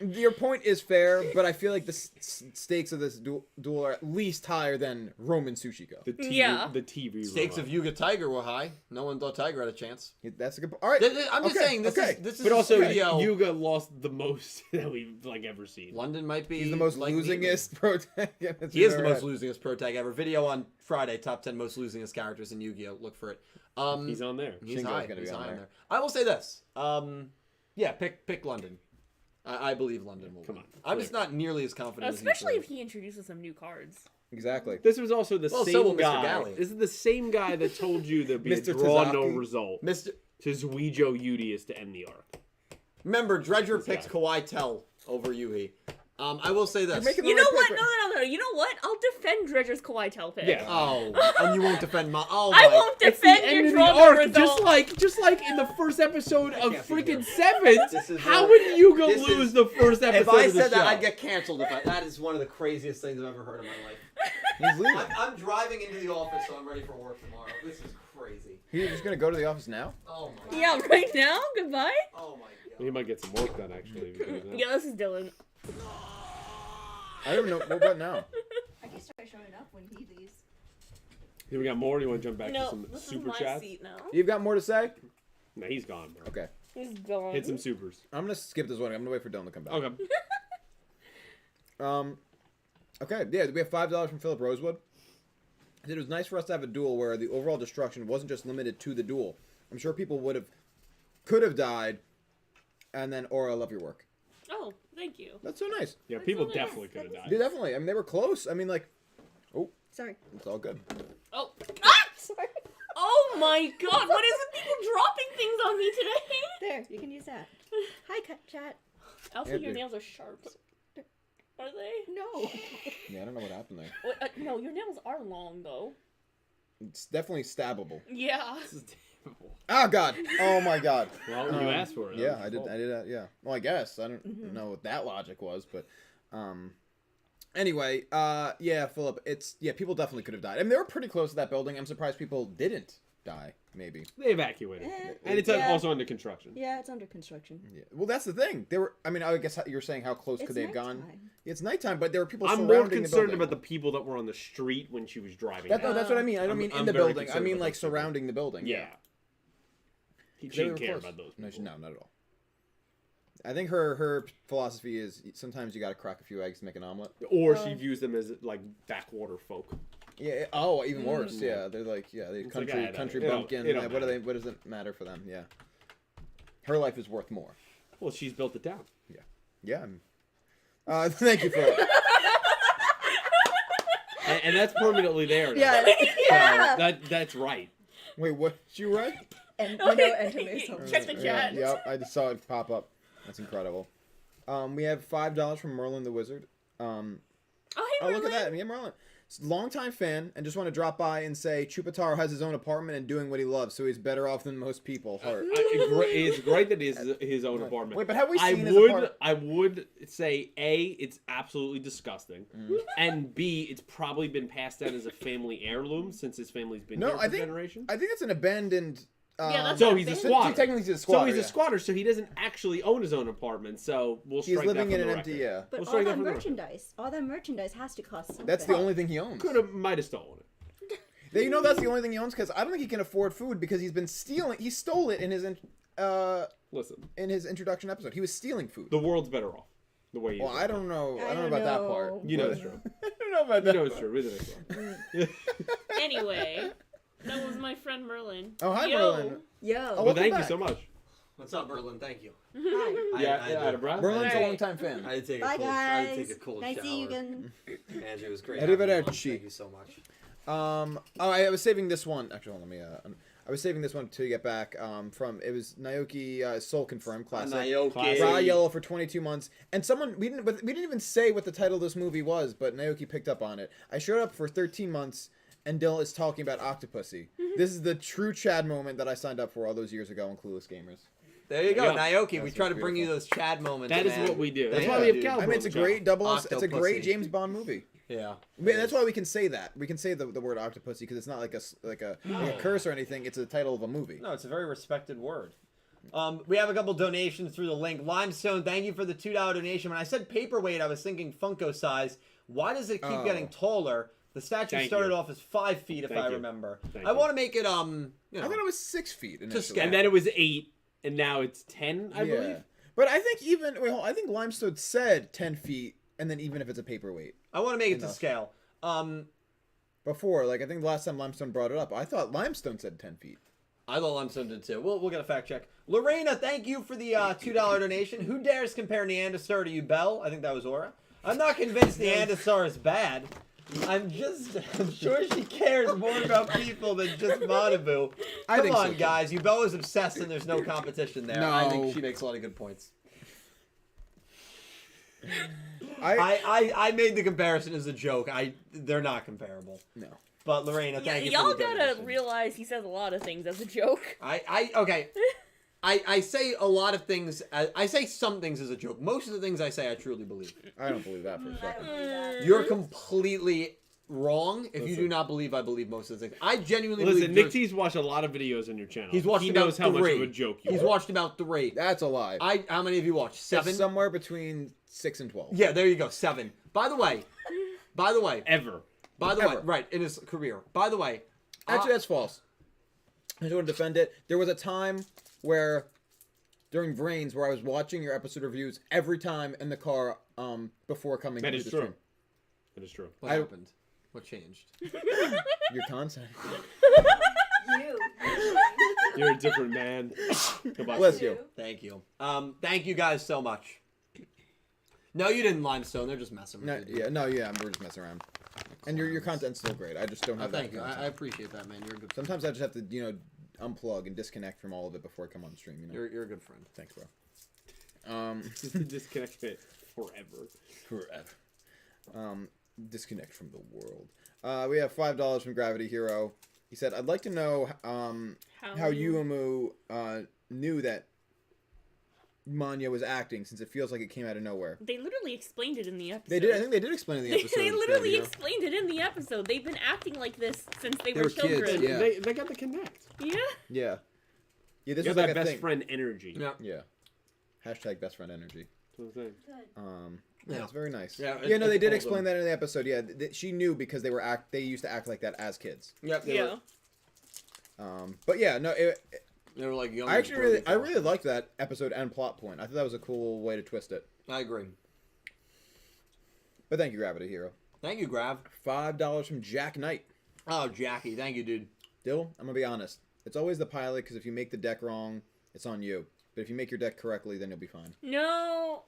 Speaker 8: Your point is fair, but I feel like the stakes of this duel are at least higher than Roman Sushiko.
Speaker 6: The TV,
Speaker 2: Yeah.
Speaker 6: the TV
Speaker 5: Stakes of
Speaker 6: remote.
Speaker 5: Yuga Tiger were high. No one thought Tiger had a chance.
Speaker 8: That's a good. All right.
Speaker 5: I'm just
Speaker 8: Okay,
Speaker 5: saying this
Speaker 8: okay.
Speaker 5: is
Speaker 6: But
Speaker 5: a
Speaker 6: also,
Speaker 5: studio.
Speaker 6: Yuga lost the most that we've ever seen.
Speaker 5: London might be
Speaker 8: He's the most
Speaker 5: like
Speaker 8: losingest protagonist.
Speaker 5: He is the
Speaker 8: we've
Speaker 5: most
Speaker 8: ever had.
Speaker 5: losingest pro tag ever. Video on Friday, top 10 most losingest characters in Yu-Gi-Oh. Look for it.
Speaker 6: He's on there.
Speaker 5: He's
Speaker 8: Shingo's
Speaker 5: high.
Speaker 8: gonna be
Speaker 5: He's
Speaker 8: on
Speaker 5: high
Speaker 8: there.
Speaker 5: on there. I will say this. Yeah, pick London. I believe London will
Speaker 6: Come
Speaker 5: win.
Speaker 6: on.
Speaker 5: I'm just not nearly as confident
Speaker 2: Especially
Speaker 5: as
Speaker 2: if he introduces some new cards.
Speaker 8: Exactly.
Speaker 6: This was also the
Speaker 5: Well, so
Speaker 6: same
Speaker 5: will Mr.
Speaker 6: guy.
Speaker 5: Galley.
Speaker 6: This is the same guy that told you there'd be a
Speaker 8: Mr.
Speaker 6: draw no
Speaker 8: Tazaki.
Speaker 6: result
Speaker 5: Mr.
Speaker 6: to Yugioh Udius to end the arc.
Speaker 5: Remember, Dredger
Speaker 6: This
Speaker 5: picked
Speaker 6: guy.
Speaker 5: Kawhi Tell over Yuhi. I will say this.
Speaker 2: You know what? No. You know what? I'll defend Dredger's Kawaii Tail pick.
Speaker 6: Yeah.
Speaker 5: Oh, and you won't defend my. Oh,
Speaker 2: I
Speaker 5: my.
Speaker 2: won't
Speaker 6: It's the
Speaker 2: defend
Speaker 6: end
Speaker 2: your
Speaker 6: of the
Speaker 2: drama
Speaker 6: arc,
Speaker 2: result.
Speaker 6: just like in the first episode of
Speaker 5: can't be
Speaker 6: freaking
Speaker 5: here. This
Speaker 6: Sevens.
Speaker 5: is
Speaker 6: How
Speaker 5: what-
Speaker 6: would Yugioh
Speaker 5: this
Speaker 6: lose
Speaker 5: is-
Speaker 6: the first episode
Speaker 5: If I
Speaker 6: of the
Speaker 5: said that,
Speaker 6: show?
Speaker 5: I'd get canceled. That is one of the craziest things I've ever heard in my life.
Speaker 8: He's leaving.
Speaker 5: I'm driving into the office, so I'm ready for work tomorrow. This is crazy.
Speaker 8: He's just gonna go to the office now.
Speaker 5: Oh my.
Speaker 2: Yeah, right now? Goodbye?
Speaker 5: Oh my god.
Speaker 6: He might get some work done actually. because of that.
Speaker 2: Yeah, this is Dylan.
Speaker 8: I don't know what now.
Speaker 7: I can start showing up when he leaves.
Speaker 6: Then we got more. Do you want to jump back to
Speaker 2: No,
Speaker 6: some
Speaker 2: this is
Speaker 6: super
Speaker 2: my
Speaker 6: chats?
Speaker 2: seat now.
Speaker 8: You've got more to say?
Speaker 6: No, he's gone, bro.
Speaker 8: Okay.
Speaker 2: He's gone.
Speaker 6: Hit some supers.
Speaker 8: I'm gonna skip this one. I'm gonna wait for Dylan to come back.
Speaker 6: Okay.
Speaker 8: Okay. Yeah, we have $5 from Philip Rosewood. He said it was nice for us to have a duel where the overall destruction wasn't just limited to the duel. I'm sure people could have died, and then Aura, I love your work.
Speaker 2: Oh, thank you.
Speaker 8: That's so nice.
Speaker 6: Yeah,
Speaker 2: That's
Speaker 6: people
Speaker 2: so nice.
Speaker 6: definitely could have died.
Speaker 8: Yeah, definitely. I mean, they were close. I mean, like,
Speaker 7: Sorry.
Speaker 8: it's all good.
Speaker 2: Oh. Ah!
Speaker 7: Sorry.
Speaker 2: Oh my god, what is with people dropping things on me today?
Speaker 7: There, you can use that. Hi, chat.
Speaker 2: Also,
Speaker 8: Yeah,
Speaker 2: your
Speaker 8: dude.
Speaker 2: nails are sharp. Are they?
Speaker 7: No.
Speaker 8: Yeah, I don't know what happened there.
Speaker 2: Wait, no, your nails are long, though.
Speaker 8: It's definitely stabbable.
Speaker 2: Yeah.
Speaker 6: This is terrible.
Speaker 8: Oh God! Oh my God!
Speaker 6: Well, you asked for it.
Speaker 8: Yeah,
Speaker 6: That
Speaker 8: I
Speaker 6: was
Speaker 8: did.
Speaker 6: your
Speaker 8: I did. Yeah. Well, I guess I don't know what that logic was, but anyway, yeah, Philip. People definitely could have died. I mean, they were pretty close to that building. I'm surprised people didn't die. Maybe.
Speaker 6: They evacuated, and it's
Speaker 7: Yeah.
Speaker 6: also under construction.
Speaker 7: Yeah, it's under construction.
Speaker 8: Yeah. Well, that's the thing. They were. I mean, I guess you're saying how close could
Speaker 7: It's
Speaker 8: they have gone?
Speaker 7: nighttime.
Speaker 8: It's nighttime, but there were people.
Speaker 6: I'm
Speaker 8: surrounding
Speaker 6: more concerned
Speaker 8: the building.
Speaker 6: about the people that were on the street when she was driving.
Speaker 8: That, no,
Speaker 6: down.
Speaker 8: that's what I mean. I don't
Speaker 6: I'm-
Speaker 8: mean
Speaker 6: I'm
Speaker 8: in the
Speaker 6: very
Speaker 8: building. I
Speaker 6: concerned
Speaker 8: mean
Speaker 6: about
Speaker 8: like
Speaker 6: those people.
Speaker 8: surrounding the building.
Speaker 6: Yeah. She
Speaker 8: They
Speaker 6: didn't
Speaker 8: were
Speaker 6: care
Speaker 8: close.
Speaker 6: about those
Speaker 8: No,
Speaker 6: people.
Speaker 8: no, not at all. I think her philosophy is sometimes you got to crack a few eggs to make an omelet.
Speaker 6: Or she views them as like backwater folk.
Speaker 8: Yeah. Oh, even worse. Yeah, they're like they
Speaker 6: It's like,
Speaker 8: country
Speaker 6: I don't-
Speaker 8: country
Speaker 6: it don't-
Speaker 8: bumpkin.
Speaker 6: it don't
Speaker 8: What do they?
Speaker 6: matter.
Speaker 8: What does it matter for them? Yeah. Her life is worth more.
Speaker 6: Well, she's built it down.
Speaker 8: Yeah. Thank you for it.
Speaker 6: And that's permanently there. now.
Speaker 7: Yeah.
Speaker 2: Yeah.
Speaker 6: That's right.
Speaker 8: Wait, what? You right?
Speaker 7: And you know, and Tomato.
Speaker 2: Check the chat.
Speaker 8: Yep, I just saw it pop up. That's incredible. We have $5 from Merlin the Wizard.
Speaker 2: Oh, hey,
Speaker 8: Oh, look at
Speaker 2: Merlin.
Speaker 8: that. Yeah, Merlin. Longtime fan, and just want to drop by and say Chupataro has his own apartment and doing what he loves, so he's better off than most people. Heart.
Speaker 6: It's great that it's his own apartment.
Speaker 8: Wait, but have we seen his
Speaker 6: would
Speaker 8: apartment?
Speaker 6: I would say A, it's absolutely disgusting, and B, it's probably been passed down as a family heirloom since his family's been
Speaker 8: No,
Speaker 6: here for
Speaker 8: I think
Speaker 6: generations.
Speaker 8: I think it's an abandoned.
Speaker 2: Yeah, that's
Speaker 6: So
Speaker 2: what
Speaker 6: he's a
Speaker 2: I'm
Speaker 6: squatter.
Speaker 8: Technically, he's a squatter.
Speaker 6: So he's
Speaker 8: yeah.
Speaker 6: a squatter, so he doesn't actually own his own apartment. So we'll
Speaker 8: He's
Speaker 6: strike
Speaker 8: living
Speaker 6: that
Speaker 8: in
Speaker 6: from
Speaker 8: an
Speaker 6: the
Speaker 8: empty.
Speaker 6: record.
Speaker 8: Yeah,
Speaker 7: But
Speaker 6: We'll
Speaker 7: all
Speaker 6: strike that
Speaker 7: that
Speaker 6: from the record.
Speaker 7: merchandise has to cost something.
Speaker 8: that's the only thing he owns.
Speaker 6: Might have stolen it.
Speaker 8: You know, that's the only thing he owns because I don't think he can afford food because he's been stealing. He stole it in his
Speaker 6: Listen,
Speaker 8: introduction episode. He was stealing food.
Speaker 6: the world's better off the way you.
Speaker 8: Well, I don't know. I don't know about that part.
Speaker 6: You know
Speaker 8: but-
Speaker 6: it's true.
Speaker 8: I don't know about
Speaker 6: You
Speaker 8: that.
Speaker 6: know it's true. Isn't it?
Speaker 2: Anyway, that was my friend Merlin.
Speaker 8: Oh, hi,
Speaker 2: Yo.
Speaker 8: Merlin.
Speaker 7: Yo.
Speaker 8: Oh,
Speaker 6: Well,
Speaker 8: welcome
Speaker 6: thank
Speaker 8: back.
Speaker 6: you so much.
Speaker 5: What's up, Merlin? Thank you.
Speaker 7: Hi.
Speaker 6: Yeah, out of breath.
Speaker 8: Merlin's a
Speaker 2: Hey.
Speaker 8: longtime fan.
Speaker 5: I had to take
Speaker 7: Bye,
Speaker 5: I had to
Speaker 7: guys.
Speaker 5: take a cold
Speaker 7: Nice to see you
Speaker 5: shower.
Speaker 7: again.
Speaker 5: Andrew, it was great.
Speaker 8: Arrivederci.
Speaker 5: having you on. Thank you so much.
Speaker 8: I was saving this one. Actually, hold on, let me. I was saving this one to get back. It was Naoki Soul Confirmed classic.
Speaker 6: Classic.
Speaker 8: Raw Yellow for 22 months, and we didn't even say what the title of this movie was, but Naoki picked up on it. I showed up for 13 months, and Dylan is talking about Octopussy. This is the true Chad moment that I signed up for all those years ago in Clueless Gamers.
Speaker 5: There you go,
Speaker 6: Yeah.
Speaker 5: Naoki. We
Speaker 8: That's
Speaker 5: try to bring you
Speaker 8: beautiful.
Speaker 5: those Chad moments.
Speaker 6: That is
Speaker 5: man.
Speaker 6: what we do. That's
Speaker 5: Yeah,
Speaker 6: why we have
Speaker 5: dude.
Speaker 6: Caliburn.
Speaker 8: I mean, it's a great double. It's a great
Speaker 5: Octopussy.
Speaker 8: James Bond movie.
Speaker 5: Yeah.
Speaker 8: I mean, that's why we can say that. We can say the word Octopussy because it's not like a curse or anything. It's a title of a movie.
Speaker 5: No, it's a very respected word. We have a couple donations through the link. Limestone, thank you for the $2 donation. When I said paperweight, I was thinking Funko size. Why does it keep
Speaker 8: Oh.
Speaker 5: getting taller? The statue
Speaker 6: Thank
Speaker 5: started
Speaker 6: you.
Speaker 5: off as 5 feet, if
Speaker 6: Thank
Speaker 5: I
Speaker 6: you.
Speaker 5: remember.
Speaker 6: Thank
Speaker 5: I
Speaker 6: you.
Speaker 5: want to make it, you
Speaker 8: I
Speaker 5: know.
Speaker 8: thought it was 6 feet initially.
Speaker 5: scale.
Speaker 6: And then it was 8, and now it's 10, I believe.
Speaker 8: But I think I think Limestone said 10 feet, and then even if it's a paperweight.
Speaker 5: I want to make it to
Speaker 8: Enough.
Speaker 5: scale.
Speaker 8: Before, I think the last time Limestone brought it up, I thought Limestone said 10 feet.
Speaker 5: I thought Limestone did too. We'll get a fact check. Lorena, thank you for the $2 donation. Who dares compare Neanderthal to you, Belle? I think that was Aura. I'm not convinced Neanderthal is bad. I'm sure she cares more about people than just Manabu.
Speaker 8: I
Speaker 5: Come
Speaker 8: think so,
Speaker 5: on,
Speaker 8: too.
Speaker 5: guys. Yubel is obsessed and there's no competition there. I think
Speaker 8: No.
Speaker 5: she makes a lot of good points. I made the comparison as a joke. They're not comparable.
Speaker 8: No.
Speaker 5: But Lorena, thank you.
Speaker 2: Y'all
Speaker 5: for the
Speaker 2: gotta
Speaker 5: definition.
Speaker 2: realize he says a lot of things as a joke.
Speaker 5: Okay. I say a lot of things. I say some things as a joke. Most of the things I say, I truly believe.
Speaker 8: I don't believe that for a
Speaker 7: I don't
Speaker 8: second.
Speaker 7: believe that.
Speaker 5: You're completely wrong if you
Speaker 8: Listen.
Speaker 5: do not believe I believe most of the things. I genuinely
Speaker 6: Listen,
Speaker 5: believe.
Speaker 6: Nick T's watched a lot of videos on your channel.
Speaker 5: He's watched
Speaker 6: He
Speaker 5: about
Speaker 6: knows how
Speaker 5: 3.
Speaker 6: much of a joke you
Speaker 5: He's
Speaker 6: are.
Speaker 5: watched about 3.
Speaker 8: That's a lie.
Speaker 5: How many have you watched? 7?
Speaker 8: It's somewhere between 6 and 12.
Speaker 5: Yeah, there you go. 7. By the way,
Speaker 6: Ever.
Speaker 5: right, in his career. By the way,
Speaker 8: Actually, that's false. I just want to defend it. There was a time where, during Brains, where I was watching your episode reviews every time in the car before coming
Speaker 6: That
Speaker 8: to
Speaker 6: is
Speaker 8: the
Speaker 6: true.
Speaker 8: stream.
Speaker 6: That is true.
Speaker 5: what happened? What changed?
Speaker 8: Your content.
Speaker 7: You.
Speaker 6: You're a different man. Goodbye.
Speaker 8: Bless you.
Speaker 5: Thank you. Thank you guys so much. No, you didn't limestone. They're just messing with
Speaker 8: No,
Speaker 5: you.
Speaker 8: yeah, we're just messing around. And your content's still great. I just don't
Speaker 5: Oh,
Speaker 8: have
Speaker 5: thank
Speaker 8: that
Speaker 5: you.
Speaker 8: content.
Speaker 5: I appreciate that, man. You're a good.
Speaker 8: Sometimes I just have to, unplug and disconnect from all of it before I come on stream.
Speaker 5: You're a good friend.
Speaker 8: Thanks, bro.
Speaker 6: Disconnect it forever.
Speaker 8: Forever. Disconnect from the world. We have $5 from Gravity Hero. He said, "I'd like to know how Yuumu knew that Manya was acting, since it feels like it came out of nowhere."
Speaker 2: They literally explained it in the episode.
Speaker 8: They did. I think they did explain in the episode.
Speaker 2: They literally
Speaker 8: Gravity Hero.
Speaker 2: explained it in the episode. They've been acting like this since they
Speaker 8: They
Speaker 2: were
Speaker 8: were kids,
Speaker 2: children.
Speaker 8: yeah.
Speaker 6: They got the connect.
Speaker 2: Yeah.
Speaker 8: Yeah. Yeah. This
Speaker 6: You
Speaker 8: was
Speaker 6: got
Speaker 8: like
Speaker 6: that
Speaker 8: a
Speaker 6: best
Speaker 8: thing.
Speaker 6: friend energy.
Speaker 5: Yeah.
Speaker 8: Yeah. Hashtag best friend energy.
Speaker 6: That's what I'm saying.
Speaker 7: Good.
Speaker 8: Yeah, it's very nice.
Speaker 5: Yeah,
Speaker 8: Yeah, no, they did
Speaker 5: told
Speaker 8: explain
Speaker 5: them.
Speaker 8: that in the episode. Yeah, she knew because they used to act like that as kids.
Speaker 5: Yep.
Speaker 2: Yeah.
Speaker 8: But yeah, no,
Speaker 5: They were like young.
Speaker 8: I actually really liked that episode and plot point. I thought that was a cool way to twist it.
Speaker 5: I agree.
Speaker 8: But thank you, Gravity Hero.
Speaker 5: Thank you, Grav.
Speaker 8: $5 from Jack Knight.
Speaker 5: Oh, Jackie. Thank you, dude.
Speaker 8: Dill, I'm gonna be honest. It's always the pilot, because if you make the deck wrong, it's on you. But if you make your deck correctly, then you'll be fine.
Speaker 2: No.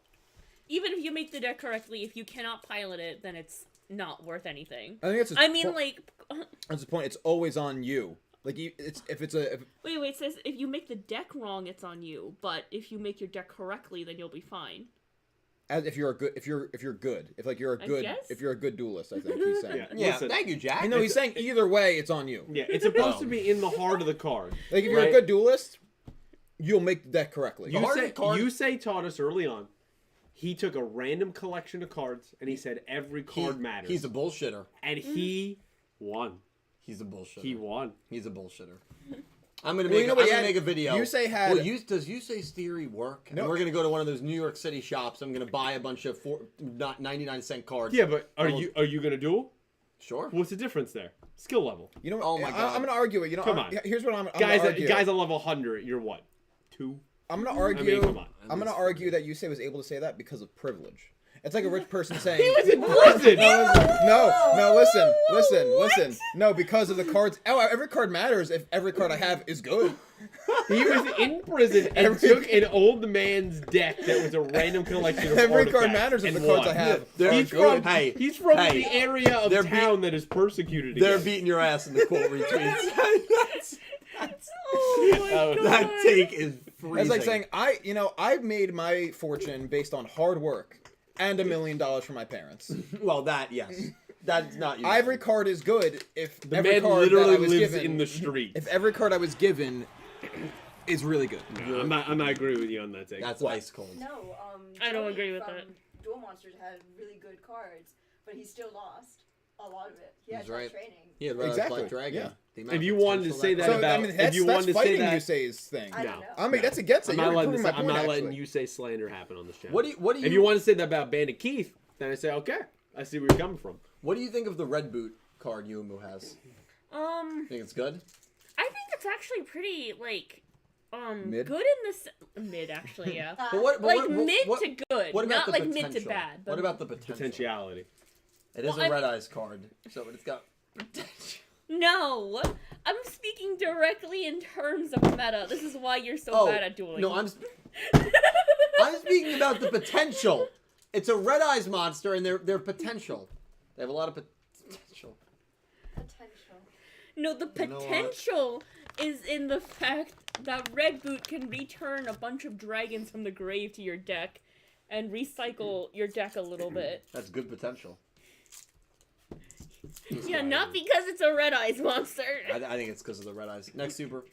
Speaker 2: Even if you make the deck correctly, if you cannot pilot it, then it's not worth anything.
Speaker 8: I think that's.
Speaker 2: I mean, like,
Speaker 8: that's the point. It's always on you. Like if
Speaker 2: wait, it says if you make the deck wrong, it's on you. But if you make your deck correctly, then you'll be fine.
Speaker 8: as if you're a good if you're good if you're a
Speaker 2: I
Speaker 8: good
Speaker 2: guess?
Speaker 8: if you're a good duelist. I think he's saying.
Speaker 6: Yeah.
Speaker 5: Yeah.
Speaker 6: Listen,
Speaker 5: Thank you, Jack.
Speaker 8: I know he's saying either way, it's on you.
Speaker 6: Yeah, it's supposed to be in the heart of the card.
Speaker 8: Like if you're a
Speaker 6: Right.
Speaker 8: good duelist, you'll make the deck correctly.
Speaker 6: Yusei taught us early on. He took a random collection of cards and he said every card matters.
Speaker 5: He's a bullshitter.
Speaker 6: And he won.
Speaker 5: He's a bullshitter.
Speaker 6: He won.
Speaker 5: He's a bullshitter. I'm gonna
Speaker 8: Well,
Speaker 5: make.
Speaker 8: you know
Speaker 5: I'm
Speaker 8: what,
Speaker 5: gonna
Speaker 8: yeah,
Speaker 5: make a video.
Speaker 8: Yusei had-
Speaker 5: Well, does Yusei's theory work?
Speaker 8: No.
Speaker 5: And we're gonna go to one of those New York City shops. I'm gonna buy a bunch of 99-cent cards.
Speaker 6: Yeah, but are you gonna duel?
Speaker 5: Sure.
Speaker 6: What's the difference there? Skill level.
Speaker 8: You know what?
Speaker 5: Oh my God.
Speaker 8: I'm gonna argue it. You know,
Speaker 6: Come on.
Speaker 8: Here's what I'm
Speaker 6: Guys,
Speaker 8: gonna argue.
Speaker 6: guys at level 100, you're what? 2?
Speaker 8: I'm gonna argue.
Speaker 6: I mean, come on.
Speaker 8: I'm gonna argue that Yusei was able to say that because of privilege. It's like a rich person saying.
Speaker 6: He was in prison!
Speaker 8: No, listen. No, because of the cards. Oh, every card matters if every card I have is good.
Speaker 6: He was in prison and took an old man's deck that was a random collection of
Speaker 8: Every card
Speaker 6: artifacts
Speaker 8: matters if
Speaker 6: and
Speaker 8: the cards I
Speaker 6: won.
Speaker 8: have
Speaker 5: They're
Speaker 8: are
Speaker 6: He's
Speaker 8: good.
Speaker 6: from,
Speaker 5: Hey,
Speaker 6: he's from
Speaker 5: hey.
Speaker 6: the area of
Speaker 5: They're
Speaker 6: town that is persecuted
Speaker 5: They're
Speaker 6: again.
Speaker 5: beating your ass in the quote retweets.
Speaker 2: Oh my god.
Speaker 5: That take is freezing.
Speaker 8: It's like saying I've made my fortune based on hard work and $1 million from my parents.
Speaker 5: Well, yes. That's not you.
Speaker 8: Every card is good if
Speaker 6: The
Speaker 8: every
Speaker 6: man
Speaker 8: card that
Speaker 6: literally
Speaker 8: I was
Speaker 6: lives
Speaker 8: given,
Speaker 6: in the street.
Speaker 8: if every card I was given is really good.
Speaker 6: No, I'm not agree with you on that take.
Speaker 5: That's ice cold.
Speaker 7: No,
Speaker 2: I don't
Speaker 7: Joey
Speaker 2: agree with
Speaker 7: from
Speaker 2: that.
Speaker 7: Duel Monsters had really good cards, but he still lost a lot of it. He had
Speaker 5: He's
Speaker 7: tough
Speaker 5: right.
Speaker 7: training.
Speaker 5: Yeah,
Speaker 8: Exactly,
Speaker 5: Black Dragon.
Speaker 8: yeah.
Speaker 5: The amount
Speaker 6: If
Speaker 5: of
Speaker 6: you wanted to
Speaker 5: potential
Speaker 6: say
Speaker 5: that
Speaker 6: that
Speaker 8: So
Speaker 5: has.
Speaker 6: about-
Speaker 8: I mean,
Speaker 6: if
Speaker 8: that's,
Speaker 6: you wanted to say
Speaker 8: fighting
Speaker 6: that-
Speaker 8: Yusei's thing.
Speaker 7: I
Speaker 6: No.
Speaker 7: don't know.
Speaker 8: I mean, that's against it.
Speaker 6: I'm
Speaker 8: You're
Speaker 6: not letting
Speaker 8: proving my
Speaker 6: I'm
Speaker 8: point,
Speaker 6: not letting
Speaker 8: actually.
Speaker 6: you say slander happen on this channel.
Speaker 5: What do you?
Speaker 6: If you want to say that about Bandit Keith, then I say okay. I see where you're coming from.
Speaker 5: What do you think of the red boot card Yuumu has? Think it's good?
Speaker 2: I think it's actually pretty
Speaker 8: Mid?
Speaker 2: good in this mid actually, yeah.
Speaker 5: But what?
Speaker 2: Like mid to good,
Speaker 5: What about
Speaker 2: not
Speaker 5: the
Speaker 2: like
Speaker 5: potential?
Speaker 2: mid to bad. But
Speaker 5: What about the potential?
Speaker 6: Potentiality.
Speaker 5: It is
Speaker 2: Well,
Speaker 5: a
Speaker 2: I
Speaker 5: red
Speaker 2: mean-
Speaker 5: eyes card, so it's got potential.
Speaker 2: No, I'm speaking directly in terms of meta. This is why you're so bad at dueling.
Speaker 5: No, I'm speaking about the potential. It's a red eyes monster, and they're potential. They have a lot of potential.
Speaker 7: Potential.
Speaker 2: No, the
Speaker 5: You know what?
Speaker 2: potential is in the fact that Red Boot can return a bunch of dragons from the grave to your deck, and recycle your deck a little bit.
Speaker 5: That's good potential.
Speaker 2: Yeah, not because it's a Red Eyes monster.
Speaker 5: I think it's because of the red eyes. Next super.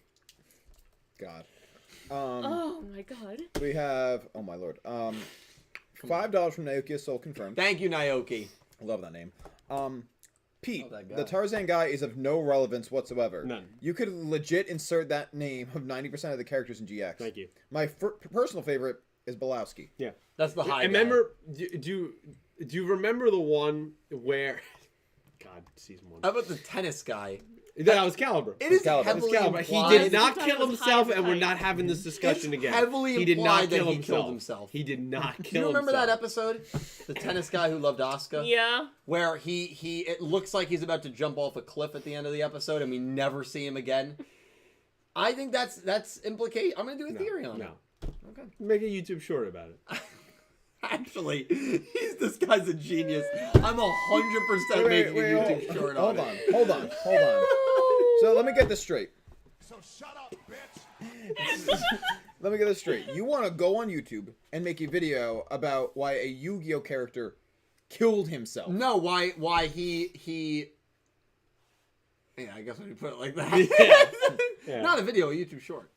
Speaker 8: God.
Speaker 2: Oh my god.
Speaker 8: We have. Oh my lord. $5 from Naoki, soul confirmed.
Speaker 5: Thank you, Naoki.
Speaker 8: Love that name. Pete,
Speaker 5: Oh, that guy.
Speaker 8: the Tarzan guy is of no relevance whatsoever.
Speaker 6: None.
Speaker 8: You could legit insert that name of 90% of the characters in GX.
Speaker 6: Thank you.
Speaker 8: My personal favorite is Belowski.
Speaker 6: Yeah.
Speaker 5: That's the high.
Speaker 6: I remember. Do you remember the one where? God, season 1.
Speaker 5: How about the tennis guy?
Speaker 6: That was Caliber.
Speaker 5: It is
Speaker 8: Caliber.
Speaker 5: heavily
Speaker 6: Caliber. He
Speaker 5: implied.
Speaker 6: did not
Speaker 2: Because
Speaker 6: kill
Speaker 2: it was
Speaker 6: himself,
Speaker 2: high
Speaker 6: and we're
Speaker 2: height.
Speaker 6: not having this discussion
Speaker 5: It's
Speaker 6: again.
Speaker 5: heavily
Speaker 6: He did not
Speaker 5: implied that
Speaker 6: kill
Speaker 5: he
Speaker 6: himself.
Speaker 5: killed himself.
Speaker 6: He did not kill himself.
Speaker 5: Do you remember that episode? The tennis guy who loved Asuka?
Speaker 2: Yeah.
Speaker 5: Where he it looks like he's about to jump off a cliff at the end of the episode and we never see him again. I think that's implication. I'm gonna do a theory on it.
Speaker 6: No.
Speaker 5: Okay.
Speaker 6: Make a YouTube short about it.
Speaker 5: Actually, this guy's a genius. I'm 100% making a YouTube short on
Speaker 8: Hold
Speaker 5: it.
Speaker 8: on. So let me get this straight.
Speaker 9: So shut up, bitch.
Speaker 8: Let me get this straight. You want to go on YouTube and make a video about why a Yu-Gi-Oh character killed himself.
Speaker 5: No, why he yeah, I guess when you put it like that.
Speaker 6: Yeah.
Speaker 5: Not a video, a YouTube short.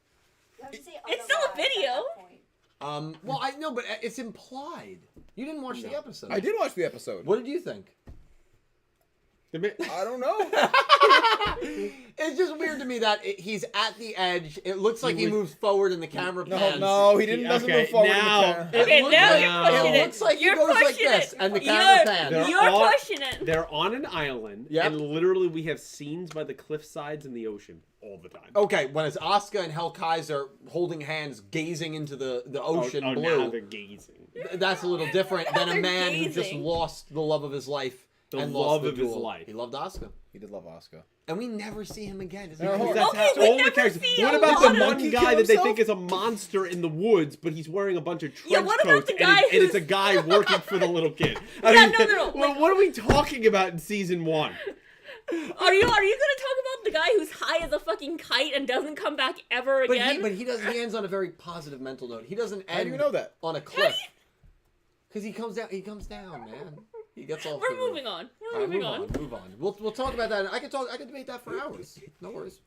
Speaker 7: You have to say
Speaker 2: It's still a
Speaker 7: otherwise at
Speaker 2: video.
Speaker 7: that point.
Speaker 5: Well, I know, but it's implied. You didn't watch the episode.
Speaker 8: I did watch the episode.
Speaker 5: What did you think?
Speaker 8: I don't know.
Speaker 5: It's just weird to me that he's at the edge. It looks like he moves forward and the camera pans.
Speaker 8: No, he didn't. Doesn't
Speaker 6: Okay,
Speaker 8: move forward.
Speaker 6: now-
Speaker 8: in the
Speaker 2: Okay,
Speaker 5: looks
Speaker 2: now
Speaker 5: like-
Speaker 2: you're pushing
Speaker 5: it
Speaker 2: it.
Speaker 5: looks like he
Speaker 2: You're
Speaker 5: goes like
Speaker 2: pushing
Speaker 5: this,
Speaker 2: it.
Speaker 5: and the camera pans.
Speaker 6: They're
Speaker 2: You're
Speaker 6: all-
Speaker 2: pushing it.
Speaker 6: They're on an island,
Speaker 5: Yep.
Speaker 6: and literally we have scenes by the cliff sides in the ocean all the time.
Speaker 5: Okay, when it's Asuka and Hellkaiser holding hands, gazing into the ocean
Speaker 6: Now
Speaker 5: blue,
Speaker 6: they're gazing.
Speaker 5: that's a little different than a
Speaker 2: They're
Speaker 5: man who just
Speaker 2: gazing.
Speaker 5: lost the love of his life
Speaker 6: The
Speaker 5: and
Speaker 6: love
Speaker 5: lost the
Speaker 6: of his
Speaker 5: duel.
Speaker 6: life.
Speaker 5: He loved Asuka,
Speaker 8: He did love Asuka.
Speaker 5: and we never see him again. Isn't
Speaker 8: No,
Speaker 5: it?
Speaker 8: hold on.
Speaker 6: That's
Speaker 2: Okay,
Speaker 6: how
Speaker 2: we
Speaker 6: all the
Speaker 2: never
Speaker 6: characters.
Speaker 2: see
Speaker 6: What
Speaker 2: a
Speaker 6: about
Speaker 2: lot
Speaker 6: the
Speaker 2: of-
Speaker 6: one
Speaker 8: Monkey
Speaker 6: guy
Speaker 8: kill
Speaker 6: that they
Speaker 8: himself?
Speaker 6: think is a monster in the woods, but he's wearing a bunch of trench
Speaker 2: Yeah, what about
Speaker 6: coats,
Speaker 2: the
Speaker 6: and
Speaker 2: guy
Speaker 6: it's a
Speaker 2: who's-
Speaker 6: guy working for the little kid? I
Speaker 2: Yeah,
Speaker 6: mean,
Speaker 2: no.
Speaker 6: what are we talking about in season 1?
Speaker 2: Are you gonna talk about the guy who's high as a fucking kite and doesn't come back ever again?
Speaker 5: But he ends on a very positive mental note. He doesn't end
Speaker 8: How do you know that?
Speaker 5: on a cliff. Because he comes down, man. He gets off
Speaker 2: We're
Speaker 5: the roof.
Speaker 2: moving on.
Speaker 5: All
Speaker 2: We're
Speaker 5: right,
Speaker 2: moving on.
Speaker 5: Move on. We'll talk about that. I can debate that for hours. No worries.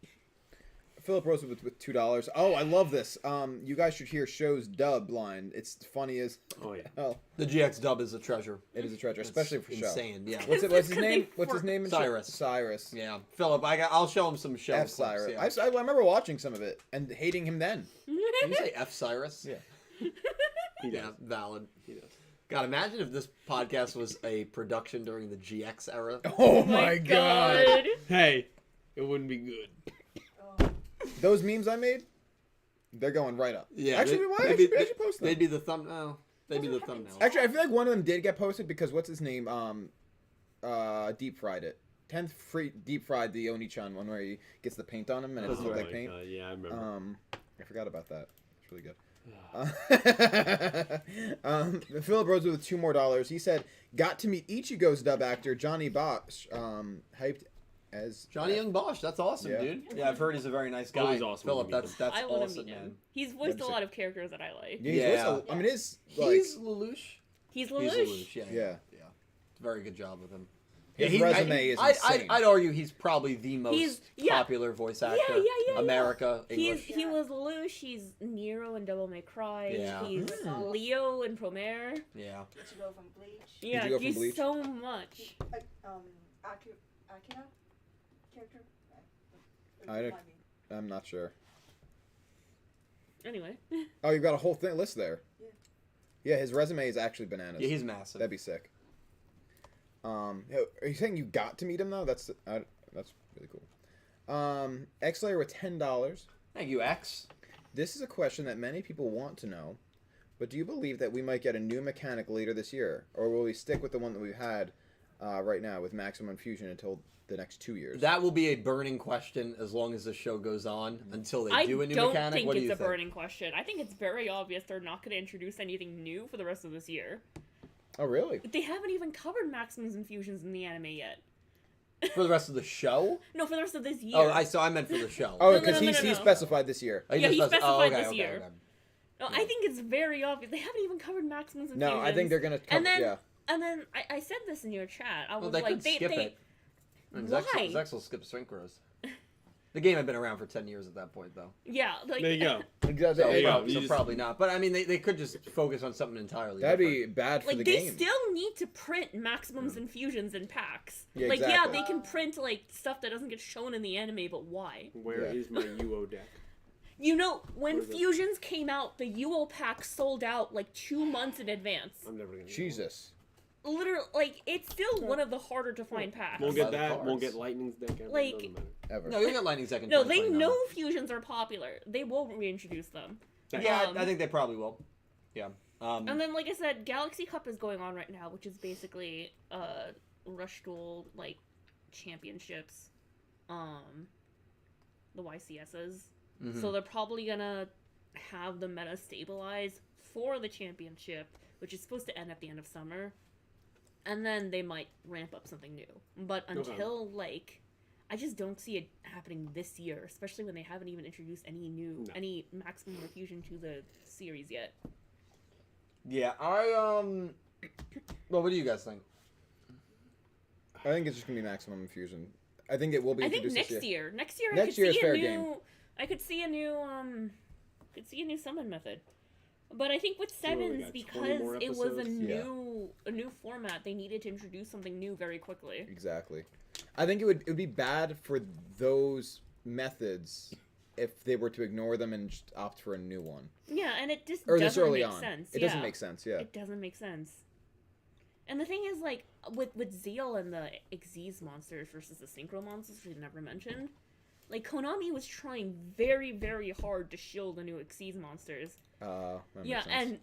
Speaker 8: Philip Rose with $2. Oh, I love this. You guys should hear show's dub line. It's funny as
Speaker 6: Oh yeah.
Speaker 8: hell.
Speaker 5: The GX dub is a treasure.
Speaker 8: It is a treasure, especially
Speaker 5: It's
Speaker 8: for show.
Speaker 5: insane. Yeah.
Speaker 8: What's his
Speaker 2: Because
Speaker 8: name?
Speaker 2: they
Speaker 8: What's his name? in show?
Speaker 5: Cyrus.
Speaker 8: Cyrus.
Speaker 5: Yeah. Philip, I'll show him some show
Speaker 8: F
Speaker 5: clips,
Speaker 8: Cyrus.
Speaker 5: yeah.
Speaker 8: I remember watching some of it and hating him then.
Speaker 5: Did you say F Cyrus?
Speaker 8: Yeah.
Speaker 6: He does.
Speaker 5: Yeah, valid.
Speaker 6: He does.
Speaker 5: God, imagine if this podcast was a production during the GX era.
Speaker 8: Oh my god.
Speaker 6: Hey, it wouldn't be good.
Speaker 7: Oh,
Speaker 8: Those memes I made, they're going right up.
Speaker 5: Yeah.
Speaker 8: Actually, I should post them.
Speaker 5: They'd be the thumbnail. They'd be the thumbnail.
Speaker 8: Actually, I feel like one of them did get posted because what's his name? Deep fried it. 10th free deep fried the Oni-chan one where he gets the paint on him and it doesn't look like paint.
Speaker 6: Yeah, I remember.
Speaker 8: I forgot about that. It's really good. Philip Rose with $2 more. He said, "Got to meet Ichigo's dub actor Johnny Bosch, hyped as
Speaker 5: Johnny Young Bosch, that's awesome,
Speaker 8: Yeah.
Speaker 5: dude. Yeah, I've heard he's a very nice guy.
Speaker 6: Always awesome
Speaker 5: Philip,
Speaker 6: to meet
Speaker 5: that's
Speaker 2: I want to
Speaker 5: awesome,
Speaker 2: meet him.
Speaker 5: man.
Speaker 2: He's voiced
Speaker 8: That'd
Speaker 2: a
Speaker 8: be
Speaker 2: lot of characters that I like.
Speaker 8: Yeah,
Speaker 5: Yeah.
Speaker 8: I mean, it's like
Speaker 5: He's Lelouch.
Speaker 2: He's
Speaker 5: He's
Speaker 2: Lelouch.
Speaker 5: Lelouch, yeah.
Speaker 8: Yeah.
Speaker 5: Very good job with him.
Speaker 8: his
Speaker 5: he-
Speaker 8: resume is insane.
Speaker 5: I'd argue he's probably the most
Speaker 2: He's- yeah.
Speaker 5: popular voice actor.
Speaker 2: Yeah.
Speaker 5: America, English.
Speaker 2: He was Lelouch. He's Nero in Devil May Cry.
Speaker 5: Yeah.
Speaker 2: He's Leo in Promare.
Speaker 5: Yeah.
Speaker 7: Ichigo from Bleach.
Speaker 2: Yeah,
Speaker 8: Ichigo from
Speaker 2: he's
Speaker 8: Bleach.
Speaker 2: so much.
Speaker 7: Akira character.
Speaker 8: I'm not sure.
Speaker 2: Anyway.
Speaker 8: Oh, you've got a whole list there.
Speaker 7: Yeah.
Speaker 8: Yeah, his resume is actually bananas.
Speaker 5: Yeah, he's massive.
Speaker 8: That'd be sick. Are you saying you got to meet him though? That's really cool. X-Layer with $10.
Speaker 5: Thank you, X.
Speaker 8: This is a question that many people want to know, but do you believe that we might get a new mechanic later this year, or will we stick with the one that we've had right now with Maximum Fusion until the next 2 years?
Speaker 5: That will be a burning question as long as the show goes on until they do a new
Speaker 2: don't
Speaker 5: mechanic.
Speaker 2: think
Speaker 5: What do
Speaker 2: it's
Speaker 5: you
Speaker 2: a
Speaker 5: think?
Speaker 2: burning question. I think it's very obvious they're not going to introduce anything new for the rest of this year.
Speaker 8: Oh, really?
Speaker 2: They haven't even covered Maximus and Fusions in the anime yet.
Speaker 5: For the rest of the show?
Speaker 2: No, for the rest of this year.
Speaker 5: Oh, I meant for the show.
Speaker 8: Oh,
Speaker 2: No,
Speaker 8: because
Speaker 2: no,
Speaker 8: he
Speaker 2: no.
Speaker 8: specified this year.
Speaker 5: Oh,
Speaker 2: Yeah, he
Speaker 5: just-
Speaker 2: specified this
Speaker 5: okay,
Speaker 2: year.
Speaker 5: okay.
Speaker 2: No, I think it's very obvious. They haven't even covered maximums and
Speaker 8: No, I think they're gonna cover.
Speaker 2: And then,
Speaker 8: yeah.
Speaker 2: and then I said this in your chat. I was
Speaker 5: Well, they
Speaker 2: like,
Speaker 5: could skip it. I mean,
Speaker 2: why?
Speaker 5: Zex will skip Synchros. The game had been around for 10 years at that point, though.
Speaker 2: Yeah, like,
Speaker 6: There you go.
Speaker 8: Exactly.
Speaker 5: So,
Speaker 6: There you go.
Speaker 5: so
Speaker 6: You just-
Speaker 5: probably not. But I mean, they could just focus on something entirely
Speaker 8: That'd
Speaker 5: different.
Speaker 8: be bad for
Speaker 2: like
Speaker 8: the
Speaker 2: they
Speaker 8: game.
Speaker 2: still need to print maximums and fusions in packs.
Speaker 8: Yeah,
Speaker 2: like, yeah,
Speaker 8: exactly.
Speaker 2: they can print like stuff that doesn't get shown in the anime, but why?
Speaker 6: Where is
Speaker 8: Yeah.
Speaker 6: my UO deck?
Speaker 2: You know, when
Speaker 6: Where is it?
Speaker 2: fusions came out, the UO pack sold out like 2 months in advance.
Speaker 6: I'm never gonna.
Speaker 8: Jesus.
Speaker 2: Literally, like it's still one of the harder to find packs.
Speaker 6: Won't
Speaker 5: Buy
Speaker 6: get
Speaker 5: the
Speaker 6: that. Won't
Speaker 5: cards.
Speaker 6: get Lightning's deck. Ever.
Speaker 2: Like-
Speaker 6: Doesn't matter.
Speaker 8: Ever.
Speaker 5: No, you'll get Lightning Second.
Speaker 2: No, they know fusions are popular. They will reintroduce them.
Speaker 5: Yeah, I think they probably will. Yeah.
Speaker 2: And then, like I said, Galaxy Cup is going on right now, which is basically Rush Duel like championships, the YCSs.
Speaker 5: Mhm.
Speaker 2: So they're probably gonna have the meta stabilize for the championship, which is supposed to end at the end of summer, and then they might ramp up something new. But until like, I just don't see it happening this year, especially when they haven't even introduced any maximum fusion to the series yet.
Speaker 5: Yeah, well, what do you guys think?
Speaker 8: I think it's just gonna be maximum infusion. I think it will be
Speaker 2: I think
Speaker 8: introduced
Speaker 2: next
Speaker 8: this
Speaker 2: year. Next year,
Speaker 8: Next year is fair game.
Speaker 2: I could see a new summon method. But I think with sevens,
Speaker 6: got 20
Speaker 2: because
Speaker 6: more
Speaker 2: it was a
Speaker 6: episodes?
Speaker 2: new format, they needed to introduce something new very quickly.
Speaker 8: Exactly. I think it would be bad for those methods if they were to ignore them and just opt for a new one.
Speaker 2: Yeah, and it just
Speaker 8: Or
Speaker 2: doesn't
Speaker 8: this early
Speaker 2: make
Speaker 8: on.
Speaker 2: sense.
Speaker 8: It doesn't make sense, yeah.
Speaker 2: It doesn't make sense. And the thing is, like, with Zeal and the Xyz monsters versus the Synchro monsters, we never mentioned, like, Konami was trying very, very hard to shield the new Xyz monsters.
Speaker 8: That makes
Speaker 2: Yeah,
Speaker 8: sense.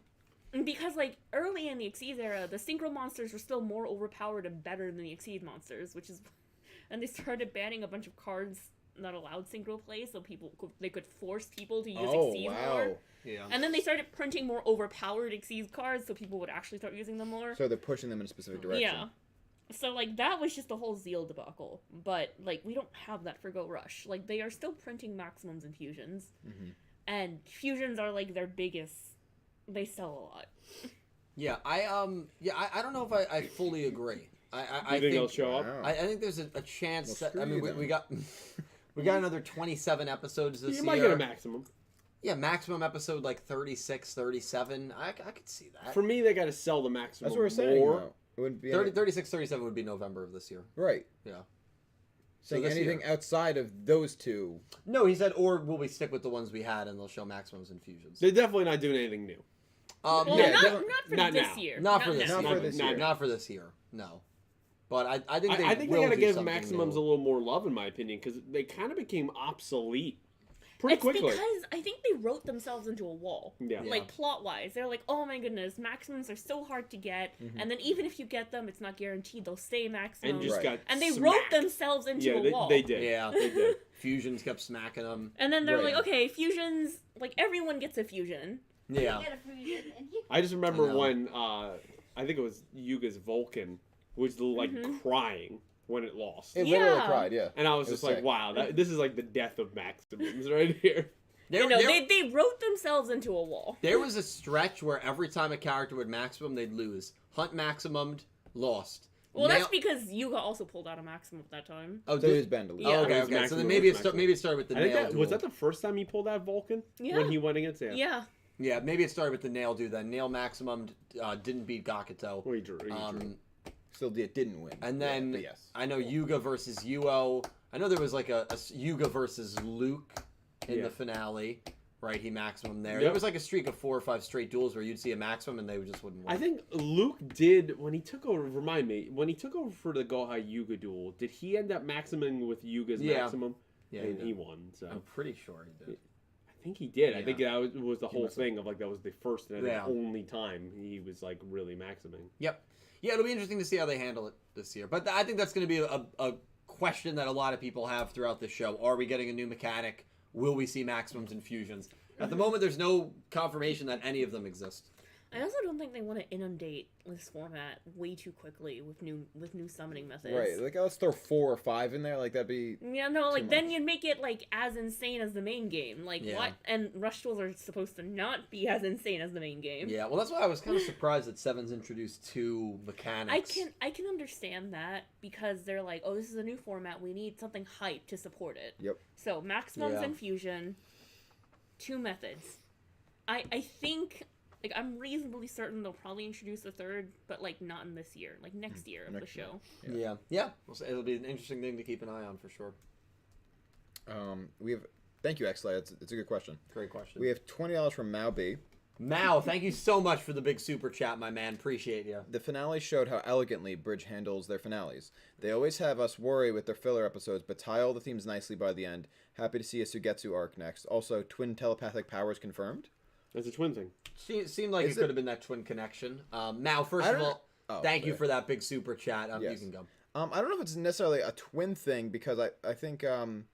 Speaker 2: and because, like, early in the Xyz era, the Synchro monsters were still more overpowered and better than the Xyz monsters, which is... And they started banning a bunch of cards that allowed Synchro play, so they could force people to use Xyz more.
Speaker 5: Yeah.
Speaker 2: And then they started printing more overpowered Xyz cards, so people would actually start using them more.
Speaker 8: So they're pushing them in a specific direction.
Speaker 2: Yeah. So, like, that was just the whole Zeal debacle. But, like, we don't have that for Go Rush. Like, they are still printing maximums and fusions.
Speaker 8: Mm-hmm.
Speaker 2: And fusions are, like, their biggest... They sell a lot.
Speaker 5: Yeah, I don't know if I fully agree. I
Speaker 6: think they'll show up?
Speaker 8: Wow.
Speaker 5: I think there's a chance
Speaker 8: Well,
Speaker 5: that
Speaker 8: screw
Speaker 5: I mean
Speaker 8: you
Speaker 5: we got we got another 27 episodes this
Speaker 6: You
Speaker 5: year.
Speaker 6: might get a maximum.
Speaker 5: Yeah, maximum episode like 36, 37. I could see that.
Speaker 6: For me, they got to sell the maximum.
Speaker 8: That's what we're saying.
Speaker 6: more.
Speaker 8: Though. It wouldn't be
Speaker 5: 36, 37 would be November of this year.
Speaker 8: right.
Speaker 5: Yeah.
Speaker 8: Saying
Speaker 5: this
Speaker 8: anything
Speaker 5: year.
Speaker 8: outside of those two.
Speaker 5: No, he said, or will we stick with the ones we had and they'll show maximums and fusions?
Speaker 6: They're definitely not doing anything new.
Speaker 2: Well,
Speaker 8: yeah,
Speaker 2: not
Speaker 8: definitely-
Speaker 2: for
Speaker 6: not
Speaker 2: this
Speaker 6: now.
Speaker 2: year.
Speaker 5: Not for this
Speaker 2: now.
Speaker 8: Not
Speaker 5: year.
Speaker 8: for this year.
Speaker 5: Not for this year. No. But I think they
Speaker 6: I think
Speaker 5: will
Speaker 6: they got to
Speaker 5: do
Speaker 6: give
Speaker 5: something
Speaker 6: maximums
Speaker 5: new.
Speaker 6: a little more love, in my opinion, because they kind of became obsolete pretty
Speaker 2: It's
Speaker 6: quickly.
Speaker 2: because I think they wrote themselves into a wall.
Speaker 6: Yeah.
Speaker 2: Like, plot-wise. They're like, oh my goodness, maximums are so hard to get.
Speaker 8: Mm-hmm.
Speaker 2: And then even if you get them, it's not guaranteed they'll stay maximum.
Speaker 6: And just
Speaker 8: Right.
Speaker 6: got
Speaker 2: And they
Speaker 6: smacked.
Speaker 2: wrote themselves into
Speaker 6: Yeah,
Speaker 2: a wall.
Speaker 6: they did.
Speaker 5: Yeah.
Speaker 6: They did.
Speaker 5: Fusions kept smacking them.
Speaker 2: And then they're
Speaker 8: Right.
Speaker 2: like, okay, fusions, like, everyone gets a fusion.
Speaker 5: Yeah.
Speaker 7: Get a fusion and you
Speaker 6: I just remember
Speaker 5: I know.
Speaker 6: when I think it was Yuga's Vulcan was like crying when it lost,
Speaker 8: It literally
Speaker 2: Yeah.
Speaker 8: cried, yeah.
Speaker 6: and I was
Speaker 8: It
Speaker 6: just
Speaker 8: was
Speaker 6: like,
Speaker 8: sick.
Speaker 6: "Wow, this is like the death of maximums right here."
Speaker 2: You know, they wrote themselves into a wall.
Speaker 5: There was a stretch where every time a character would maximum, they'd lose. Hunt maximumed, lost.
Speaker 2: Well,
Speaker 5: Nail-
Speaker 2: that's because Yuga also pulled out a maximum at that time.
Speaker 5: Oh,
Speaker 8: So
Speaker 5: did-
Speaker 8: is Bendel.
Speaker 2: Yeah.
Speaker 5: Oh,
Speaker 6: It
Speaker 5: okay,
Speaker 6: was
Speaker 5: okay. So
Speaker 6: maximum,
Speaker 5: then
Speaker 6: it
Speaker 5: maybe
Speaker 6: was
Speaker 5: it started with the
Speaker 6: I think
Speaker 5: nail
Speaker 6: that
Speaker 5: duel.
Speaker 6: was that the first time he pulled out Vulcan
Speaker 2: Yeah.
Speaker 6: when he went against him.
Speaker 2: Yeah.
Speaker 5: Yeah, maybe it started with the nail duel then. Nail maximumed, didn't beat Gakuto.
Speaker 6: Well, he drew. He drew.
Speaker 8: Still didn't win.
Speaker 5: And then
Speaker 8: Yeah, but yes.
Speaker 5: I know Yuga versus Yugioh. I know there was like a Yuga versus Luke in
Speaker 6: Yeah.
Speaker 5: the finale. Right, he maximum there.
Speaker 6: Yep.
Speaker 5: There was like a streak of 4 or 5 straight duels where you'd see a maximum and they just wouldn't win.
Speaker 6: I think Luke did when he took over. Remind me when he took over for the Gohai Yuga duel. Did he end up maximum with Yuga's
Speaker 5: Yeah.
Speaker 6: maximum?
Speaker 5: Yeah,
Speaker 6: and
Speaker 5: he
Speaker 6: he
Speaker 5: did.
Speaker 6: won. So
Speaker 5: I'm pretty sure he did.
Speaker 6: I think he did. I
Speaker 5: Yeah.
Speaker 6: think that was the whole
Speaker 8: must have.
Speaker 6: thing of like that was the first and I think
Speaker 5: Yeah.
Speaker 6: only time he was like really maximing.
Speaker 5: Yep. Yeah, it'll be interesting to see how they handle it this year. But I think that's going to be a question that a lot of people have throughout the show. Are we getting a new mechanic? Will we see maximums and fusions? At the moment, there's no confirmation that any of them exist.
Speaker 2: I also don't think they want to inundate this format way too quickly with new summoning methods.
Speaker 8: Right, like let's throw 4 or 5 in there, like that'd be.
Speaker 2: Yeah, no, like then
Speaker 8: much.
Speaker 2: you'd make it like as insane as the main game. Like
Speaker 5: Yeah.
Speaker 2: what? And rush duels are supposed to not be as insane as the main game.
Speaker 5: Yeah, well, that's why I was kind of surprised that Seven's introduced 2 mechanics.
Speaker 2: I can understand that because they're like, oh, this is a new format. We need something hype to support it.
Speaker 8: Yep.
Speaker 2: So maximums
Speaker 5: Yeah.
Speaker 2: and fusion, 2 methods. I think. Like, I'm reasonably certain they'll probably introduce a 3rd, but, like, not in this year. Like, next year of the
Speaker 8: Next year.
Speaker 2: show.
Speaker 5: Yeah. It'll be an interesting thing to keep an eye on for sure.
Speaker 8: We have. Thank you, Xlay. It's a good question.
Speaker 5: Great question.
Speaker 8: We have $20 from Mao B.
Speaker 5: Mao, thank you so much for the big super chat, my man. Appreciate you.
Speaker 8: The finale showed how elegantly Bridge handles their finales. They always have us worry with their filler episodes, but tie all the themes nicely by the end. Happy to see a Sugetsu arc next. Also, twin telepathic powers confirmed.
Speaker 6: That's a twin thing.
Speaker 5: Seemed like it could have been that twin connection. Mao, first of all, thank you for that big super chat. You can go.
Speaker 8: I don't know if it's necessarily a twin thing because I think Yuhi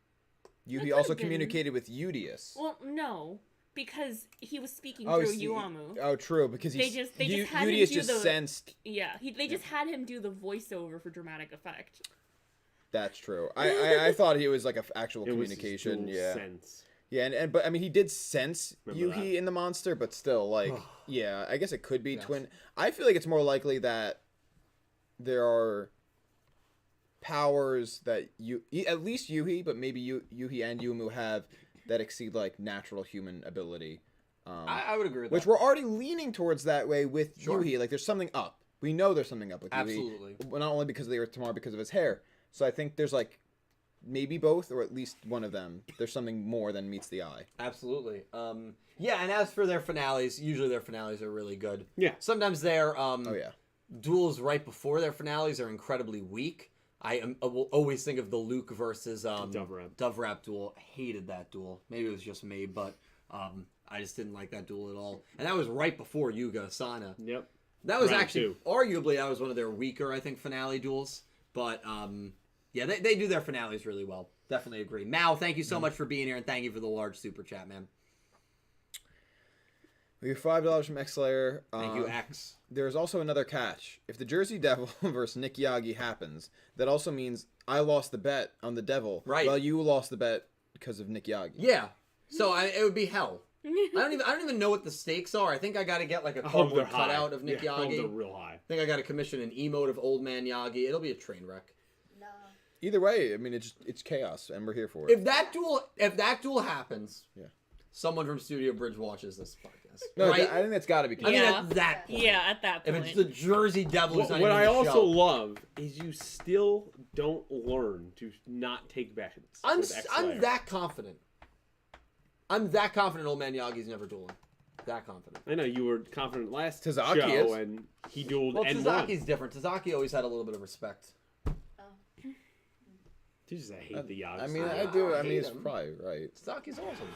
Speaker 2: could've
Speaker 8: also
Speaker 2: been.
Speaker 8: communicated with Yugioh.
Speaker 2: Well, no. Because he was speaking through Yuamu.
Speaker 8: Oh, true. Because
Speaker 2: They just had him
Speaker 8: Yugioh
Speaker 2: do
Speaker 8: just
Speaker 2: the-
Speaker 8: sensed.
Speaker 2: Yeah, they just had him do the voiceover for dramatic effect.
Speaker 8: That's true. I thought he was like an actual
Speaker 6: It was his
Speaker 8: communication.
Speaker 6: dual
Speaker 8: Yeah.
Speaker 6: sense.
Speaker 8: Yeah, but I mean, he did sense
Speaker 6: Remember
Speaker 8: Yuhi
Speaker 6: that.
Speaker 8: in the monster, but still, like, yeah, I guess it could be
Speaker 5: Yes.
Speaker 8: twin. I feel like it's more likely that there are powers that at least Yuhi, but maybe Yuhi and Yuumu have that exceed like natural human ability.
Speaker 5: I would agree with
Speaker 8: Which
Speaker 5: that.
Speaker 8: we're already leaning towards that way with
Speaker 5: Sure.
Speaker 8: Yuhi. Like, there's something up. We know there's something up with
Speaker 5: Absolutely.
Speaker 8: Yuhi. Well, not only because of the Earth Tomorrow, because of his hair. So I think there's like maybe both, or at least one of them. There's something more than meets the eye.
Speaker 5: Absolutely. Yeah, and as for their finales, usually their finales are really good.
Speaker 6: Yeah.
Speaker 5: Sometimes their
Speaker 8: Oh yeah.
Speaker 5: duels right before their finales are incredibly weak. I will always think of the Luke versus Dove Rap duel. Hated that duel. Maybe it was just me, but I just didn't like that duel at all. And that was right before Yuga Asana.
Speaker 6: Yep.
Speaker 5: That was
Speaker 6: Round
Speaker 5: actually,
Speaker 6: 2.
Speaker 5: arguably, that was one of their weaker, I think, finale duels. But, yeah, they do their finales really well. Definitely agree. Mao, thank you so much for being here, and thank you for the large super chat, man.
Speaker 8: We have $5 from X-Slayer.
Speaker 5: Thank you, X.
Speaker 8: There's also another catch. If the Jersey Devil versus Nick Yagi happens, that also means I lost the bet on the Devil.
Speaker 5: Right.
Speaker 8: Well, you lost the bet because of Nick Yagi.
Speaker 5: Yeah. So it would be hell. I don't even know what the stakes are. I think I got to get like a
Speaker 6: I hope they're
Speaker 5: cardboard
Speaker 6: high.
Speaker 5: cutout of Nick
Speaker 6: I hope
Speaker 5: Yagi.
Speaker 6: they're real high.
Speaker 5: I think I got to commission an emote of Old Man Yagi. It'll be a train wreck.
Speaker 7: Nah.
Speaker 8: Either way, I mean, it's chaos, and we're here for it.
Speaker 5: If that duel happens,
Speaker 8: Yeah.
Speaker 5: someone from Studio Bridge watches this podcast.
Speaker 8: No,
Speaker 5: right?
Speaker 8: I think that's got to be.
Speaker 5: I mean,
Speaker 2: Yeah.
Speaker 5: at that point.
Speaker 2: Yeah, at that
Speaker 5: If
Speaker 2: point.
Speaker 5: it's the Jersey Devil, who's not
Speaker 6: What
Speaker 5: even
Speaker 6: I
Speaker 5: in the
Speaker 6: also
Speaker 5: show.
Speaker 6: love is you still don't learn to not take bets.
Speaker 5: I'm
Speaker 6: with X-Slayer.
Speaker 5: that confident. I'm that confident Old Man Yagi's never dueling. That confident.
Speaker 6: I know you were confident last
Speaker 8: Tazaki
Speaker 6: show,
Speaker 8: is.
Speaker 6: and he dueled
Speaker 5: Well,
Speaker 6: and
Speaker 5: Tazaki's
Speaker 6: won.
Speaker 5: different. Tazaki always had a little bit of respect.
Speaker 6: Jesus, I hate the Yagi.
Speaker 8: I mean,
Speaker 5: I
Speaker 8: I do. I
Speaker 5: hate
Speaker 8: mean, it's
Speaker 5: him.
Speaker 8: probably right.
Speaker 5: Tazaki's awesome.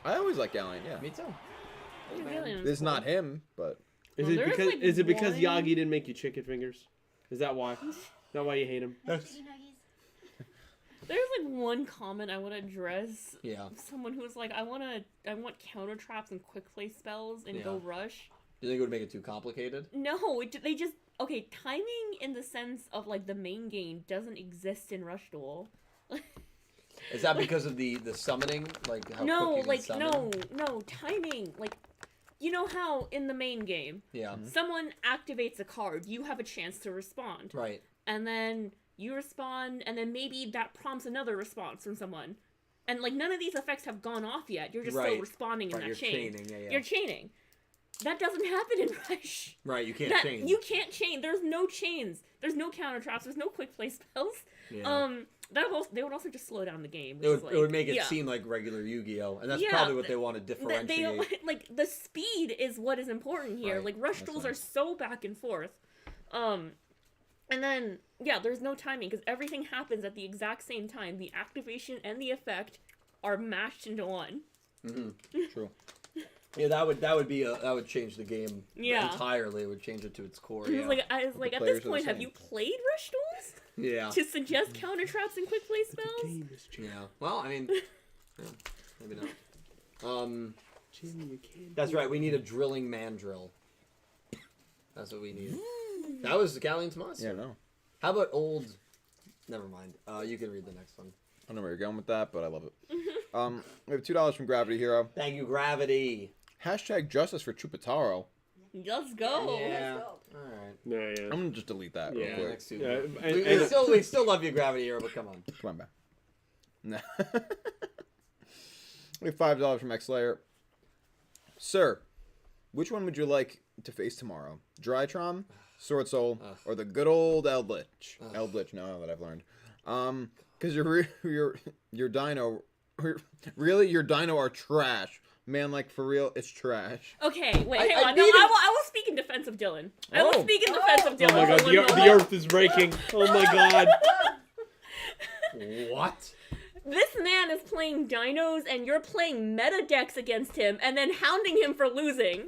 Speaker 8: I always like Gallion. Yeah.
Speaker 5: Me too.
Speaker 2: Yeah, really
Speaker 8: This is not him, but
Speaker 6: Is
Speaker 2: Well,
Speaker 6: it
Speaker 2: there's,
Speaker 6: because
Speaker 2: like,
Speaker 6: is it because
Speaker 2: one-
Speaker 6: Yagi didn't make you chicken fingers? Is that why? Is that why you hate him?
Speaker 2: There's like one comment I want to address.
Speaker 5: Yeah.
Speaker 2: Someone who was like, I want counter traps and quick play spells and
Speaker 5: Yeah.
Speaker 2: go rush.
Speaker 5: Do you think it would make it too complicated?
Speaker 2: No, they just okay. Timing in the sense of like the main game doesn't exist in Rush Duel.
Speaker 5: Is that because of the summoning? Like how
Speaker 2: No,
Speaker 5: quick you
Speaker 2: like
Speaker 5: can summon?
Speaker 2: no timing. Like, you know how in the main game,
Speaker 5: Yeah.
Speaker 2: someone activates a card, you have a chance to respond,
Speaker 5: Right.
Speaker 2: and then you respond, and then maybe that prompts another response from someone, and like none of these effects have gone off yet. You're just still
Speaker 5: Right.
Speaker 2: responding in
Speaker 5: Right,
Speaker 2: that
Speaker 5: you're
Speaker 2: chain.
Speaker 5: chaining, yeah.
Speaker 2: You're chaining. That doesn't happen in Rush.
Speaker 5: Right, you can't
Speaker 2: That
Speaker 5: chain.
Speaker 2: you can't chain. There's no chains. There's no counter traps. There's no quick play spells.
Speaker 5: Yeah.
Speaker 2: They would also just slow down the game.
Speaker 5: It would make it
Speaker 2: yeah.
Speaker 5: seem like regular Yu-Gi-Oh, and that's
Speaker 2: Yeah,
Speaker 5: probably what they want to
Speaker 2: They
Speaker 5: differentiate.
Speaker 2: like the speed is what is important here.
Speaker 5: Right,
Speaker 2: Like rush
Speaker 8: that's
Speaker 2: duels
Speaker 8: right.
Speaker 2: are so back and forth. And then yeah, there's no timing because everything happens at the exact same time. The activation and the effect are mashed into one.
Speaker 8: true.
Speaker 5: Yeah, that would change the game
Speaker 2: Yeah.
Speaker 5: entirely. It would change it to its core.
Speaker 2: I was
Speaker 5: Yeah.
Speaker 2: like, at
Speaker 8: players
Speaker 2: this
Speaker 8: are the
Speaker 2: point, have
Speaker 8: same.
Speaker 2: you played rush duels
Speaker 5: Yeah.
Speaker 2: to suggest counter traps and quick play spells?
Speaker 5: Yeah. Well, I mean, yeah, maybe not.
Speaker 6: Jimmy, you can't.
Speaker 5: That's right. We need a drilling mandrill. That's what we need. That was Galleon's monster.
Speaker 8: Yeah, no.
Speaker 5: How about old? Never mind. You can read the next one.
Speaker 8: I don't know where you're going with that, but I love it. We have $2 from Gravity Hero.
Speaker 5: Thank you, Gravity.
Speaker 8: Hashtag justice for Chupataro.
Speaker 2: Let's go.
Speaker 5: Yeah.
Speaker 7: Let's
Speaker 5: All right.
Speaker 6: Yeah.
Speaker 8: I'm gonna just delete that real
Speaker 6: Yeah.
Speaker 8: quick.
Speaker 5: Next two.
Speaker 6: Yeah,
Speaker 5: We still love you, Gravity Hero, but come on.
Speaker 8: Come on back. No. We have $5 from X-Slayer. Sir, which one would you like to face tomorrow? Drytron, Sword Soul, or the good old Eldritch? Eldritch, now that I've learned. Because your dino, really, your dino are trash. Man, like, for real, it's trash.
Speaker 2: Okay, wait, hang
Speaker 5: I
Speaker 2: on. No,
Speaker 5: beat him.
Speaker 2: I will speak in defense of Dylan. I will speak in defense of
Speaker 6: Oh
Speaker 2: Dylan.
Speaker 6: my god,
Speaker 2: for
Speaker 6: the,
Speaker 2: one
Speaker 6: the
Speaker 2: moment.
Speaker 6: earth is breaking. Oh my god.
Speaker 5: What?
Speaker 2: This man is playing dinos, and you're playing meta decks against him, and then hounding him for losing.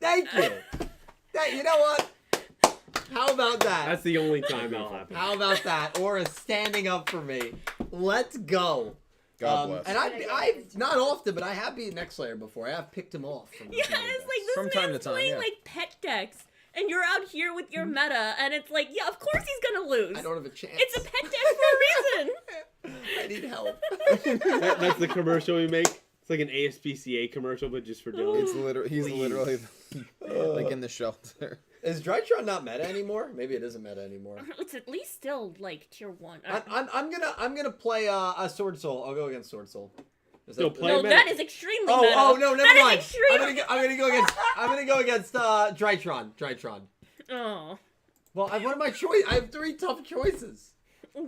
Speaker 5: Thank you. You know what? How about that?
Speaker 6: That's the only time that'll happen.
Speaker 5: How about that? Or a standing up for me. Let's go.
Speaker 8: God bless.
Speaker 5: And I've not often, but I have beaten X-Slayer before. I have picked him off. From
Speaker 2: Yeah, it's like this
Speaker 8: From time
Speaker 2: man's
Speaker 8: to time,
Speaker 2: playing
Speaker 8: yeah.
Speaker 2: like pet decks, and you're out here with your meta, and it's like, yeah, of course he's gonna lose.
Speaker 5: I don't have a chance.
Speaker 2: It's a pet deck for a reason.
Speaker 5: I need help.
Speaker 6: That's the commercial we make. It's like an ASPCA commercial, but just for Dylan.
Speaker 8: It's literally, he's literally like in the shelter.
Speaker 5: Is Drytron not meta anymore? Maybe it isn't meta anymore.
Speaker 2: It's at least still like tier 1.
Speaker 5: I'm gonna play a Sword Soul. I'll go against Sword Soul. Is
Speaker 6: No,
Speaker 5: that-
Speaker 6: play
Speaker 2: No,
Speaker 6: meta.
Speaker 2: that is extremely
Speaker 5: Oh,
Speaker 2: meta.
Speaker 5: oh no, never
Speaker 2: That is
Speaker 5: mind.
Speaker 2: extremely-
Speaker 5: I'm gonna go against Drytron.
Speaker 2: Oh,
Speaker 5: Well, one of my choice. I have 3 tough choices.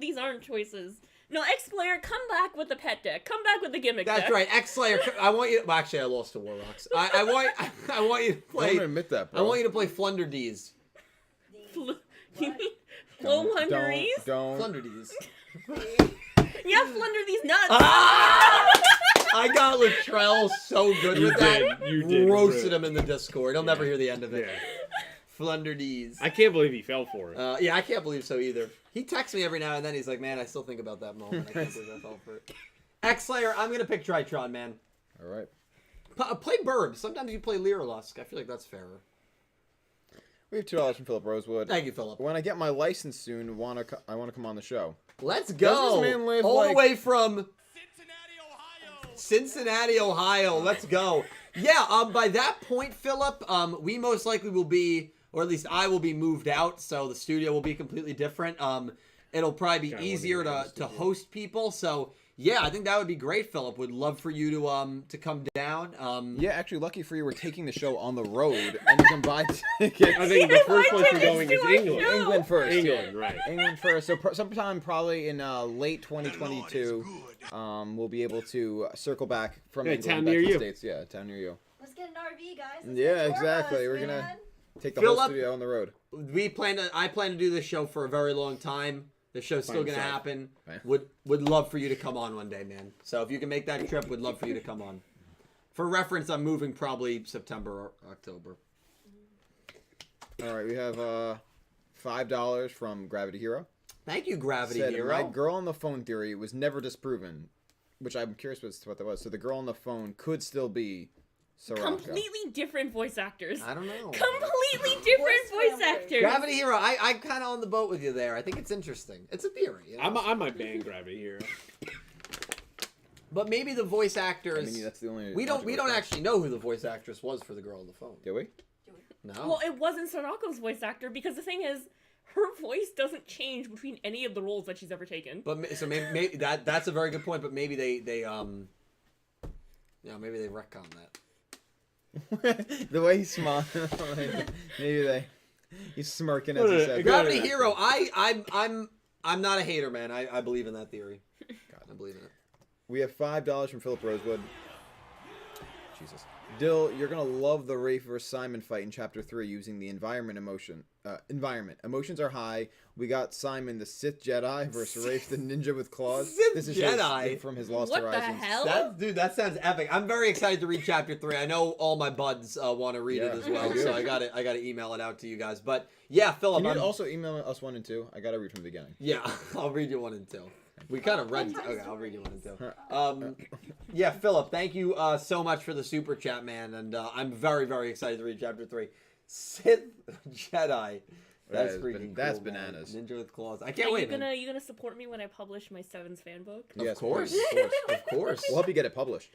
Speaker 2: these aren't choices. No, X-Player, come back with the pet deck. Come back with the gimmick deck.
Speaker 5: That's right, X-Slayer. I want you. Well, actually, I lost to War Rocks. I want you to
Speaker 8: I'm
Speaker 5: play.
Speaker 8: gonna admit that, bro.
Speaker 5: I want you to play Flunder D's.
Speaker 2: You mean Flow Hungeries?
Speaker 8: Don't.
Speaker 5: Flunder D's.
Speaker 2: Yeah, Flunder these nuts.
Speaker 5: I got Latrell so good with that.
Speaker 6: You did.
Speaker 5: Roasted him in the Discord. He'll never hear the end of it.
Speaker 6: Yeah.
Speaker 5: Flunder D's.
Speaker 6: I can't believe he fell for it.
Speaker 5: Yeah, I can't believe so either. He texts me every now and then. He's like, man, I still think about that moment. I can't believe I fell for it. X-Slayer, I'm going to pick Drytron, man.
Speaker 8: All right.
Speaker 5: Play Burb. Sometimes you play Lyrilusk. I feel like that's fairer.
Speaker 8: We have $2 from Philip Rosewood.
Speaker 5: Thank you, Philip.
Speaker 8: When I get my license soon, I want to come on the show.
Speaker 5: Let's go.
Speaker 8: Does this man live,
Speaker 5: all the
Speaker 8: like-
Speaker 5: way from
Speaker 9: Cincinnati, Ohio.
Speaker 5: Cincinnati, Ohio. Let's go. Yeah, by that point, Philip, we most likely will be, or at least I will be moved out, so the studio will be completely different. It'll probably be
Speaker 6: Kinda
Speaker 5: easier
Speaker 6: wouldn't be in the
Speaker 5: to
Speaker 6: studio.
Speaker 5: host people, so yeah, I think that would be great, Philip. Would love for you to come down.
Speaker 8: Yeah, actually, lucky for you, we're taking the show on the road, and you can buy tickets.
Speaker 6: I think the first place we're going is England.
Speaker 8: England first.
Speaker 6: England, right.
Speaker 8: England first. So sometime probably in late 2022, we'll be able to circle back from
Speaker 6: Yeah,
Speaker 8: England
Speaker 6: town
Speaker 8: back
Speaker 6: near
Speaker 8: to the
Speaker 6: you.
Speaker 8: States. Yeah, a town near you.
Speaker 7: Let's get an RV, guys. Let's
Speaker 8: Yeah,
Speaker 7: get 4 of
Speaker 8: exactly.
Speaker 7: us,
Speaker 8: We're gonna
Speaker 7: man.
Speaker 8: take the
Speaker 5: Philip-
Speaker 8: whole studio on the road.
Speaker 5: I plan to do this show for a very long time. The show's still gonna
Speaker 6: yourself.
Speaker 5: happen.
Speaker 8: Fine.
Speaker 5: Would love for you to come on one day, man. So if you can make that trip, would love for you to come on. For reference, I'm moving probably September or October.
Speaker 8: All right, we have $5 from Gravity Hero.
Speaker 5: Thank you, Gravity
Speaker 8: Said,
Speaker 5: Hero.
Speaker 8: my girl on the phone theory was never disproven, which I'm curious as to what that was. So the girl on the phone could still be Soraka.
Speaker 2: Completely different voice actors.
Speaker 5: I don't know.
Speaker 2: Completely different voice
Speaker 7: Voice
Speaker 2: actors.
Speaker 5: Gravity Hero, I'm kind of on the boat with you there. I think it's interesting. It's a theory. You know?
Speaker 6: I might ban Gravity Hero.
Speaker 5: But maybe the voice
Speaker 8: I
Speaker 5: actors.
Speaker 8: mean, that's the only.
Speaker 5: we don't
Speaker 8: logical
Speaker 5: actually know who the voice actress was for the girl on the phone.
Speaker 8: Do we?
Speaker 5: No.
Speaker 2: Well, it wasn't Sorako's voice actor because the thing is, her voice doesn't change between any of the roles that she's ever taken.
Speaker 5: But so maybe that's a very good point. But maybe maybe they retcon that.
Speaker 8: The way he smiled, maybe he's smirking as he said.
Speaker 5: Gravity Hero, I'm not a hater, man. I believe in that theory. I believe in it.
Speaker 8: We have $5 from Philip Rosewood. Jesus. Dill, you're gonna love the Rafe vs. Simon fight in Chapter 3 using the environment. Emotions are high. We got Simon the Sith Jedi versus Rafe the Ninja with claws.
Speaker 5: Sith
Speaker 8: this is
Speaker 5: Jedi?
Speaker 8: from his Lost
Speaker 2: What the
Speaker 8: Horizons.
Speaker 2: hell?
Speaker 5: That sounds epic. I'm very excited to read Chapter 3. I know all my buds want to read it
Speaker 8: Yeah,
Speaker 5: as well,
Speaker 8: I do.
Speaker 5: so I got to email it out to you guys. But yeah, Philip,
Speaker 8: Can you also email us 1 and 2? I gotta read from the beginning.
Speaker 5: yeah, I'll read you 1 and 2. We kind of read.
Speaker 7: Bedtime
Speaker 5: Okay, I'll read you 1 and 2.
Speaker 8: Huh.
Speaker 5: Yeah, Philip, thank you so much for the super chat, man, and I'm very, very excited to read Chapter 3. Sith Jedi. That's
Speaker 8: That is
Speaker 5: freaking
Speaker 8: that's
Speaker 5: cool, man.
Speaker 8: bananas.
Speaker 5: Ninja with claws. I can't
Speaker 2: Are
Speaker 5: wait, man.
Speaker 2: you gonna support me when I publish my 7's fan book?
Speaker 5: Of
Speaker 8: Yes,
Speaker 5: course,
Speaker 8: please.
Speaker 5: of course.
Speaker 8: We'll help you get it published.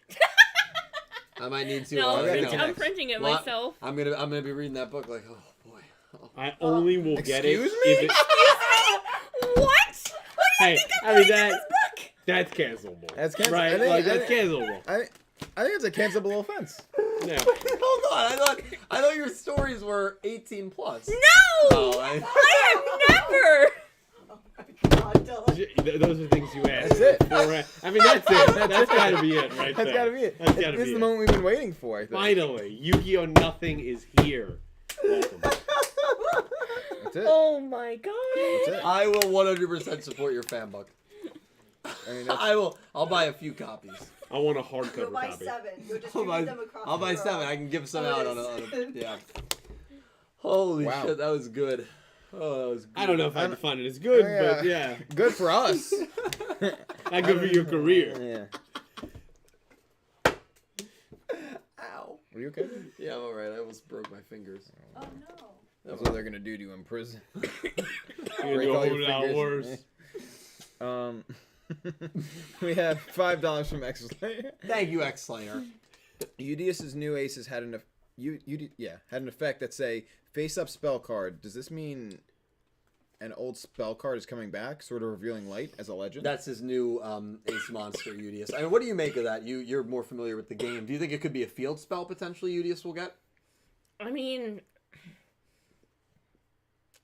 Speaker 5: I might need to.
Speaker 2: No,
Speaker 8: okay,
Speaker 5: you know,
Speaker 8: connect.
Speaker 2: I'm printing it
Speaker 5: Well,
Speaker 2: myself.
Speaker 5: I'm gonna be reading that book like, oh boy. Oh.
Speaker 6: I only will get it
Speaker 8: Excuse
Speaker 6: if it.
Speaker 2: What?
Speaker 6: Hey, I mean that's cancelable.
Speaker 8: That's cancelable.
Speaker 6: Right? Like that's cancelable.
Speaker 8: I think it's a cancelable offense.
Speaker 6: No.
Speaker 5: Hold on, I thought your stories were 18 plus.
Speaker 2: No!
Speaker 5: Oh,
Speaker 2: I have never!
Speaker 6: Those are things you ask.
Speaker 8: That's it.
Speaker 6: I mean, that's it. That's gotta be it right
Speaker 8: That's
Speaker 6: there.
Speaker 8: gotta be it.
Speaker 6: That's gotta
Speaker 8: This
Speaker 6: be
Speaker 8: is
Speaker 6: it.
Speaker 8: the moment we've been waiting for, I think.
Speaker 6: Finally, Yu-Gi-Oh! Nothing is here. Welcome.
Speaker 8: That's it.
Speaker 2: Oh my god.
Speaker 8: That's it.
Speaker 5: I will 100% support your fan book.
Speaker 8: I mean, that's,
Speaker 5: I will. I'll buy a few copies.
Speaker 6: I want a
Speaker 7: You'll
Speaker 6: hardcover
Speaker 7: buy
Speaker 6: copy.
Speaker 7: 7. You'll
Speaker 5: I'll
Speaker 7: distribute
Speaker 5: buy,
Speaker 7: them across
Speaker 5: I'll
Speaker 7: the
Speaker 5: buy
Speaker 7: world.
Speaker 5: 7. I can give some out on a
Speaker 7: Yes.
Speaker 5: yeah. Holy
Speaker 8: Wow.
Speaker 5: shit, that was good. Oh, that was good.
Speaker 6: I don't know if I define it as good,
Speaker 8: Yeah.
Speaker 6: but yeah,
Speaker 8: good for us.
Speaker 6: not good for your career.
Speaker 8: Yeah.
Speaker 5: Ow.
Speaker 8: Are you okay?
Speaker 5: Yeah, I'm alright. I almost broke my fingers.
Speaker 7: Oh no.
Speaker 8: That's what they're gonna do to you in prison.
Speaker 6: You're
Speaker 8: Break
Speaker 6: gonna
Speaker 8: all
Speaker 6: do
Speaker 8: your
Speaker 6: a whole lot
Speaker 8: fingers.
Speaker 6: worse.
Speaker 8: We have $5 from X Slayer.
Speaker 5: Thank you, X Slayer.
Speaker 8: Udius's new aces had an had an effect that say face up spell card. Does this mean an old spell card is coming back, sort of revealing light as a legend?
Speaker 5: That's his new ace monster, Udius. I mean, what do you make of that? You're more familiar with the game. Do you think it could be a field spell potentially Udius will get?
Speaker 2: I mean,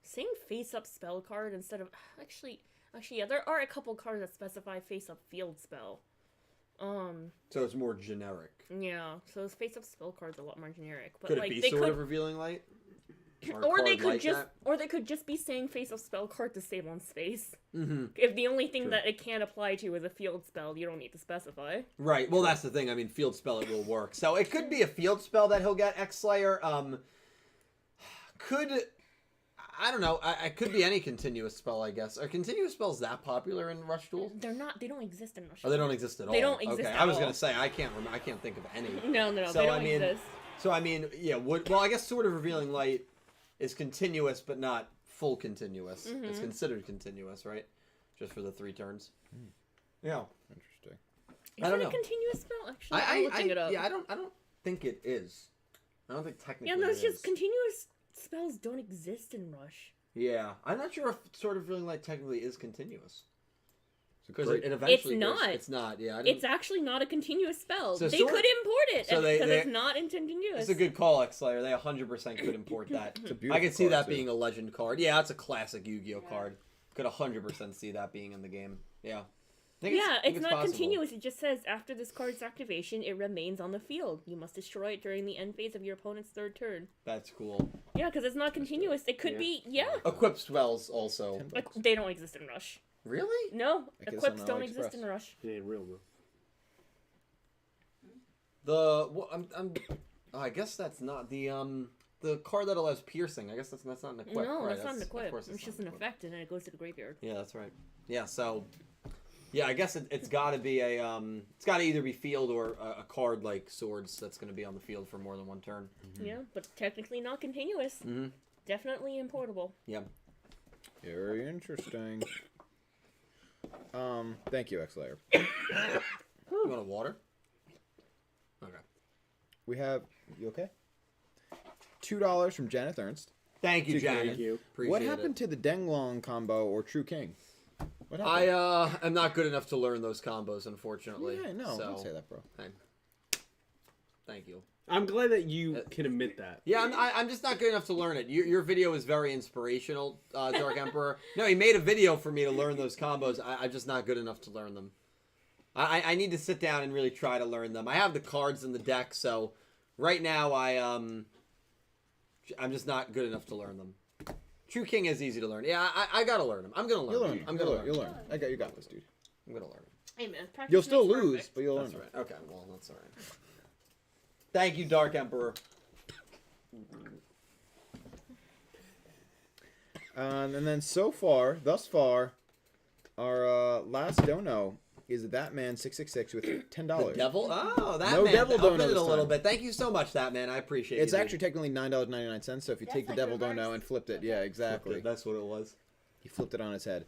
Speaker 2: saying face-up spell card instead of actually, yeah, there are a couple cards that specify face-up field spell.
Speaker 5: So it's more generic.
Speaker 2: Yeah, so those face-up spell cards are a lot more generic. But
Speaker 5: Could
Speaker 2: like
Speaker 5: it be
Speaker 2: they
Speaker 5: sort
Speaker 2: could,
Speaker 5: of revealing light?
Speaker 2: or they
Speaker 5: card
Speaker 2: could
Speaker 5: like
Speaker 2: just,
Speaker 5: that?
Speaker 2: or they could just be saying face-up spell card to save on space.
Speaker 5: Mm-hmm.
Speaker 2: If the only thing
Speaker 8: True.
Speaker 2: that it can apply to is a field spell, you don't need to specify.
Speaker 5: Right. Well, that's the thing. I mean, field spell it will work. So it could be a field spell that he'll get X Slayer. Could I don't know. I could be any continuous spell, I guess. Are continuous spells that popular in Rush Duels?
Speaker 2: They're not. They don't exist in Rush.
Speaker 5: Oh, they don't exist at all.
Speaker 2: They don't exist
Speaker 5: Okay,
Speaker 2: at
Speaker 5: I was
Speaker 2: all.
Speaker 5: gonna say I can't think of any.
Speaker 2: No,
Speaker 5: So,
Speaker 2: they don't
Speaker 5: I mean,
Speaker 2: exist.
Speaker 5: So I mean, yeah. Well, I guess sort of revealing light is continuous, but not full continuous.
Speaker 2: Mm-hmm.
Speaker 5: It's considered continuous, right? Just for the 3 turns. Yeah.
Speaker 8: Interesting.
Speaker 2: Is
Speaker 5: I don't
Speaker 2: it
Speaker 5: know.
Speaker 2: a continuous spell? Actually, I'm looking it up.
Speaker 5: Yeah, I don't think it is. I don't think technically.
Speaker 2: Yeah, no, it's
Speaker 5: it
Speaker 2: just
Speaker 5: is.
Speaker 2: continuous spells don't exist in Rush.
Speaker 5: Yeah, I'm not sure if sort of feeling light technically is continuous. Because
Speaker 8: great-
Speaker 5: it eventually
Speaker 2: It's
Speaker 5: goes-
Speaker 2: not.
Speaker 5: It's not. Yeah,
Speaker 2: It's actually not a continuous spell.
Speaker 5: So
Speaker 2: They
Speaker 5: sort-
Speaker 2: could import it
Speaker 5: so
Speaker 2: because
Speaker 5: they-
Speaker 2: it's not continuous.
Speaker 5: It's a good call, X Slayer. They 100% could import that.
Speaker 8: It's a beautiful
Speaker 5: I could see
Speaker 8: card,
Speaker 5: that
Speaker 8: too.
Speaker 5: being a legend card. Yeah, that's a classic Yu-Gi-Oh card. Could 100% see that being in the game. Yeah. I think
Speaker 2: Yeah,
Speaker 5: think
Speaker 2: it's not
Speaker 5: possible.
Speaker 2: continuous. It just says after this card's activation, it remains on the field. You must destroy it during the end phase of your opponent's 3rd turn.
Speaker 5: That's cool.
Speaker 2: Yeah, because it's not continuous. It could
Speaker 5: Yeah.
Speaker 2: be, yeah.
Speaker 5: Equip spells also.
Speaker 2: Like, they don't exist in Rush.
Speaker 5: Really?
Speaker 2: No,
Speaker 8: I guess
Speaker 2: equips
Speaker 8: on
Speaker 2: don't exist
Speaker 8: AliExpress.
Speaker 2: in Rush.
Speaker 6: It ain't real, bro.
Speaker 5: I guess that's not the card that allows piercing. I guess that's not an equip.
Speaker 2: No,
Speaker 5: right?
Speaker 2: that's not an
Speaker 5: of
Speaker 2: equip.
Speaker 5: course
Speaker 2: It's just an effect, and then it goes to the graveyard.
Speaker 5: Yeah, that's right. Yeah, so yeah, I guess it's got to be a it's got to either be field or a card like Swords that's going to be on the field for more than 1 turn.
Speaker 2: Yeah, but technically not continuous.
Speaker 5: Mm-hmm.
Speaker 2: Definitely importable.
Speaker 5: Yeah.
Speaker 8: Very interesting. Thank you, X Slayer.
Speaker 5: You want a water? Okay.
Speaker 8: We have you okay? $2 from Janet Ernst.
Speaker 5: Thank you, Janet.
Speaker 6: Thank you.
Speaker 5: Appreciate
Speaker 8: What happened
Speaker 5: it.
Speaker 8: to the Denglong combo or True King? What happened?
Speaker 5: I am not good enough to learn those combos, unfortunately.
Speaker 8: Yeah, no,
Speaker 5: so,
Speaker 8: don't say that, bro.
Speaker 5: Thank you.
Speaker 6: I'm glad that you can admit that.
Speaker 5: Yeah, I'm just not good enough to learn it. Your video is very inspirational, Dark Emperor. No, he made a video for me to learn those combos. I'm just not good enough to learn them. I need to sit down and really try to learn them. I have the cards in the deck, so right now I'm just not good enough to learn them. True King is easy to learn. Yeah, I gotta learn them. I'm gonna learn
Speaker 8: You'll
Speaker 5: them.
Speaker 8: learn.
Speaker 5: I'm gonna learn.
Speaker 8: You'll learn. You got this, dude.
Speaker 5: I'm gonna learn them.
Speaker 2: Hey man, practice
Speaker 8: You'll still
Speaker 2: makes
Speaker 8: lose,
Speaker 2: perfect.
Speaker 8: but you'll learn.
Speaker 5: That's right. Okay, well, that's all right. Thank you, Dark Emperor.
Speaker 8: And then thus far, our last dono is that man 666 with $10.
Speaker 5: The devil? Oh, that
Speaker 8: No
Speaker 5: man.
Speaker 8: devil
Speaker 5: Up
Speaker 8: dono
Speaker 5: it a
Speaker 8: this
Speaker 5: little
Speaker 8: time.
Speaker 5: bit. Thank you so much, that man. I appreciate it.
Speaker 8: It's actually technically $9.99. So if you
Speaker 7: That's
Speaker 8: take the
Speaker 7: like
Speaker 8: devil
Speaker 7: reverse.
Speaker 8: dono and flipped it, yeah, exactly.
Speaker 5: That's what it was.
Speaker 8: He flipped it on his head.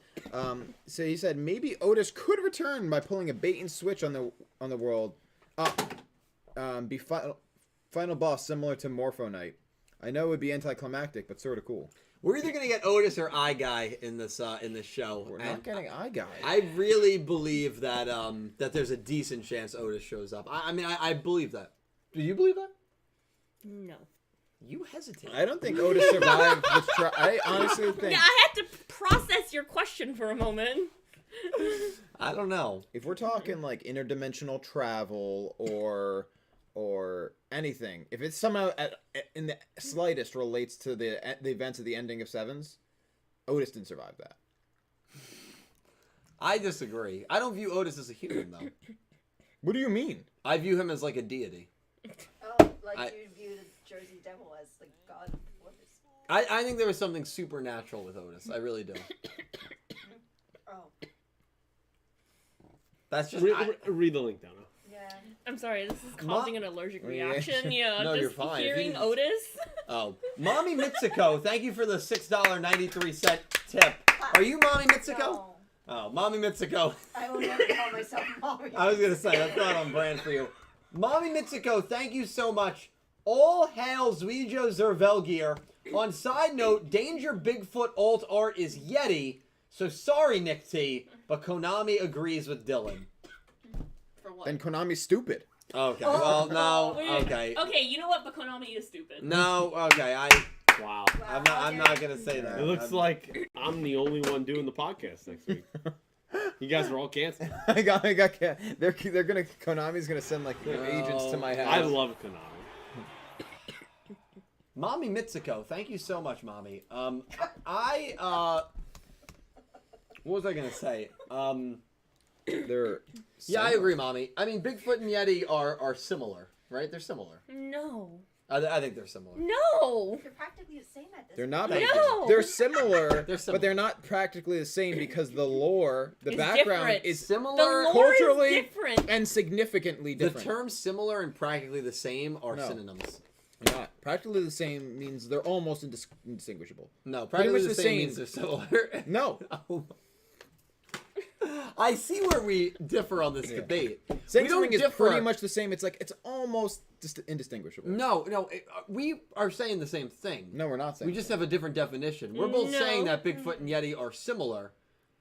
Speaker 8: So he said maybe Otis could return by pulling a bait and switch on the world. Be final boss similar to Morpho Knight. I know it would be anticlimactic, but sort of cool.
Speaker 5: We're either gonna get Otis or I Guy in this show.
Speaker 8: We're
Speaker 5: and
Speaker 8: not getting Eye Guy.
Speaker 5: I really believe that that there's a decent chance Otis shows up. I mean, I believe that. Do you believe that?
Speaker 2: No.
Speaker 5: You hesitate.
Speaker 8: I don't think Otis survived this trial. I honestly think
Speaker 2: Yeah, I had to process your question for a moment.
Speaker 5: I don't know.
Speaker 8: if we're talking like interdimensional travel or anything, if it somehow in the slightest relates to the events of the ending of Sevens, Otis didn't survive that.
Speaker 5: I disagree. I don't view Otis as a human though.
Speaker 8: What do you mean?
Speaker 5: I view him as like a deity.
Speaker 7: Oh, like you view the Jersey Devil as like God of Waters.
Speaker 5: I think there was something supernatural with Otis. I really do.
Speaker 7: Oh,
Speaker 5: That's just
Speaker 6: Read the link down.
Speaker 7: yeah.
Speaker 2: I'm sorry, this is causing an allergic
Speaker 8: Yeah.
Speaker 2: reaction. Yeah,
Speaker 5: No,
Speaker 2: just
Speaker 5: you're fine. If
Speaker 2: hearing
Speaker 5: you-
Speaker 2: Otis.
Speaker 5: Oh, Mommy Mitsuko, thank you for the $6.93 tip. Are you Mommy Mitsuko?
Speaker 7: No,
Speaker 5: Oh, Mommy Mitsuko.
Speaker 7: I will never call myself mommy.
Speaker 5: I was gonna say that's not on brand for you. Mommy Mitsuko, thank you so much. All hail Yugioh Zervelgear. On side note, Danger Bigfoot alt art is Yeti. So sorry, Nick T, but Konami agrees with Dylan.
Speaker 2: For what?
Speaker 8: Then Konami's stupid.
Speaker 5: Okay, well, no,
Speaker 2: Wait,
Speaker 5: okay.
Speaker 2: Okay, you know what? But Konami is stupid.
Speaker 5: No, okay,
Speaker 6: Wow.
Speaker 5: I'm not gonna say that.
Speaker 6: It looks like I'm the only one doing the podcast next week. You guys are all canceled.
Speaker 8: I got. They're gonna. Konami's gonna send like agents to my house.
Speaker 6: I love Konami.
Speaker 5: Mommy Mitsuko, thank you so much, Mommy. What was I gonna say?
Speaker 8: They're.
Speaker 5: Yeah, I agree, Mommy. I mean, Bigfoot and Yeti are similar, right? They're similar.
Speaker 2: No.
Speaker 5: I think they're similar.
Speaker 2: No.
Speaker 7: They're practically the same at this
Speaker 8: They're not.
Speaker 5: Thank
Speaker 2: No.
Speaker 8: They're similar,
Speaker 5: They're similar.
Speaker 8: but they're not practically the same because the lore, the
Speaker 2: It's
Speaker 8: background
Speaker 2: different.
Speaker 8: is
Speaker 2: The
Speaker 5: Similar.
Speaker 2: lore
Speaker 8: culturally
Speaker 2: is different.
Speaker 8: and significantly
Speaker 5: The
Speaker 8: different.
Speaker 5: terms similar and practically the same are
Speaker 8: No.
Speaker 5: synonyms.
Speaker 8: Not practically the same means they're almost indistinguishable.
Speaker 5: No,
Speaker 8: Pretty
Speaker 5: practically
Speaker 8: much
Speaker 5: the
Speaker 8: the
Speaker 5: same
Speaker 8: same.
Speaker 5: means they're similar.
Speaker 8: No,
Speaker 5: Oh. I see where we differ on this debate.
Speaker 8: saying
Speaker 5: We don't
Speaker 8: something is
Speaker 5: differ.
Speaker 8: pretty much the same. It's like it's almost just indistinguishable.
Speaker 5: No, we are saying the same thing.
Speaker 8: No, we're not saying.
Speaker 5: We just have a different definition. We're both
Speaker 2: No.
Speaker 5: saying that Bigfoot and Yeti are similar.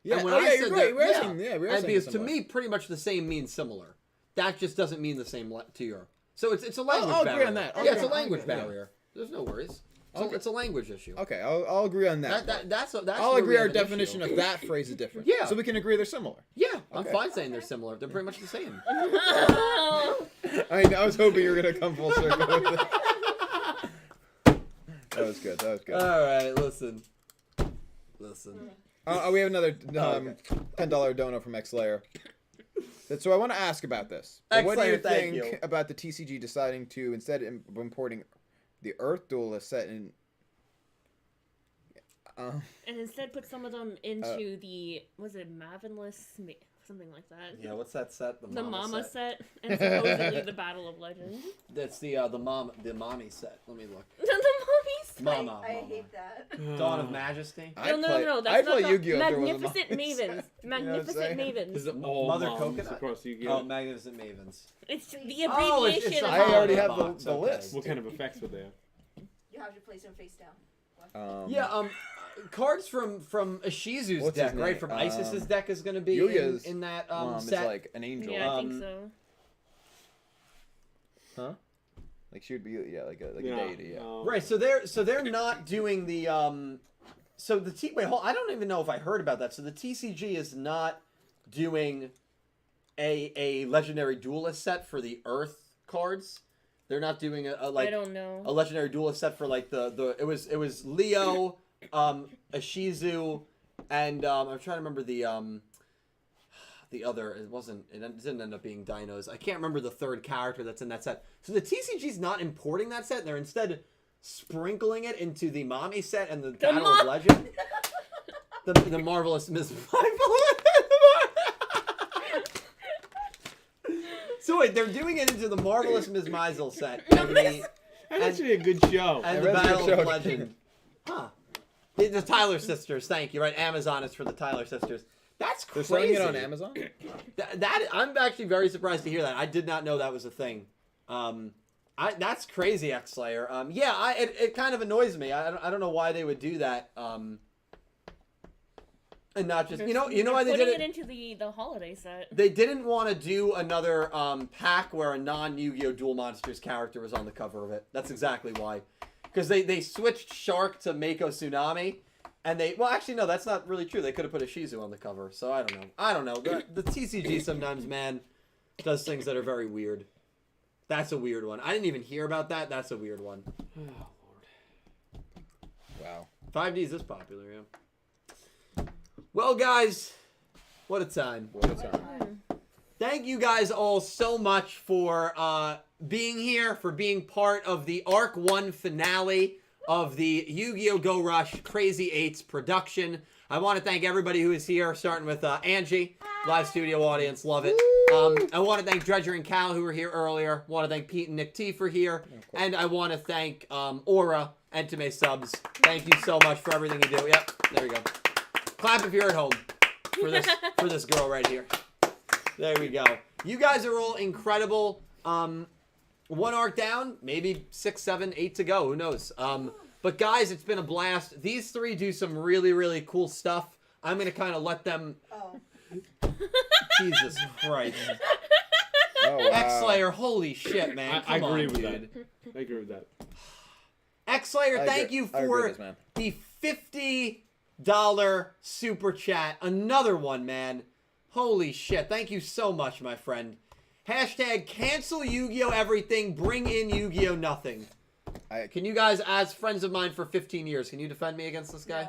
Speaker 8: Yeah,
Speaker 5: And when
Speaker 8: oh,
Speaker 5: I
Speaker 8: yeah,
Speaker 5: said
Speaker 8: you're
Speaker 5: that,
Speaker 8: right. We're
Speaker 5: yeah.
Speaker 8: saying, yeah, we're
Speaker 5: And
Speaker 8: saying
Speaker 5: because to
Speaker 8: similar.
Speaker 5: me, pretty much the same means similar. That just doesn't mean the same to your. So it's a language
Speaker 8: I'll
Speaker 5: barrier.
Speaker 8: agree on that. I'll
Speaker 5: Yeah, it's a
Speaker 8: agree.
Speaker 5: language
Speaker 8: Yeah.
Speaker 5: barrier. There's no worries.
Speaker 8: Okay.
Speaker 5: It's a language issue.
Speaker 8: Okay, I'll agree on that.
Speaker 5: That's
Speaker 8: I'll
Speaker 5: where we
Speaker 8: agree our
Speaker 5: have an
Speaker 8: definition
Speaker 5: issue.
Speaker 8: of that phrase is different.
Speaker 5: Yeah.
Speaker 8: So we can agree they're similar.
Speaker 5: Yeah, I'm
Speaker 8: Okay.
Speaker 5: fine saying they're similar. They're pretty much the same.
Speaker 8: I was hoping you were gonna come full circle with it. That was good. That was good.
Speaker 5: All right, listen.
Speaker 8: We have another
Speaker 5: okay.
Speaker 8: $10 dono from Xlayer. So I want to ask about this. What do you
Speaker 5: Xlayer, thank
Speaker 8: think
Speaker 5: you.
Speaker 8: about the TCG deciding to instead of importing the Earth Duelist set in?
Speaker 2: And instead put some of them into the, was it Mavenless? Something like that.
Speaker 5: Yeah, what's that set?
Speaker 2: The Mama set. And supposedly the Battle of Legends.
Speaker 5: That's the mommy set. Let me look.
Speaker 2: The Mommy set.
Speaker 5: Mama.
Speaker 7: I hate that.
Speaker 5: Dawn of Majesty.
Speaker 2: No, that's
Speaker 8: I'd
Speaker 2: not
Speaker 8: play
Speaker 2: the
Speaker 8: Yu-Gi-Oh! if there was a
Speaker 2: Magnificent
Speaker 8: Mummy set.
Speaker 2: Mavens.
Speaker 8: You know what I'm
Speaker 2: Magnificent
Speaker 8: saying?
Speaker 2: Mavens.
Speaker 6: Is it all
Speaker 5: Mother
Speaker 6: moms
Speaker 5: Coconut?
Speaker 6: across the
Speaker 5: Oh, Magnificent Mavens.
Speaker 2: It's the
Speaker 5: Oh, it's
Speaker 2: abbreviation
Speaker 5: a
Speaker 2: of
Speaker 8: I already
Speaker 5: holiday
Speaker 8: have the-
Speaker 5: box,
Speaker 8: the
Speaker 5: okay.
Speaker 8: list.
Speaker 6: What kind of effects would they have?
Speaker 7: You have to place them face down.
Speaker 5: Yeah, cards from Ishizu's
Speaker 8: What's
Speaker 5: deck,
Speaker 8: his
Speaker 5: right?
Speaker 8: name?
Speaker 5: From Isis's deck is going to be
Speaker 8: Yuya's
Speaker 5: in that
Speaker 8: Mom is
Speaker 5: set.
Speaker 8: like an angel.
Speaker 2: Yeah, I think so.
Speaker 8: Huh? Like she would be like a deity. Yeah.
Speaker 5: Right, so they're not doing the so the wait, hold, I don't even know if I heard about that. So the TCG is not doing a legendary duelist set for the Earth cards. They're not doing a
Speaker 2: I don't know.
Speaker 5: a legendary duelist set for like the it was Leo, Ishizu, and I'm trying to remember the other. It didn't end up being Dinos. I can't remember the third character that's in that set. So the TCG's not importing that set. They're instead sprinkling it into the Mommy set and the Battle of Legend. The Marvelous Miss it. They're doing it into the Marvelous Ms. Maisel set. And
Speaker 6: That's actually a good show.
Speaker 5: And the Battle of Legend. Huh. The Tyler Sisters. Thank you. Right, Amazon is for the Tyler Sisters. That's
Speaker 8: They're
Speaker 5: crazy.
Speaker 8: selling it on Amazon?
Speaker 5: That I'm actually very surprised to hear that. I did not know that was a thing. That's crazy, X Slayer. Yeah, it kind of annoys me. I don't know why they would do that. And not just you know why they did it?
Speaker 2: Putting it into the holiday set.
Speaker 5: They didn't want to do another pack where a non-Yu-Gi-Oh! Duel Monsters character was on the cover of it. That's exactly why. Because they switched Shark to Mako Tsunami, and well, actually, no, that's not really true. They could have put a Shizu on the cover, so I don't know. The TCG sometimes, man, does things that are very weird. That's a weird one. I didn't even hear about that. That's a weird one.
Speaker 6: Oh, Lord.
Speaker 8: Wow.
Speaker 5: 5D is this popular, yeah. Well, guys, what a time.
Speaker 8: What a time.
Speaker 5: Thank you guys all so much for being here, for being part of the Arc 1 finale of the Yu-Gi-Oh! Go Rush Crazy 8's production. I want to thank everybody who is here, starting with Angie, live studio audience, love it. I want to thank Dredger and Cal, who were here earlier. I want to thank Pete and Nick T for here. And I want to thank Aura and Tame Subs. Thank you so much for everything you do. Yep, there we go. Clap if you're at home for this girl right here. There we go. You guys are all incredible. One arc down, maybe 6, 7, 8 to go. Who knows? But guys, it's been a blast. These three do some really, really cool stuff. I'm going to kind of let them...
Speaker 7: Oh.
Speaker 5: Jesus Christ.
Speaker 8: Oh, wow.
Speaker 5: X-Slayer, holy shit, man.
Speaker 6: I
Speaker 5: Come
Speaker 6: agree
Speaker 5: on,
Speaker 6: with
Speaker 5: dude.
Speaker 6: that. I agree with that.
Speaker 5: X-Slayer, thank you
Speaker 8: I agree
Speaker 5: for
Speaker 8: with this, man.
Speaker 5: the $50 super chat. Another one, man. Holy shit. Thank you so much, my friend. Hashtag cancel Yu-Gi-Oh! Everything. Bring in Yu-Gi-Oh! Nothing. Can you guys, as friends of mine for 15 years, can you defend me against this guy?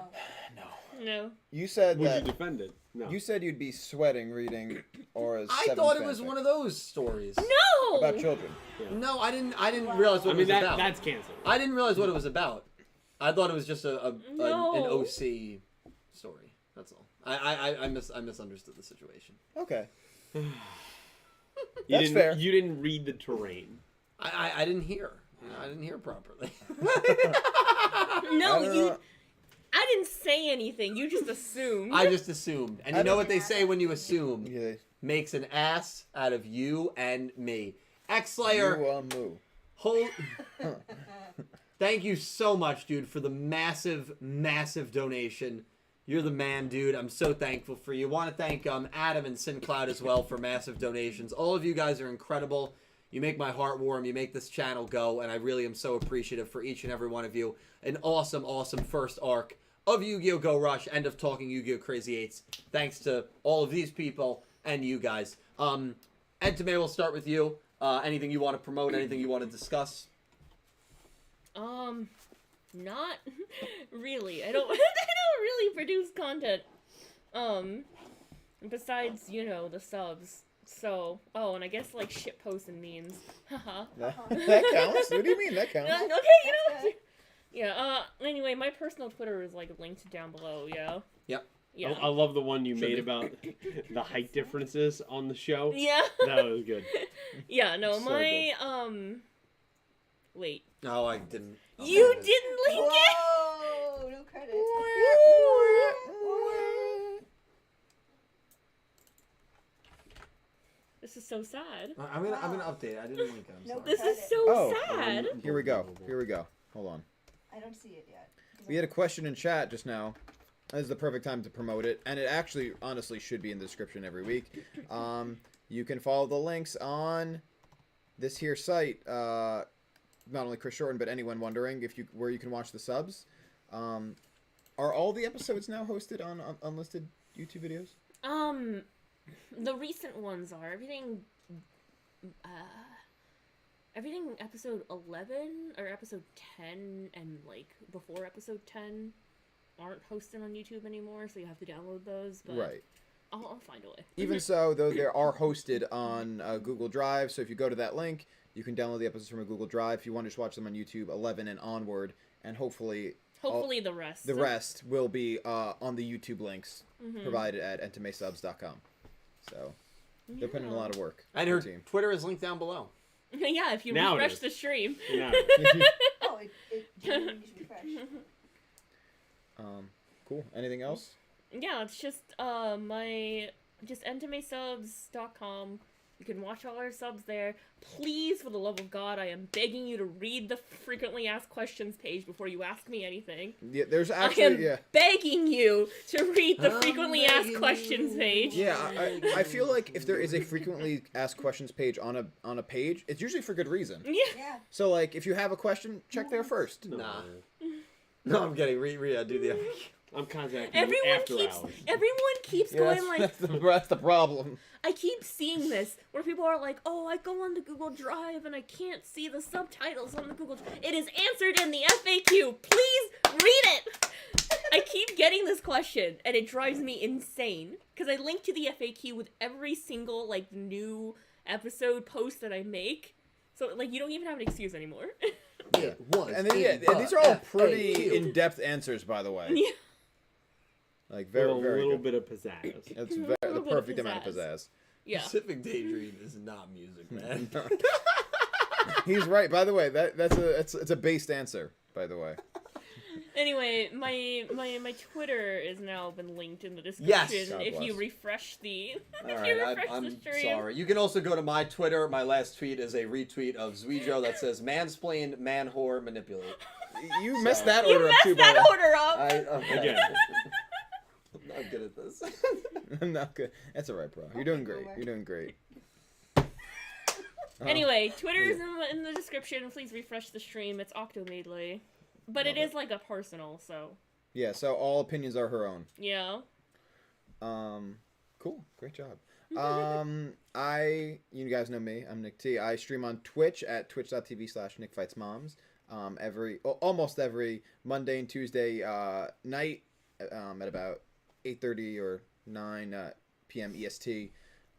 Speaker 2: No.
Speaker 8: You said
Speaker 6: Would
Speaker 8: that.
Speaker 6: you defend it? No.
Speaker 8: You said you'd be sweating reading Aura's.
Speaker 5: I thought it was one of those stories.
Speaker 2: No!
Speaker 8: about children.
Speaker 5: No, I didn't realize what it was about.
Speaker 6: That's canceled.
Speaker 5: I didn't realize what it was about. I thought it was just an OC story. That's all. I misunderstood the situation.
Speaker 8: Okay.
Speaker 6: That's
Speaker 8: fair.
Speaker 6: You didn't read the terrain.
Speaker 5: I didn't hear. I didn't hear properly.
Speaker 2: No, I didn't say anything. You just assumed.
Speaker 5: I just assumed. And you know what they say when you assume?
Speaker 8: Yeah.
Speaker 5: Makes an ass out of you and me. X-Slayer. Thank you so much, dude, for the massive, massive donation. You're the man, dude. I'm so thankful for you. Want to thank Adam and Syn Cloud as well for massive donations. All of you guys are incredible. You make my heart warm. You make this channel go, and I really am so appreciative for each and every one of you. An awesome, awesome first arc of Yu-Gi-Oh! Go Rush and of Talking Yu-Gi-Oh! Crazy 8's. Thanks to all of these people and you guys. And Tame, we'll start with you. Anything you want to promote? Anything you want to discuss?
Speaker 2: Not really. I don't really produce content. Besides, the subs. So, and I guess like shit posts and memes. Haha.
Speaker 8: That counts? What do you mean that counts?
Speaker 2: Okay, Yeah, anyway, my personal Twitter is like linked down below, yeah.
Speaker 5: Yep.
Speaker 2: Yeah.
Speaker 6: I love the one you made about the height differences on the show.
Speaker 2: Yeah.
Speaker 6: That was good.
Speaker 2: Yeah, no,
Speaker 8: So
Speaker 2: my wait.
Speaker 5: No, I didn't.
Speaker 2: You didn't link it?
Speaker 7: Whoa! No credit.
Speaker 2: This is so sad.
Speaker 5: I'm gonna update it. I didn't link it. I'm sorry.
Speaker 2: This is so
Speaker 8: Oh.
Speaker 2: sad.
Speaker 8: Here we go. Hold on.
Speaker 7: I don't see it yet.
Speaker 8: We had a question in chat just now. This is the perfect time to promote it, and it actually, honestly, should be in the description every week. You can follow the links on this here site. Not only Chris Shorten, but anyone wondering where you can watch the subs. Are all the episodes now hosted on unlisted YouTube videos?
Speaker 2: The recent ones are everything episode 11 or episode 10 and like before episode 10 aren't hosted on YouTube anymore, so you have to download those. But
Speaker 8: Right.
Speaker 2: I'll find a way.
Speaker 8: Even so, though, they are hosted on Google Drive, so if you go to that link, you can download the episodes from a Google Drive. If you want to just watch them on YouTube, 11 and onward, and hopefully
Speaker 2: the rest.
Speaker 8: The rest will be on the YouTube links provided at entomesubs.com. So, They're putting in a lot of work.
Speaker 5: And
Speaker 8: her
Speaker 5: her
Speaker 8: team.
Speaker 5: Twitter is linked down below.
Speaker 2: Yeah, if you
Speaker 6: Now it
Speaker 2: refresh
Speaker 6: is.
Speaker 2: the stream.
Speaker 6: No.
Speaker 7: Oh, it genuinely should be fresh.
Speaker 8: Cool. Anything else?
Speaker 2: Yeah, it's just just entimasubs.com. You can watch all our subs there. Please, for the love of God, I am begging you to read the frequently asked questions page before you ask me anything.
Speaker 8: Yeah, there's
Speaker 2: I
Speaker 8: actually
Speaker 2: am begging you to read the frequently asked questions page.
Speaker 8: Yeah, I feel like if there is a frequently asked questions page on a page, it's usually for good reason.
Speaker 2: Yeah.
Speaker 7: Yeah.
Speaker 8: So like if you have a question, check there first.
Speaker 5: Nah. No, I'm kidding. Do the
Speaker 6: I'm contacting
Speaker 2: Everyone
Speaker 6: you after
Speaker 2: keeps
Speaker 6: hours.
Speaker 2: going like,
Speaker 8: that's the problem.
Speaker 2: I keep seeing this where people are like, oh, I go on the Google Drive and I can't see the subtitles on the Google Drive. It is answered in the FAQ. Please read it. I keep getting this question and it drives me insane because I link to the FAQ with every single like new episode post that I make. So like you don't even have an excuse anymore.
Speaker 5: Yeah,
Speaker 8: And then and these are all pretty in-depth answers, by the way.
Speaker 2: Yeah.
Speaker 8: Like
Speaker 6: With a
Speaker 8: very
Speaker 6: little
Speaker 8: good.
Speaker 6: bit of pizzazz.
Speaker 8: It's
Speaker 2: little
Speaker 8: the
Speaker 2: bit of
Speaker 8: perfect amount of
Speaker 2: pizzazz.
Speaker 8: pizzazz.
Speaker 2: Yeah.
Speaker 5: Pacific Daydream is not music, man.
Speaker 8: He's right. By the way, it's a based answer. By the way.
Speaker 2: Anyway, my Twitter is now been linked in the description.
Speaker 5: Yes.
Speaker 8: God
Speaker 2: If you
Speaker 8: bless.
Speaker 2: refresh the,
Speaker 5: All
Speaker 2: if
Speaker 5: right,
Speaker 2: you refresh the
Speaker 5: I'm
Speaker 2: stream.
Speaker 5: sorry. You can also go to my Twitter. My last tweet is a retweet of Yugioh that says "mansplain, man, whore, manipulate."
Speaker 8: You messed that
Speaker 2: You
Speaker 8: order up
Speaker 2: messed
Speaker 8: too,
Speaker 2: that
Speaker 8: by
Speaker 2: order up.
Speaker 5: Okay.
Speaker 6: Again.
Speaker 5: I'm not good at this.
Speaker 8: I'm not good. That's all right, bro. You're doing great. You're doing great.
Speaker 2: Anyway, Twitter is in the description. Please refresh the stream. It's Octomedley. But it is like a personal, so.
Speaker 8: Yeah. So all opinions are her own.
Speaker 2: Yeah.
Speaker 8: Cool. Great job. You guys know me. I'm Nick T. I stream on Twitch at twitch.tv/NickFightsMoms. Almost every Monday and Tuesday night at about 8:30 or 9 p.m. EST.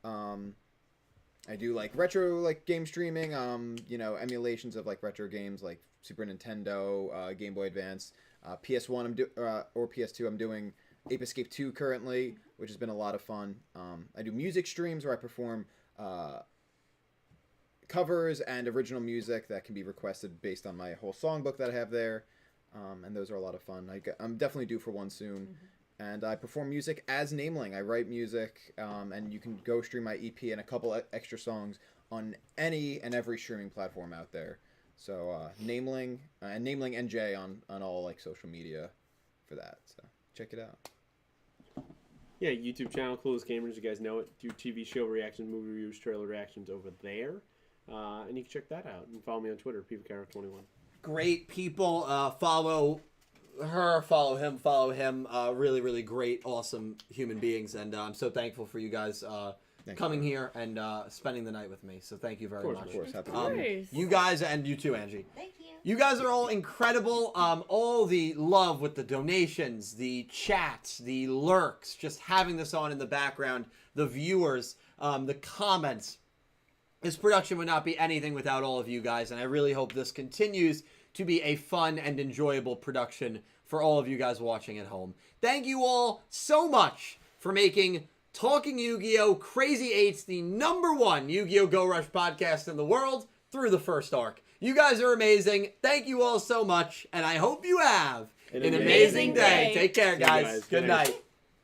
Speaker 8: I do like retro game streaming. Emulations of like retro games like Super Nintendo, Game Boy Advance, PS1. Or PS2. I'm doing Ape Escape 2 currently, which has been a lot of fun. I do music streams where I perform covers and original music that can be requested based on my whole songbook that I have there. And those are a lot of fun. I'm definitely due for one soon. Mm-hmm. And I perform music as Nameling. I write music, and you can go stream my EP and a couple extra songs on any and every streaming platform out there. So Nameling and Nameling NJ on all like social media for that. So check it out.
Speaker 6: Yeah, YouTube channel, Clueless Gamers. You guys know it. Do TV show reactions, movie reviews, trailer reactions over there. And you can check that out. And follow me on Twitter, PeePeeCarroll21.
Speaker 5: Great people. Follow her, follow him. Really, really great, awesome human beings. And I'm so thankful for you guys coming here and spending the night with me. So thank you very much.
Speaker 8: Of course. Happy
Speaker 2: Of course.
Speaker 5: You guys, and you too, Angie.
Speaker 7: Thank you.
Speaker 5: You guys are all incredible. All the love with the donations, the chats, the lurks, just having this on in the background, the viewers, the comments. This production would not be anything without all of you guys, and I really hope this continues to be a fun and enjoyable production for all of you guys watching at home. Thank you all so much for making Talking Yu-Gi-Oh! Crazy 8's the #1 Yu-Gi-Oh! Go Rush podcast in the world through the first arc. You guys are amazing. Thank you all so much, and I hope you have an amazing day. Take care,
Speaker 6: See you
Speaker 5: guys.
Speaker 6: guys.
Speaker 5: Good night.